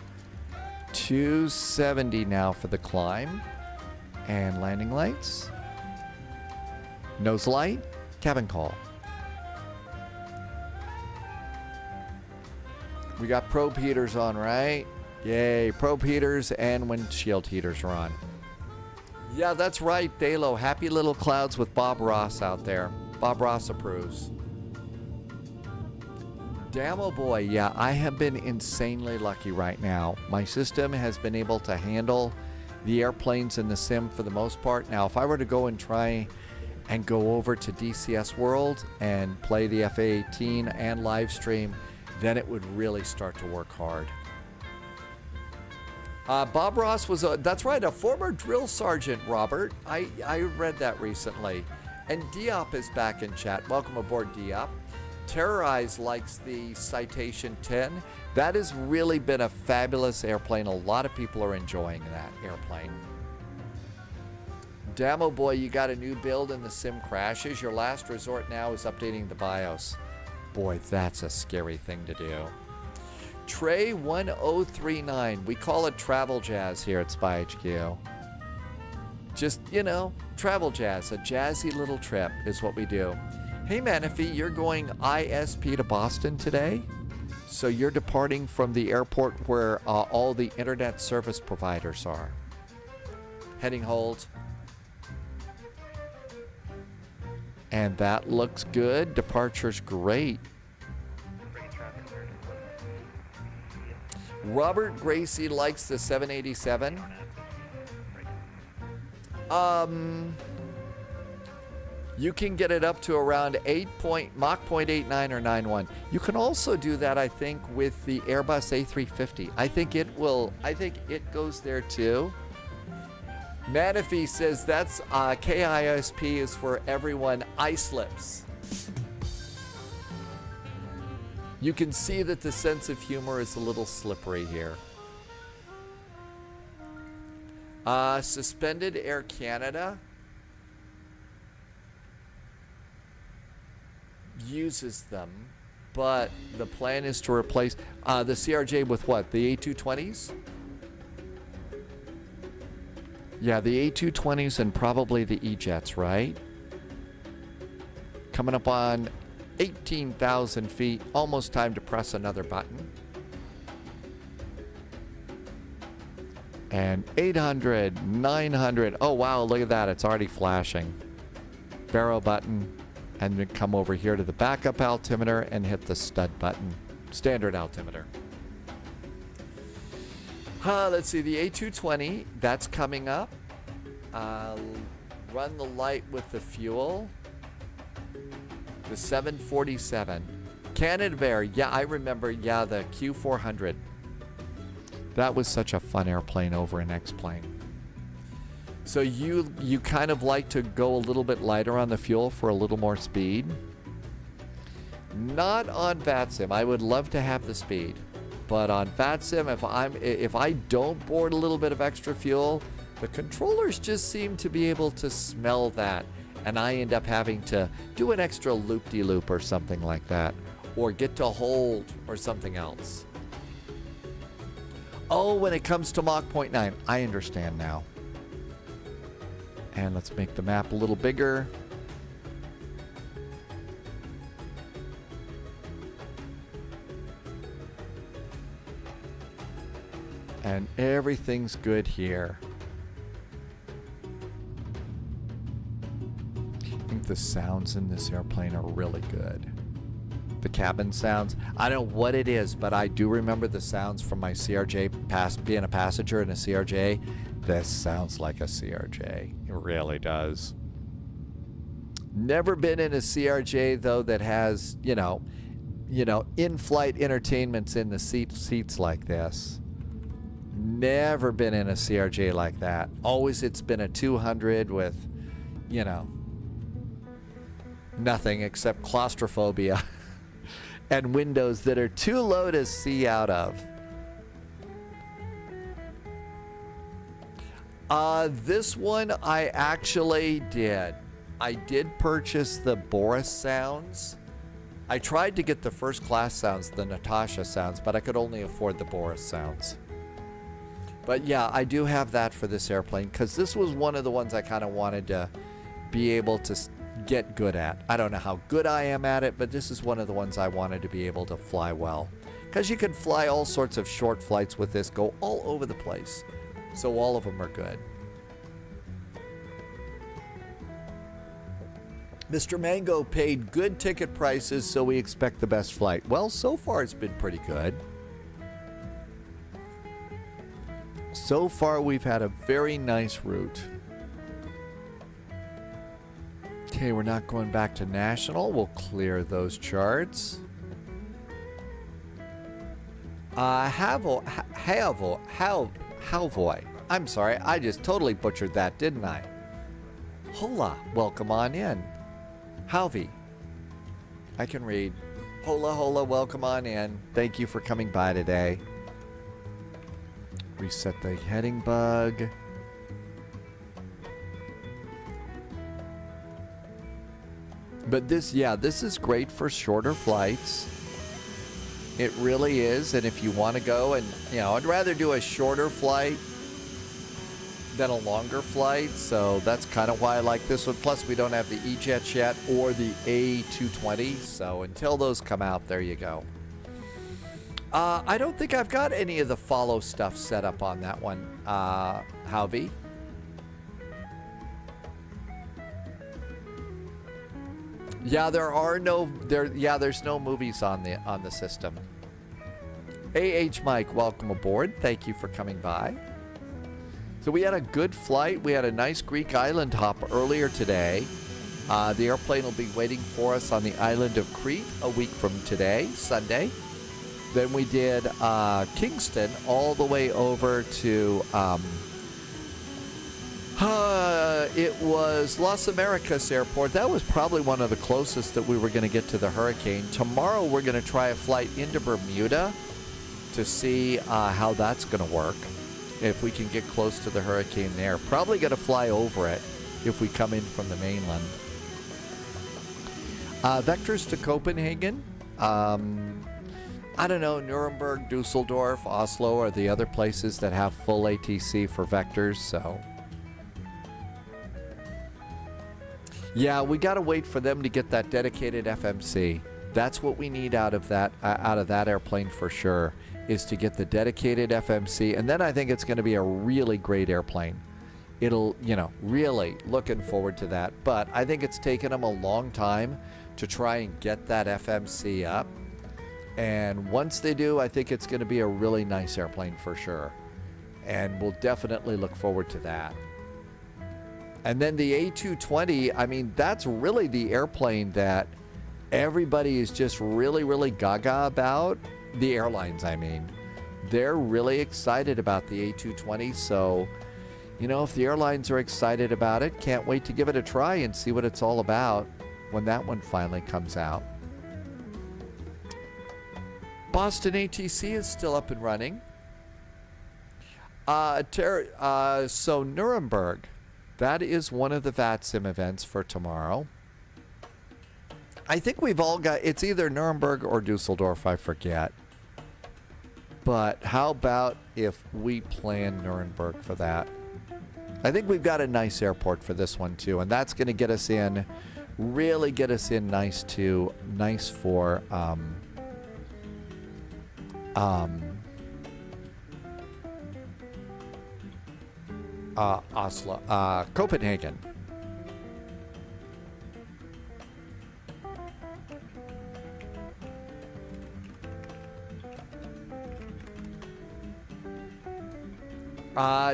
A: 270 now for the climb, and landing lights, nose light, cabin call. We got probe heaters on, right? Yay, probe heaters and windshield heaters are on. Yeah, that's right, Dalo. Happy little clouds with Bob Ross out there. Bob Ross approves. Damo boy, yeah, I have been insanely lucky right now. My system has been able to handle the airplanes in the sim for the most part. Now, if I were to go and try and go over to DCS World and play the F/A-18 and live stream, then it would really start to work hard. Bob Ross was that's right, a former drill sergeant, Robert. I read that recently. And Diop is back in chat. Welcome aboard, Diop. Terrorize likes the Citation 10. That has really been a fabulous airplane. A lot of people are enjoying that airplane. Damo boy, you got a new build and the sim crashes. Your last resort now is updating the BIOS. Boy, that's a scary thing to do. Trey 1039. We call it travel jazz here at Spy HQ. Just, you know, travel jazz. A jazzy little trip is what we do. Hey, Manifee, you're going ISP to Boston today? So you're departing from the airport where all the internet service providers are. Heading hold. And that looks good. Departure's great. Robert Gracie likes the 787. You can get it up to around Mach 0.89 or 91. You can also do that, I think, with the Airbus A350. I think it goes there too. Manifee says that's KISP is for everyone ice-lips. You can see that the sense of humor is a little slippery here. Suspended Air Canada uses them, but the plan is to replace the CRJ with what? The A220s? Yeah, the A220s and probably the E-Jets, right? Coming up on 18,000 feet. Almost time to press another button. And 800, 900. Oh, wow, look at that. It's already flashing. Barrel button. And then come over here to the backup altimeter and hit the stud button. Standard altimeter. Let's see, the A220, that's coming up. Run the light with the fuel. The 747. Canadair, yeah, I remember, yeah, the Q400. That was such a fun airplane over an X-plane. So you kind of like to go a little bit lighter on the fuel for a little more speed? Not on VATSIM. I would love to have the speed. But on VATSIM, if I don't board a little bit of extra fuel, the controllers just seem to be able to smell that. And I end up having to do an extra loop-de-loop or something like that. Or get to hold or something else. Oh, when it comes to Mach 0.9, I understand now. And let's make the map a little bigger. And everything's good here. I think the sounds in this airplane are really good. The cabin sounds, I don't know what it is, but I do remember the sounds from my CRJ being a passenger in a CRJ. This sounds like a CRJ. It really does. Never been in a CRJ though that has, you know, in-flight entertainments in the seats like this. Never been in a CRJ like that. Always it's been a 200 with, you know, nothing except claustrophobia and windows that are too low to see out of. This one I actually did. I did purchase the Boris sounds. I tried to get the first class sounds, the Natasha sounds, but I could only afford the Boris sounds. But yeah, I do have that for this airplane because this was one of the ones I kind of wanted to be able to get good at. I don't know how good I am at it, but this is one of the ones I wanted to be able to fly well. Because you can fly all sorts of short flights with this, go all over the place. So all of them are good. Mr. Mango paid good ticket prices, so we expect the best flight. Well, so far it's been pretty good. So far we've had a very nice route. Okay, we're not going back to national. We'll clear those charts. Halvoy. I'm sorry, I just totally butchered that, didn't I? Hola, welcome on in. Halvi. I can read. Hola, hola, welcome on in. Thank you for coming by today. Reset the heading bug. But this, yeah, this is great for shorter flights. It really is. And if you want to go and, you know, I'd rather do a shorter flight than a longer flight. So that's kind of why I like this one. Plus, we don't have the E-Jets yet or the A220. So until those come out, there you go. I don't think I've got any of the follow stuff set up on that one, Halvi. Yeah, there's no movies on the system. AH Mike, welcome aboard. Thank you for coming by. So we had a good flight. We had a nice Greek island hop earlier today. The airplane will be waiting for us on the island of Crete a week from today, Sunday. Then we did Kingston all the way over to it was Las Americas Airport. That was probably one of the closest that we were going to get to the hurricane. Tomorrow we're going to try a flight into Bermuda to see how that's going to work. If we can get close to the hurricane there. Probably going to fly over it if we come in from the mainland. Vectors to Copenhagen. I don't know, Nuremberg, Dusseldorf, Oslo are the other places that have full ATC for vectors, so. Yeah, we got to wait for them to get that dedicated FMC. That's what we need out of that airplane for sure, is to get the dedicated FMC, and then I think it's going to be a really great airplane. It'll, you know, really looking forward to that, but I think it's taken them a long time to try and get that FMC up. And once they do, I think it's going to be a really nice airplane for sure. And we'll definitely look forward to that. And then the A220, I mean, that's really the airplane that everybody is just really, really gaga about. The airlines, I mean. They're really excited about the A220. So, you know, if the airlines are excited about it, can't wait to give it a try and see what it's all about when that one finally comes out. Boston ATC is still up and running. So Nuremberg, that is one of the VATSIM events for tomorrow. I think we've all got, it's either Nuremberg or Dusseldorf, I forget. But how about if we plan Nuremberg for that? I think we've got a nice airport for this one too, and that's going to get us in, really get us in nice too, nice for Oslo, Copenhagen.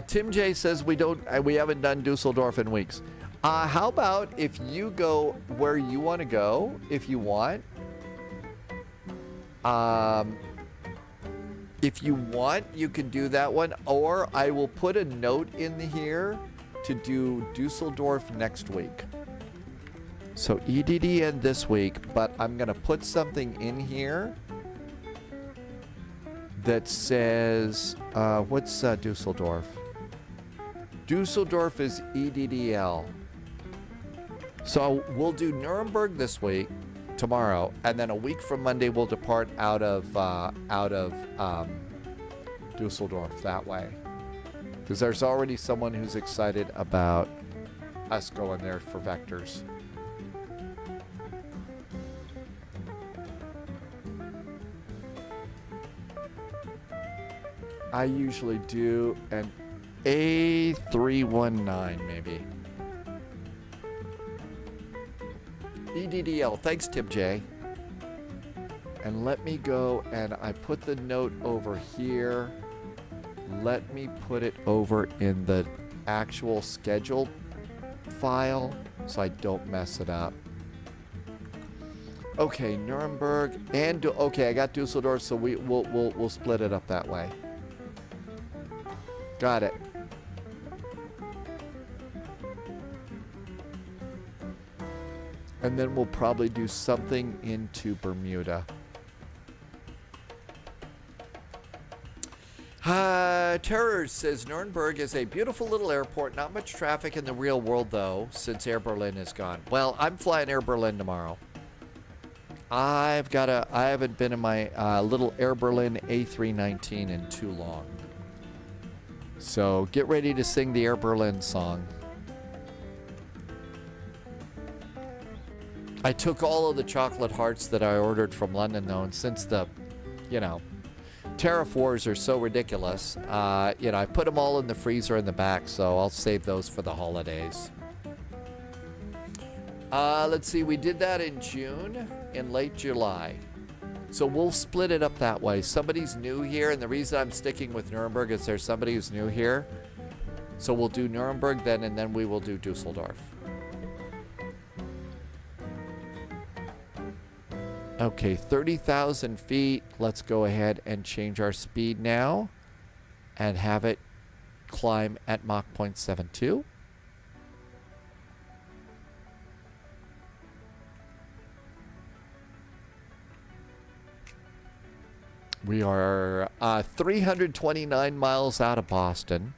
A: Tim J says we haven't done Dusseldorf in weeks. How about if you go where you want to go, if you want? If you want, you can do that one, or I will put a note in here to do Dusseldorf next week. So EDDN this week, but I'm going to put something in here that says, what's Dusseldorf? Dusseldorf is EDDL. So we'll do Nuremberg this week, tomorrow, and then a week from Monday we'll depart out of Dusseldorf that way. Because there's already someone who's excited about us going there for vectors. I usually do an A319 maybe. EDDL, thanks Tip J. And let me go, and I put the note over here. Let me put it over in the actual schedule file so I don't mess it up. Okay, Nuremberg and okay, I got Dusseldorf, so we'll split it up that way. Got it. And then we'll probably do something into Bermuda. Terror says Nuremberg is a beautiful little airport. Not much traffic in the real world, though, since Air Berlin is gone. Well, I'm flying Air Berlin tomorrow. I haven't been in my little Air Berlin A319 in too long. So get ready to sing the Air Berlin song. I took all of the chocolate hearts that I ordered from London, though, and since the, tariff wars are so ridiculous, I put them all in the freezer in the back, so I'll save those for the holidays. Let's see, we did that in June, in late July. So we'll split it up that way. Somebody's new here, and the reason I'm sticking with Nuremberg is there's somebody who's new here. So we'll do Nuremberg then, and then we will do Dusseldorf. Okay, 30,000 feet. Let's go ahead and change our speed now and have it climb at Mach 0.72. We are 329 miles out of Boston.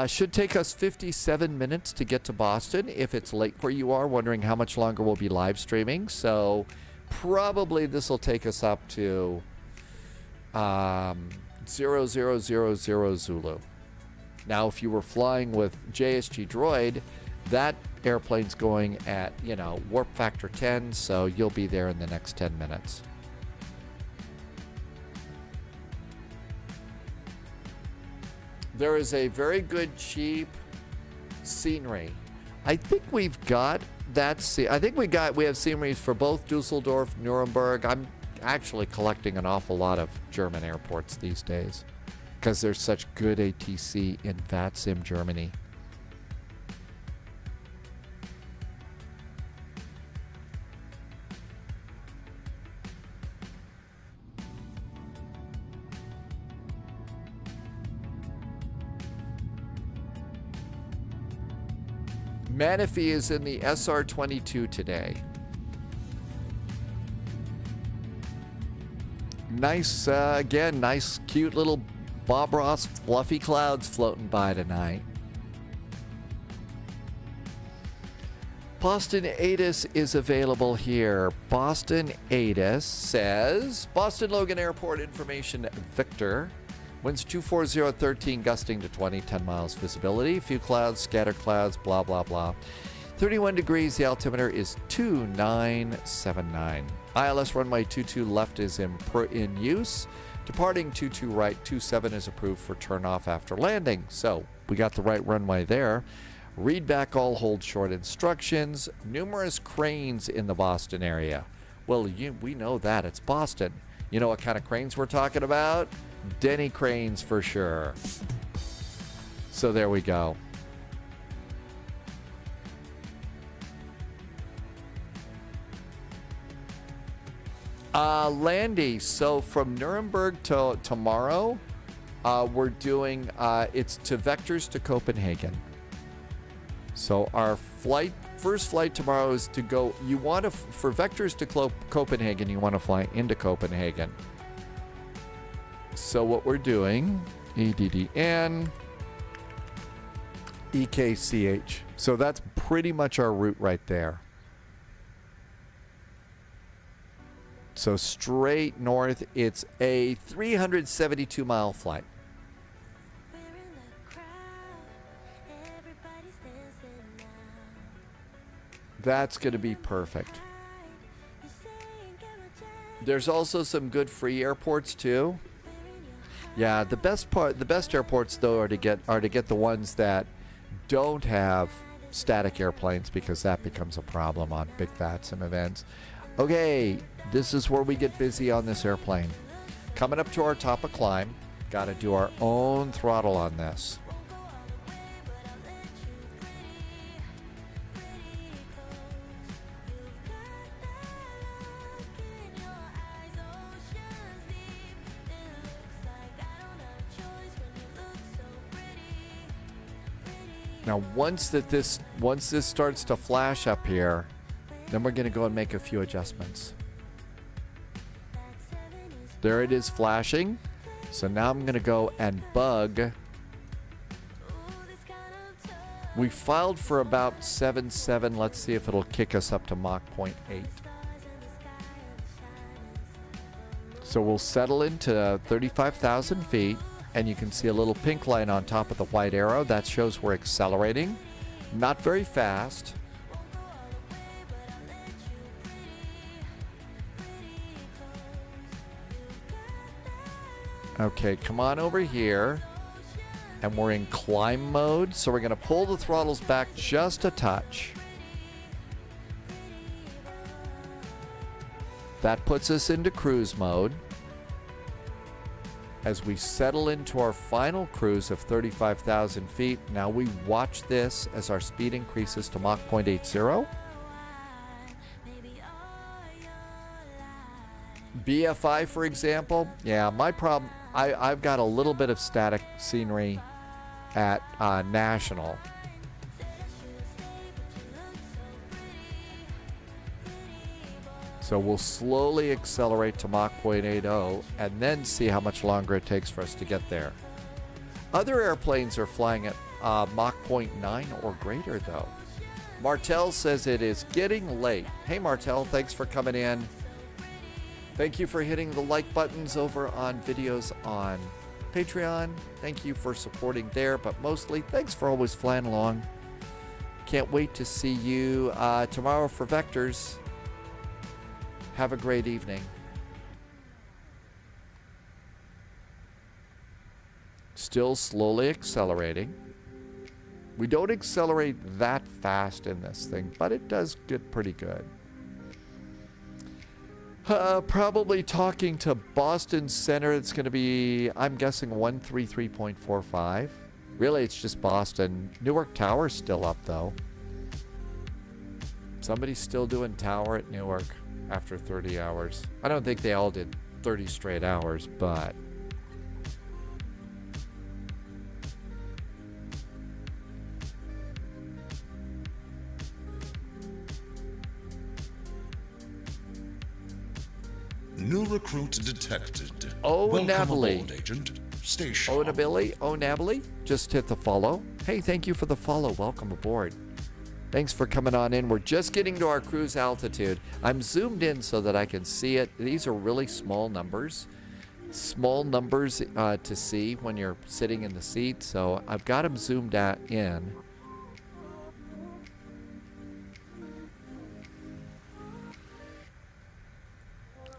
A: Should take us 57 minutes to get to Boston if it's late where you are, wondering how much longer we'll be live streaming. So probably this will take us up to 0000 Zulu. Now, if you were flying with JSG Droid, that airplane's going at, warp factor 10, so you'll be there in the next 10 minutes. There is a very good, cheap scenery. I think we've got that. I think we have sceneries for both Dusseldorf, Nuremberg. I'm actually collecting an awful lot of German airports these days because there's such good ATC in VATSIM Germany. Manaphy is in the SR-22 today. Nice, again, nice, cute little Bob Ross fluffy clouds floating by tonight. Boston ATIS is available here. Boston ATIS says, Boston Logan Airport information, Victor. Winds 240-13, gusting to 20, 10 miles visibility. Few clouds, scattered clouds, blah, blah, blah. 31 degrees, the altimeter is 2979. ILS runway 22 left is in use. Departing 22 right, 27 is approved for turnoff after landing. So we got the right runway there. Read back all hold short instructions. Numerous cranes in the Boston area. Well, we know that. It's Boston. You know what kind of cranes we're talking about? Denny cranes for sure. So there we go. Landy, so from Nuremberg to tomorrow, we're doing, it's to Vectors to Copenhagen. So our first flight tomorrow is to go, you want to, for Vectors to Copenhagen, you want to fly into Copenhagen. So what we're doing, EDDN, EKCH. So that's pretty much our route right there. So straight north, it's a 372-mile flight. That's going to be perfect. There's also some good free airports too. Yeah, the best airports though are to get the ones that don't have static airplanes, because that becomes a problem on big VATSIM events. Okay, this is where we get busy on this airplane. Coming up to our top of climb, got to do our own throttle on this. Now, once this starts to flash up here, then we're going to go and make a few adjustments. There it is flashing. So now I'm going to go and bug. We filed for about 7.7. Let's see if it'll kick us up to Mach 0.8. So we'll settle into 35,000 feet. And you can see a little pink line on top of the white arrow. That shows we're accelerating. Not very fast. Okay, come on over here. And we're in climb mode. So we're going to pull the throttles back just a touch. That puts us into cruise mode. As we settle into our final cruise of 35,000 feet, now we watch this as our speed increases to Mach 0.80. BFI, for example, yeah, my problem, I've got a little bit of static scenery at National. So we'll slowly accelerate to Mach 0.80 and then see how much longer it takes for us to get there. Other airplanes are flying at Mach 0.9 or greater though. Martel says it is getting late. Hey Martel, thanks for coming in. Thank you for hitting the like buttons over on videos on Patreon. Thank you for supporting there, but mostly thanks for always flying along. Can't wait to see you tomorrow for Vectors. Have a great evening. Still slowly accelerating. We don't accelerate that fast in this thing, but it does get pretty good. Probably talking to Boston Center. It's going to be, I'm guessing, 133.45. Really, it's just Boston. Newark Tower's still up, though. Somebody's still doing tower at Newark after 30 hours. I don't think they all did 30 straight hours, but
C: new recruit detected.
A: Oh,
C: Welcome
A: Natalie.
C: aboard, Agent. Stay
A: Oh,
C: sharp.
A: Natalie, just hit the follow. Hey, thank you for the follow. Welcome aboard. Thanks for coming on in. We're just getting to our cruise altitude. I'm zoomed in so that I can see it. These are really small numbers. Small numbers to see when you're sitting in the seat. So I've got them zoomed in.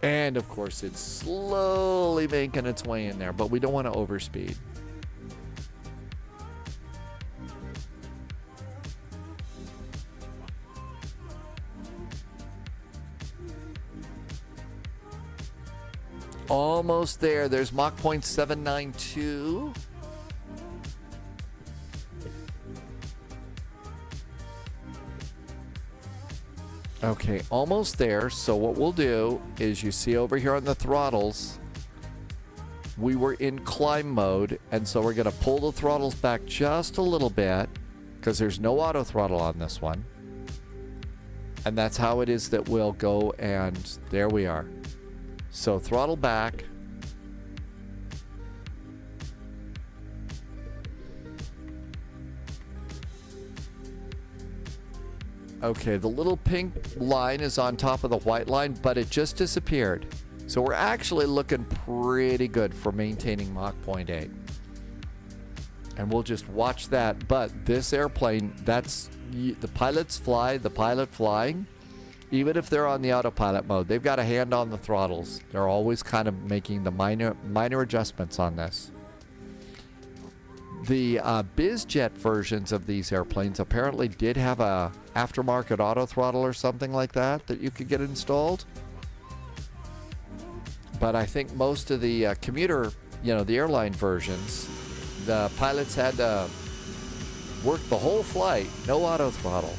A: And of course, it's slowly making its way in there, but we don't want to overspeed. Almost there. There's Mach 0.792. Okay, almost there. So what we'll do is, you see over here on the throttles, we were in climb mode, and so we're going to pull the throttles back just a little bit because there's no auto throttle on this one. And that's how it is that we'll go, and there we are. So throttle back. Okay, the little pink line is on top of the white line, but it just disappeared. So we're actually looking pretty good for maintaining Mach 0.8. And we'll just watch that. But this airplane, that's the pilots fly, the pilot flying. Even if they're on the autopilot mode, they've got a hand on the throttles. They're always kind of making the minor adjustments on this. The BizJet versions of these airplanes apparently did have a aftermarket auto throttle or something like that you could get installed. But I think most of the commuter, the airline versions, the pilots had to work the whole flight, no auto throttle.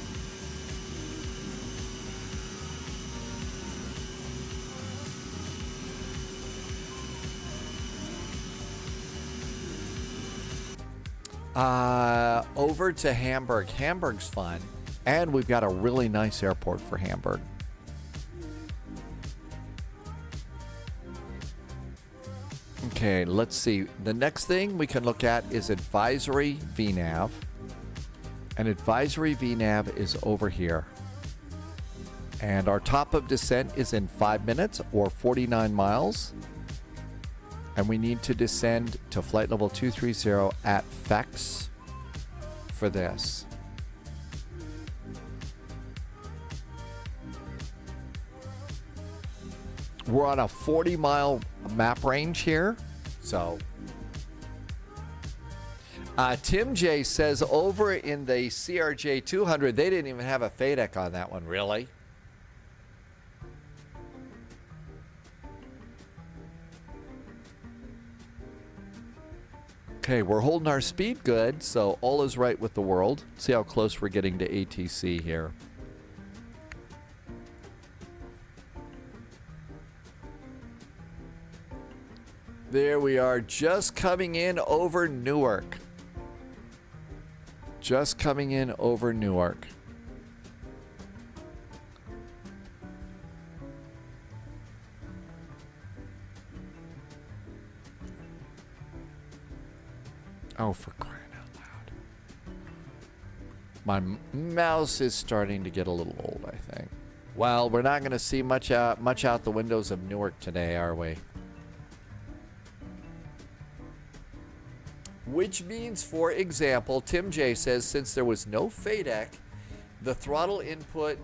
A: Over to Hamburg. Hamburg's fun. And we've got a really nice airport for Hamburg. Okay, let's see. The next thing we can look at is advisory VNAV. And advisory VNAV is over here. And our top of descent is in 5 minutes or 49 miles. And we need to descend to flight level 230 at FEX for this. We're on a 40-mile map range here. So, Tim J says over in the CRJ 200, they didn't even have a FLIGHTDECK on that one, really? Okay, we're holding our speed good, so all is right with the world. See how close we're getting to ATC here. There we are, just coming in over Newark. Just coming in over Newark. Oh, for crying out loud. My mouse is starting to get a little old, I think. Well, we're not going to see much out the windows of Newark today, are we? Which means, for example, Tim J says, since there was no FLIGHTDECK, the throttle input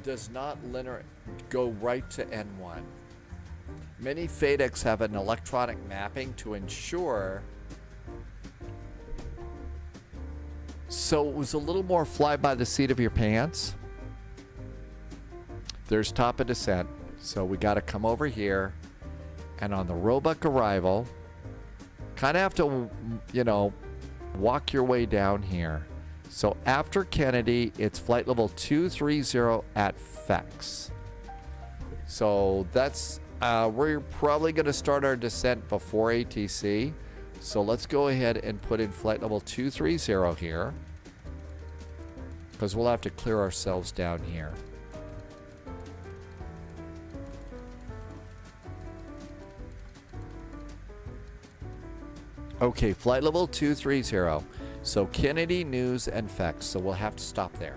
A: does not go right to N1. Many FLIGHTDECKs have an electronic mapping to ensure. So it was a little more fly by the seat of your pants. There's top of descent. So we got to come over here. And on the Roebuck arrival, kind of have to, walk your way down here. So after Kennedy, it's flight level 230 at FEX. So that's, we're probably going to start our descent before ATC. So let's go ahead and put in flight level 230 here, because we'll have to clear ourselves down here. Okay, flight level 230. So Kennedy, News, and FEX. So we'll have to stop there.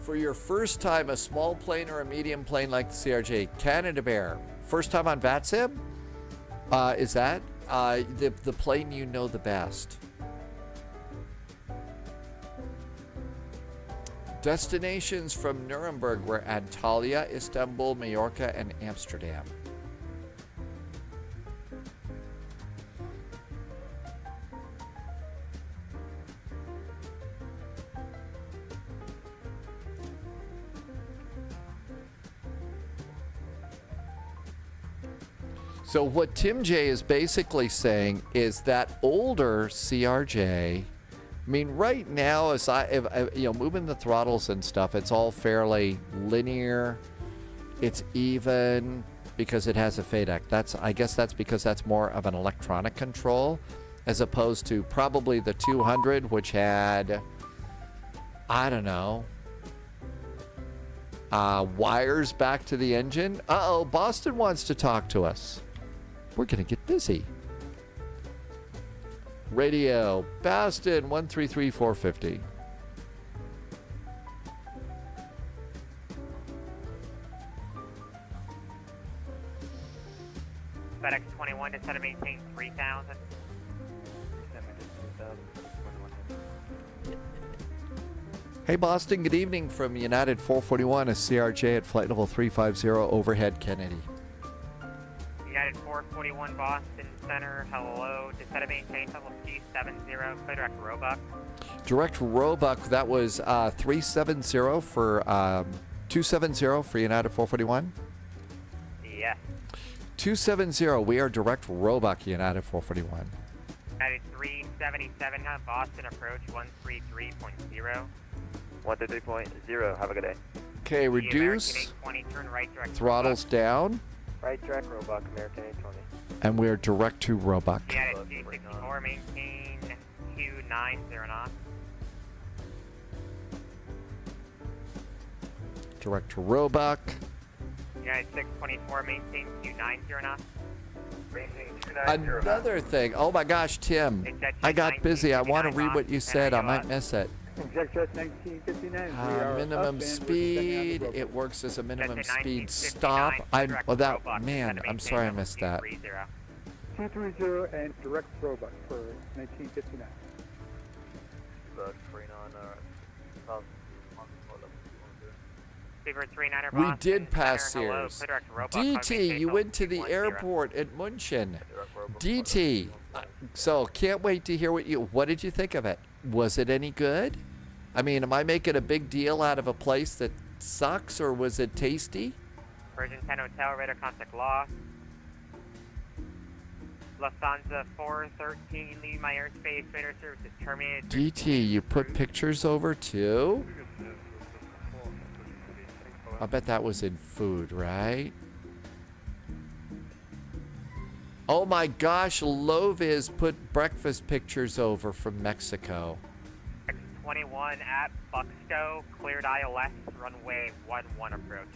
A: For your first time, a small plane or a medium plane like the CRJ, Canada Bear. First time on VATSIM? Is that the plane you know the best? Destinations from Nuremberg were Antalya, Istanbul, Mallorca, and Amsterdam. So what Tim J is basically saying is that older CRJ, I mean, right now, as moving the throttles and stuff, it's all fairly linear. It's even because it has a FLIGHTDECK. I guess that's because that's more of an electronic control, as opposed to probably the 200, which had, I don't know, wires back to the engine. Uh-oh, Boston wants to talk to us. We're going to get busy. Radio, Boston, 133450.
L: FedEx 21 to set to maintain 3000.
A: Hey Boston, good evening from United 441, a CRJ at flight level 350 overhead Kennedy.
L: United 441 Boston Center, hello. Descend to maintain level 270, clear direct Roebuck.
A: Direct Roebuck, that was 370 for 270 for United 441.
L: Yes.
A: 270, we are direct Roebuck, United 441.
L: United 377, Boston approach 133.0.
Q: 133.0, have a good day.
A: Okay, reduce.
L: American 820, turn right direct
A: Throttles
L: Roebuck.
A: down.
Q: Right track, Roebuck, American 820.
A: And we are direct to Roebuck.
L: United 264, maintain 290 knots.
A: Direct to Roebuck.
L: United 624, maintain 290 knots.
A: Another thing. Oh my gosh, Tim. I got busy. I want to read what you said. I might miss it.
E: Executive 1959.
A: Minimum speed. It works as a minimum speed stop. I'm sorry I missed that.
E: 230 and direct Roebuck for 1959.
A: We did pass Sears. DT, you went to the airport at München. DT, so can't wait to hear what did you think of it? Was it any good? I mean, am I making a big deal out of a place that sucks, or was it tasty?
L: Virgin 10 Hotel, radar contact lost. Lufthansa 413, leave my airspace, radar services terminated.
A: DT, you put pictures over too? I bet that was in food, right? Oh my gosh, Loviz put breakfast pictures over from Mexico.
L: X21 at Buxto, cleared ILS, runway 11 approach.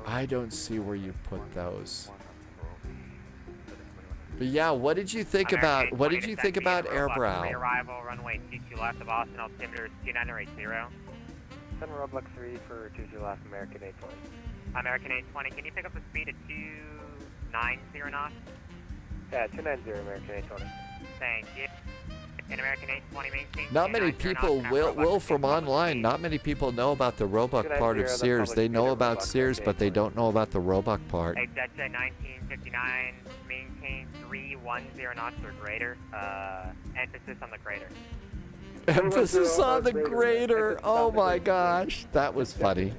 A: I don't see where you put those. But yeah, what did you think about Airbrow?
L: Arrival, runway 22 left of Boston, altimeter 2980.
Q: Send Roebuck 3 for 22 left, American 820.
L: American 820, can you pick up the speed at 290 knots?
Q: Yeah, 290, American 820.
L: Thank you. In American 820, maintain.
A: Not many people will from online. Not many people know about the Roebuck part of Sears. They know about Sears, but they don't know about the Roebuck part.
L: Executive 1959, maintain 310 knots or greater. Emphasis on the greater.
A: Emphasis on the greater. Oh my gosh, that was funny.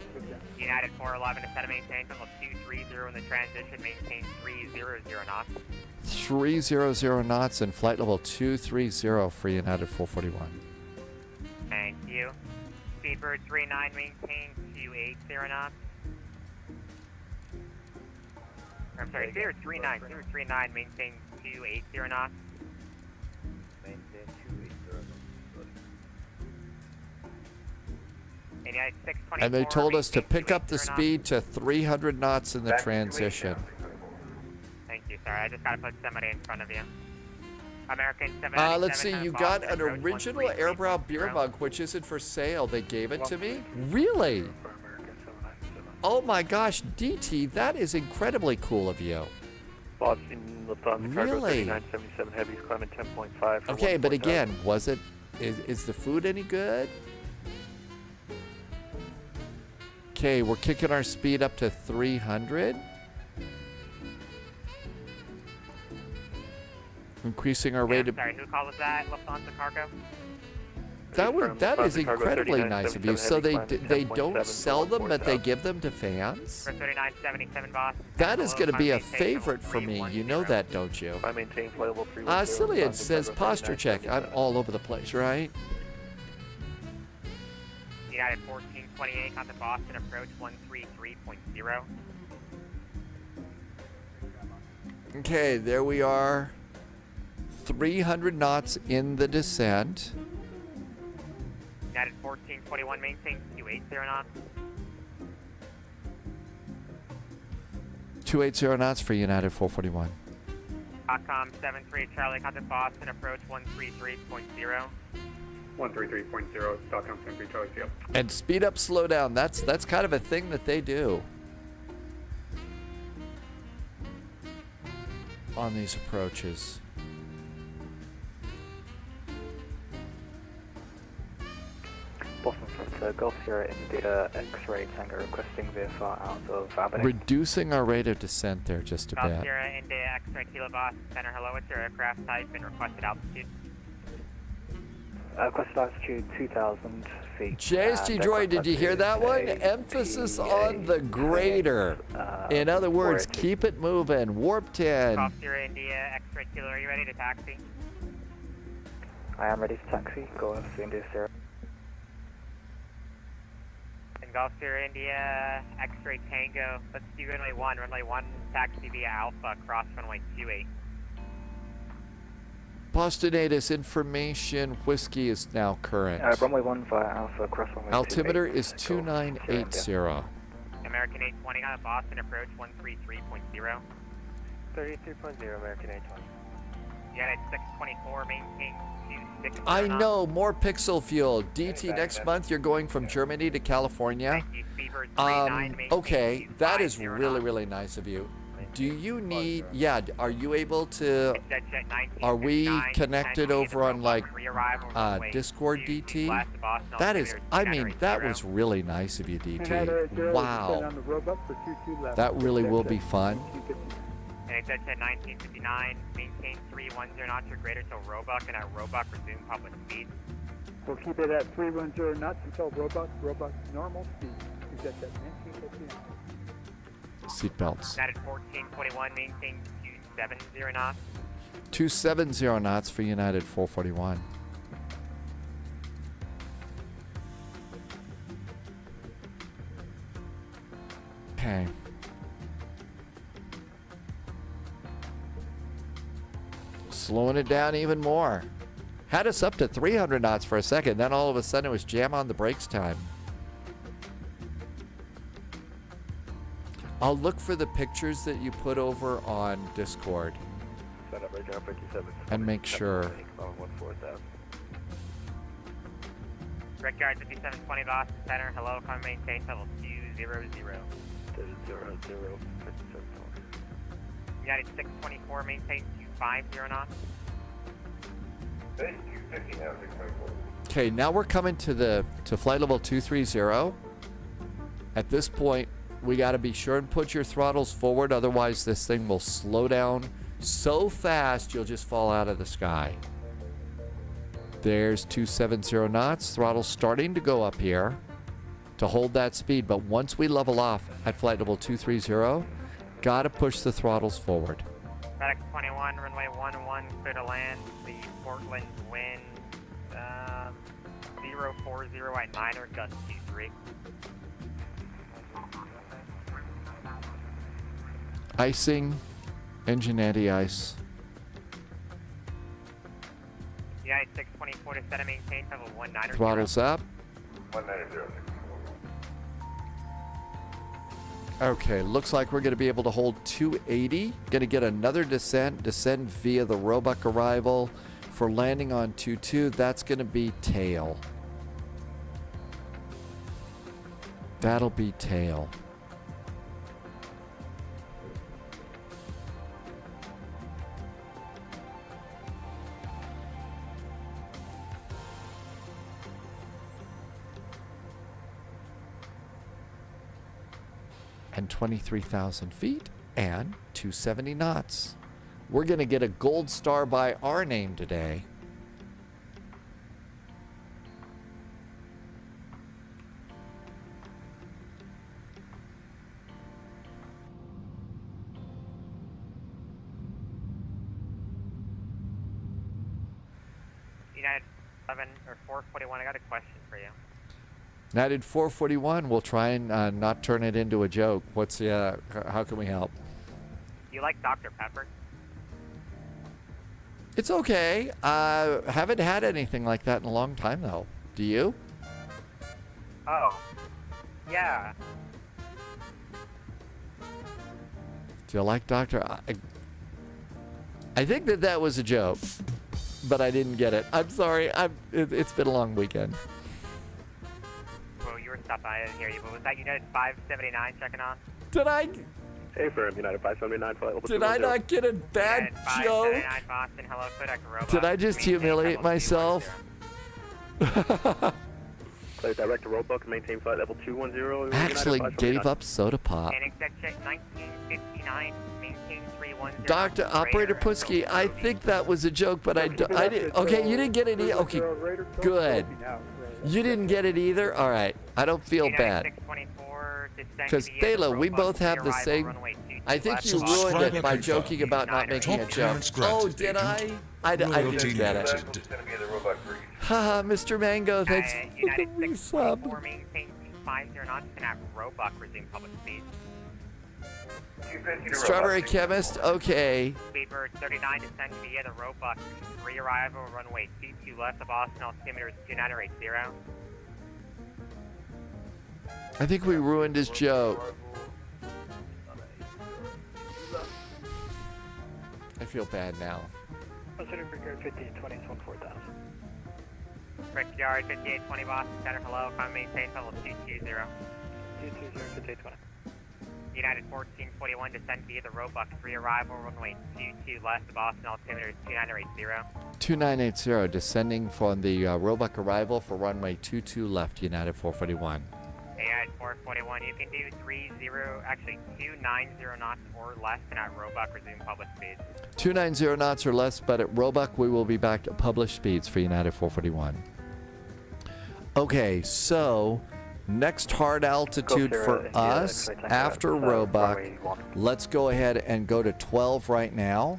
L: United 411 to set a maintain level 230 in the transition, maintain 300 knots.
A: 300 knots and flight level 230 for United 441.
L: Thank you. Speedbird 39, maintain 280 knots. I'm sorry, Speedbird 39, maintain 280 knots.
Q: Maintain 280.
A: And they told us to pick up the speed to 300 knots in the transition.
L: Thank you, sorry. I just got to put somebody in front of you. American 797.
A: Let's see. You got an original Airbrow beer mug, which isn't for sale. They gave it to me? Really? Oh my gosh, DT, that is incredibly cool of you.
Q: Boston, Lufthansa, cargo
A: Really?
Q: 3977 heavies, climbing 10.5.
A: Okay, but again, was it Is the food any good? Okay, we're kicking our speed up to 300. Increasing our rate of...
L: Sorry, who called us that? Lufthansa Cargo?
A: That is incredibly nice of you. So they don't sell them, but they give them to fans?
L: For 3977 Boston.
A: That is going to be a favorite for me. You know that, don't you?
R: I maintain flight level 310.
A: Silly, it says posture check. I'm all over the place, right?
L: United 1428, contact Boston, approach 133.0.
A: Okay, there we are. 300 knots in the descent.
L: United 1421, maintain 280 knots.
A: 280 knots for United 441.
L: .com 73 Charlie, contact Boston, approach 133.0.
J: 133.0, .com 73 Charlie, yep.
A: And speed up, slow down. That's kind of a thing that they do on these approaches.
Q: Boston Center, Golf Sierra India X-ray Tango requesting VFR out of Albany.
A: Reducing our rate of descent there just a
L: Golf
A: bit.
L: Sierra India X-ray Kilo Boston Center, hello, what's your aircraft type and requested altitude?
Q: Requested altitude 2,000 feet.
A: JSG Droid, did you hear that one? Emphasis on the greater. In other words, keep it moving. Warp 10.
L: Golf Sierra India X-ray Kilo, are you ready to taxi?
Q: I am ready to taxi. Go ahead, India Sierra.
L: Golf Sierra India X-ray Tango, let's do runway 1, taxi via Alpha, cross runway 28.
A: Boston ATIS information, whiskey is now current.
Q: Runway 1 via Alpha, cross runway 28.
A: Altimeter is 2980.
L: American 820 on Boston, approach 133.0.
Q: 33.0, American 820.
L: United 624, maintain 26.
A: I know, more pixel fuel. DT, next month you're going from Germany to California. Okay, that is really, really nice of you. Do you need, are you able to, are we connected over on like Discord, DT? That is, I mean, that was really nice of you, DT. Wow. That really will be fun.
L: And it's at 1959, maintain 310 knots or greater till Roebuck, and at Roebuck resume public speed.
E: We'll keep it at 310 knots until Roebuck normal speed. Is at 1959.
A: Seatbelts.
L: United 1421, maintain 270 knots.
A: 270 knots for United 441. Okay. Slowing it down even more. Had us up to 300 knots for a second, then all of a sudden it was jam on the brakes time. I'll look for the pictures that you put over on Discord and make sure.
L: Brickyard 5720 Boston Center, hello, come maintain level 200. United 624, maintain 250 knots.
A: Okay, now we're coming to flight level 230. At this point, we got to be sure and put your throttles forward, otherwise this thing will slow down so fast you'll just fall out of the sky. There's 270 knots. Throttle's starting to go up here to hold that speed, but once we level off at flight level 230, got to push the throttles forward.
L: FedEx 21, runway 11, clear to land. The Portland wind 040 at 9 or gust 23.
A: Icing, engine anti-ice.
L: United 624 to set and maintain level 190.
A: Throttles up.
J: 190.
A: Okay, looks like we're going to be able to hold 280. Going to get another descend via the Roebuck arrival. For landing on 22, that's going to be tail. That'll be tail. and 23,000 feet and 270 knots. We're going to get a gold star by our name today.
L: United 7 or 441, I got a question for you.
A: United 441, we'll try and not turn it into a joke. What's how can we help?
L: You like Dr. Pepper?
A: It's okay. Haven't had anything like that in a long time, though. Do you?
L: Oh, yeah.
A: Do you like Dr. I think that was a joke, but I didn't get it. I'm sorry. It's been a long weekend.
L: Well, you were stopped by, I didn't hear you, but was that United 579 checking on?
A: Did I?
T: Hey, firm, United 579, flight level
A: Did I not get a bad
L: United
A: joke?
L: 579 Boston, hello, Kodak Robot.
A: Did I just humiliate myself?
T: Clear direct to Roebuck, maintain flight level 210.
A: Actually gave up soda pop.
L: And exit check 1959, maintain 310.
A: Dr. Operator Pusky, I think that was a joke, but I didn't. Okay, you didn't get it either. Okay, good. You didn't get it either? All right. I don't feel bad. Because, Thela, we both have the same. I think you ruined it by joking about not making a joke. Oh, did I? I didn't get it. Haha, Mr. Mango, thanks for the resub.
L: Maintain 250 knots and have Roebuck resume public speed.
A: Strawberry Chemist, okay.
L: Speedbird 39 descend via the Roebuck. Re-arrival runway 22 left of Austin, altimeter is 2980.
A: I think we ruined his joke. I feel bad now.
D: Consider Brickyard 5820, 14000.
L: Brickyard 5820 Boston Center, hello, come maintain level 220.
D: 220, 5820.
L: United 1441 descend via the Roebuck, re-arrival runway 22 left of Austin, altimeter is 2980.
A: 2980, descending from the Roebuck arrival for runway 22 left, United 441.
L: United 441, you can do 290 knots or less and at Roebuck resume public speed.
A: 290 knots or less, but at Roebuck we will be back to published speeds for United 441. Okay, so next hard altitude for us after Roebuck, let's go ahead and go to 12 right now.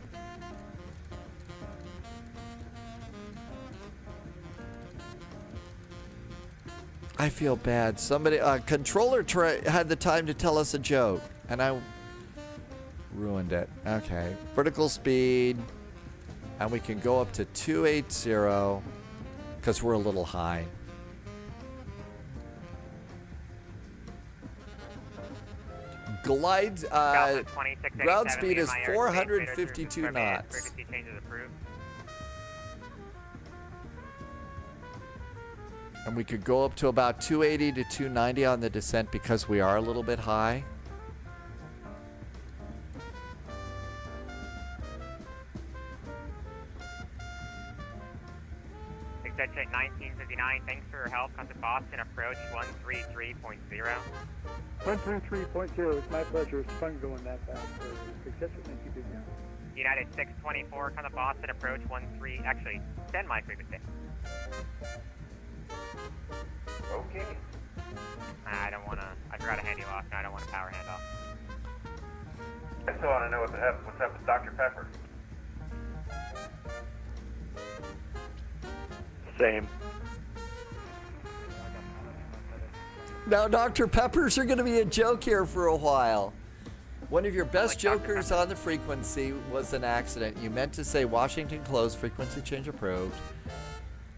A: I feel bad. Somebody, controller had the time to tell us a joke, and I ruined it. Okay, vertical speed, and we can go up to 280 because we're a little high. Glide, ground speed is 452 knots. And we could go up to about 280 to 290 on the descent because we are a little bit high.
L: Exit check 1959, thanks for your help. Come to Boston, approach 133.0.
E: 133.0, it's my pleasure. It's fun going that fast. Thank you, big man.
L: United 624, come to Boston, approach 13, actually, send my frequency.
K: Okay.
L: I don't want to, I forgot to hand you off, and I don't want to power hand off.
K: I still want to know what's up with Dr. Pepper.
T: Same.
A: Now, Dr. Peppers are going to be a joke here for a while. One of your best jokers on the frequency was an accident. You meant to say Washington closed, frequency change approved.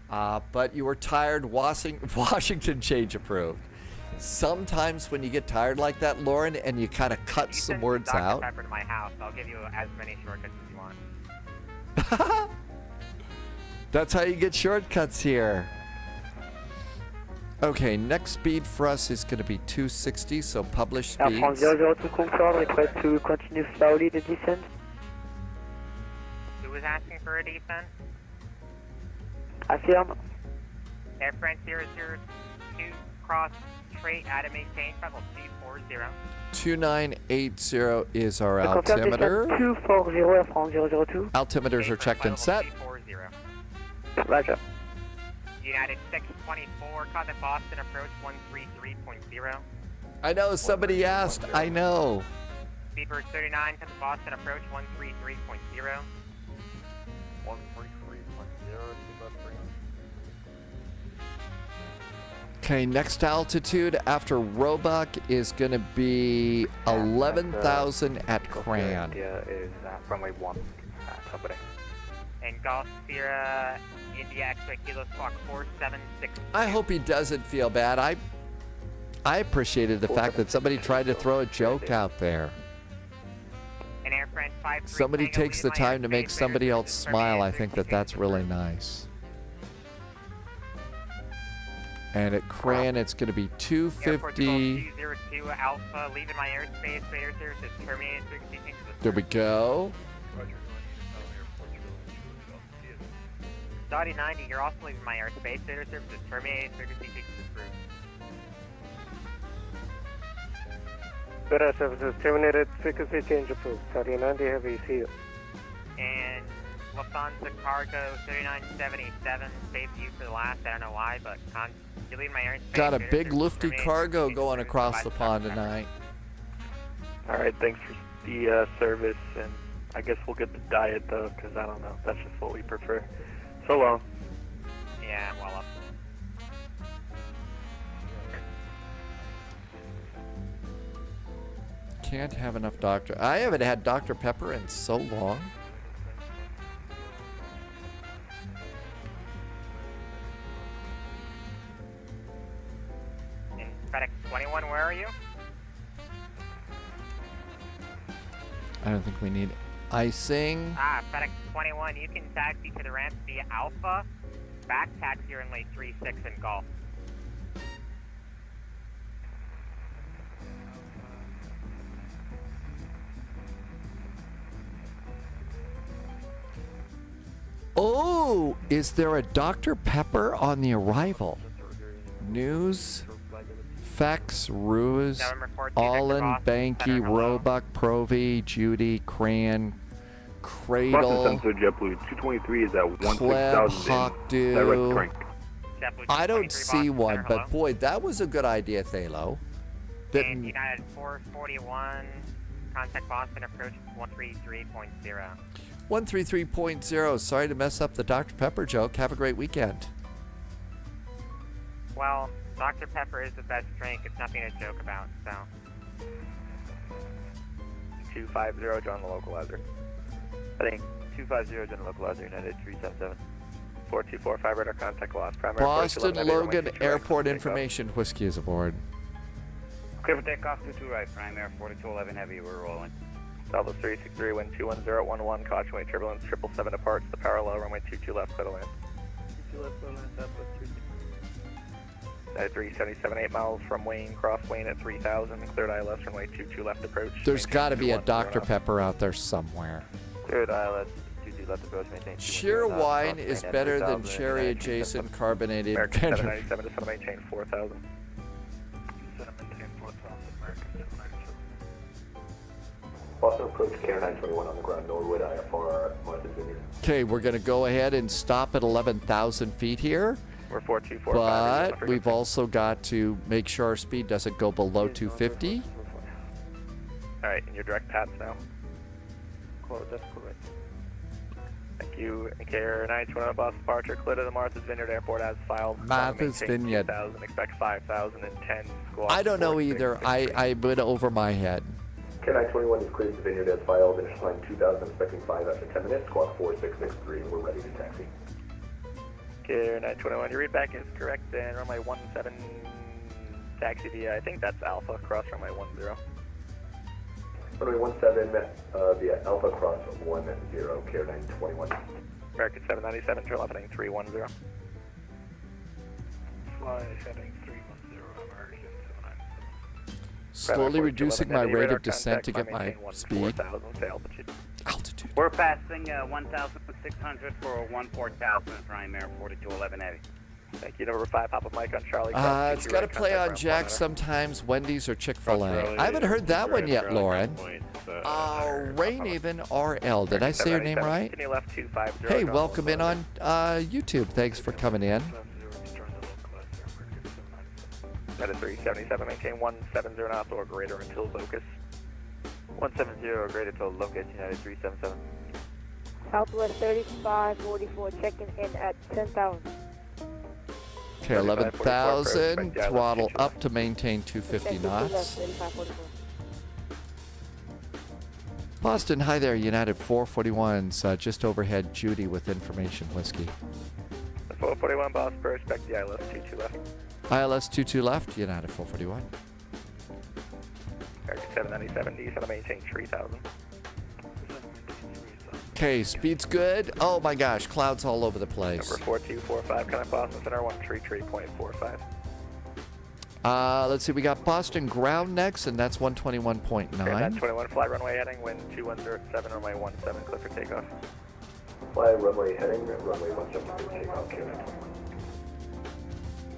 A: But you were tired, Washington change approved. Sometimes when you get tired like that, Lauren, and you kind of cut some words out.
L: Pepper to my house, I'll give you as many shortcuts as you want.
A: That's how you get shortcuts here. Okay, next speed for us is going to be 260, so published speeds.
Q: Air France 002 confirm, request to continue slowly the descent.
L: Who was asking for a descent?
Q: Affirm.
L: Air France 002, cross Crete, at maintain level C40.
A: 2980 is our altimeter.
N: 240 from 002.
A: Altimeters are checked and set.
N: Roger.
L: United 624, contact Boston, approach 133.0.
A: I know, somebody asked. I know.
L: Speedbird 39, contact Boston, approach 133.0.
K: 133.0,
A: Okay, next altitude after Roebuck is going to be 11,000 at Cran.
Q: India is runway 1 company.
L: And Golf Sierra, India X-ray Kilo Squawk 476.
A: I hope he doesn't feel bad. I appreciated the fact that somebody tried to throw a joke out there.
L: And Air France 53
A: Somebody
L: Tango,
A: takes the
L: lead
A: time to
L: airspace,
A: make somebody
L: radar
A: else
L: system,
A: smile. I
L: terminated
A: think that that's really nice. And at Cran, it's going to be
L: Airport
A: 250.
L: 202 Alpha, leaving my airspace, radar service is terminated, frequency change to
A: There we go.
L: Saudi 90, you're also leaving my airspace, radar service is terminated, frequency change to approved.
F: Radar service is terminated, frequency change approved. Saudi 90 Heavy, see you.
L: And Lufthansa Cargo 3977, saved you for the last, I don't know why, but you're leaving my airspace.
A: Got a
L: radar
A: big
L: service
A: lufty
L: terminated,
A: cargo
L: frequency
A: going
L: change
A: across
L: to
A: the pond tonight.
P: Alright, thanks for the service, and I guess we'll get the diet though, because I don't know, that's just what we prefer. So long.
L: Yeah, well up.
A: Can't have enough Dr. I haven't had Dr. Pepper in so long.
L: And FedEx 21, where are you?
A: I don't think we need icing.
L: FedEx 21, you can taxi to the ramp via Alpha, back taxi runway 36 in Golf.
A: Oh, is there a Dr. Pepper on the arrival? News, Fex, Ruse, Allen, Banky, Roebuck, Provy, Judy, Cran, Cradle,
J: Boston Center JetBlue 223 is at 16,000 direct
A: Hawkdew.
J: crank.
A: I don't see one, but boy, that was a good idea, Thalo.
L: And United 441, contact Boston, approach 133.0.
A: 133.0. Sorry to mess up the Dr. Pepper joke. Have a great weekend.
L: Well, Dr. Pepper is the best drink. It's nothing to joke about, so.
P: 250, join the localizer. I think 250, join the localizer, United 377. 4245, radar contact lost. Primary
A: Boston
P: 4211,
A: Logan
P: runway 22
A: Airport
P: right,
A: information. Whiskey is aboard.
M: Clear for takeoff, 22 right, prime air, 4211 heavy, we're rolling.
P: Southwest 363, wind 21011, caution wave turbulence, 777 departs, the parallel, runway 22 left, clear to land.
M: 22 left, clear to land, Southwest 363.
P: 377, 8 miles from Wayne, cross Wayne at 3000, cleared ILS, runway 22 left approach.
A: There's got to be a Dr. Pepper out there somewhere.
P: Cleared ILS, 22 left approach, maintain.
A: Sheer wine is better than cherry adjacent carbonated.
P: American 797 to 7 maintain 4000.
O: Boston approach KEWR 921 on the ground, Norwood, IFR, Martha's Vineyard.
A: Okay, we're going to go ahead and stop at 11,000 feet here.
P: We're 4245.
A: But we've also got to make sure our speed doesn't go below 250.
P: Alright, and your direct paths now. Close, that's correct. Thank you. KEWR 921 bus departure, clear to the Martha's Vineyard Airport as filed.
A: Martha's Vineyard.
P: 2,000, expect 5,010 squawk.
A: I don't know either. I went over my head.
O: KEWR 921 is cleared to Vineyard as filed, finish line 2000, expecting 5 after 10 minutes, squawk 4663, we're ready to taxi.
P: KEWR 921, your read back is correct, and runway 17, taxi via, I think that's Alpha, cross runway 10.
O: Runway 17, via Alpha cross 10, KEWR 921.
P: American 797, turn left heading 310.
M: Fly heading 310, American 797.
A: Slowly reducing my rate of descent to get my speed.
M: Altitude. We're passing 1,600 for 14,000 prime air, 4211 heavy.
P: Thank you. Number 5, Papa Mike on Charlie.
A: It's got to play on Jack sometimes, Wendy's or Chick-fil-A. I haven't heard that one yet, Lauren. Rain RL. Did I say your name right? Hey, welcome in on YouTube. Thanks for coming in.
P: That is 377. Maintain 170 knots or greater until locus.
G: 170 or greater until locus. United 377.
U: Southwest 3544, checking in at 10,000.
A: Okay, 11,000. Throttle up to maintain 250 knots. Boston, hi there. United 441's just overhead. Judy with information whiskey.
P: The 441 boss per respect the ILS 22 left.
A: ILS 22 left. United 441.
P: American 797. Descend maintain 3,000.
A: Okay, speed's good. Oh my gosh, clouds all over the place.
P: Number 4245, kind of Boston Center 133.45.
A: Let's see, we got Boston ground next, and that's 121.9.
P: Okay, 21 fly runway heading, wind 2107, runway 17, clear for takeoff.
O: Fly runway heading, runway 17, takeoff,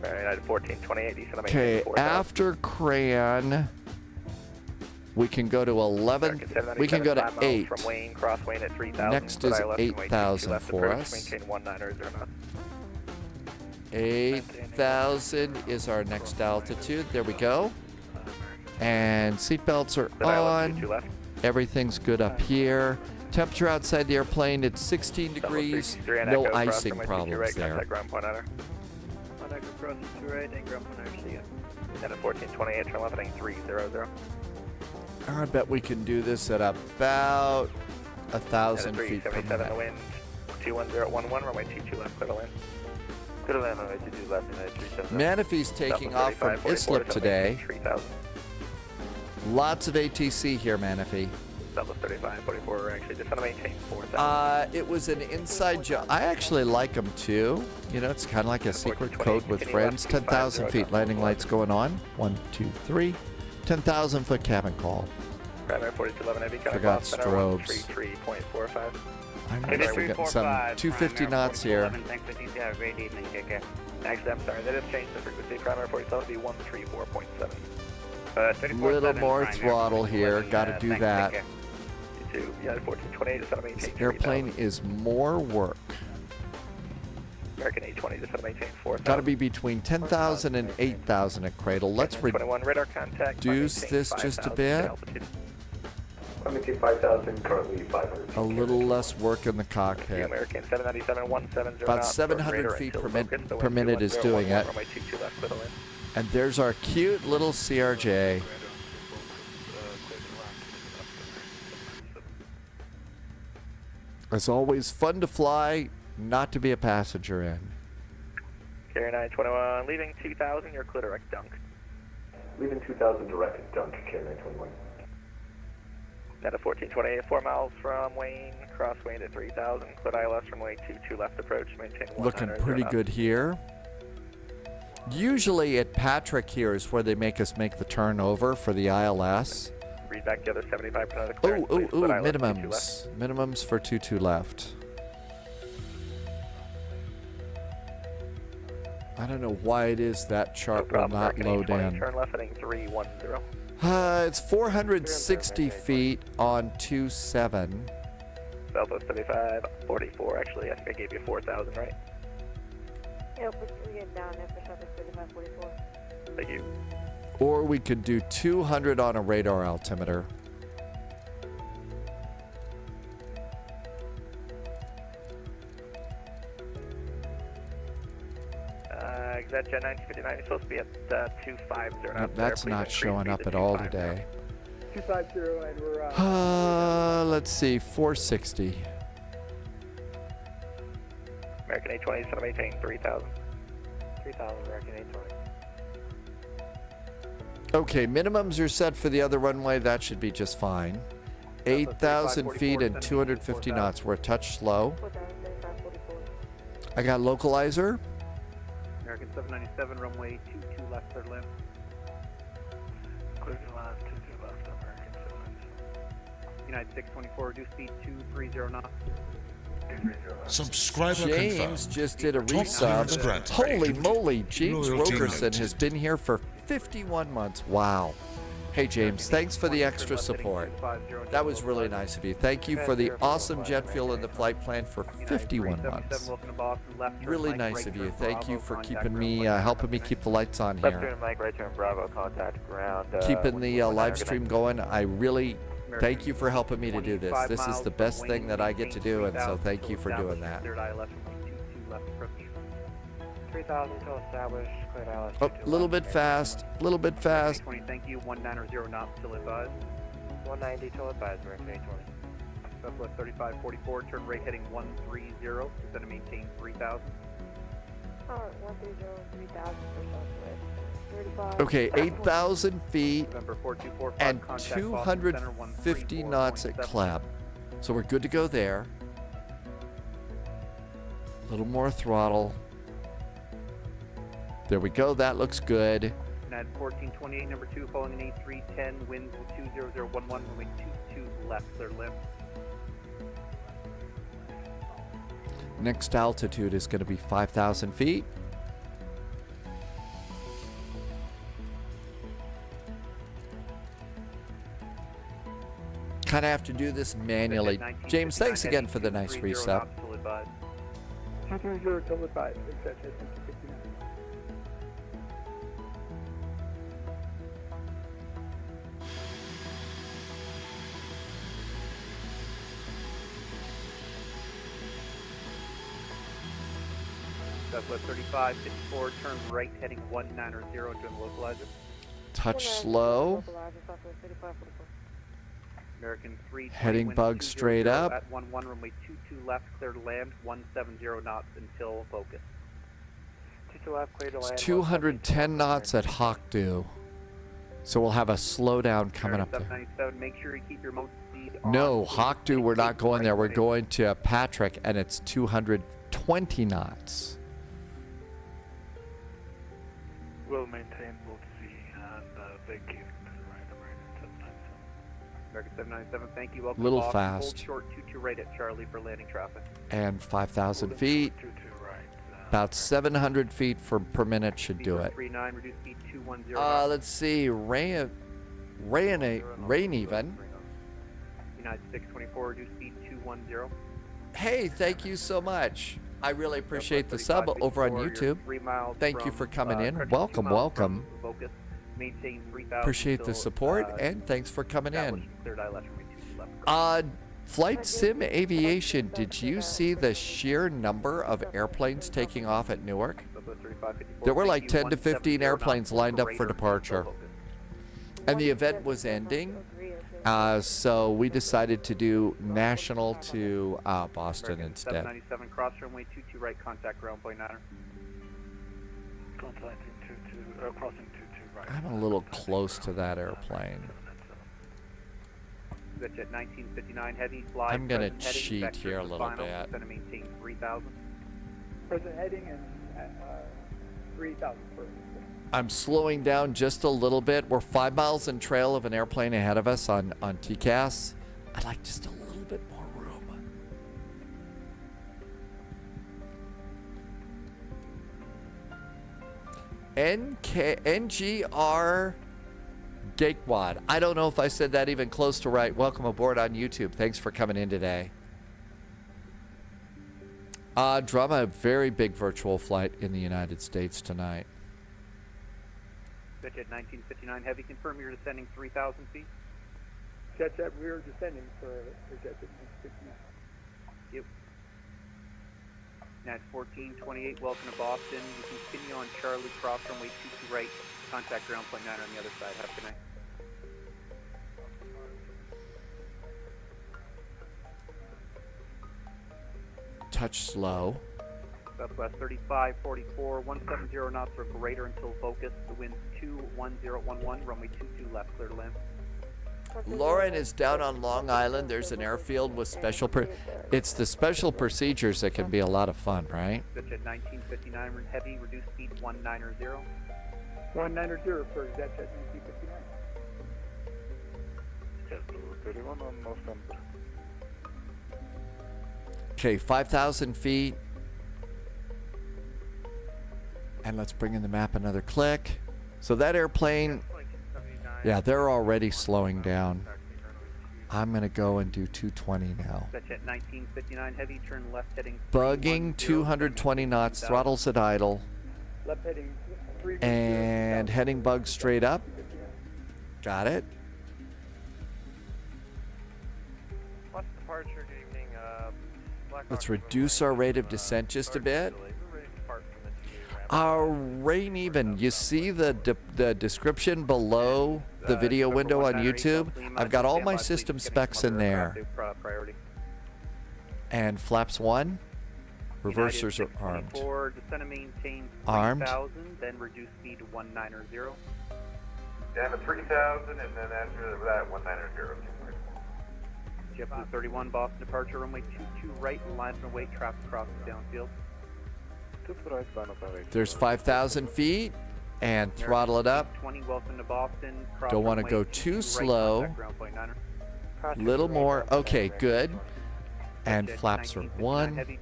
P: United 1428, descend
A: okay, after Crayon, we can go to 11. We can go to 8.
P: From Wayne, cross Wayne at 3,000.
A: Next is 8,000 for us.
P: Maintain 19 knots.
A: 8,000 is our next altitude. There we go. And seatbelts are on. Everything's good up here. Temperature outside the airplane, it's 16 degrees. No icing problems there.
P: And at 1428, turn left heading 300.
A: I bet we can do this at about 1,000 feet per minute.
P: Wind 21011, runway 22 left, clear to land.
G: Clear to land, runway 22 left, United 377.
A: Manifee's taking off from Islip today. Lots of ATC here, Manifee.
P: Southwest 3544, actually just want to maintain 4,000.
A: It was an inside job. I actually like them too. You know, it's kind of like a secret code with friends. 10,000 feet, landing lights going on. 1, 2, 3. 10,000 foot cabin call.
P: Primary 4211 heavy,
A: forgot strobes.
P: 133.45.
A: I know we're getting some 250 knots here.
P: Great evening, KK. Actually, I'm sorry, that has changed the frequency. Primary 47 will be 134.7.
A: Little more throttle here. Got to do that.
P: Yeah, 1428 just want to maintain.
A: This airplane is more work.
P: American 820 just want to maintain 4,000.
A: Got to be between 10,000 and 8,000 at Cradle. Let's reduce this just a bit.
O: Maintain 5,000, currently 500.
A: A little less work in the cockpit.
P: American 797 170.
A: About 700 feet per minute is doing it. And there's our cute little CRJ. It's always fun to fly, not to be a passenger in.
P: Carrier 921, leaving 2,000, you're clear direct dunk.
O: Leaving 2,000, direct dunk, Carrier 921.
P: At a 1428, 4 miles from Wayne, cross Wayne at 3,000, clear ILS from Wayne 22 left approach, maintain 100.
A: Looking pretty good here. Usually at Patrick here is where they make us make the turn over for the ILS.
P: Read back the other 75% of the clearance.
A: Minimums. Minimums for 22 left. I don't know why it is that chart will not load in.
P: Turn left heading 310.
A: It's 460 feet on 27.
P: Southwest 35, 44. Actually, I think I gave you 4,000, right?
U: Yeah, we're getting down there for Southwest 35, 44.
P: Thank you.
A: Or we could do 200 on a radar altimeter.
P: Exact Jet 959 is supposed to be at 250.
A: Nope, that's not showing up at all today.
E: 250, and we're
A: let's see, 460.
P: American 820 is going to maintain 3,000.
G: 3,000, American 820.
A: Okay, minimums are set for the other runway. That should be just fine. 8,000 feet and 250 knots. We're a touch slow. I got localizer.
D: American 797, runway 22 left, third left.
G: Clear to land, 22 left, American 797.
D: United 624, reduce speed 230 knots.
C: Subscriber
A: James
C: confirmed.
A: just did a
C: Top clearance
A: resub.
C: granted.
A: Holy moly, James
C: Loyalty
A: Rogerson
C: noted.
A: has been here for 51 months. Wow. Hey James, thanks for the extra support. That was really nice of you. Thank you for the awesome jet fuel in the flight plan for 51 months. Really nice of you. Thank you for keeping me, helping me keep the lights on
Q: Left
A: here.
Q: turn Mike, right turn Bravo, contact ground.
A: Keeping the live stream going. I really thank you for helping me to do this. This is the best thing that I get to do, and so thank you for doing that.
L: 3000 till established, cleared ILS.
A: Oh, a little bit fast, a little bit fast.
D: 20, thank you. 190 knots till advised.
L: 190 till advised, we're in 20.
D: Southwest 3544, turn right heading 130. It's going to maintain 3000.
H: Alright, 130, 3000 for Southwest. 35.
A: Okay, 8,000 feet
D: November 4245,
A: and
D: contact Boston
A: 250
D: Center,
A: knots at
D: 134.7.
A: Clap. So we're good to go there. A little more throttle. There we go. That looks good.
D: Nad 1428, number 2, following an A310, winds 20011, runway 22 left, clear left.
A: Next altitude is going to be 5,000 feet. Kind of have to do this manually. James, thanks again for the nice resub.
E: 230 till advised. Exact 59.
D: Southwest 3554, turn right heading 190, join localizer.
A: Touch slow.
D: American 3,
A: Heading bug straight up.
D: At 11, runway 22 left, clear to land, 170 knots until focus.
L: 22 left, clear to land.
A: It's 210 knots at Hawkdew. So we'll have a slowdown coming up there.
D: 797, make sure you keep your most speed on.
A: No, Hawkdew, we're not going there. We're going to Patrick, and it's 220 knots.
V: We'll maintain both C and vacate right around 797.
D: American 797, thank you. Welcome
A: Little
D: to Boston.
A: fast.
D: Hold short 22 right at Charlie for landing traffic.
A: And 5,000 feet. About 700 feet per minute should do it.
D: 39, reduce speed 210.
A: Let's see. Rain even.
D: United 624, reduce speed 210.
A: Hey, thank you so much. I really appreciate the sub over on YouTube. Thank you for coming in. Welcome, welcome.
D: Focus, maintain 3000
A: Appreciate the support, and thanks for coming in. Flight Sim Aviation, did you see the sheer number of airplanes taking off at Newark? There were like 10 to 15 airplanes lined up for departure. And the event was ending, so we decided to do national to Boston instead.
D: 797, cross runway 22 right, contact ground point 9.
V: Contacting 22, crossing 22 right.
A: I'm a little close to that airplane.
D: Jet 1959 heavy, fly.
A: I'm going to
D: present heading,
A: cheat
D: vector
A: here a
D: to
A: little
D: final,
A: bit.
D: Going to maintain 3000.
E: Present heading and 3,000 per.
A: I'm slowing down just a little bit. We're 5 miles in trail of an airplane ahead of us on TCAS. I'd like just a little bit more room. NGR Gakewad. I don't know if I said that even close to right. Welcome aboard on YouTube. Thanks for coming in today. Drama, a very big virtual flight in the United States tonight.
D: Jet 1959 heavy, confirm you're descending 3,000 feet.
E: Jet, we're descending for Jet 1959.
D: Yep. Nat 1428, welcome to Boston. You continue on Charlie, cross runway 22 right, contact ground point 9 on the other side. Have a good night.
A: Touch slow.
D: Southwest 3544, 170 knots or greater until focus. The wind's 21011, runway 22 left, clear to land.
A: Lauren is down on Long Island. There's an airfield with special it's the special procedures that can be a lot of fun, right?
D: Jet 1959 heavy, reduced speed 190.
E: 190 for Jet 1959.
V: Jet 31 on November.
A: Okay, 5,000 feet. And let's bring in the map another click. So that airplane, yeah, they're already slowing down. I'm going to go and do 220 now.
D: That's at 1959 heavy, turn left heading.
A: Bugging 220 knots, throttles at idle.
E: Left heading 3.
A: And heading bug straight up. Got it.
P: What's departure? Good evening.
A: Let's reduce our rate of descent just a bit. Our rain even. You see the description below the video window on YouTube? I've got all my system specs in there. And flaps 1. Reversers are armed.
D: Descend and maintain
A: Armed.
D: 3,000, then reduce speed to 190.
B: Down to 3,000, and then after that, 190.
D: JetBlue 31, Boston departure, runway 22 right, line and await, traffic crosses downfield.
A: There's 5,000 feet, and throttle it up.
D: 20, welcome to Boston.
A: Don't want to go too slow. Little more. Okay, good. And flaps are 1.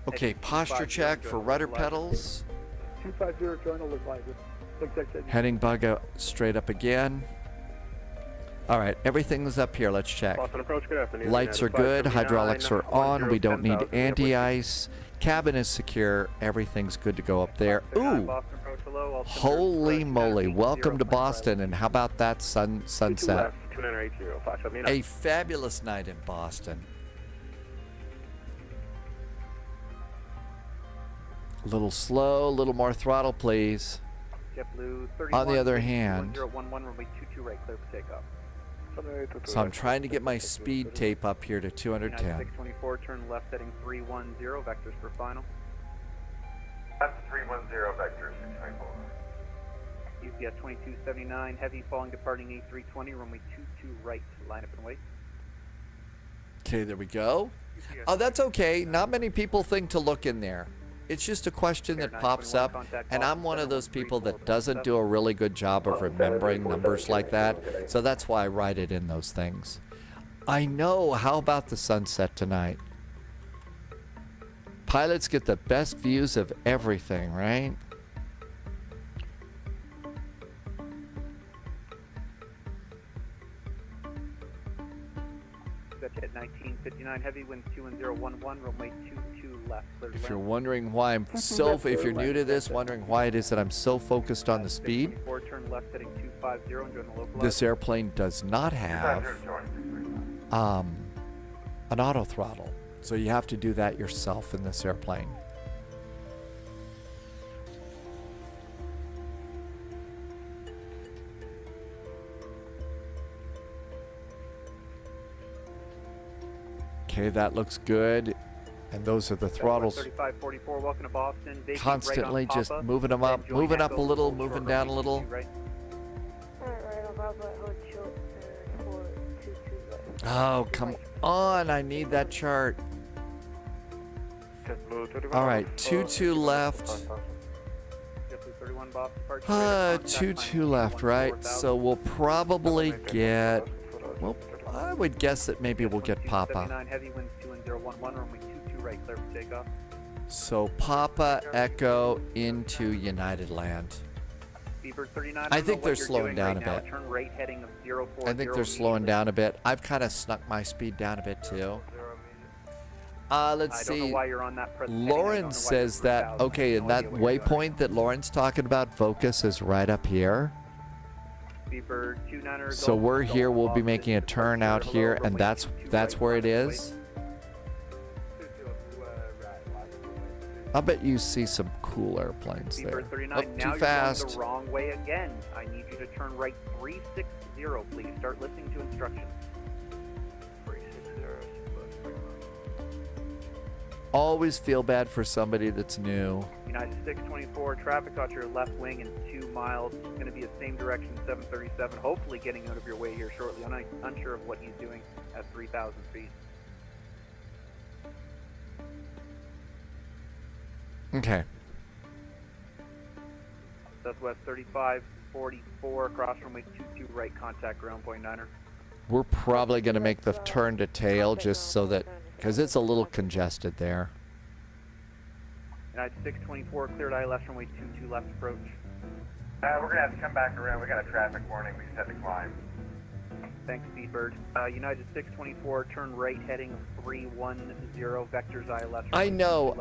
A: Okay, posture check for rudder pedals.
E: 250, journal advisor.
A: Heading bug out straight up again. All right, everything's up here. Let's check.
T: Boston approach, good afternoon.
A: Lights are good. Hydraulics are on. We don't need
T: 10,000.
A: anti-ice. Cabin is secure. Everything's good to go up there. Ooh, holy moly. Welcome to Boston. And how about that sunset?
T: 2980,
A: A fabulous night in Boston. A little slow, a little more throttle, please.
D: JetBlue 31,
A: On the other hand,
D: 1011, runway 22 right, clear for takeoff.
A: so I'm trying to get my speed tape up here to 210.
D: 624, turn left heading 310, vectors for final.
B: That's 310 vector 624.
D: UPS 2279, heavy falling departing A320, runway 22 right, line up and wait.
A: Okay, there we go. Oh, that's okay. Not many people think to look in there. It's just a question that pops up, and I'm one of those people that doesn't do a really good job of remembering numbers like that, so that's why I write it in those things. I know. How about the sunset tonight? Pilots get the best views of everything, right?
D: At 1959, heavy winds 21011, runway 22 left.
A: If you're wondering why I'm so, if you're new to this, wondering why it is that I'm so focused on the speed,
D: turn left heading 250, enjoy the local.
A: this airplane does not have an auto throttle, so you have to do that yourself in this airplane. Okay, that looks good. And those are the throttles.
D: 3544, welcome to Boston.
A: Constantly
D: right
A: just
D: Papa,
A: moving them up, moving up a little, moving down a little.
H: Right on Papa, hold short, 422 right.
A: Oh, come on. I need that chart. All right, 22 left. 22 left, right? So we'll probably get, well, I would guess that maybe we'll get Papa.
D: Heavy winds 21011, runway 22 right, clear for takeoff.
A: So Papa Echo into United Land. I think they're slowing down a bit.
D: Turn right heading of 040.
A: I think they're slowing down a bit. I've kind of snuck my speed down a bit too. Let's see. Lauren says that, okay, and that waypoint that Lauren's talking about, Focus, is right up here. So we're here, we'll be making a turn out here, and that's where it is. I'll bet you see some cool airplanes there. Oh, too fast.
D: The wrong way again. I need you to turn right 360, please. Start listening to instructions. 360.
A: Always feel bad for somebody that's new.
D: United 624, traffic out your left wing in 2 miles. It's going to be the same direction, 737. Hopefully getting out of your way here shortly. I'm unsure of what he's doing at 3,000 feet.
A: Okay.
D: Southwest 3544, cross runway 22 right, contact ground point 9er.
A: We're probably going to make the turn to tail just so that because it's a little congested there.
D: United 624, cleared ILS runway 22 left approach.
B: We're going to have to come back around. We got a traffic warning. We just had to climb.
D: Thanks, Speedbird. United 624, turn right heading 310, vectors ILS.
A: I know,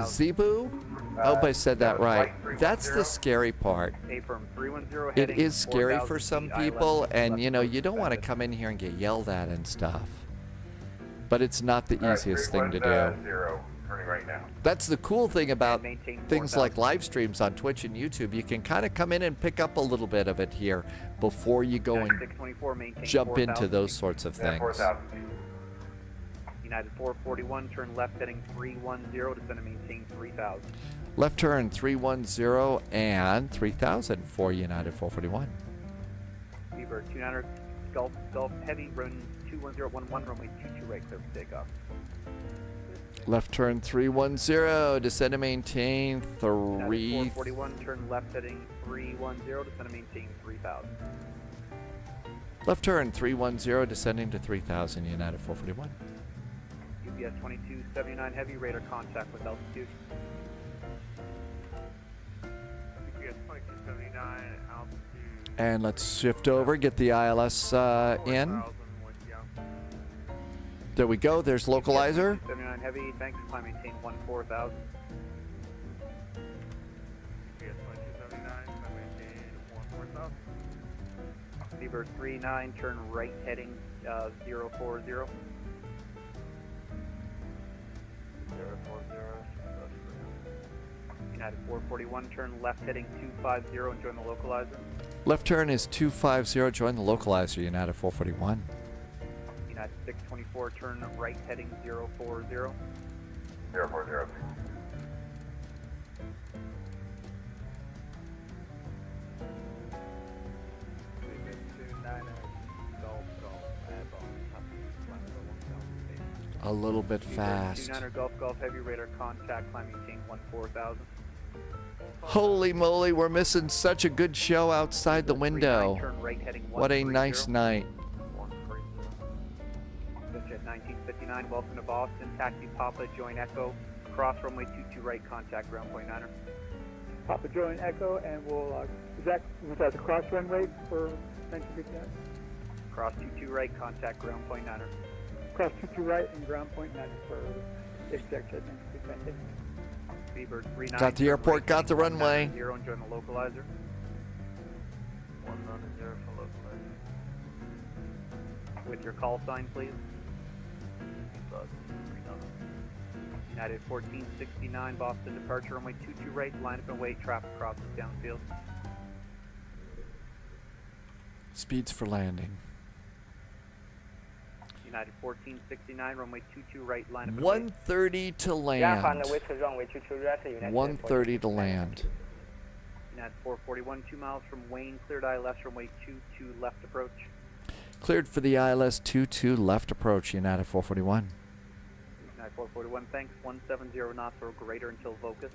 A: Zebu? I hope I said that right. That's the scary part.
D: Affirm 310
A: It
D: heading
A: is scary for
D: 4000
A: some
D: feet,
A: people,
D: ILS
A: and
D: left
A: you know,
D: approach
A: you don't want to come in here and get yelled at and stuff. But it's not the easiest thing to do.
B: 0, turning right now.
A: That's the cool thing about things like live streams on Twitch and YouTube. You can kind of come in and pick up a little bit of it here before you go and
D: 624, maintain
A: jump
D: 4000
A: into those sorts of things.
B: 4,000 feet.
D: United 441, turn left heading 310, descend and maintain 3000.
A: Left turn 310 and 3000 for United 441.
D: Beaver 29er, Gulf Heavy, run 21011, runway 22 right, clear for takeoff.
A: Left turn 310, descend and maintain
D: 441, turn left heading 310, descend and maintain 3000.
A: Left turn 310, descending to 3000, United 441.
D: UPS 2279 heavy, radar contact with altitude.
V: UPS 2279 altitude.
A: And let's shift over, get the ILS in. There we go, there's localizer.
D: 79 heavy, thanks, climb maintain 14000.
V: UPS 2279, climb maintain 14000.
D: Beaver 39, turn right heading 040. 040. United 441, turn left heading 250 and join the localizer.
A: Left turn is 250, join the localizer, United 441.
D: United 624, turn right heading 040.
B: 040.
A: A little bit fast.
D: 29er Gulf Heavy, radar contact, climb maintain 14000.
A: Holy moly, we're missing such a good show outside the window. What a nice night.
D: Jet 1959, welcome to Boston. Taxi Papa, join Echo. Cross runway 22 right, contact ground point 9er.
E: Papa join Echo, and we'll, was that the cross runway for 1959?
D: Cross 22 right, contact ground point 9er.
E: Cross 22 right and ground point 9er for exact jet 1959.
D: Beaver 39.
A: Got the airport, right, got the runway.
D: 0 and join the localizer.
V: 190 for localizer.
D: With your call sign, please. United 1469, Boston departure, runway 22 right, line up and wait, traffic crosses downfield.
A: Speeds for landing.
D: United 1469, runway 22 right, line up and
A: 130 to land. 130 to land.
D: United 441, 2 miles from Wayne, cleared ILS, runway 22 left approach.
A: Cleared for the ILS 22 left approach, United 441.
D: United 441, thanks. 170 knots or greater until Vocus.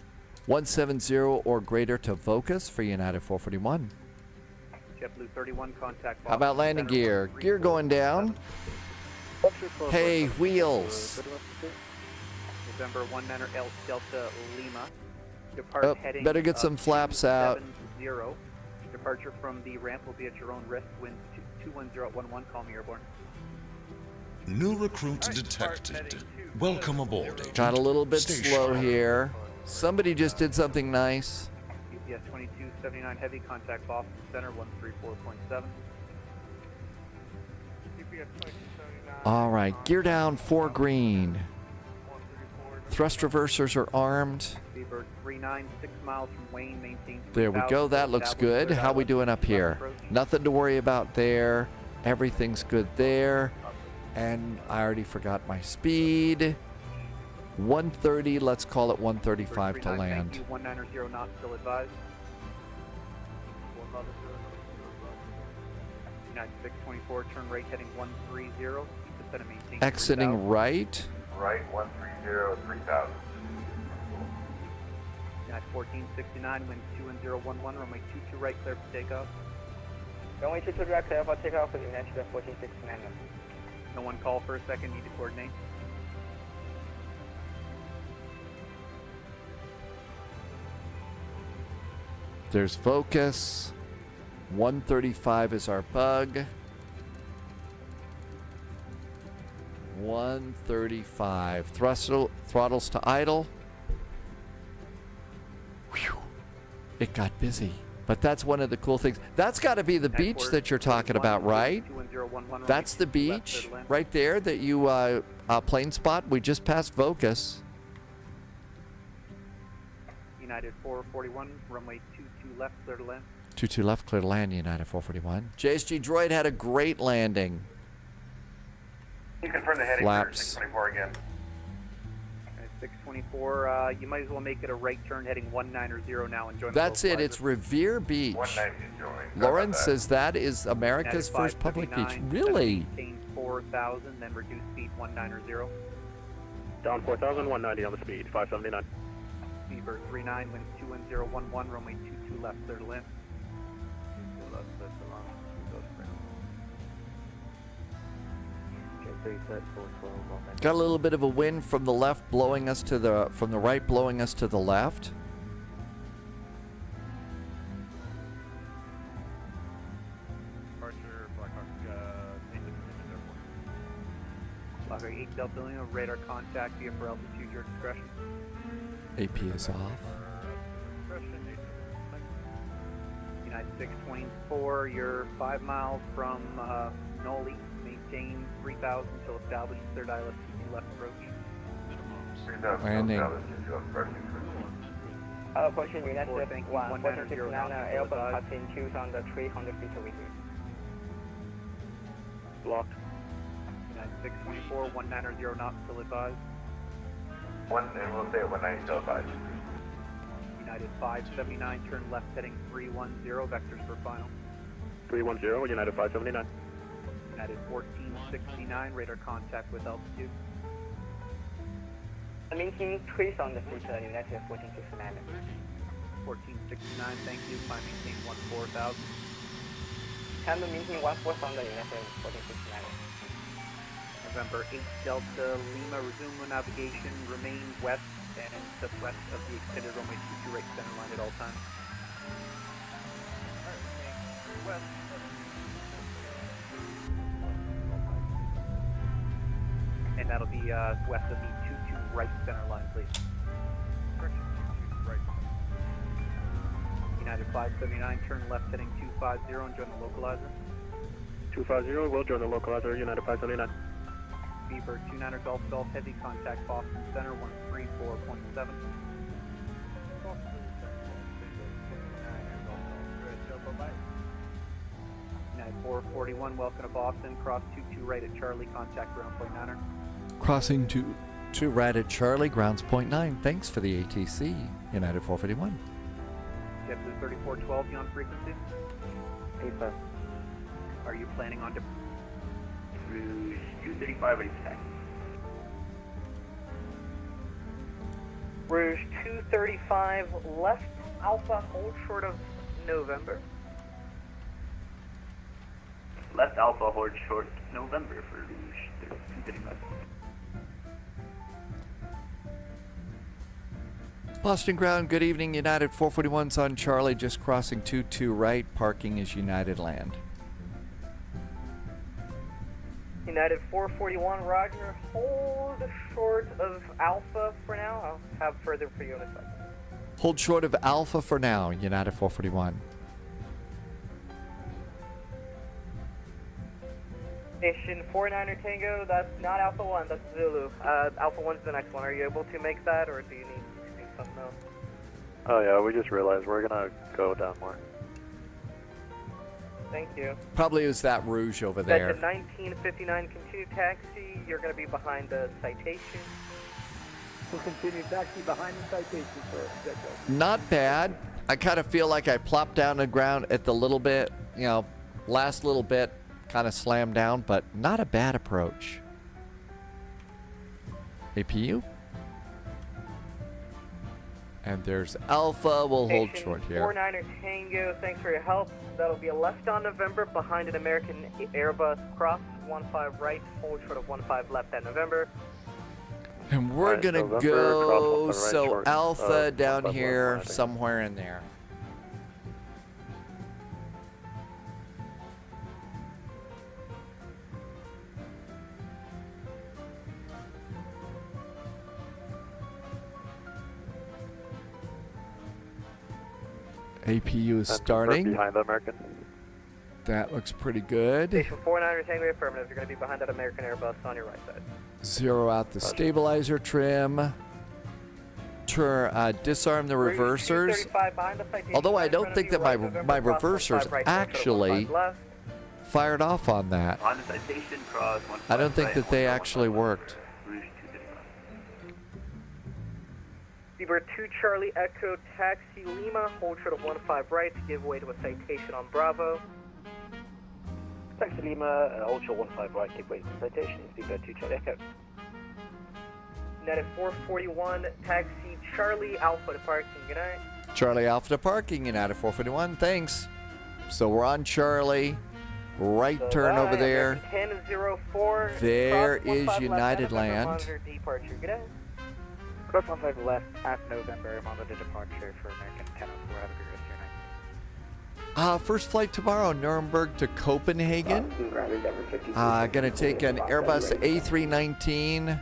A: 170 or greater to Vocus for United 441.
D: JetBlue 31, contact.
A: How about landing gear? Gear going down. Hey, wheels.
D: November 19er Delta Lima. Depart heading
A: better get some flaps out.
D: 270. Departure from the ramp will be at your own risk. Wind 21011, call me airborne.
C: New recruit detected. Welcome aboard, Agent.
A: Got a little bit
C: Stay
A: slow
C: sharp.
A: here. Somebody just did something nice.
D: UPS 2279 heavy, contact Boston Center 134.7.
A: All right, gear down 4 green. Thrust reversers are armed.
D: Beaver 39, 6 miles from Wayne, maintain.
A: There we go, that looks good. How we doing up here? Nothing to worry about there. Everything's good there. And I already forgot my speed. 130, let's call it 135 to land.
D: Thank you, 190 knots still advised. United 624, turn right heading 130. Keep the center maintain.
A: Exiting right.
B: Right, 130, 3000.
D: United 1469, wind 21011, runway 22 right, clear for takeoff.
F: Runway 22 right, clear for takeoff with United 1469.
D: No one call for a second, need to coordinate.
A: There's focus. 135 is our bug. 135. Throttles to idle. Whew. It got busy. But that's one of the cool things. That's got to be the beach that you're talking about, right? That's the beach right there that you plane spot. We just passed Vocus.
D: United 441, runway 22 left, clear to land.
A: 22 left, clear to land, United 441. JSG Droid had a great landing.
B: You confirm the heading for 624 again.
D: 624, you might as well make it a right turn heading 190 now and join
A: That's
D: the
A: it, it's Revere Beach.
B: 190 join.
A: Lauren says that is America's first public beach. Really?
D: Maintain 4,000, then reduce speed 190.
P: Down 4,000, 190 on the speed, 579.
D: Beaver 39, winds 21011, runway 22 left, clear to land.
A: Got a little bit of a wind from the left blowing us to the, from the right blowing us to the left.
V: Departure, Blackhawk, 8
D: Blackhawk 8 Delta Lima, radar contact, via for altitude, your discretion.
A: AP is off.
D: United 624, you're 5 miles from Noli. Maintain 3,000 until established. Third ILS 22 left approach.
A: Landing.
F: Approaching United 169, Airbus passing 2,300 feet away.
P: Blocked.
D: United 624, 190 knots, still advised.
B: And we'll stay at 190 till advised.
D: United 579, turn left heading 310, vectors for final.
P: 310, United 579.
D: United 1469, radar contact with altitude.
F: Maintain 3 on the future, United 1469.
D: 1469, thank you. Climb maintain 14,000.
F: Can maintain 14 on the United 1469.
D: November 8 Delta Lima, resume navigation, remain west and just west of the extended runway 22 right center line at all times.
V: west.
D: And that'll be west of the 22 right center line, please.
V: Correction, 22 right.
D: United 579, turn left heading 250 and join the localizer.
P: 250, we'll join the localizer, United 579.
D: Beaver 29er Golf Golf, heavy contact Boston Center 134.7. United 441, welcome to Boston, cross 22 right at Charlie, contact ground point 9er.
A: Crossing to right at Charlie, grounds point 9. Thanks for the ATC, United 441.
D: JetBlue 3412, you on frequency?
F: Paper.
D: Are you planning on...
F: Rouge 235, ready for taxi.
I: Rouge 235, left Alpha, hold short of November.
F: Left Alpha, hold short November for Rouge 235.
A: Boston ground, good evening. United 441's on Charlie, just crossing 22 right. Parking is United land.
I: United 441, Roger. Hold short of Alpha for now. I'll have further for you in a second.
A: Hold short of Alpha for now, United 441.
I: Station 49er Tango, that's not Alpha 1, that's Zulu. Alpha 1's the next one. Are you able to make that, or do you need to do something else?
Q: Oh yeah, we just realized we're gonna go down more.
I: Thank you.
A: Probably is that Rouge over there.
I: That's a 1959 continue taxi. You're going to be behind the citation.
E: We'll continue taxi behind the citation for
A: Not bad. I kind of feel like I plopped down the ground at the little bit, you know, last little bit, kind of slammed down, but not a bad approach. APU. And there's Alpha. We'll hold short here.
I: 49er Tango, thanks for your help. That'll be a left on November behind an American Airbus cross 15 right, hold short of 15 left at November.
A: And we're
Q: Alright,
A: gonna
Q: November,
A: go
Q: cross on the right
A: so
Q: short,
A: Alpha down
Q: 15
A: here
Q: left, I think.
A: somewhere in there. APU is starting.
Q: Behind the American.
A: That looks pretty good.
I: Station 49 Tango affirmative. You're going to be behind that American Airbus on your right side.
A: Zero out the stabilizer trim. Disarm the reversers.
I: 235 behind the citation.
A: Although I don't think that my
I: November, cross
A: reversers
I: 15 right,
A: actually
I: 15 left.
A: fired off on that.
R: On the citation, cross 15
A: I don't think
R: right,
A: that they
R: 15
A: actually worked.
R: Rouge 235.
I: Seabird 2 Charlie Echo Taxi Lima, hold short of 15 right to give way to a citation on Bravo.
Q: Taxi Lima, hold short 15 right, give way to the citation. Seabird 2 Charlie Echo.
I: Net at 441, Taxi Charlie Alpha to parking. Good night.
A: Charlie Alpha to parking, United 441, thanks. So we're on Charlie. Right turn over there.
I: 1004.
A: There is United land.
I: Monitor departure. Good night.
Q: Cross 15 left at November, monitor departure for American 1004. Have a good rest of your night.
A: First flight tomorrow, Nuremberg to Copenhagen. Gonna take an Airbus A319.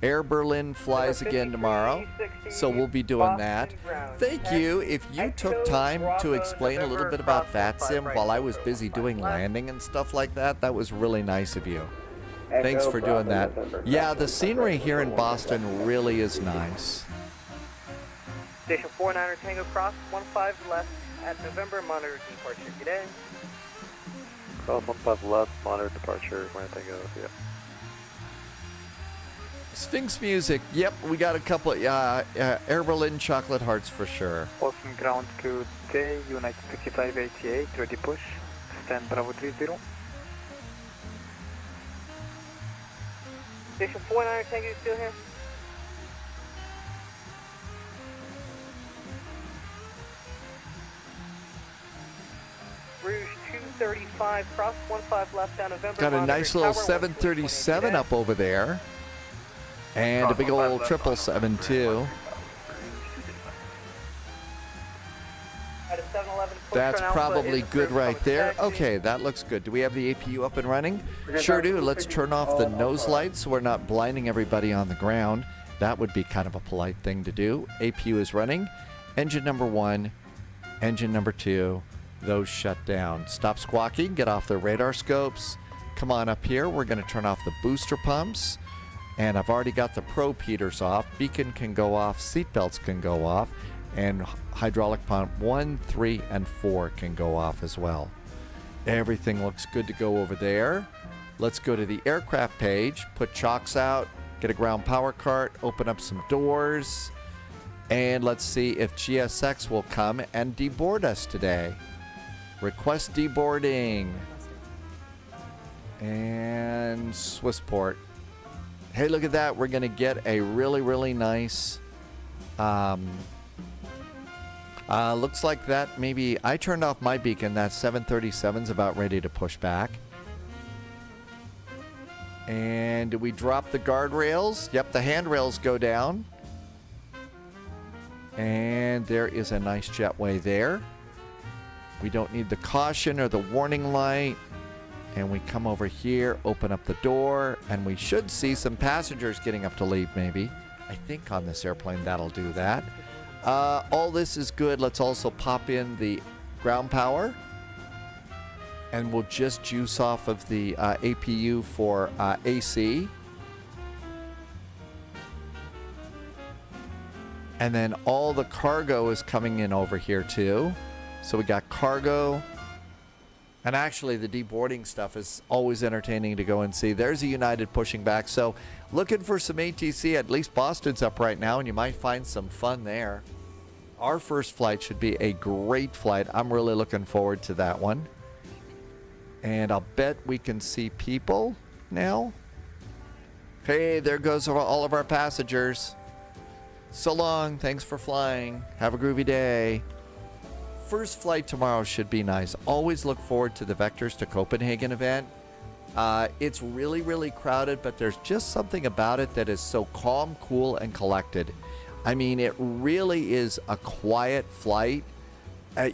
A: Air Berlin flies again tomorrow, so we'll be doing that. Thank you. If you took time to explain a little bit about VATSIM while I was busy doing landing and stuff like that, that was really nice of you. Thanks for doing that. Yeah, the scenery here in Boston really is nice.
I: Station 49 Tango Cross 15 left at November, monitor departure. Good day.
Q: Cross 15 left, monitor departure, where Tango, yeah.
A: Sphinx music. Yep, we got a couple. Air Berlin chocolate hearts for sure.
Q: Boston ground code Day, United 5588, ready push. Stand Bravo 30.
I: Station 49 Tango, you still here? Rouge 235, cross 15 left down November.
A: Got a
I: monitor
A: nice little
I: tower,
A: 737 up over there. And a big old 777 too.
I: At a 7-Eleven,
A: That's
I: Alpha
A: probably
I: is
A: good
I: approved
A: right
I: from
A: there.
I: taxi.
A: Okay, that looks good. Do we have the APU up and running? Sure do. Let's turn off the nose lights so we're not blinding everybody on the ground. That would be kind of a polite thing to do. APU is running. Engine number 1, engine number 2, those shut down. Stop squawking, get off the radar scopes. Come on up here. We're going to turn off the booster pumps. And I've already got the probe heaters off. Beacon can go off, seatbelts can go off, and hydraulic pump 1, 3, and 4 can go off as well. Everything looks good to go over there. Let's go to the aircraft page, put chocks out, get a ground power cart, open up some doors, and let's see if GSX will come and deboard us today. Request deboarding. And Swissport. Hey, look at that. We're going to get a really, really nice... looks like that maybe... I turned off my beacon. That 737's about ready to push back. And we drop the guardrails. Yep, the handrails go down. And there is a nice jetway there. We don't need the caution or the warning light. And we come over here, open up the door, and we should see some passengers getting up to leave maybe. I think on this airplane that'll do that. All this is good. Let's also pop in the ground power. And we'll just juice off of the APU for AC. And then all the cargo is coming in over here too. So we got cargo. And actually, the deboarding stuff is always entertaining to go and see. There's a United pushing back. So looking for some ATC. At least Boston's up right now, and you might find some fun there. Our first flight should be a great flight. I'm really looking forward to that one. And I'll bet we can see people now. Hey, there goes all of our passengers. So long. Thanks for flying. Have a groovy day. First flight tomorrow should be nice. Always look forward to the Vectors to Copenhagen event. It's really, really crowded, but there's just something about it that is so calm, cool, and collected. I mean, it really is a quiet flight,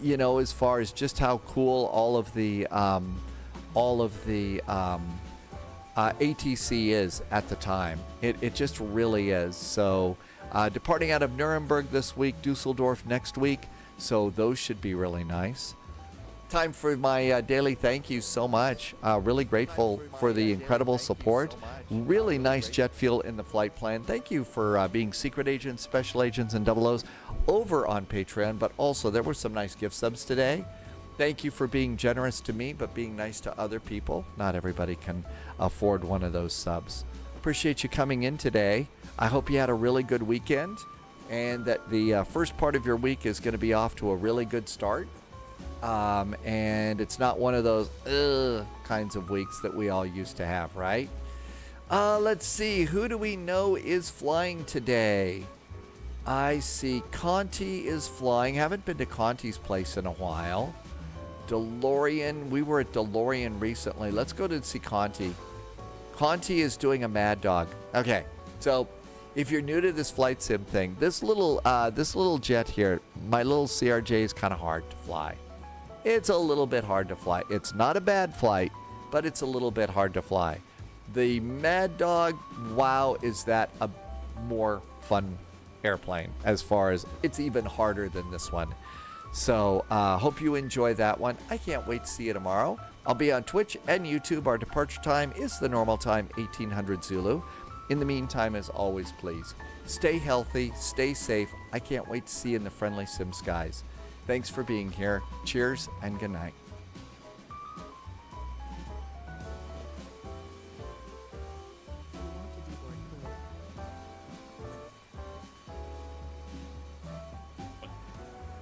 A: you know, as far as just how cool all of the ATC is at the time. It just really is. So departing out of Nuremberg this week, Dusseldorf next week. So those should be really nice. Time for my daily thank you so much. Really grateful for the incredible support. Really nice jet fuel in the flight plan. Thank you for being secret agents, special agents, and 00s over on Patreon. But also there were some nice gift subs today. Thank you for being generous to me, but being nice to other people. Not everybody can afford one of those subs. Appreciate you coming in today. I hope you had a really good weekend and that the first part of your week is going to be off to a really good start. And it's not one of those kinds of weeks that we all used to have, right? Let's see. Who do we know is flying today? I see Conti is flying. Haven't been to Conti's place in a while. DeLorean. We were at DeLorean recently. Let's go to see Conti. Conti is doing a Mad Dog. Okay, so if you're new to this flight sim thing, this little jet here, my little CRJ, is kind of hard to fly. It's a little bit hard to fly. It's not a bad flight, but it's a little bit hard to fly. The Mad Dog, wow, is that a more fun airplane as far as it's even harder than this one. So hope you enjoy that one. I can't wait to see you tomorrow. I'll be on Twitch and YouTube. Our departure time is the normal time, 1800 Zulu. In the meantime, as always, please stay healthy, stay safe. I can't wait to see you in the friendly sim skies. Thanks for being here. Cheers and good night.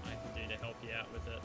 N: I can do to help you out with it.